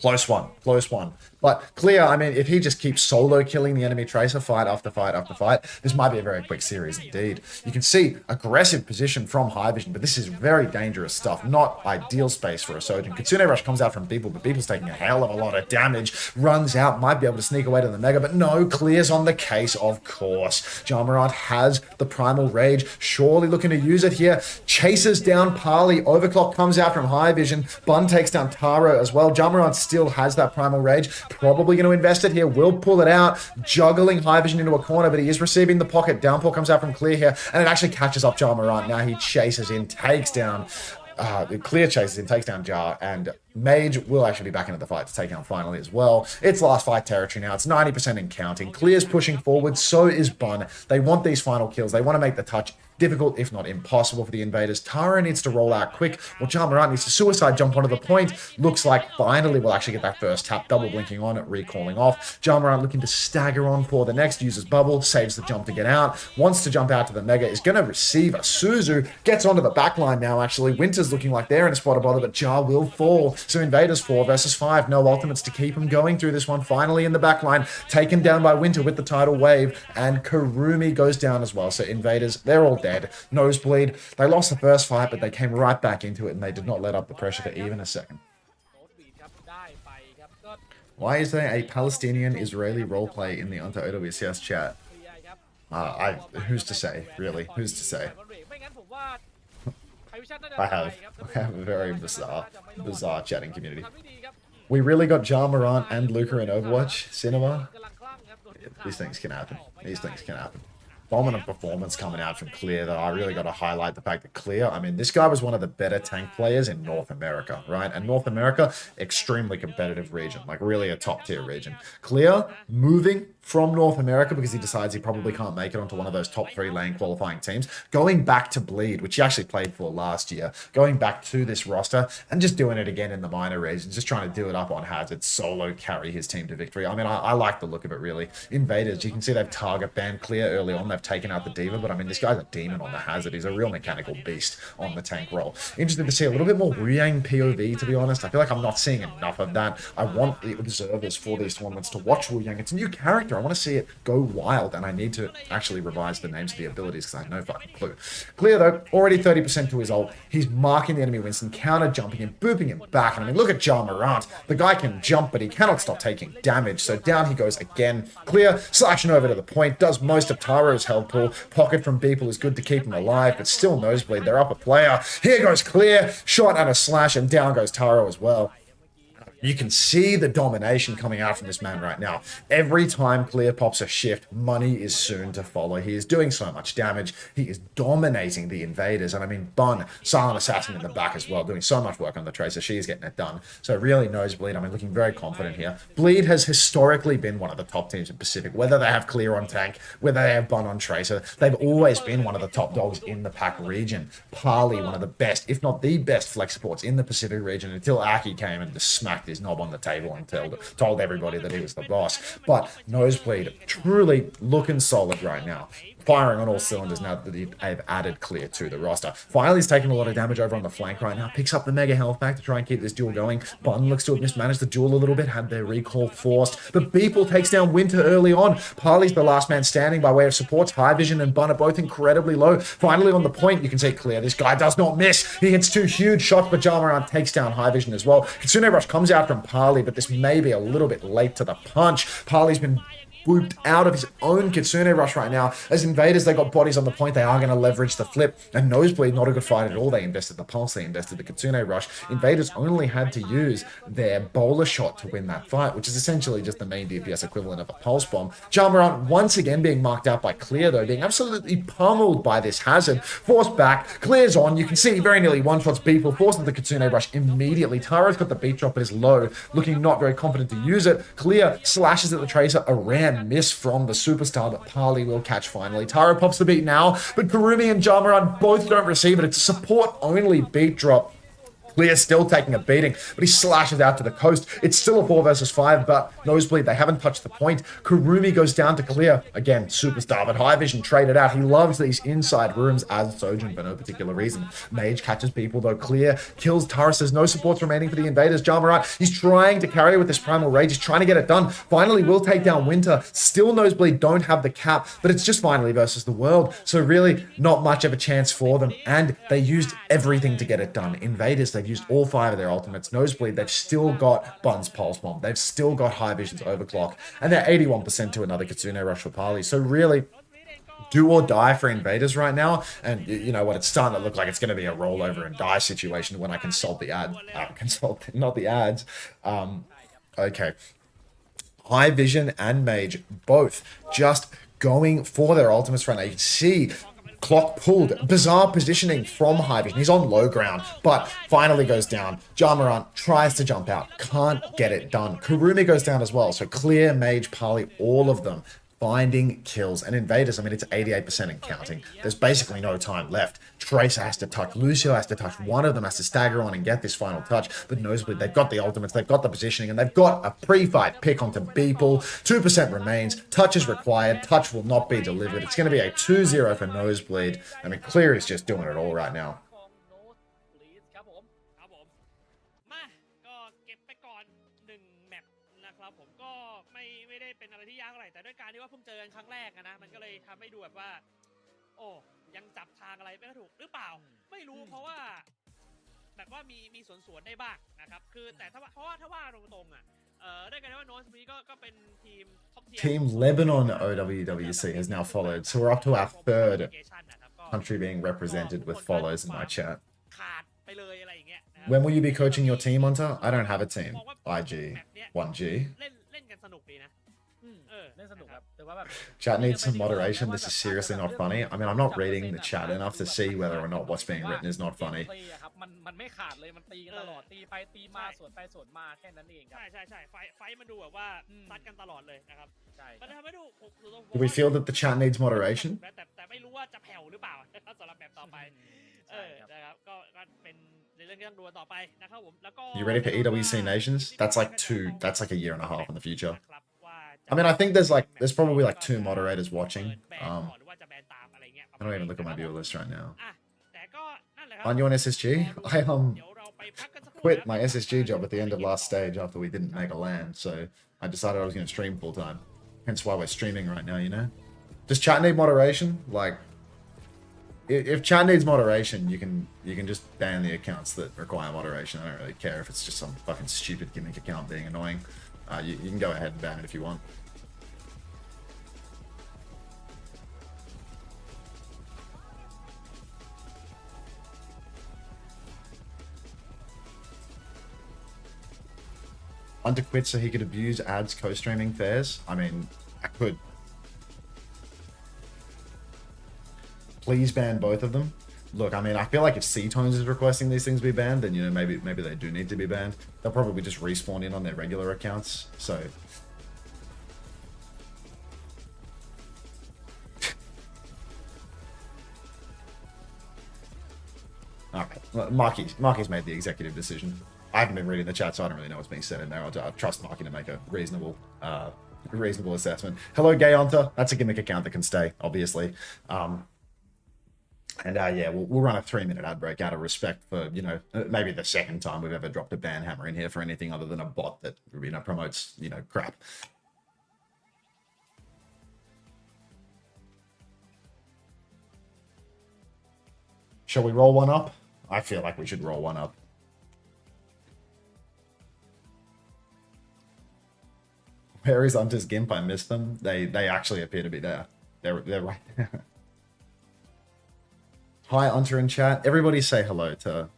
Close one. Close one. But Clear, I mean, if he just keeps solo killing the enemy Tracer fight after fight after fight, this might be a very quick series indeed. You can see aggressive position from High Vision, but this is very dangerous stuff. Not ideal space for a Sojourn. Kitsune Rush comes out from Beeple, but Beeple's taking a hell of a lot of damage. Runs out, might be able to sneak away to the Mega, but no, Clear's on the case, of course. Jamarant has the Primal Rage, surely looking to use it here. Chases down Parley. Overclock comes out from High Vision. Bun takes down Taro as well. Jamarant still has that Primal Rage. Probably going to invest it here. Will pull it out. Juggling High Vision into a corner, but he is receiving the pocket. Downpour comes out from Clear here, and it actually catches up Jamarant. Now he chases in, takes down... Clear chases in, takes down Jar, and Mage will actually be back into the fight to take down finally as well. It's last fight territory now. It's 90% and counting. Clear's pushing forward. So is Bun. They want these final kills. They want to make the touch difficult, if not impossible, for the Invaders. Tara needs to roll out quick, while Jamarant needs to suicide jump onto the point. Looks like finally we'll actually get that first tap, double blinking on, recalling off. Jamarant looking to stagger on for the next, uses bubble, saves the jump to get out, wants to jump out to the Mega, is going to receive a Suzu, gets onto the backline now actually. Winter's looking like they're in a spot of bother, but Jar will fall. So Invaders 4 versus 5, no ultimates to keep him going through this one. Finally in the backline, taken down by Winter with the tidal wave, and Karumi goes down as well. So Invaders, they're all dead. Nosebleed, they lost the first fight, but they came right back into it, and they did not let up the pressure for even a second. Why is there a Palestinian-Israeli roleplay in the Unter OWCS chat? Who's to say, really? Who's to say? I have a very bizarre chatting community. We really got Jamarant and Luca in Overwatch cinema. These things can happen. These things can happen. Dominant performance coming out from Clear, that I really got to highlight the fact that Clear, I mean, this guy was one of the better tank players in North America, right? And North America, extremely competitive region, like really a top tier region. Clear moving from North America because he decides he probably can't make it onto one of those top 3 lane qualifying teams, going back to Bleed, which he actually played for last year, going back to this roster and just doing it again in the minor regions, just trying to do it up on Hazard, solo carry his team to victory. I mean, I like the look of it, really. Invaders, you can see they've target banned Clear early on. They of taken out the Diva, but I mean, this guy's a demon on the Hazard. He's a real mechanical beast on the tank role. Interested to see a little bit more Wu Yang POV, to be honest. I feel like I'm not seeing enough of that. I want the observers for these tournaments to watch Wu Yang. It's a new character. I want to see it go wild, and I need to actually revise the names of the abilities because I have no fucking clue. Clear, though, already 30% to his ult. He's marking the enemy Winston, counter jumping him, booping him back. And I mean, look at Ja Morant. The guy can jump, but he cannot stop taking damage. So down he goes again. Clear, slashing over to the point, does most of Taro's health pool. Pocket from Beeple is good to keep him alive, but still Nosebleed. They're up a player. Here goes Clear, shot and a slash, and down goes Taro as well. You can see the domination coming out from this man right now. Every time Clear pops a shift, money is soon to follow. He is doing so much damage. He is dominating the Invaders. And I mean, Bun, Silent Assassin in the back as well, doing so much work on the Tracer. She's getting it done. So really, Nosebleed, I mean, looking very confident here. Bleed has historically been one of the top teams in Pacific. Whether they have Clear on tank, whether they have Bun on Tracer, they've always been one of the top dogs in the pack region. Parley, one of the best, if not the best flex supports in the Pacific region until Aki came and just smacked his knob on the table and told everybody that he was the boss. But Nosebleed truly looking solid right now. Firing on all cylinders now that they've added Clear to the roster. Finally, he's taking a lot of damage over on the flank right now. Picks up the mega health back to try and keep this duel going. Bun looks to have mismanaged the duel a little bit, had their recall forced. But Beeple takes down Winter early on. Parley's the last man standing by way of supports. High Vision and Bun are both incredibly low. Finally, on the point, you can see Clear. This guy does not miss. He hits two huge shots, but Ja Morant takes down High Vision as well. Kitsune Rush comes out from Parley, but this may be a little bit late to the punch. Parley's been whooped out of his own Kitsune Rush right now. As Invaders, they got bodies on the point. They are going to leverage the flip. And Nosebleed, not a good fight at all. They invested the pulse. They invested the Kitsune Rush. Invaders only had to use their bowler shot to win that fight, which is essentially just the main DPS equivalent of a pulse bomb. Ja Morant once again being marked out by Clear, though, being absolutely pummeled by this Hazard. Forced back. Clear's on. You can see very nearly one-shots Beeple. Forces the Kitsune Rush immediately. Taro's got the beat drop, but is low. Looking not very confident to use it. Clear slashes at the Tracer. A rare miss from the superstar that Parley will catch finally. Taro pops the beat now, but Kurumi and Ja Morant both don't receive it. It's a support-only beat drop. Clear still taking a beating, but he slashes out to the coast. It's still a 4 versus 5, but Nosebleed, they haven't touched the point. Kurumi goes down to Clear. Again, superstar, but High Vision traded out. He loves these inside rooms as Sojin for no particular reason. Mage catches people, though. Clear kills Taurus. There's no supports remaining for the Invaders. Ja Morant, he's trying to carry with this Primal Rage. He's trying to get it done. Finally, will take down Winter. Still Nosebleed don't have the cap, but it's just finally versus the world. So really, not much of a chance for them, and they used everything to get it done. Invaders, they've used all 5 of their ultimates. Nosebleed, they've still got Bun's Pulse Bomb. They've still got High Vision's Overclock. And they're 81% to another Kitsune Rush for Parley. So really, do or die for Invaders right now. And you know what? It's starting to look like it's going to be a rollover and die situation when I consult the ad. Not the ads. Okay. High Vision and Mage, both just going for their ultimates right now. You can see clock pulled. Bizarre positioning from High Vision. He's on low ground, but finally goes down. Ja Morant tries to jump out. Can't get it done. Kurumi goes down as well. So Clear, Mage, Parley, all of them finding kills. And Invaders, I mean, it's 88% and counting. There's basically no time left. Tracer has to touch. Lucio has to touch. One of them has to stagger on and get this final touch. But Nosebleed, they've got the ultimates. They've got the positioning. And they've got a pre-fight pick onto Beeple. 2% remains. Touch is required. Touch will not be delivered. It's going to be a 2-0 for Nosebleed. I mean, Clear is just doing it all right now. ครับผมมาก็เก็บไปก่อน1แมปนะครับผมก็ไม่ได้เป็นอะไรที่ยากเท่าไหร่แต่ด้วยการที่ว่าเพิ่งเจอกันครั้งแรกนะมันก็เลยทำให้ดูแบบว่าโอ้ยังจับทางอะไรไม่ถูกหรือเปล่าไม่รู้เพราะว่าแบบว่ามีสวนได้บ้างนะครับคือแต่ถ้าว่าตรงๆอ่ะได้กันว่าโนสบีก็เป็นทีมท็อปเทียร์ Team Lebanon OWCS has now followed. So we're up to our 3rd country being represented with follows in my chat. ขาดไปเลยอะไรอย่างเงี้ยนะครับ When will you be coaching your team, Unter? I don't have a team. IG, 1G. เล่นกันสนุกดีนะ เล่นสนุกครับแต่ว่าแบบ Chat needs some moderation. This is seriously not funny. I mean, I'm not reading the chat enough to see whether or not what's being written is not funny. มันไม่ขาดเลยมันตีกันตลอดตีไปตีมาสวนไปสวนมาแค่นั้นเองครับ ใช่ไฟมันดูแบบว่าซัดกันตลอดเลยนะครับ ใช่ มันทำให้ดู Do we feel that the chat needs moderation? แต่ไม่รู้ว่าจะแผ่วหรือเปล่าสำหรับแบบต่อไปนะครับก็เป็นในเรื่องที่ต้องดูต่อไปนะครับผมแล้วก็ You ready for EWC Nations? That's like a year and a half in the future. ครับว่า I mean, I think there's probably like 2 moderators watching. แบนก่อนหรือว่าจะแบนตามอะไรเงี้ย I don't even look at my viewer list right now. อ่ะแต่ก็นั่นแหละครั On your SSG, I เดี๋ยวเราไปพักกันสักครู่ quit นะครับ my SSG job at the end of last stage after we didn't make a land, so I decided I was going to stream full time. Hence why we're streaming right now, you know? Does chat need moderation? Like, if chat needs moderation, you can just ban the accounts that require moderation. I don't really care if it's just some fucking stupid gimmick account being annoying. You can go ahead and ban it if you want. Unter quit so he could abuse ads co-streaming fairs? I mean, I could. Please ban both of them. Look, I mean, I feel like if C-Tones is requesting these things be banned, then, you know, maybe they do need to be banned. They'll probably just respawn in on their regular accounts, so... Alright, well, Marky's made the executive decision. I haven't been reading the chat, so I don't really know what's being said in there. I'll trust Marky to make a reasonable assessment. Hello, Gay Unter. That's a gimmick account that can stay, obviously. Yeah, we'll run a 3-minute ad break out of respect for, you know, maybe the second time we've ever dropped a ban hammer in here for anything other than a bot that, you know, promotes, you know, crap. Shall we roll one up? I feel like we should roll one up. Where is Unter's Gimp? I missed them. They actually appear to be there. They're right there. Hi, Unter in chat. Everybody say hello to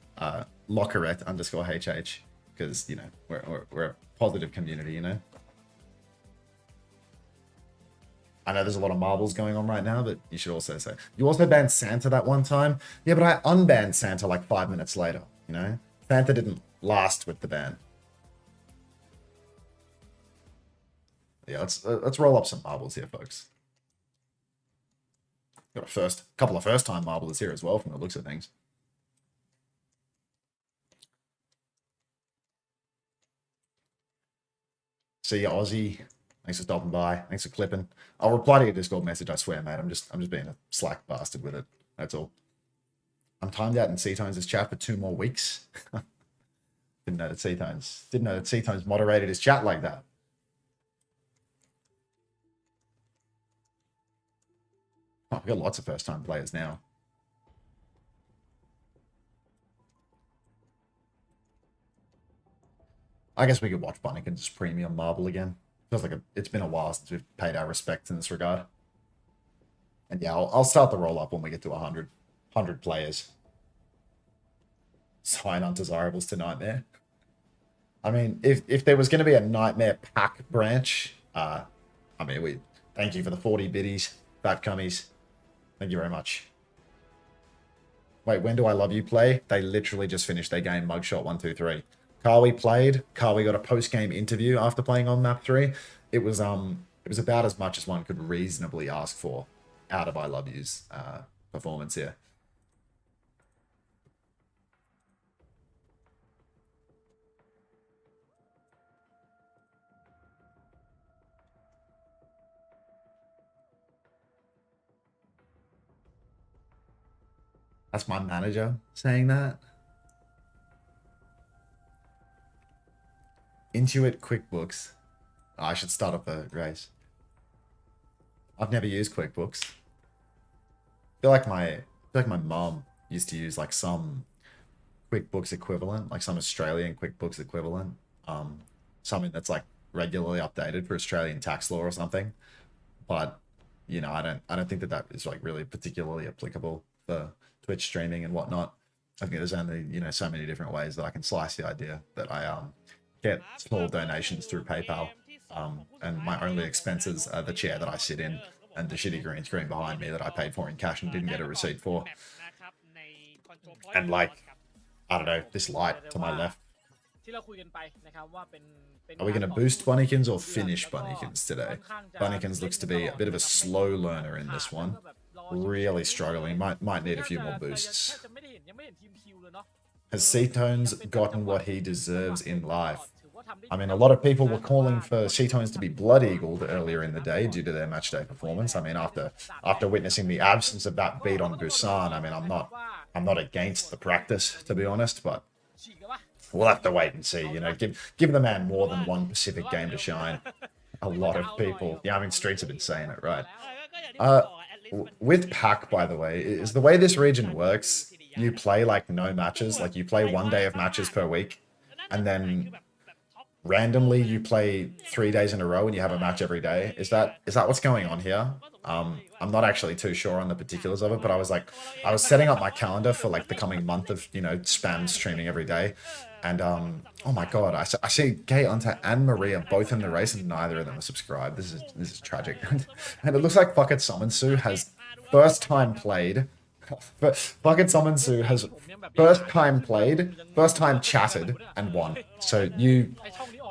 Lockerette_HH, because, you know, we're a positive community, you know. I know there's a lot of marbles going on right now, but you should also say. You also banned Santa that one time. Yeah, but I unbanned Santa like 5 minutes later, you know. Santa didn't last with the ban. Yeah, let's roll up some marbles here, folks. Got a couple of first-time marblers here as well, from the looks of things. See you, Aussie. Thanks for stopping by. Thanks for clipping. I'll reply to your Discord message. I swear, mate. I'm just being a slack bastard with it. That's all. I'm timed out in C-Tones' chat for 2 more weeks. Didn't know that C-Tones moderated his chat like that. Oh, we've got lots of first-time players now. I guess we could watch Bunnikin's premium marble again. Feels like it's been a while since we've paid our respects in this regard. And yeah, I'll start the roll-up when we get to 100 players. Sign undesirables to Nightmare. I mean, if there was going to be a Nightmare pack branch, I mean, thank you for the 40 biddies, fat cummies. Thank you very much. Wait, when do I Love You play? They literally just finished their game, Mugshot 123. Kawi played. Kawi got a post-game interview after playing on map 3. It was about as much as one could reasonably ask for out of I Love You's performance here. That's my manager saying that. Intuit QuickBooks. Oh, I should start up the race. I've never used QuickBooks. I feel like my mom used to use like some QuickBooks equivalent, like some Australian QuickBooks equivalent. Something that's like regularly updated for Australian tax law or something. But you know, I don't think that is like really particularly applicable for Twitch streaming and whatnot. I think there's only, you know, so many different ways that I can slice the idea that I get small donations through PayPal, and my only expenses are the chair that I sit in and the shitty green screen behind me that I paid for in cash and didn't get a receipt for. And like, I don't know, this light to my left. Are we going to boost Bunnykins or finish Bunnykins today? Bunnykins looks to be a bit of a slow learner in this one. Really struggling. Might need a few more boosts. Has C-Tones gotten what he deserves in life? I mean, a lot of people were calling for C-Tones to be blood eagled earlier in the day due to their matchday performance. I mean, after witnessing the absence of that beat on Busan, I mean, I'm not against the practice, to be honest, but we'll have to wait and see. You know, give the man more than one Pacific game to shine. A lot of people, yeah, I mean, Streets have been saying it, right? With Pack, by the way, is the way this region works, you play like no matches, like you play 1 day of matches per week, and then randomly you play 3 days in a row and you have a match every day. Is that what's going on here? I'm not actually too sure on the particulars of it, but I was setting up my calendar for like the coming month of, you know, spam streaming every day. And oh my god, I see Gay, Unter, and Maria both in the race, and neither of them are subscribed. This is tragic. And it looks like Bucket Summon Su has first time played. Bucket Summon Su has first time chatted, and won. So you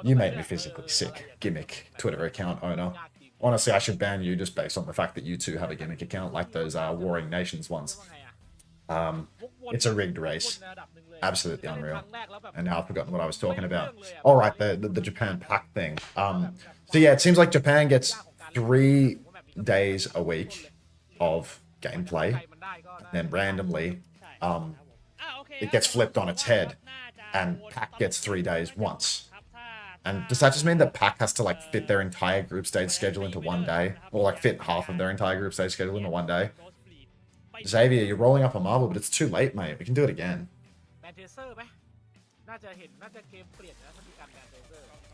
made me physically sick, gimmick Twitter account owner. Honestly, I should ban you just based on the fact that you two have a gimmick account like those Warring Nations ones. It's a rigged race. Absolutely unreal. And now I've forgotten what I was talking about. All right, the Japan pack thing. So yeah, it seems like Japan gets 3 days a week of gameplay. And then randomly, it gets flipped on its head, and pack gets 3 days once. And does that just mean that pack has to like fit their entire group stage schedule into 1 day, or like fit half of their entire group stage schedule into 1 day? Xavier, you're rolling up a marble, but it's too late, mate. We can do it again.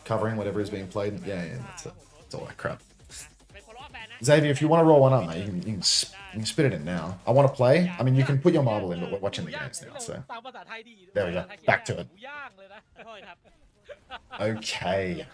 Covering whatever is being played. Yeah, that's it. It's all that crap. Xavier, if you want to roll one up, mate, you can spit it in now. I want to play. I mean, you can put your marble in, but we're watching the games now, so. There we go. Back to it. Okay.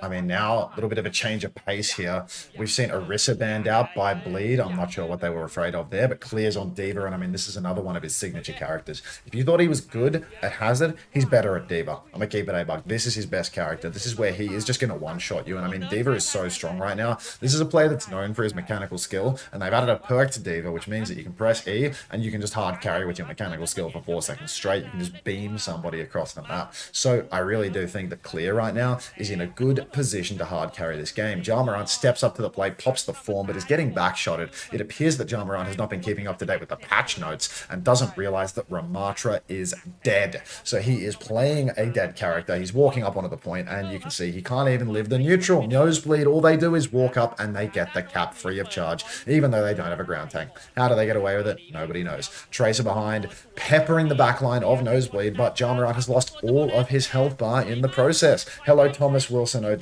I mean, now a little bit of a change of pace here. We've seen Orisa banned out by Bleed. I'm not sure what they were afraid of there, but Clear's on Diva, and I mean, this is another one of his signature characters. If you thought he was good at Hazard, he's better at Diva. I'm gonna keep it A-Bug. This is his best character. This is where he is just gonna one-shot you, and I mean, Diva is so strong right now. This is a player that's known for his mechanical skill, and they've added a perk to Diva, which means that you can press E, and you can just hard carry with your mechanical skill for 4 seconds straight. You can just beam somebody across the map. So I really do think that Clear right now is in a good position to hard carry this game. Jamarant steps up to the plate, pops the form, but is getting backshotted. It appears that Jamarant has not been keeping up to date with the patch notes and doesn't realize that Ramatra is dead. So he is playing a dead character. He's walking up onto the point, and you can see he can't even live the neutral. Nosebleed, all they do is walk up and they get the cap free of charge, even though they don't have a ground tank. How do they get away with it? Nobody knows. Tracer behind, peppering the backline of Nosebleed, but Jamarant has lost all of his health bar in the process. Hello, Thomas Wilson, OW.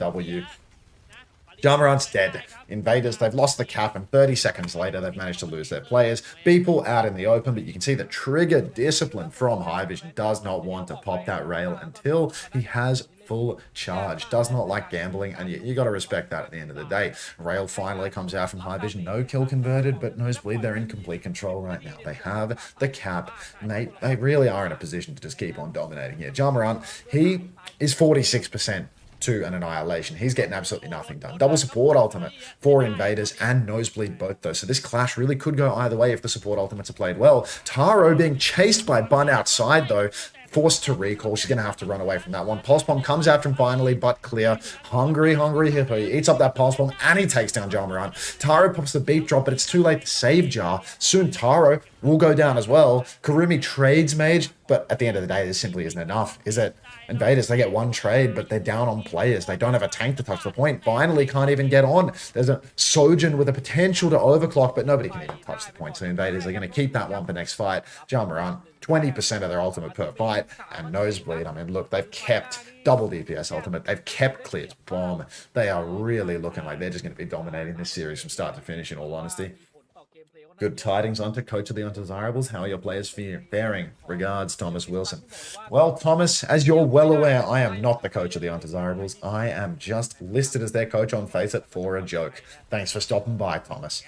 Jamarant's dead. Invaders, they've lost the cap, and 30 seconds later, they've managed to lose their players. Beeple out in the open, but you can see the trigger discipline from High Vision does not want to pop that rail until he has full charge. Does not like gambling, and you got to respect that at the end of the day. Rail finally comes out from High Vision. No kill converted, but Nosebleed, they're in complete control right now. They have the cap, and they really are in a position to just keep on dominating here. Jamarant, he is 46% to an annihilation. He's getting absolutely nothing done. Double support ultimate for Invaders and Nosebleed both though. So this clash really could go either way if the support ultimates are played well. Taro being chased by Bun outside though. Forced to recall. She's going to have to run away from that one. Pulse Bomb comes after him finally, but Clear. Hungry Hippo. He eats up that Pulse Bomb and he takes down Jamarant. Taro pops the beat drop, but it's too late to save Jar. Soon Taro will go down as well. Karumi trades Mage, but at the end of the day, this simply isn't enough, is it? Invaders, they get one trade, but they're down on players. They don't have a tank to touch the point. Finally, can't even get on. There's a Sojin with a potential to overclock, but nobody can even touch the point. So Invaders are going to keep that one for next fight. Jamarant, 20% of their ultimate per fight. And Nosebleed, I mean, look, they've kept double DPS ultimate. They've kept Clear's bomb. They are really looking like they're just going to be dominating this series from start to finish, in all honesty. Good tidings, Unter, coach of the Undesirables. How are your players faring? Regards, Thomas Wilson. Well, Thomas, as you're well aware, I am not the coach of the Undesirables. I am just listed as their coach on FaceIt for a joke. Thanks for stopping by, Thomas.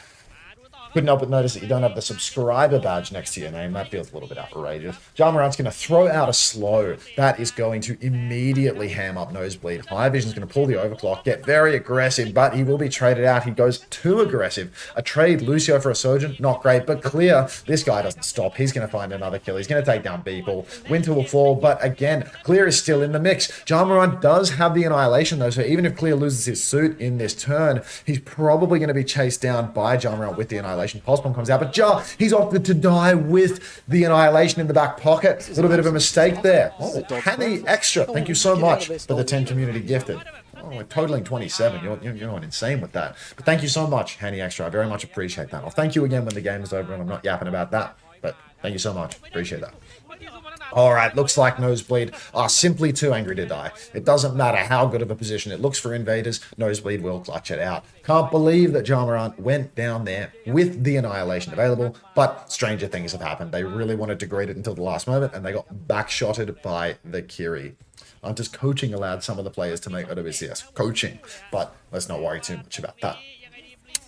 Couldn't help but notice that you don't have the subscriber badge next to your name. That feels a little bit outrageous. Jamarant's going to throw out a slow. That is going to immediately ham up Nosebleed. High Vision's going to pull the overclock, get very aggressive, but he will be traded out. He goes too aggressive. A trade, Lucio for a Surgeon, not great, but Clear, this guy doesn't stop. He's going to find another kill. He's going to take down Beeple. Winter will fall, but again, Clear is still in the mix. Jamarant does have the Annihilation though, so even if Clear loses his suit in this turn, he's probably going to be chased down by Jamarant with the Annihilation. Pulse Bomb comes out, but Jar, he's opted to die with the Annihilation in the back pocket. A little bit of a mistake there. Oh, Hanny Extra, thank you so much for the 10 community gifted. Oh, we're totaling 27. You're going insane with that. But thank you so much, Hanny Extra. I very much appreciate that. I'll thank you again when the game is over and I'm not yapping about that. But thank you so much. Appreciate that. All right, looks like Nosebleed are simply too angry to die. It doesn't matter how good of a position it looks for Invaders, Nosebleed will clutch it out. Can't believe that Jamarant went down there with the Annihilation available, but stranger things have happened. They really wanted to greet it until the last moment, and they got backshotted by the Kiri. Hunter's coaching allowed some of the players to make OWCS coaching, but let's not worry too much about that.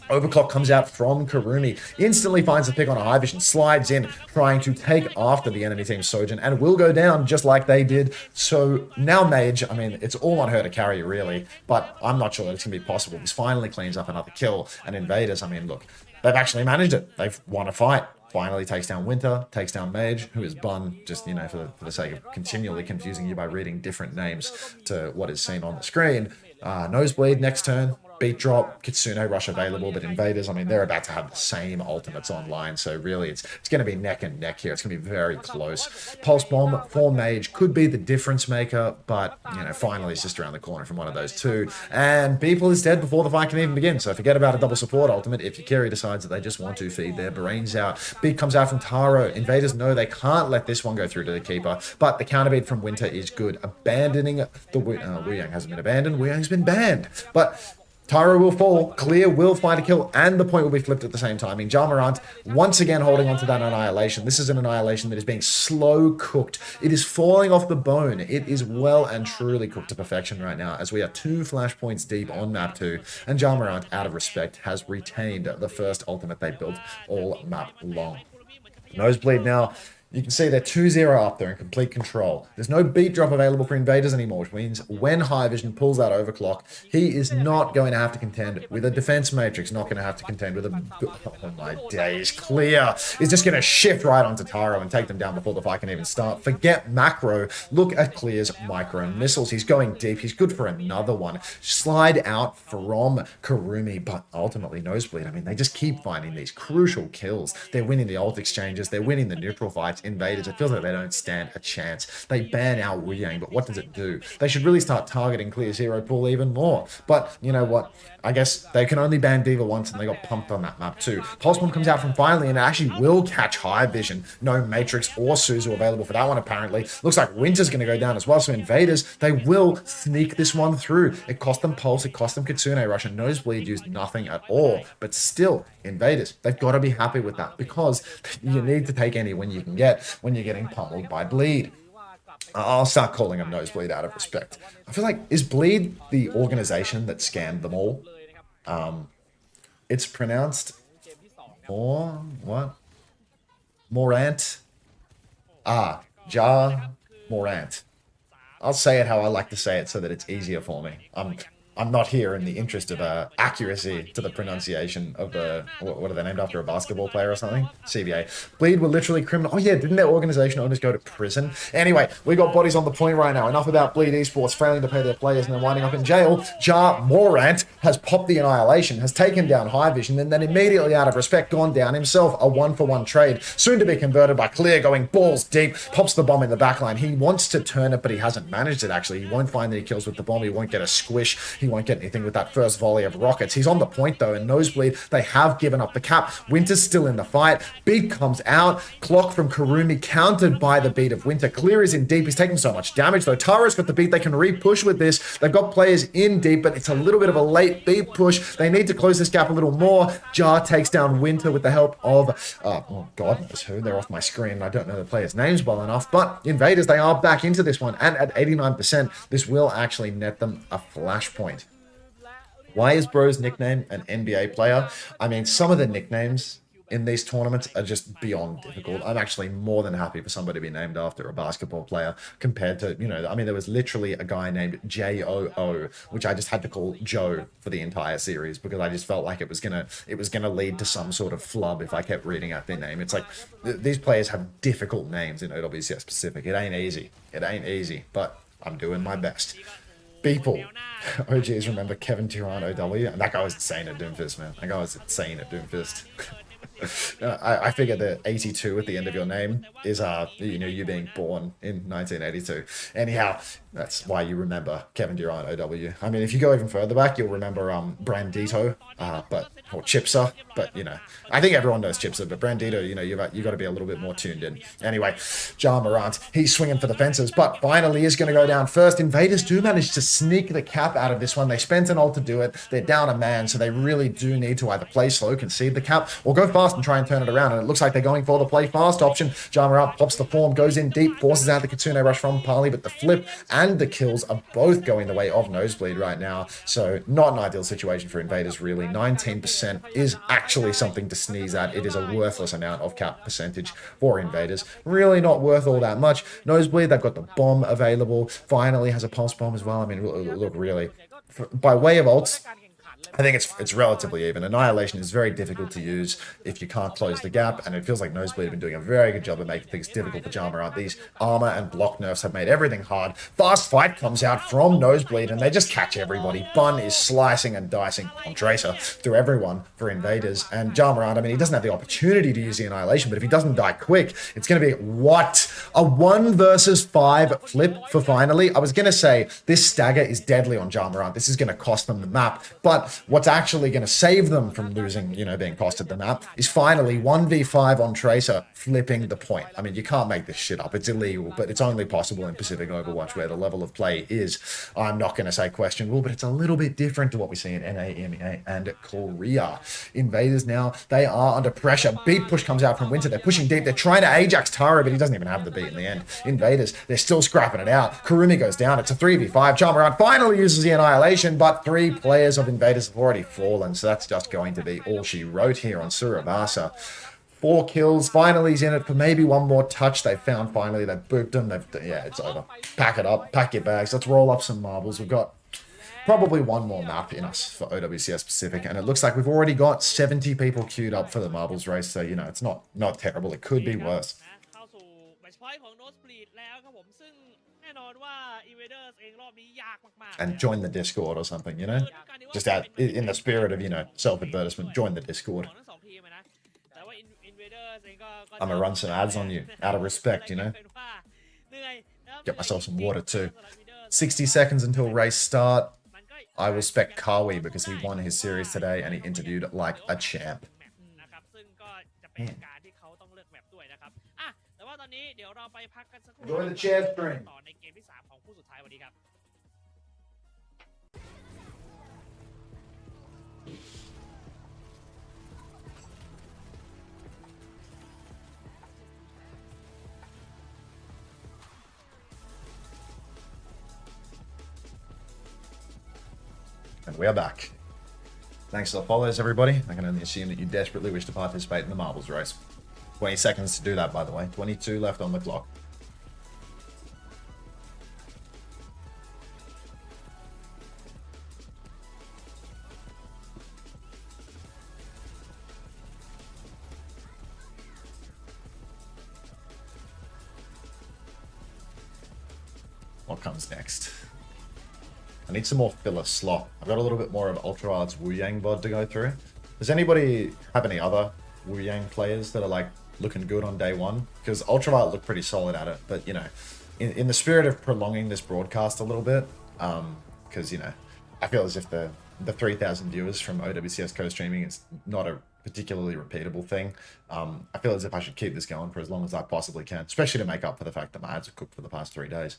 Overclock comes out from Kurumi, instantly finds a pick on a High Vision, slides in, trying to take after the enemy team's Sojourn, and will go down just like they did. So now Mage, I mean, it's all on her to carry, really, but I'm not sure that it's going to be possible. This finally cleans up another kill, and Invaders, I mean, look, they've actually managed it. They've won a fight. Finally takes down Winter, takes down Mage, who is Bun, just, you know, for the sake of continually confusing you by reading different names to what is seen on the screen. Nosebleed next turn. Beat drop, Kitsune Rush available, but Invaders, I mean, they're about to have the same ultimates online, so really it's going to be neck and neck here. It's going to be very close. Pulse Bomb for Mage could be the difference maker, but, you know, finally it's just around the corner from one of those two. And Beeple is dead before the fight can even begin, so forget about a double support ultimate if your carry decides that they just want to feed their brains out. Beat comes out from Taro. Invaders know they can't let this one go through to the Keeper, but the counter beat from Winter is good. Abandoning the Wu Yang hasn't been abandoned, Wu Yang's been banned, but Tyro will fall, Clear will find a kill, and the point will be flipped at the same time. I mean, Jamarant once again holding onto that Annihilation. This is an Annihilation that is being slow cooked. It is falling off the bone. It is well and truly cooked to perfection right now, as we are 2 flashpoints deep on map 2, and Jamarant, out of respect, has retained the first ultimate they built all map long. Nosebleed now. You can see they're 2-0 up. They're in complete control. There's no beat drop available for Invaders anymore, which means when High Vision pulls that overclock, he is not going to have to contend with a defense matrix, not going to have to contend with a... Oh my days. Clear is just going to shift right onto Tyro and take them down before the fight can even start. Forget macro. Look at Clear's micro missiles. He's going deep. He's good for another one. Slide out from Kurumi, but ultimately Nosebleed, I mean, they just keep finding these crucial kills. They're winning the ult exchanges. They're winning the neutral fights. Invaders, it feels like they don't stand a chance. They ban out Wu Yang, but what does it do? They should really start targeting Clear's hero pool even more. But you know what? I guess they can only ban Diva once, and they got pumped on that map too. Pulse Bomb comes out from finally, and it actually will catch High Vision. No Matrix or Suzu available for that one, apparently. Looks like Winter's going to go down as well, so Invaders, they will sneak this one through. It cost them Pulse, it cost them Kitsune Rush, and Nosebleed used nothing at all. But still, Invaders, they've got to be happy with that, because you need to take any win you can get when you're getting pummeled by Bleed. I'll start calling him Nosebleed out of respect. I feel like, is Bleed the organization that scammed them all? It's pronounced Morant. Morant. I'll say it how I like to say it so that it's easier for me. I'm not here in the interest of accuracy to the pronunciation of the... What are they named after? A basketball player or something? CBA. Bleed were literally criminal. Oh yeah, didn't their organization owners go to prison? Anyway, we got bodies on the point right now. Enough about Bleed Esports failing to pay their players and then winding up in jail. Morant has popped the Annihilation, has taken down High Vision, and then immediately out of respect gone down himself. A 1-for-1 trade. Soon to be converted by Clear, going balls deep. Pops the bomb in the backline. He wants to turn it, but he hasn't managed it actually. He won't find any kills with the bomb. He won't get a squish. He won't get anything with that first volley of rockets. He's on the point though, and Nosebleed, they have given up the cap. Winter's still in the fight. Beat comes out. Clock from Kurumi countered by the beat of Winter. Clear is in deep. He's taking so much damage though. Taro's got the beat. They can re-push with this. They've got players in deep, but it's a little bit of a late beat push. They need to close this gap a little more. Jar takes down Winter with the help of, oh God knows who. They're off my screen. I don't know the players' names well enough, but Invaders, they are back into this one, and at 89%, this will actually net them a flashpoint. Why is Bro's nickname an NBA player? I mean, some of the nicknames in these tournaments are just beyond difficult. I'm actually more than happy for somebody to be named after a basketball player compared to, you know, I mean, there was literally a guy named J-O-O, which I just had to call Joe for the entire series because I just felt like it was gonna lead to some sort of flub if I kept reading out their name. It's like these players have difficult names in OWCS Pacific. It ain't easy. It ain't easy, but I'm doing my best. People, OGs remember Kevin Durant OW, and that guy was insane at Doomfist, man. That guy was insane at Doomfist. I figure the 82 at the end of your name is you know, you being born in 1982. Anyhow, that's why you remember Kevin Durant OW. I mean, if you go even further back, you'll remember Brandito, or Chipser, but you know, I think everyone knows Chipser, but Brandito, you know, you got to be a little bit more tuned in. Anyway, Ja Morant, he's swinging for the fences, but finally is going to go down first. Invaders do manage to sneak the cap out of this one. They spent an ult to do it. They're down a man, so they really do need to either play slow, concede the cap, or go fast and try and turn it around. And it looks like they're going for the play fast option. Ja Morant pops the form, goes in deep, forces out the Kitsune rush from Parley, but the flip and the kills are both going the way of Nosebleed right now. So not an ideal situation for Invaders, really. 19% is actually something to sneeze at. It is a worthless amount of cap percentage for Invaders. Really not worth all that much. Nosebleed, they've got the bomb available. Finally has a pulse bomb as well. I mean, look, really, by way of ults, I think it's relatively even. Annihilation is very difficult to use if you can't close the gap, and it feels like Nosebleed have been doing a very good job of making things difficult for Ja Morant. These armor and block nerfs have made everything hard. Fast fight comes out from Nosebleed, and they just catch everybody. Bun is slicing and dicing on Tracer through everyone for Invaders, and Ja Morant, I mean, he doesn't have the opportunity to use the Annihilation, but if he doesn't die quick, it's going to be, what? A 1 versus 5 flip for finally? I was going to say, this stagger is deadly on Ja Morant. This is going to cost them the map, but what's actually going to save them from losing, you know, being costed the map is finally 1v5 on Tracer flipping the point. I mean, you can't make this shit up. It's illegal, but it's only possible in Pacific Overwatch where the level of play is, I'm not going to say questionable, but it's a little bit different to what we see in NA, EMEA, and Korea. Invaders now, they are under pressure. Beat push comes out from Winter. They're pushing deep. They're trying to Ajax Taro, but he doesn't even have the beat in the end. Invaders, they're still scrapping it out. Kurumi goes down. It's a 3v5. Ja Morant finally uses the Annihilation, but 3 players of Invaders have already fallen, so that's just going to be all she wrote here on Surabasa. 4 kills. Finally, he's in it for maybe one more touch. They found finally. They booped him. Yeah, it's over. Pack it up. Pack your bags. Let's roll up some marbles. We've got probably one more map in us for OWCS Pacific, and it looks like we've already got 70 people queued up for the marbles race, so, you know, it's not terrible. It could be worse. เข้าสู่แมตช์พอยต์ของ Nosebleed แล้วครับผมซึ่งแน่นอนว่า Invaders เองรอบนี้ยากมากๆ And join the Discord or something, you know? Just out in the spirit of, you know, self-advertisement, join the Discord. ของทั้งสองทีมอะนะแต่ว่า Invaders เองก็ I'm gonna run some ads on you, out of respect, you know? เป็นว่าเหนื่อยนะครับ Get myself some water too. 60 seconds until race start. I will spec Kawi because he won his series today and he interviewed like a champ. นะครับซึ่งก็จะเป็นการที่เขาต้องเลือกแมปด้วยนะครับอ่ะแต่ว่าตอนนี้เดี๋ยวเราไปพักกันสักครู่ Enjoy the chair string. ต่อในเกมที่ 3 ของคู่สุดท้ายวันนี้ครับ And we are back. Thanks for the follows, everybody. I can only assume that you desperately wish to participate in the marbles race. 20 seconds to do that, by the way. 22 left on the clock. What comes next? I need some more filler slot. I've got a little bit more of Ultraviolet's Wu Yang VOD to go through. Does anybody have any other Wu Yang players that are like looking good on day one? Because Ultraviolet looked pretty solid at it, but you know, in the spirit of prolonging this broadcast a little bit, because you know, I feel as if the 3,000 viewers from OWCS co-streaming is not a particularly repeatable thing. I feel as if I should keep this going for as long as I possibly can, especially to make up for the fact that my ads are cooked for the past 3 days.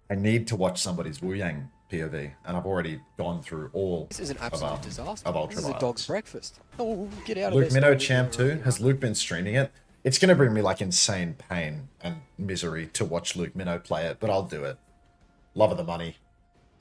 I need to watch somebody's Wu Yang POV, and I've already gone through all This is an absolute disaster. of This is a Ultraviolet. dog's breakfast. Oh, get out of Luke there. Minnow Champ 2, has Luke been streaming it? It's going to bring me like insane pain and misery to watch Luke Minnow play it, but I'll do it. Love of the money.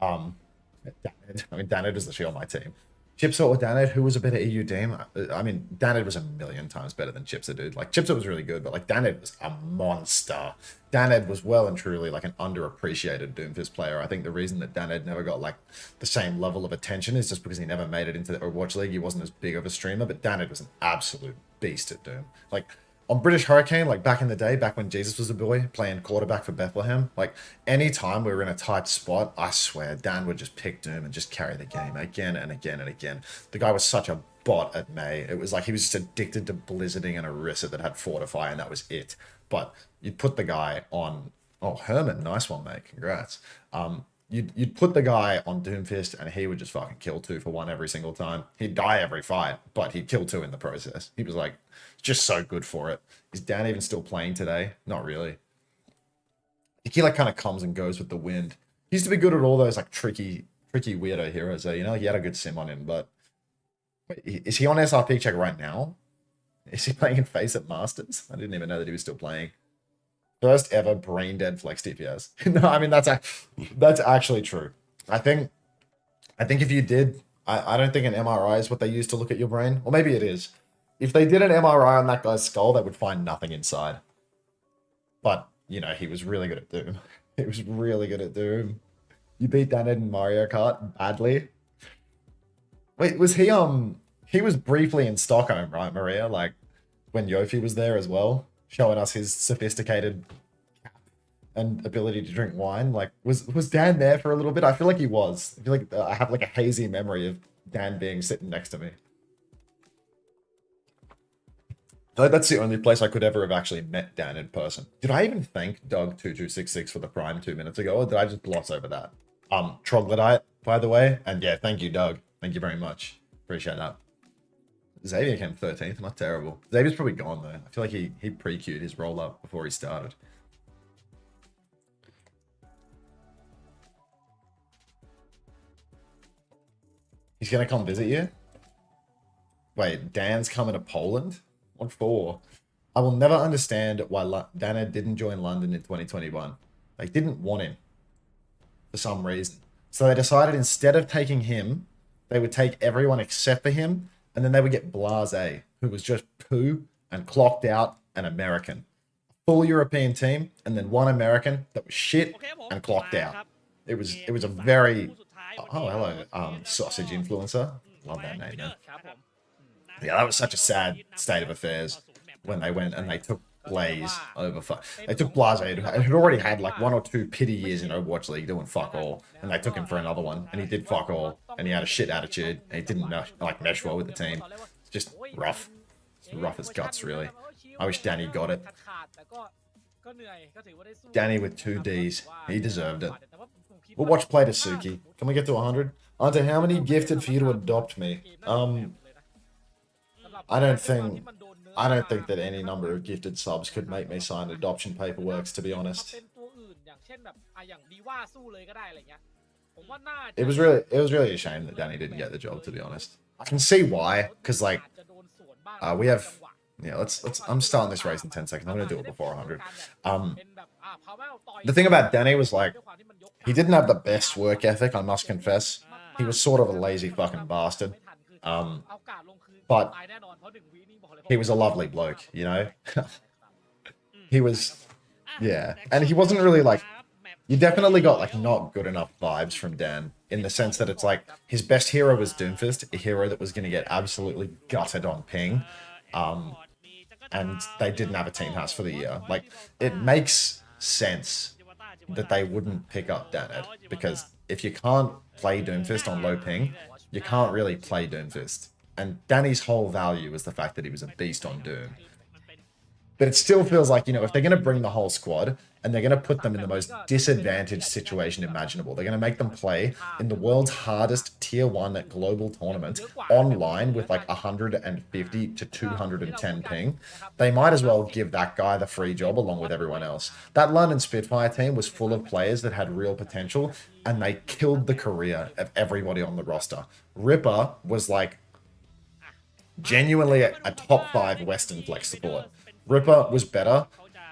I mean, Danid is literally on my team. Chipsa or Daned, who was a better EU team? I mean, Daned was a million times better than Chipsa, dude. Like, Chipsa was really good, but, like, Daned was a monster. Daned was well and truly, like, an underappreciated Doomfist player. I think the reason that Daned never got, like, the same level of attention is just because he never made it into the Overwatch League. He wasn't as big of a streamer, but Daned was an absolute beast at Doom. Like, on British Hurricane, like, back in the day, back when Jesus was a boy, playing quarterback for Bethlehem, like, any time we were in a tight spot, I swear, Dan would just pick Doom and just carry the game again and again and again. The guy was such a bot at May. It was like he was just addicted to Blizzarding and Orisa that had Fortify, and that was it. But you'd put the guy on... Oh, Herman, nice one, mate. Congrats. You'd put the guy on Doomfist, and he would just fucking kill 2 for 1 every single time. He'd die every fight, but he'd kill 2 in the process. He was, like, just so good for it. Is Dan even still playing today? Not really. I think he, like, kind of comes and goes with the wind. He used to be good at all those, like, tricky weirdo heroes, though. You know, he had a good sim on him, but... Wait, is he on SRP check right now? Is he playing in Face at Masters? I didn't even know that he was still playing. First ever brain dead flex DPS. No, I mean, that's actually true. I think if you did, I don't think an MRI is what they use to look at your brain. Or maybe it is. If they did an MRI on that guy's skull, they would find nothing inside. But, you know, he was really good at Doom. He was really good at Doom. You beat Daned in Mario Kart badly. Wait, was he was briefly in Stockholm, right, Maria? Like, when Yofi was there as well, showing us his sophisticated and ability to drink wine. Like, was Dan there for a little bit? I feel like he was. I feel like I have like a hazy memory of Dan being sitting next to me. I think that's the only place I could ever have actually met Dan in person. Did I even thank Doug2266 for the Prime 2 minutes ago, or did I just gloss over that? Troglodyte, by the way. And yeah, thank you, Doug. Thank you very much. Appreciate that. Xavier came 13th, not terrible. Xavier's probably gone though. I feel like he pre-queued his roll up before he started. He's gonna come visit you? Wait, Dan's coming to Poland? What for? I will never understand why Dana didn't join London in 2021. They didn't want him for some reason. So they decided instead of taking him, they would take everyone except for him, and then they would get Blase, who was just poo and clocked out and American. Full European team, and then one American that was shit and clocked out. It was a very... Oh, hello, sausage influencer. Love that name, man. Yeah, that was such a sad state of affairs when they went and they took Blaze over... They took Blase, who had already had like 1 or 2 pity years in Overwatch League doing fuck all, and they took him for another one, and he did fuck all, and he had a shit attitude, and he didn't like mesh well with the team. It's just rough. It's rough as guts, really. I wish Danny got it. Danny with 2 Ds. He deserved it. We'll watch play to Suki. Can we get to 100? Unter, how many gifted for you to adopt me? I don't think that any number of gifted subs could make me sign adoption paperwork, to be honest. It was really a shame that Danny didn't get the job, to be honest. I can see why, because like we have... Yeah, I'm starting this race in 10 seconds. I'm going to do it before 100. The thing about Danny was, like, he didn't have the best work ethic, I must confess. He was sort of a lazy fucking bastard. But he was a lovely bloke, you know? He was... Yeah. And he wasn't really, like... You definitely got, like, not good enough vibes from Dan, in the sense that it's, like, his best hero was Doomfist, a hero that was going to get absolutely gutted on ping. And they didn't have a team house for the year. Like, it makes sense that they wouldn't pick up Daned, because if you can't play Doomfist on low ping, you can't really play Doomfist. And Danny's whole value was the fact that he was a beast on Doom. But it still feels like, you know, if they're going to bring the whole squad and they're going to put them in the most disadvantaged situation imaginable, they're going to make them play in the world's hardest tier 1 global tournament online with like 150 to 210 ping, they might as well give that guy the free job along with everyone else. That London Spitfire team was full of players that had real potential, and they killed the career of everybody on the roster. Ripper was like genuinely a top 5 Western flex support. Ripper was better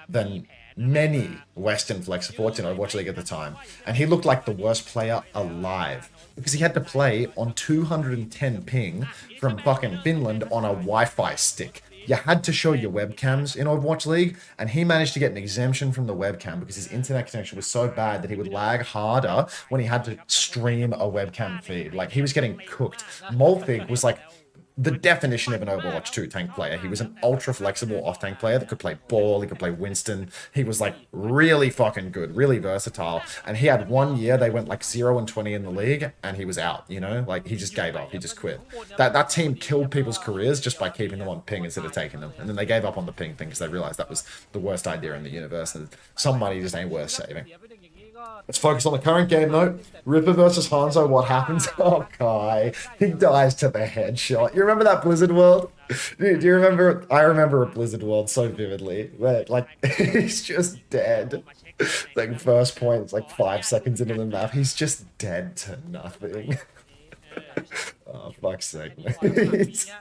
than many Western flex supports in Overwatch League at the time, and he looked like the worst player alive because he had to play on 210 ping from fucking Finland on a Wi-Fi stick. You had to show your webcams in Overwatch League, and he managed to get an exemption from the webcam because his internet connection was so bad that he would lag harder when he had to stream a webcam feed. Like, he was getting cooked. Molfig was like the definition of an Overwatch 2 tank player. He was an ultra flexible off-tank player that could play ball, he could play Winston. He was like really fucking good, really versatile. And he had 1 year, they went like 0-20 in the league, and he was out, you know? Like, he just gave up, he just quit. That team killed people's careers just by keeping them on ping instead of taking them. And then they gave up on the ping thing because they realized that was the worst idea in the universe, and some money just ain't worth saving. Let's focus on the current game, though. Ripper versus Hanzo, what happens? Oh, Kai. He dies to the headshot. You remember that Blizzard World? Do you remember? I remember a Blizzard World so vividly. Where, like, he's just dead. Like, first point, it's like 5 seconds into the map. He's just dead to nothing. Oh, fuck's sake, man. It's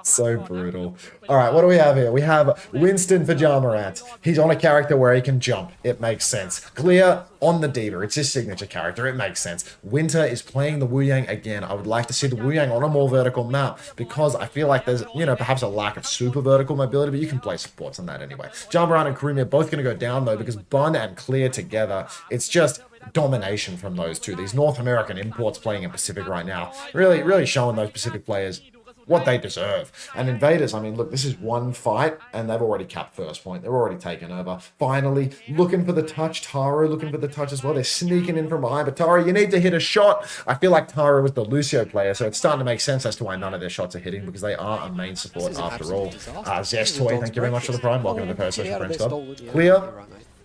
so brutal. Alright, what do we have here? We have Winston for Jamarant. He's on a character where he can jump. It makes sense. Clear on the D.Va. It's his signature character. It makes sense. Winter is playing the Wu Yang again. I would like to see the Wu Yang on a more vertical map because I feel like there's, you know, perhaps a lack of super vertical mobility, but you can play supports on that anyway. Jamarant and Kurumi are both going to go down, though, because Bun and Clear together, it's just domination from those two. These North American imports playing in Pacific right now, really showing those Pacific players what they deserve. And Invaders, I mean, look, this is one fight, and they've already capped first point. They're already taken over. Finally, looking for the touch. Taro looking for the touch as well. They're sneaking in from behind, but Taro, you need to hit a shot. I feel like Taro was the Lucio player, so it's starting to make sense as to why none of their shots are hitting, because they are a main support after all. Zestoy, thank you very much for the prime. Welcome to the Parasocial Friends Club. Clear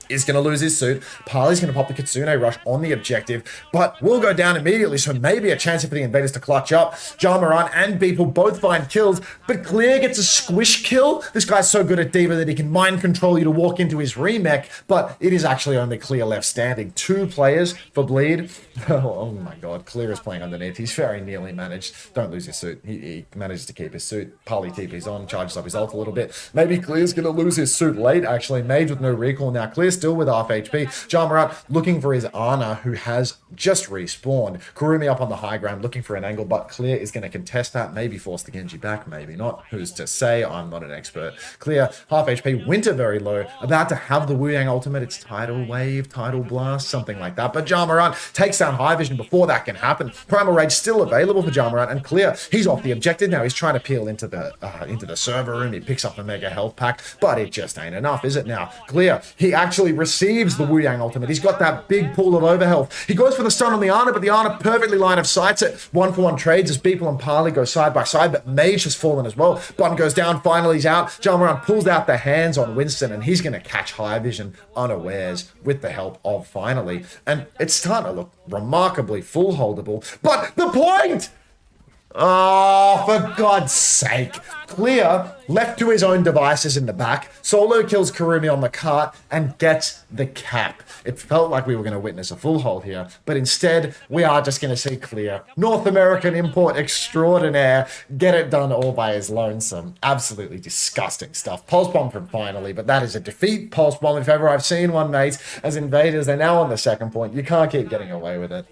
is going to lose his suit. Parley's going to pop the Kitsune rush on the objective, but will go down immediately, so maybe a chance for the Invaders to clutch up. Jamarant and Beeple both find kills, but Clear gets a squish kill. This guy's so good at D.Va that he can mind control you to walk into his remech, but it is actually only Clear left standing. 2 players for Bleed. Oh my god, Clear is playing underneath. He's very nearly managed. Don't lose his suit. He manages to keep his suit. Parley TP's on, charges up his ult a little bit. Maybe Clear's going to lose his suit late, actually. Mage with no recall now. Clear still with half HP. Jamarant looking for his Ana, who has just respawned. Kurumi up on the high ground looking for an angle, but Clear is going to contest that. Maybe force the Genji back, maybe not. Who's to say? I'm not an expert. Clear, half HP. Winter very low. About to have the Wu Yang ultimate. It's Tidal Wave, Tidal Blast, something like that. But Jamarant takes down High Vision before that can happen. Primal Rage still available for Jamarant, and Clear, he's off the objective now. He's trying to peel into the server room. He picks up a mega health pack, but it just ain't enough, is it now? Clear, he actually receives the Wu Yang ultimate. He's got that big pool of overhealth. He goes for the stun on the Ana, but the Ana perfectly line of sights it. 1-for-1 trades as Beeple and Parley go side by side, but Mage has fallen as well. Button goes down, finally he's out. Jamarant pulls out the hands on Winston, and he's going to catch High Vision unawares with the help of Finally. And it's starting to look remarkably full holdable, but the point! Oh, for God's sake. Clear, left to his own devices in the back, solo kills Kurumi on the cart and gets the cap. It felt like we were going to witness a full hold here, but instead, we are just going to see Clear, North American import extraordinaire, get it done all by his lonesome. Absolutely disgusting stuff. Pulse Bomb from Finally, but that is a defeat. Pulse Bomb, if ever I've seen one, mate. As Invaders, they're now on the second point. You can't keep getting away with it.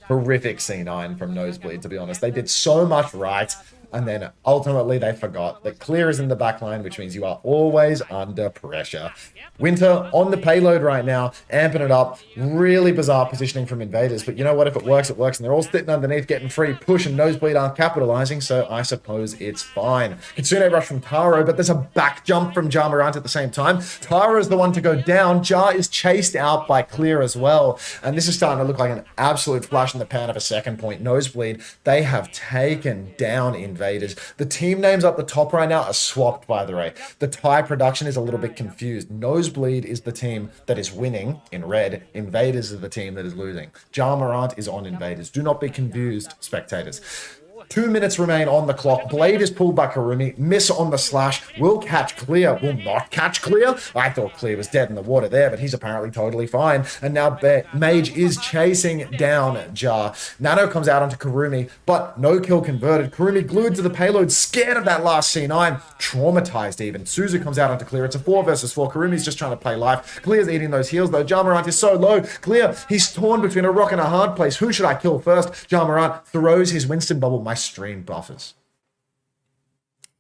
Horrific C9 from Nosebleed, to be honest. They did so much right, and then ultimately they forgot that Clear is in the back line, which means you are always under pressure. Winter on the payload right now, amping it up. Really bizarre positioning from Invaders, but you know what? If it works, it works, and they're all sitting underneath getting free push, and Nosebleed aren't capitalizing, so I suppose it's fine. Kitsune rush from Taro, but there's a back jump from Jamarant at the same time. Taro is the one to go down. Jar is chased out by Clear as well, and this is starting to look like an absolute flash in the pan of a second point. Nosebleed, they have taken down Invaders. The team names up the top right now are swapped, by the way. The Thai production is a little bit confused. Nosebleed is the team that is winning in red. Invaders is the team that is losing. Jamarant is on Invaders. Do not be confused, spectators. 2 minutes remain on the clock. Blade is pulled by Karumi. Miss on the slash. Will catch Clear. Will not catch Clear. I thought Clear was dead in the water there, but he's apparently totally fine. And now Mage is chasing down Jar. Nano comes out onto Karumi, but no kill converted. Karumi glued to the payload, scared of that last C9. Traumatized even. Suzu comes out onto Clear. It's a 4 versus 4. Karumi's just trying to play life. Clear's eating those heals though. Jamarant is so low. Clear, he's torn between a rock and a hard place. Who should I kill first? Jamarant throws his Winston bubble. My stream buffers.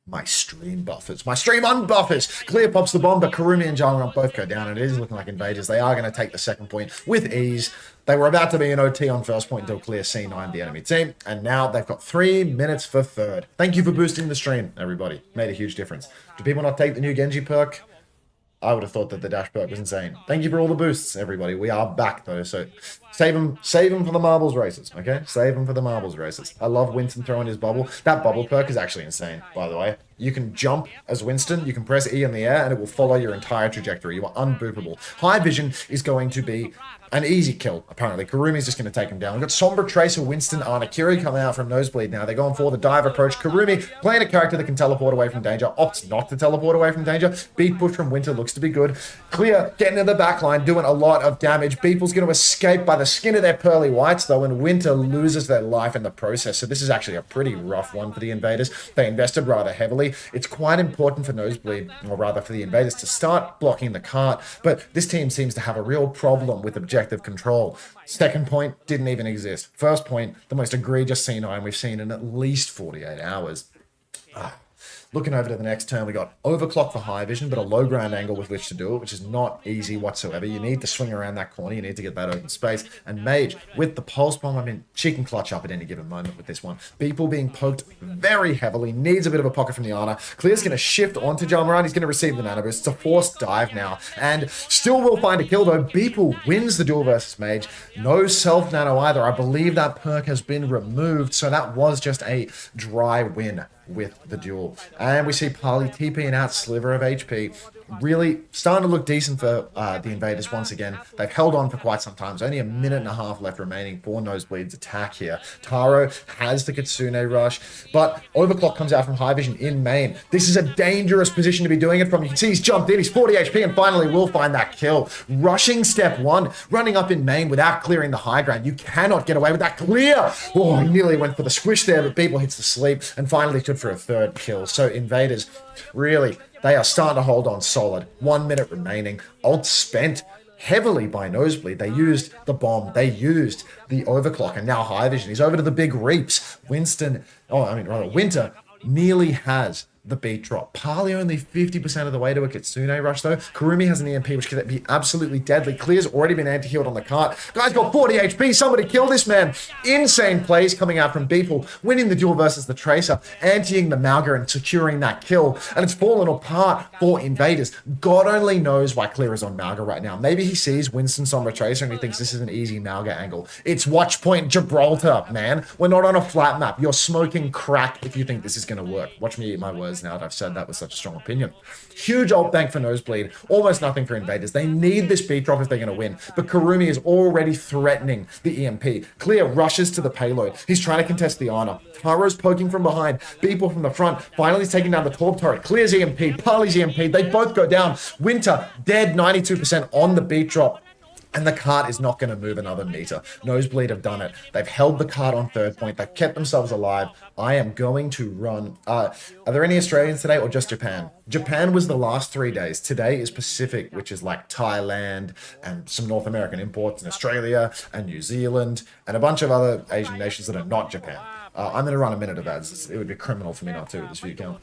My stream buffers. My stream unbuffers. Clear pops the bomb, but Karumi and Jamarant both go down, and it is looking like Invaders. They are going to take the second point with ease. They were about to be an OT on first point until Clear C9 the enemy team, and now they've got 3 minutes for third. Thank you for boosting the stream, everybody. Made a huge difference. Do people not take the new Genji perk? I would have thought that the dash perk was insane. Thank you for all the boosts, everybody. We are back, though, so save them for the marbles races, okay? Save them for the marbles races. I love Winston throwing his bubble. That bubble perk is actually insane, by the way. You can jump as Winston, you can press E in the air, and it will follow your entire trajectory. You are unboopable. High Vision is going to be an easy kill, apparently. Karumi's just going to take him down. We've got Sombra, Tracer, Winston, Anakiri coming out from Nosebleed now. They're going for the dive approach. Karumi, playing a character that can teleport away from danger, opts not to teleport away from danger. Beat push from Winter looks to be good. Clear, getting in the back line, doing a lot of damage. Beeple's going to escape by the skin of their pearly whites, though, and Winter loses their life in the process. So this is actually a pretty rough one for the Invaders. They invested rather heavily. It's quite important for Nosebleed, or rather for the Invaders, to start blocking the cart, but this team seems to have a real problem with objective control. Second point didn't even exist. First point, the most egregious C9 we've seen in at least 48 hours. Looking over to the next turn, we got overclock for high vision, but a low ground angle with which to do it, which is not easy whatsoever. You need to swing around that corner. You need to get that open space. And Mage, with the pulse bomb, I mean, she can clutch up at any given moment with this one. People being poked very heavily, needs a bit of a pocket from the Ana. Clear's going to shift onto Jamarant. He's going to receive the nano boost. It's a forced dive now, and still will find a kill, though. Beeple wins the duel versus Mage. No self nano either. I believe that perk has been removed, so that was just a dry win with the duel. And we see Parley TPing out sliver of HP. Really starting to look decent for the Invaders once again. They've held on for quite some time. There's only a minute and a half left remaining for Nosebleed's attack here. Taro has the Kitsune rush, but Overclock comes out from High Vision in main. This is a dangerous position to be doing it from. You can see he's jumped in, he's 40 HP, and finally will find that kill. Rushing step one, running up in main without clearing the high ground. You cannot get away with that clear. Oh, he nearly went for the squish there, but Beeple hits the sleep and finally stood for a third kill. So Invaders, really, they are starting to hold on solid. 1 minute remaining. Ult spent heavily by Nosebleed. They used the bomb. They used the overclock. And now High Vision. He's over to the big reaps. Winter nearly has the beat drop. Parley only 50% of the way to a Kitsune rush, though. Karumi has an EMP, which could be absolutely deadly. Clear's already been anti-healed on the cart. Guy's got 40 HP. Somebody kill this man. Insane plays coming out from Beeple, winning the duel versus the Tracer, anti-ing the Malga and securing that kill. And it's fallen apart for Invaders. God only knows why Clear is on Malga right now. Maybe he sees Winston Sombra Tracer and he thinks this is an easy Malga angle. It's watch point Gibraltar, man. We're not on a flat map. You're smoking crack if you think this is going to work. Watch me eat my words now that I've said that with such a strong opinion. Huge ult bank for Nosebleed. Almost nothing for Invaders. They need this beat drop if they're going to win. But Karumi is already threatening the EMP. Clear rushes to the payload. He's trying to contest the honor. Taro's poking from behind. Beeple from the front. Finally, he's taking down the Torb turret. Clear's EMP. Parley's EMP. They both go down. Winter dead 92% on the beat drop. And the cart is not going to move another meter. Nosebleed have done it. They've held the cart on third point. They've kept themselves alive. I am going to run. Are there any Australians today or just Japan? Japan was the last 3 days. Today is Pacific, which is like Thailand and some North American imports in Australia and New Zealand and a bunch of other Asian nations that are not Japan. I'm going to run a minute of ads. It would be criminal for me not to with this view count.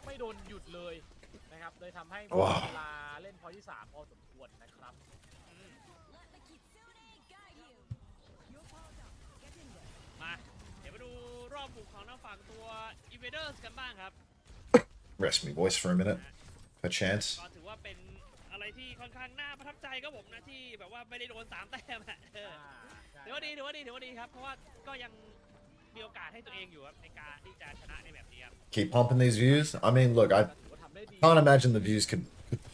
ไม่โดนหยุดเลยนะครับเลยทำให้มี ว้าว เวลาเล่นพอยที่3พอสมควรนะครับ มาเดี๋ยวมาดูรอบบุกของทางฝั่งตัว Invaders กันบ้างครับ Rest me voice for a minute. Per chance. ก็ถือว่าเป็นอะไรที่ค่อนข้างน่าประทับใจครับผมนะที่แบบว่าไม่ได้โดน3 แต้มถือว่าดีครับเพราะว่าก็ยังมีโอกาสให้ตัวเองอยู่ครับในการที่จะชนะในแบบนี้ครับ Keep pumping these views. I mean, look, can't imagine the views could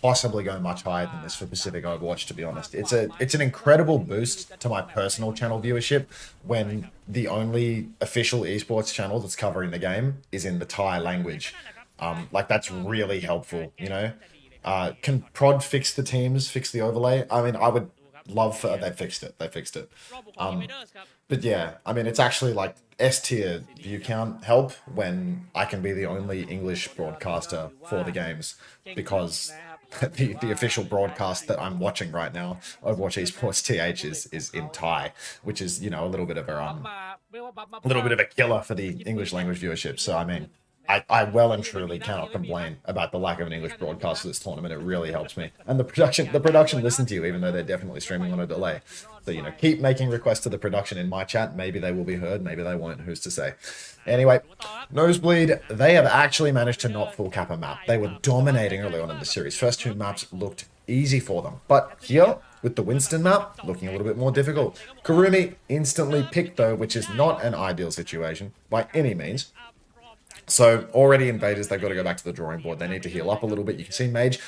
possibly go much higher than this for Pacific Overwatch, to be honest. It's an incredible boost to my personal channel viewership when the only official esports channel that's covering the game is in the Thai language. Like, that's really helpful, you know? Can Prod fix the teams, fix the overlay? I mean, I would love for... They fixed it. But yeah, I mean, it's actually like S-tier view count help when I can be the only English broadcaster for the games, because the official broadcast that I'm watching right now, Overwatch Esports TH, is in Thai, which is, you know, a little bit of a killer for the English language viewership. So I mean, I well and truly cannot complain about the lack of an English broadcast for this tournament. It really helps me. And the production listen to you, even though they're definitely streaming on a delay. So, you know, keep making requests to the production in my chat. Maybe they will be heard, maybe they won't. Who's to say? Anyway, Nosebleed, they have actually managed to not full cap a map. They were dominating early on in the series. First two maps looked easy for them. But here, with the Winston map, looking a little bit more difficult. Kurumi instantly picked, though, which is not an ideal situation by any means. So already Invaders, they've got to go back to the drawing board. They need to heal up a little bit. You can see Mage,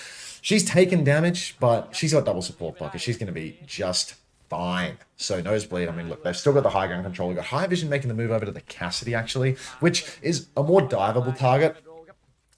she's taken damage, but she's got double support bucket. She's going to be just fine. So Nosebleed, I mean, look, they've still got the high ground control. We've got High Vision making the move over to the Cassidy, actually, which is a more diveable target,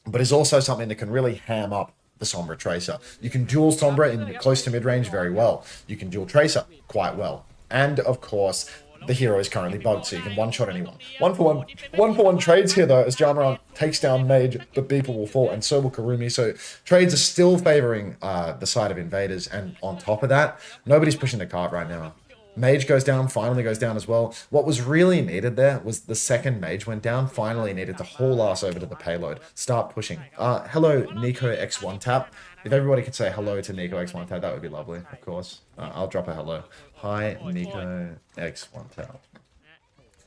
but is also something that can really ham up the Sombra Tracer. You can dual Sombra in close to mid-range very well. You can dual Tracer quite well. And, of course, the hero is currently bugged, so you can one-shot anyone. One for one trades here, though, as Jamarant takes down Mage, but Beeple will fall, and so will Kurumi. So trades are still favoring the side of Invaders, and on top of that, nobody's pushing the cart right now. Mage goes down, finally goes down as well. What was really needed there was the second Mage went down, finally needed to haul ass over to the payload. Start pushing. Hello, Nico X1 Tap. If everybody could say hello to Nico X1 Tap, that would be lovely, of course. I'll drop a hello. Hi, Nico X1 Tap.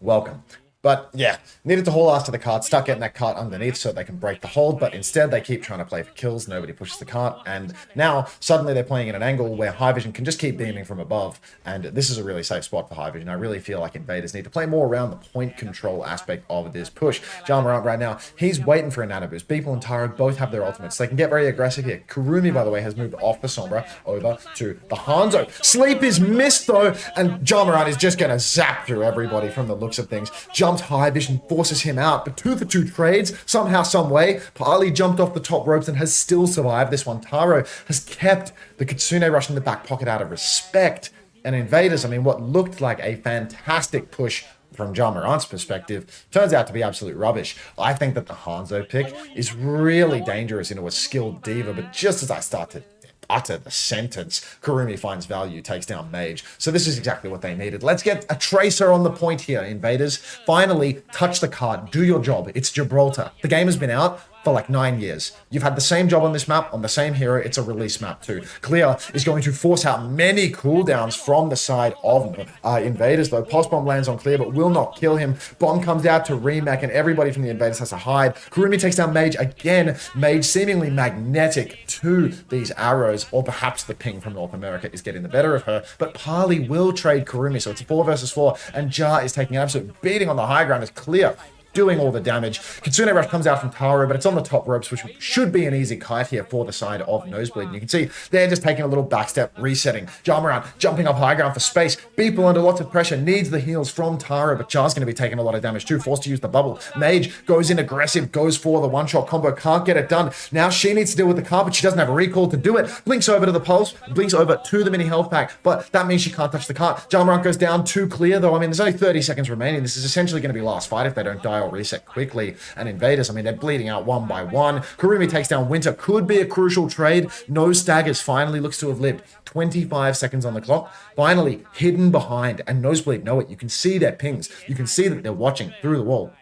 Welcome. But yeah, needed to haul ass to the cart, start getting that cart underneath so they can break the hold, but instead they keep trying to play for kills, nobody pushes the cart, and now suddenly they're playing in an angle where High Vision can just keep beaming from above, and this is a really safe spot for High Vision. I really feel like Invaders need to play more around the point control aspect of this push. Jamarant right now, he's waiting for a nano boost. Beeple and Taro both have their ultimates. They can get very aggressive here. Kurumi, by the way, has moved off the Sombra over to the Hanzo. Sleep is missed though, and Jamarant is just going to zap through everybody from the looks of things. Jumps High Vision, forces him out, but 2 for 2 trades, somehow, some way. Parley jumped off the top ropes and has still survived this one. Taro has kept the Kitsune rush in the back pocket out of respect. And Invaders, I mean, what looked like a fantastic push from Jamarant's perspective, turns out to be absolute rubbish. I think that the Hanzo pick is really dangerous into a skilled diva, but just as I start to utter the sentence, Kurumi finds value, takes down Mage. So this is exactly what they needed. Let's get a Tracer on the point here, Invaders. Finally, touch the card. Do your job. It's Gibraltar. The game has been out for like 9 years. You've had the same job on this map, on the same hero. It's a release map too. Clear is going to force out many cooldowns from the side of Invaders, though. Pulse Bomb lands on Clear, but will not kill him. Bomb comes out to remake, and everybody from the Invaders has to hide. Kurumi takes down Mage again. Mage seemingly magnetic to these arrows, or perhaps the ping from North America is getting the better of her, but Parley will trade Kurumi, so it's a 4 versus 4, and Jar is taking an absolute beating on the high ground as Clear doing all the damage. Kitsune Rush comes out from Taro, but it's on the top ropes, which should be an easy kite here for the side of Nosebleed. And you can see they're just taking a little backstep, resetting. Jamarant jumping up high ground for space. Beeple under lots of pressure, needs the heals from Taro, but Jar's going to be taking a lot of damage too, forced to use the bubble. Mage goes in aggressive, goes for the one-shot combo, can't get it done. Now she needs to deal with the car, but she doesn't have a recall to do it. Blinks over to the pulse, blinks over to the mini health pack, but that means she can't touch the cart. Jamarant goes down to Clear, though. I mean, there's only 30 seconds remaining. This is essentially going to be last fight if they don't die or reset quickly. And Invaders, I mean, they're bleeding out one by one. Kurumi takes down Winter. Could be a crucial trade. No staggers. Finally looks to have lived. 25 seconds on the clock. Finally hidden behind. And Nosebleed know it. You can see their pings. You can see that they're watching through the wall.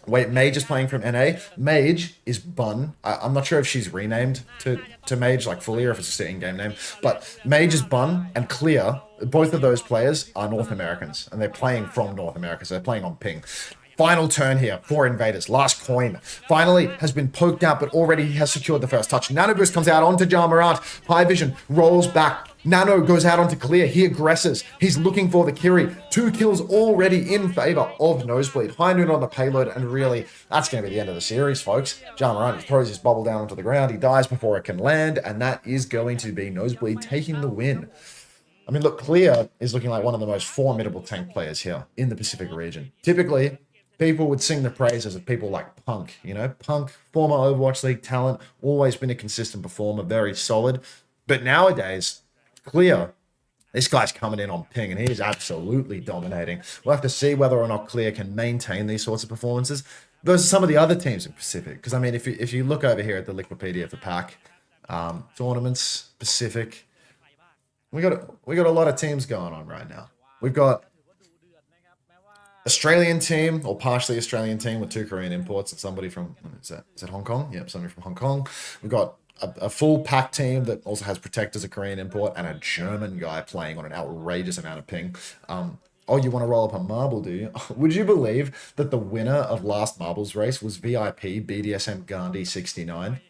Wait, Mage is playing from NA. Mage is Bun. I'm not sure if she's renamed to Mage, like fully, or if it's just an in-game name. But Mage is Bun and Clear. Both of those players are North Americans. And they're playing from North America. So they're playing on ping. Final turn here for Invaders. Last coin finally has been poked out, but already he has secured the first touch. Nano Boost comes out onto Jamarant. High Vision rolls back. Nano goes out onto Clear. He aggresses. He's looking for the Kiri. 2 kills already in favor of Nosebleed. High Noon on the payload, and really, that's going to be the end of the series, folks. Jamarant throws his bubble down onto the ground. He dies before it can land, and that is going to be Nosebleed taking the win. I mean, look, Clear is looking like one of the most formidable tank players here in the Pacific region. Typically, people would sing the praises of people like Punk. You know, Punk, former Overwatch League talent, always been a consistent performer, very solid. But nowadays, Clear, this guy's coming in on ping, and he is absolutely dominating. We'll have to see whether or not Clear can maintain these sorts of performances versus some of the other teams in Pacific. Because, I mean, if you look over here at the Liquipedia for pack, tournaments, Pacific, we got a lot of teams going on right now. We've got Australian team, or partially Australian team with 2 Korean imports and somebody from, is that Hong Kong? Yep, somebody from Hong Kong. We've got a full pack team that also has Protect as a Korean import, and a German guy playing on an outrageous amount of ping. Oh, you want to roll up a marble, do you? Would you believe that the winner of last marbles race was VIP BDSM Gandhi 69?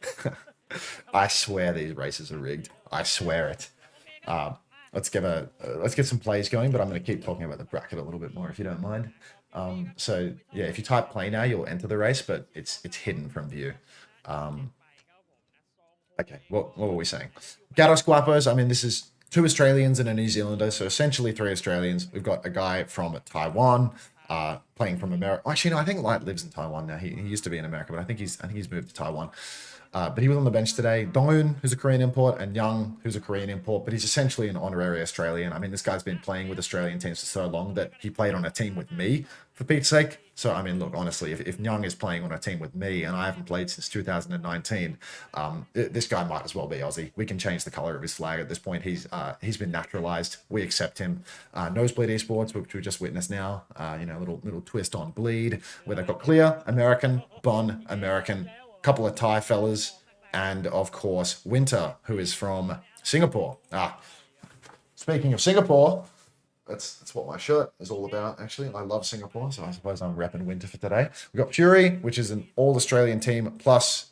I swear these races are rigged. I swear it. Let's get some plays going, but I'm going to keep talking about the bracket a little bit more if you don't mind. So yeah, if you type play now, you'll enter the race, but it's hidden from view. Okay, what were we saying? Gatos, Guapos, I mean, this is 2 Australians and a New Zealander, so essentially 3 Australians. We've got a guy from Taiwan, playing from America. Actually, no, I think Light lives in Taiwan now. He used to be in America, but I think he's moved to Taiwan. But he was on the bench today. Dong-un, who's a Korean import, and Young, who's a Korean import, but he's essentially an honorary Australian. I mean, this guy's been playing with Australian teams for so long that he played on a team with me, for Pete's sake. So, I mean, look, honestly, if Young is playing on a team with me and I haven't played since 2019, this guy might as well be Aussie. We can change the color of his flag at this point. He's been naturalized. We accept him. Nosebleed Esports, which we just witnessed now, you know, little twist on Bleed, where they've got Clear, American, Bon, American, couple of Thai fellas, and of course Winter, who is from Singapore. Speaking of Singapore, that's what my shirt is all about, actually. I love Singapore, so I suppose I'm repping Winter for today. We've got Fury, which is an all-Australian team, plus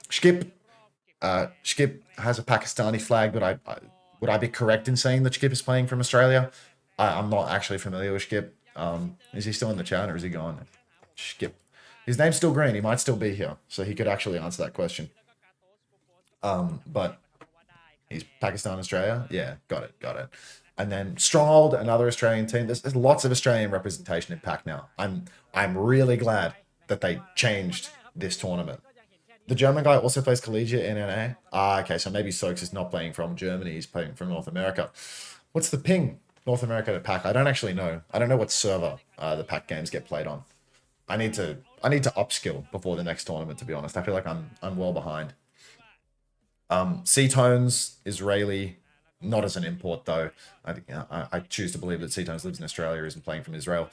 Skip. Skip has a Pakistani flag, but would I be correct in saying that Skip is playing from Australia? I'm not actually familiar with Skip. Is he still in the chat, or is he gone? Skip. His name's still green. He might still be here, so he could actually answer that question. But he's Pakistan, Australia. Yeah, got it. And then Stronghold, another Australian team. There's lots of Australian representation in PAC now. I'm really glad that they changed this tournament. The German guy also plays collegiate in NA. Okay, so maybe Soaks is not playing from Germany. He's playing from North America. What's the ping? North America to PAC? I don't actually know. I don't know what server the PAC games get played on. I need to upskill before the next tournament, to be honest. I feel like I'm well behind. C-Tones, Israeli, not as an import though. I choose to believe that C-Tones lives in Australia, isn't playing from Israel.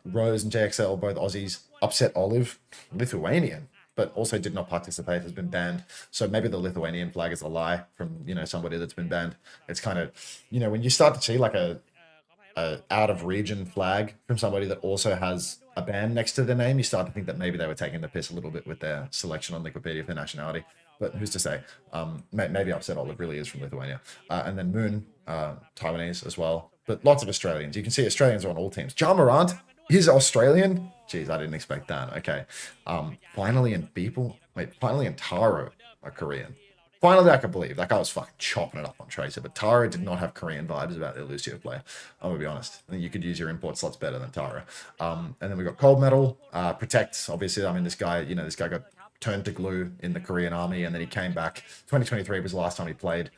Rose and JXL, both Aussies. Upset Olive, Lithuanian, but also did not participate, has been banned. So maybe the Lithuanian flag is a lie from, you know, somebody that's been banned. It's kind of, you know, when you start to see like a out of region flag from somebody that also has a band next to their name, you start to think that maybe they were taking the piss a little bit with their selection on Wikipedia for nationality. But who's to say? Maybe Upset Olive really is from Lithuania. And then Moon, Taiwanese as well. But lots of Australians. You can see Australians are on all teams. Jamarant is Australian? Jeez, I didn't expect that. Okay. Finally in Taro are Korean. Finally, I can believe. That guy was fucking chopping it up on Tracer, but Taro did not have Korean vibes about their Lucio play. I'm going to be honest. I think you could use your import slots better than Taro. And then we got Cold Metal, Protect. Obviously, I mean, this guy got turned to glue in the Korean army, and then he came back. 2023 was the last time he played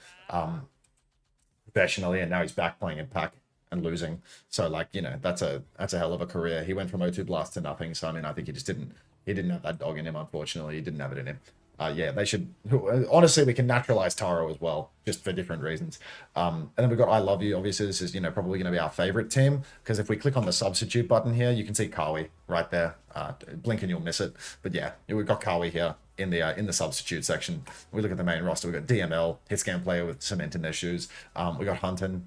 professionally, and now he's back playing in PAC and losing. So, like, you know, that's a hell of a career. He went from O2 Blast to nothing. So, I mean, I think he didn't have that dog in him, unfortunately. He didn't have it in him. Yeah, they should. Honestly, we can naturalize Taro as well, just for different reasons. And then we've got I Love You. Obviously, this is, you know, probably going to be our favorite team, because if we click on the substitute button here, you can see Kawi right there. Blink and you'll miss it. But yeah, we've got Kawi here in the substitute section. We look at the main roster. We've got DML, hitscan player with cement in their shoes. We got Hunter,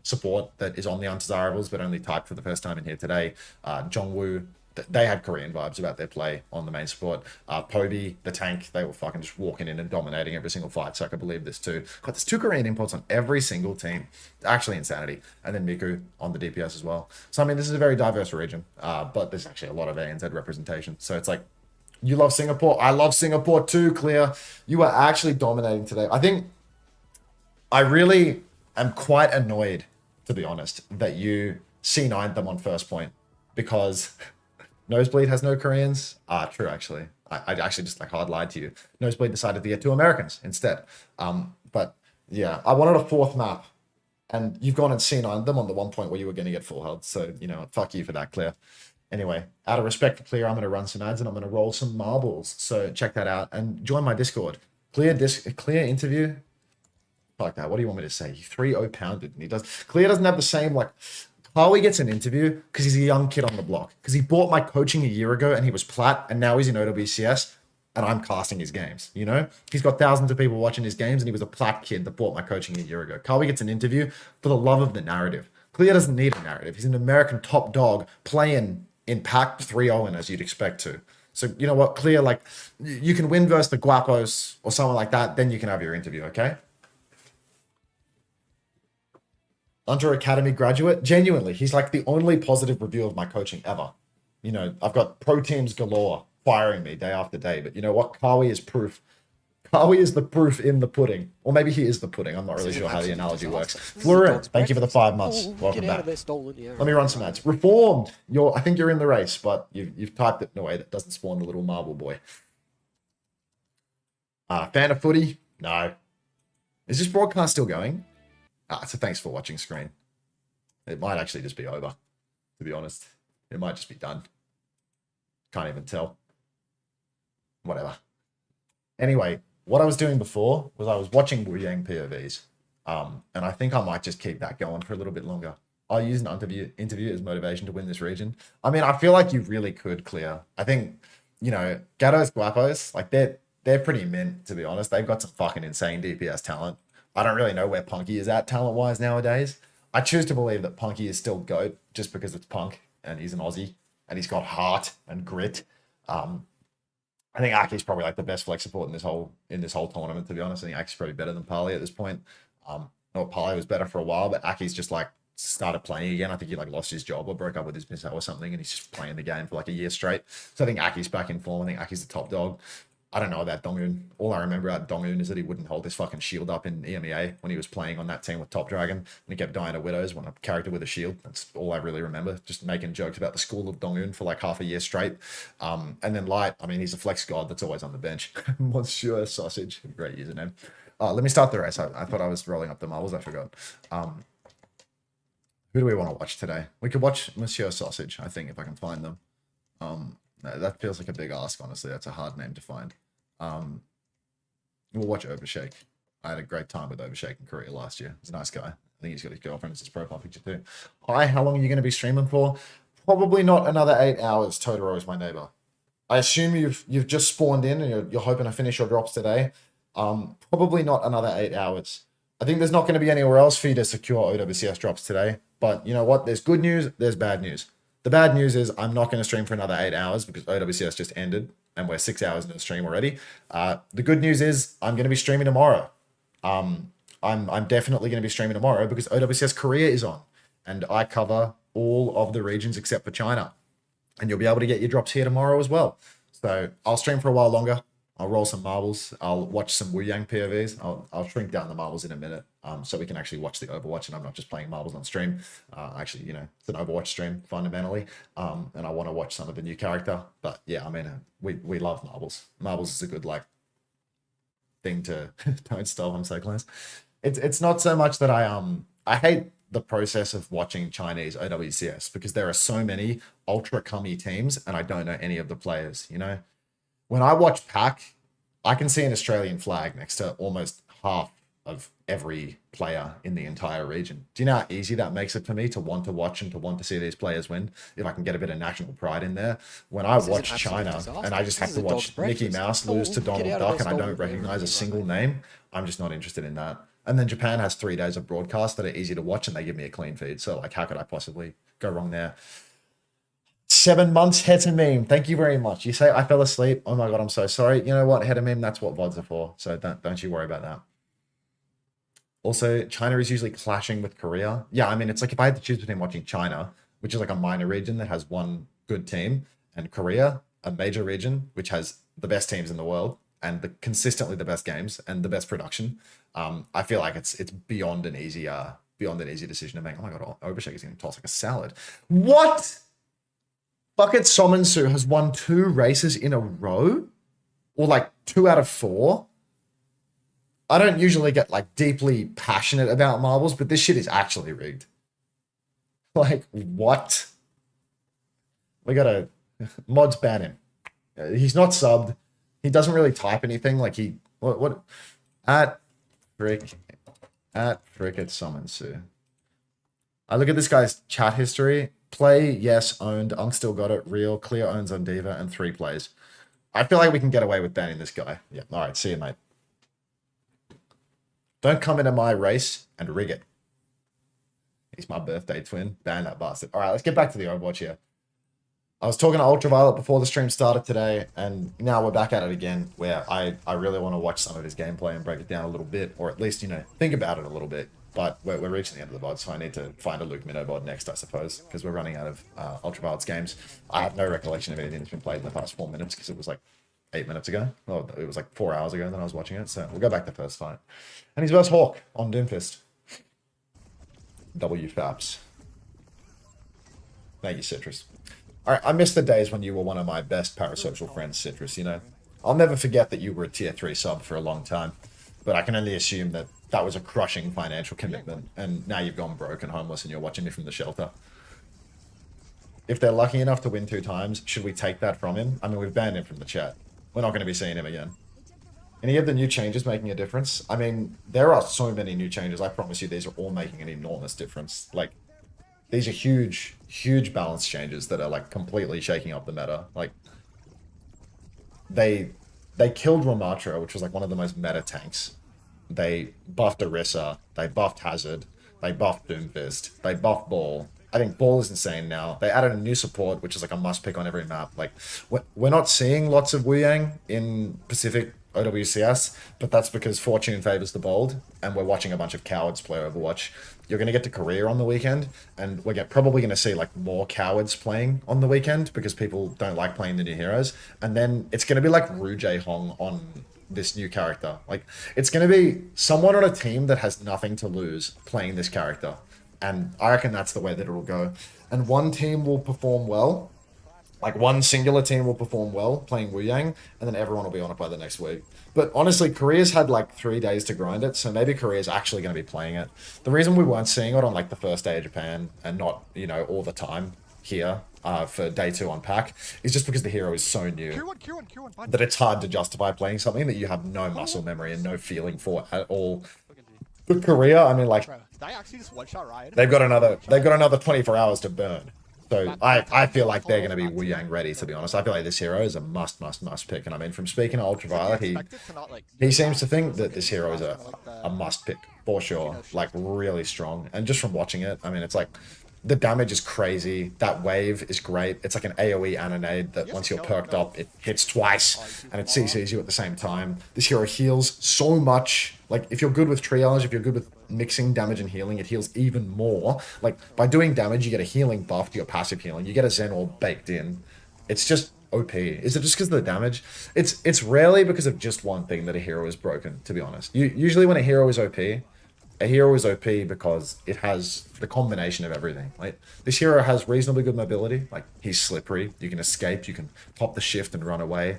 support that is on the undesirables, but only typed for the first time in here today. Jongwoo, they had Korean vibes about their play on the main support. Poby, the tank, they were fucking just walking in and dominating every single fight. So I can believe this too. God, there's 2 Korean imports on every single team. Actually insanity. And then Miku on the DPS as well. So I mean, this is a very diverse region, but there's actually a lot of ANZ representation. So it's like, you love Singapore. I love Singapore too, Clear. You are actually dominating today. I think I really am quite annoyed, to be honest, that you C9'd them on first point because Nosebleed has no Koreans. True, actually. I actually just hard lied to you. Nosebleed decided to get 2 Americans instead. But yeah, I wanted a 4th map, and you've gone and C9'd them on the 1 point where you were going to get full health. So, you know, fuck you for that, Clear. Anyway, out of respect for Clear, I'm going to run some ads and I'm going to roll some marbles. So check that out and join my Discord. Clear interview. Like that. What do you want me to say? He 3-0 pounded, and he does. Clear doesn't have the same Harley gets an interview because he's a young kid on the block. Because he bought my coaching a year ago and he was plat, and now he's in OWCS, and I'm casting his games. You know, he's got thousands of people watching his games, and he was a plat kid that bought my coaching a year ago. Carly gets an interview for the love of the narrative. Clear doesn't need a narrative. He's an American top dog playing in pack 3-0 as you'd expect to. So you know what, Clear, you can win versus the Guapos or someone like that, then you can have your interview, okay? Unter Academy graduate, genuinely, he's the only positive review of my coaching ever. You know, I've got pro teams galore firing me day after day, but you know what? Kawi is proof. Kawi is the proof in the pudding. Or maybe he is the pudding. I'm not really sure how the analogy works. Florin, thank you for the 5 months. Welcome back. Let me run some ads. Reformed, I think you're in the race, but you've typed it in a way that doesn't spawn the little marble boy. Fan of footy? No. Is this broadcast still going? So thanks for watching screen. It might actually just be over, to be honest. It might just be done. Can't even tell. Whatever. Anyway, what I was doing before was I was watching Wu Yang POVs. And I think I might just keep that going for a little bit longer. I'll use an interview as motivation to win this region. I mean, I feel like you really could, Clear. I think, you know, Gatos, Guapos, they're pretty mint, to be honest. They've got some fucking insane DPS talent. I don't really know where Punky is at talent-wise nowadays. I choose to believe that Punky is still GOAT just because it's Punk and he's an Aussie and he's got heart and grit. I think Aki's probably the best flex support in this whole tournament, to be honest. I think Aki's probably better than Parley at this point. Parley was better for a while, but Aki's just started playing again. I think he lost his job or broke up with his missus or something, and he's just playing the game for a year straight. So I think Aki's back in form. I think Aki's the top dog. I don't know about Dongun. All I remember about Dongun is that he wouldn't hold his fucking shield up in EMEA when he was playing on that team with Top Dragon, and he kept dying to Widows when a character with a shield. That's all I really remember. Just making jokes about the school of Dongun for half a year straight. And then Light, I mean, he's a flex god that's always on the bench. Monsieur Sausage, great username. Let me start the race. I thought I was rolling up the marbles. I forgot. Who do we want to watch today? We could watch Monsieur Sausage, I think, if I can find them. No, that feels like a big ask, honestly. That's a hard name to find. We'll watch Overshake. I had a great time with Overshake in Korea last year. He's a nice guy. I think he's got his girlfriend as his profile picture too. Hi, how long are you going to be streaming for? Probably not another 8 hours. Totoro is my neighbor. I assume you've just spawned in and you're hoping to finish your drops today. Probably not another 8 hours. I think there's not going to be anywhere else for you to secure OWCS drops today. But you know what? There's good news. There's bad news. The bad news is I'm not going to stream for another 8 hours because OWCS just ended and we're 6 hours into the stream already. The good news is I'm going to be streaming tomorrow. I'm definitely going to be streaming tomorrow because OWCS Korea is on and I cover all of the regions except for China. And you'll be able to get your drops here tomorrow as well. So I'll stream for a while longer. I'll roll some marbles. I'll watch some Wu Yang POVs. I'll shrink down the marbles in a minute so we can actually watch the Overwatch and I'm not just playing marbles on stream. Actually, you know, it's an Overwatch stream fundamentally. And I want to watch some of the new character. But yeah, I mean, we love marbles. Marbles is a good thing to don't stop. I'm so close. It's not so much that I hate the process of watching Chinese OWCS because there are so many ultra cummy teams and I don't know any of the players, you know? When I watch PAC, I can see an Australian flag next to almost half of every player in the entire region. Do you know how easy that makes it for me to want to watch and to want to see these players win? If I can get a bit of national pride in there. When I watch China and I just have to watch Mickey Mouse lose to Donald Duck and I don't recognize a single name, I'm just not interested in that. And then Japan has 3 days of broadcasts that are easy to watch and they give me a clean feed. So how could I possibly go wrong there? 7 months, Heta meme. Thank you very much. You say I fell asleep. Oh my god, I'm so sorry. You know what, Heta meme, that's what VODs are for. So don't you worry about that. Also, China is usually clashing with Korea. Yeah, I mean, it's like if I had to choose between watching China, which is like a minor region that has one good team, and Korea, a major region, which has the best teams in the world and consistently the best games and the best production. I feel like it's beyond an easy decision to make. Oh my god, Overshake is going to toss like a salad. What? Bucket Somonsu has won 2 races in a row? Or like 2 out of 4? I don't usually get like deeply passionate about marbles, but this shit is actually rigged. Like, what? We gotta... Mods ban him. He's not subbed. He doesn't really type anything. Like he... What? At Fricket Somonsu. I look at this guy's chat history. Play, yes, owned. Unk still got it. Real, clear owns on Diva, and 3 plays. I feel like we can get away with banning this guy. Yeah, all right, see you, mate. Don't come into my race and rig it. He's my birthday twin. Ban that bastard. All right, let's get back to the Overwatch here. I was talking to Ultraviolet before the stream started today, and now we're back at it again, where I really want to watch some of his gameplay and break it down a little bit, or at least, you know, think about it a little bit. But we're reaching the end of the VOD, so I need to find a Luke Minnow VOD next, I suppose, because we're running out of Ultraviolet's games. I have no recollection of anything that's been played in the past 4 minutes, because it was like 8 minutes ago. Well, it was like 4 hours ago that I was watching it, so we'll go back to first fight. And he's versus Hawk on Doomfist. WFAPS. Thank you, Citrus. All right, I miss the days when you were one of my best parasocial friends, Citrus, you know. I'll never forget that you were a tier 3 sub for a long time, but I can only assume that that was a crushing financial commitment, and now you've gone broke and homeless and you're watching me from the shelter. If they're lucky enough to win 2 times, should we take that from him? I mean, we've banned him from the chat. We're not going to be seeing him again. Any of the new changes making a difference? I mean, there are so many new changes. I promise you these are all making an enormous difference. Like, these are huge, huge balance changes that are, like, completely shaking up the meta. Like, they killed Ramatra, which was, like, one of the most meta tanks. They buffed Orisa. They buffed Hazard. They buffed Doomfist. They buffed Ball. I think Ball is insane now. They added a new support, which is, like, a must-pick on every map. Like, we're not seeing lots of Wu Yang in Pacific OWCS, but that's because fortune favors the bold, and we're watching a bunch of cowards play Overwatch. You're going to get to Korea on the weekend, and we're probably going to see like more cowards playing on the weekend because people don't like playing the new heroes, and then it's going to be like Ru Jae Hong on this new character. Like, it's going to be someone on a team that has nothing to lose playing this character, and I reckon that's the way that it'll go. And one team will perform well. Like, one singular team will perform well playing Wu Yang, and then everyone will be on it by the next week. But honestly, Korea's had like 3 days to grind it, so maybe Korea's actually going to be playing it. The reason we weren't seeing it on like the first day of Japan and not, you know, all the time here for day 2 on pack is just because the hero is so new that it's hard to justify playing something that you have no muscle memory and no feeling for at all. But Korea, I mean, like, they've got another 24 hours to burn. So I feel like they're going to be Wu Yang ready, to be honest. I feel like this hero is a must pick. And I mean, from speaking to Ultraviolet, he seems to think that this hero is a must pick for sure. Like, really strong. And just from watching it, I mean, it's like the damage is crazy. That wave is great. It's like an AoE Anonade that once you're perked up, it hits twice and it CCs you at the same time. This hero heals so much. Like, if you're good with triage, if you're good with mixing damage and healing, it heals even more. Like, by doing damage, you get a healing buff to your passive healing. You get a Zen Orb baked in. It's just OP. Is it just because of the damage? It's rarely because of just one thing that a hero is broken, to be honest. Usually when a hero is OP because it has the combination of everything. Like, this hero has reasonably good mobility. Like, he's slippery. You can escape. You can pop the shift and run away.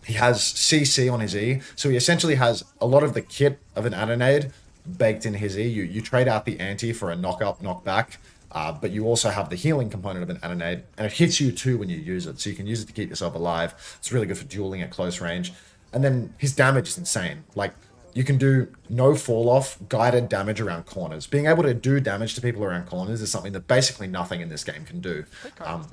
He has CC on his E, so he essentially has a lot of the kit of an Anonade baked in his E. You trade out the anti for a knock-up, knock-back, but you also have the healing component of an Anonade, and it hits you too when you use it, so you can use it to keep yourself alive. It's really good for dueling at close range. And then his damage is insane. Like, you can do no fall-off, guided damage around corners. Being able to do damage to people around corners is something that basically nothing in this game can do.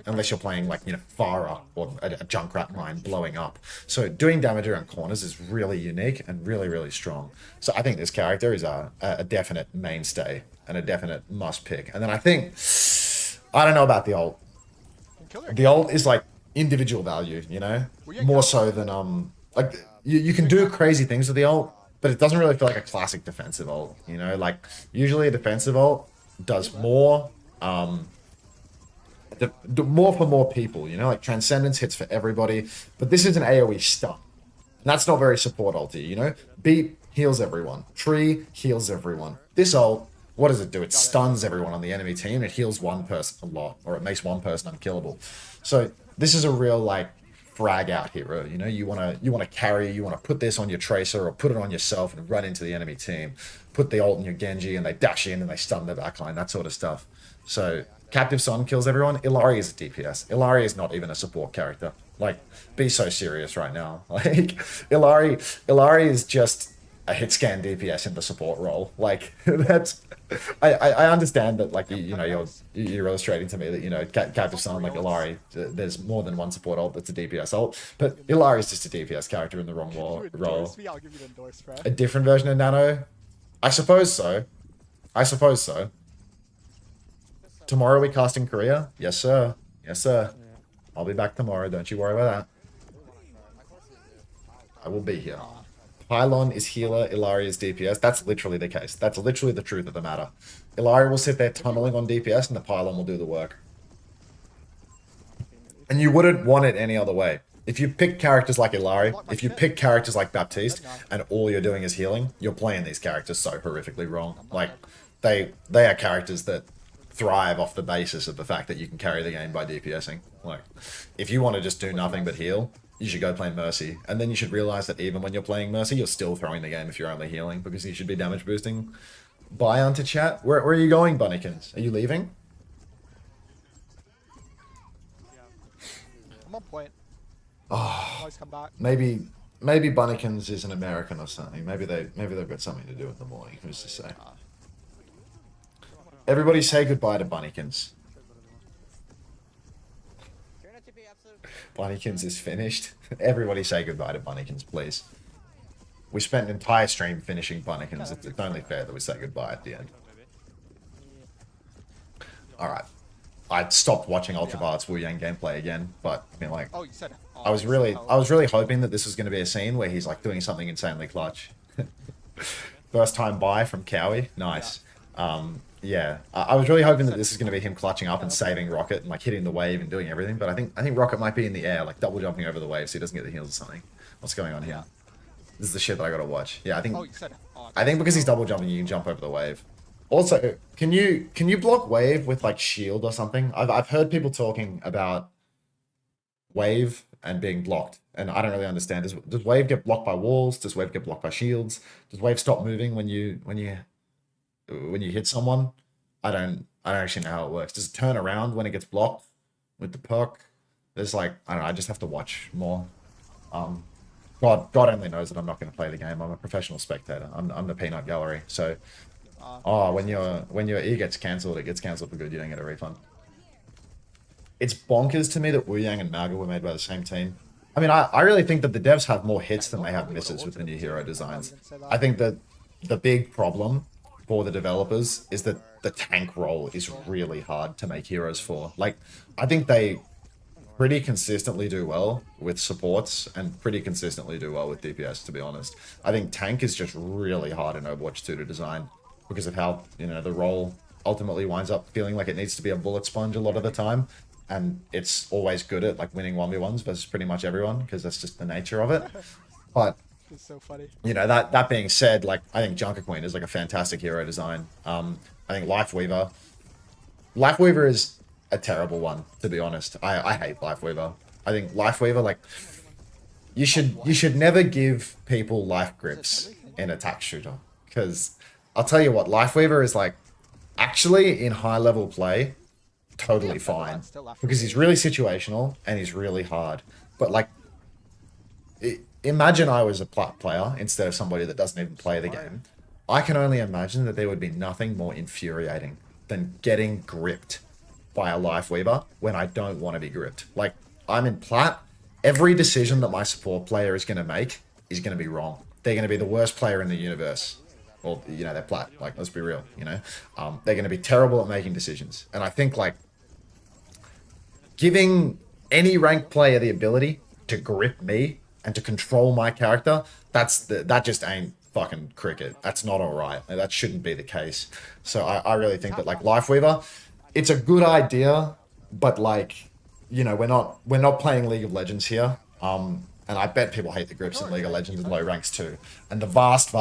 Unless you're playing, like, you know, Farah or a Junkrat mine blowing up. So doing damage around corners is really unique and really, really strong. So I think this character is a definite mainstay and a definite must-pick. And then I think, I don't know about the ult. the ult is like individual value, you know, more so than like you can do crazy things with the ult, but it doesn't really feel like a classic defensive ult, you know, like usually a defensive ult does more more for more people, you know, like Transcendence hits for everybody, but this is an AoE stun. And that's not very support ulti, you know? Beat heals everyone. Tree heals everyone. This ult, what does it do? It stuns everyone on the enemy team. It heals one person a lot, or it makes one person unkillable. So this is a real like frag out hero, you know? You wanna carry, you wanna put this on your Tracer or put it on yourself and run into the enemy team. Put the ult in your Genji and they dash in and they stun the backline, that sort of stuff. So Captive Son kills everyone. Illari is a DPS. Illari is not even a support character. Like, be so serious right now. Like, Illari is just a hit scan DPS in the support role. Like, that's... I understand that, like, you know, you're illustrating to me that, you know, Captive Son, like Illari, there's more than one support ult that's a DPS ult. But Illari is just a DPS character in the wrong role. A different version of Nano? I suppose so. I suppose so. Tomorrow we cast in Korea? Yes, sir. Yes, sir. I'll be back tomorrow. Don't you worry about that. I will be here. Pylon is healer. Illari is DPS. That's literally the case. That's literally the truth of the matter. Illari will sit there tunneling on DPS and the Pylon will do the work. And you wouldn't want it any other way. If you pick characters like Illari, if you pick characters like Baptiste, and all you're doing is healing, you're playing these characters so horrifically wrong. Like, they are characters that thrive off the basis of the fact that you can carry the game by DPSing. Like, if you want to just do nothing but heal, you should go play Mercy. And then you should realize that even when you're playing Mercy, you're still throwing the game if you're only healing, because you should be damage boosting. Bye, Unter chat. Where are you going, Bunnykins? Are you leaving? I'm on point. Oh, Always come back. maybe Bunnykins is an American or something. Maybe they've got something to do in the morning. Who's to say? Everybody say goodbye to Bunnykins. Bunnykins is finished. Everybody say goodbye to Bunnykins, please. We spent an entire stream finishing Bunnykins. It's only fair that we say goodbye at the end. Alright. I stopped watching Ultraviolets Wu Yang gameplay again, but I mean, like, Oh, you said it. I was really hoping that this was going to be a scene where he's like doing something insanely clutch. First time buy from Cowie. Nice. Yeah, I was really hoping that this is going to be him clutching up and saving Rocket and like hitting the wave and doing everything. But I think Rocket might be in the air, like double jumping over the wave, so he doesn't get the heals or something. What's going on here? This is the shit that I got to watch. Yeah, I think because he's double jumping, you can jump over the wave. Also, can you block wave with like shield or something? I've heard people talking about wave and being blocked, and I don't really understand. Does wave get blocked by walls? Does wave get blocked by shields? Does wave stop moving when you hit someone? I don't actually know how it works. Does it turn around when it gets blocked with the perk? There's like, I don't know, I just have to watch more. God only knows that I'm not going to play the game. I'm a professional spectator. I'm the peanut gallery. So, when your E gets cancelled, it gets cancelled for good. You don't get a refund. It's bonkers to me that Wu Yang and Naga were made by the same team. I mean, I really think that the devs have more hits than they have misses with the new hero designs. I think that the big problem for the developers is that the tank role is really hard to make heroes for. Like, I think they pretty consistently do well with supports and pretty consistently do well with DPS, to be honest. I think tank is just really hard in Overwatch 2 to design because of how, you know, the role ultimately winds up feeling like it needs to be a bullet sponge a lot of the time. And it's always good at like winning 1v1s versus pretty much everyone because that's just the nature of it. But It's so funny. you know, that being said, like, I think Junker Queen is like a fantastic hero design. I think Lifeweaver is a terrible one, to be honest. I hate Lifeweaver. I think Lifeweaver, like, you should never give people life grips in attack shooter, because I'll tell you what, Lifeweaver is like actually in high level play totally fine because he's really situational and he's really hard. But like, imagine I was a plat player instead of somebody that doesn't even play the game. I can only imagine that there would be nothing more infuriating than getting gripped by a Lifeweaver when I don't want to be gripped. Like, I'm in plat, every decision that my support player is going to make is going to be wrong. They're going to be the worst player in the universe. Well, you know, they're plat, like, let's be real, you know? They're going to be terrible at making decisions. And I think, like, giving any ranked player the ability to grip me and to control my character, that just ain't fucking cricket. That's not all right. That shouldn't be the case. So I really think that like Lifeweaver, it's a good idea, but like, you know, we're not playing League of Legends here. And I bet people hate the grips in League of Legends and low ranks too. And the vast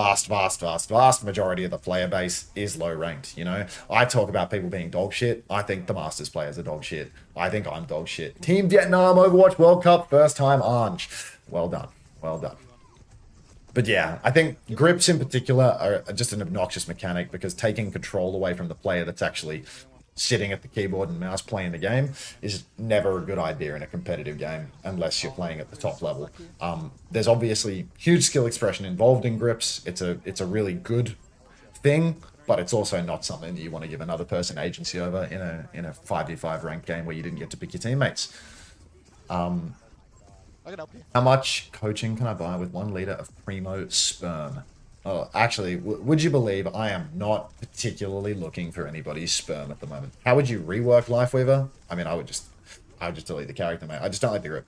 majority of the player base is low ranked, you know? I talk about people being dog shit. I think the Masters players are dog shit. I think I'm dog shit. Team Vietnam Overwatch World Cup, first time Ange. Well done. Well done. But yeah, I think grips in particular are just an obnoxious mechanic because taking control away from the player that's actually sitting at the keyboard and mouse playing the game is never a good idea in a competitive game unless you're playing at the top level. There's obviously huge skill expression involved in grips. It's a really good thing, but it's also not something that you want to give another person agency over in a 5v5 ranked game where you didn't get to pick your teammates. I can help you. How much coaching can I buy with 1 liter of primo sperm? Oh, actually, would you believe I am not particularly looking for anybody's sperm at the moment? How would you rework Lifeweaver? I mean, I would just delete the character, mate. I just don't like the grip.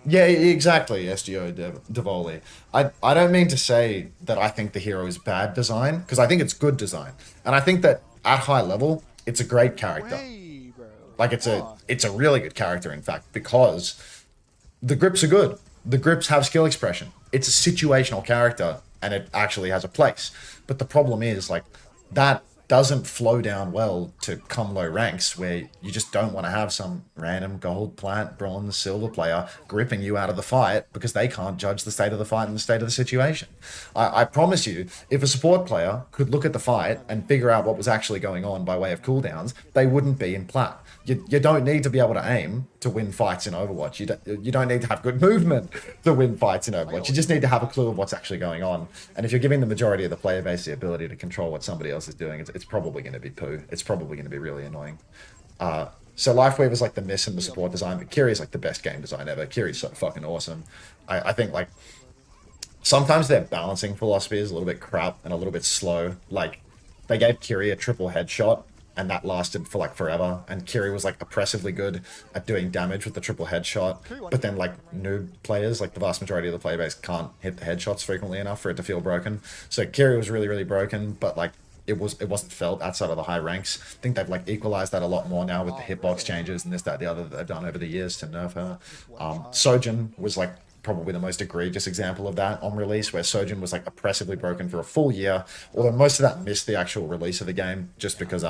Yeah, exactly, SGO Devoli. I don't mean to say that I think the hero is bad design, because I think it's good design. And I think that at high level, it's a great character. Way, bro. Like it's a really good character, in fact, because the grips are good. The grips have skill expression. It's a situational character, and it actually has a place. But the problem is, like, that doesn't flow down well to come low ranks where you just don't want to have some random gold, plat, bronze, silver player gripping you out of the fight because they can't judge the state of the fight and the state of the situation. I promise you, if a support player could look at the fight and figure out what was actually going on by way of cooldowns, they wouldn't be in plat. You don't need to be able to aim to win fights in Overwatch. You don't need to have good movement to win fights in Overwatch. You just need to have a clue of what's actually going on. And if you're giving the majority of the player base the ability to control what somebody else is doing, it's probably going to be poo. It's probably going to be really annoying. So Lifeweaver is like the miss in the support design, but Kiri is like the best game design ever. Kiri's so fucking awesome. I think like sometimes their balancing philosophy is a little bit crap and a little bit slow. Like they gave Kiri a triple headshot, and that lasted for like forever. And Kiri was like oppressively good at doing damage with the triple headshot. But then like noob players, like the vast majority of the player base can't hit the headshots frequently enough for it to feel broken. So Kiri was really, really broken, but like it wasn't felt outside of the high ranks. I think they've like equalized that a lot more now with the hitbox changes and this, that, the other that they've done over the years to nerf her. Sojin was like probably the most egregious example of that on release, where Sojin was like oppressively broken for a full year, although most of that missed the actual release of the game just because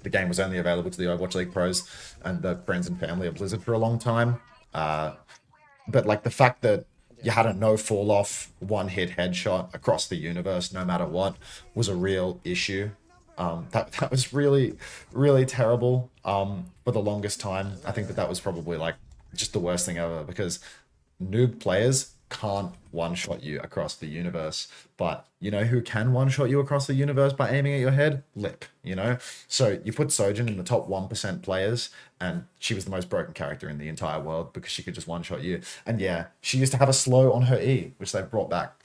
the game was only available to the Overwatch League pros and the friends and family of Blizzard for a long time. But like the fact that you had a no fall off one hit headshot across the universe no matter what was a real issue. That was really, really terrible for the longest time. I think that was probably like just the worst thing ever, because noob players can't one-shot you across the universe, but you know who can one-shot you across the universe by aiming at your head? Lip, you know? So you put Sojin in the top 1% players, and she was the most broken character in the entire world because she could just one-shot you. And yeah, she used to have a slow on her E, which they've brought back.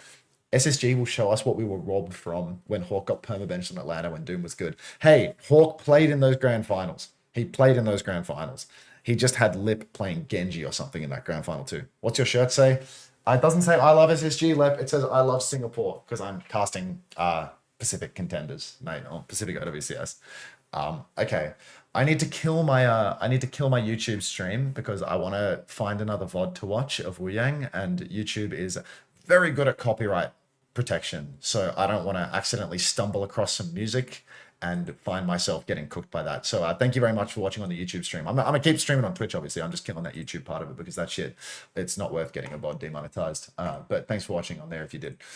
SSG will show us what we were robbed from when Hawk got permabenched in Atlanta when Doom was good. Hey, Hawk played in those grand finals. He played in those grand finals. He just had Lip playing Genji or something in that grand final too. What's your shirt say? It doesn't say I love SSG, Lep. It says I love Singapore, because I'm casting Pacific Contenders, mate, or Pacific OWCS. Okay, I need to kill my YouTube stream because I want to find another VOD to watch of Wu Yang, and YouTube is very good at copyright protection, so I don't want to accidentally stumble across some music and find myself getting cooked by that. So thank you very much for watching on the YouTube stream. I'm gonna keep streaming on Twitch, obviously. I'm just killing that YouTube part of it because that shit, it's not worth getting a VOD demonetized. But thanks for watching on there if you did.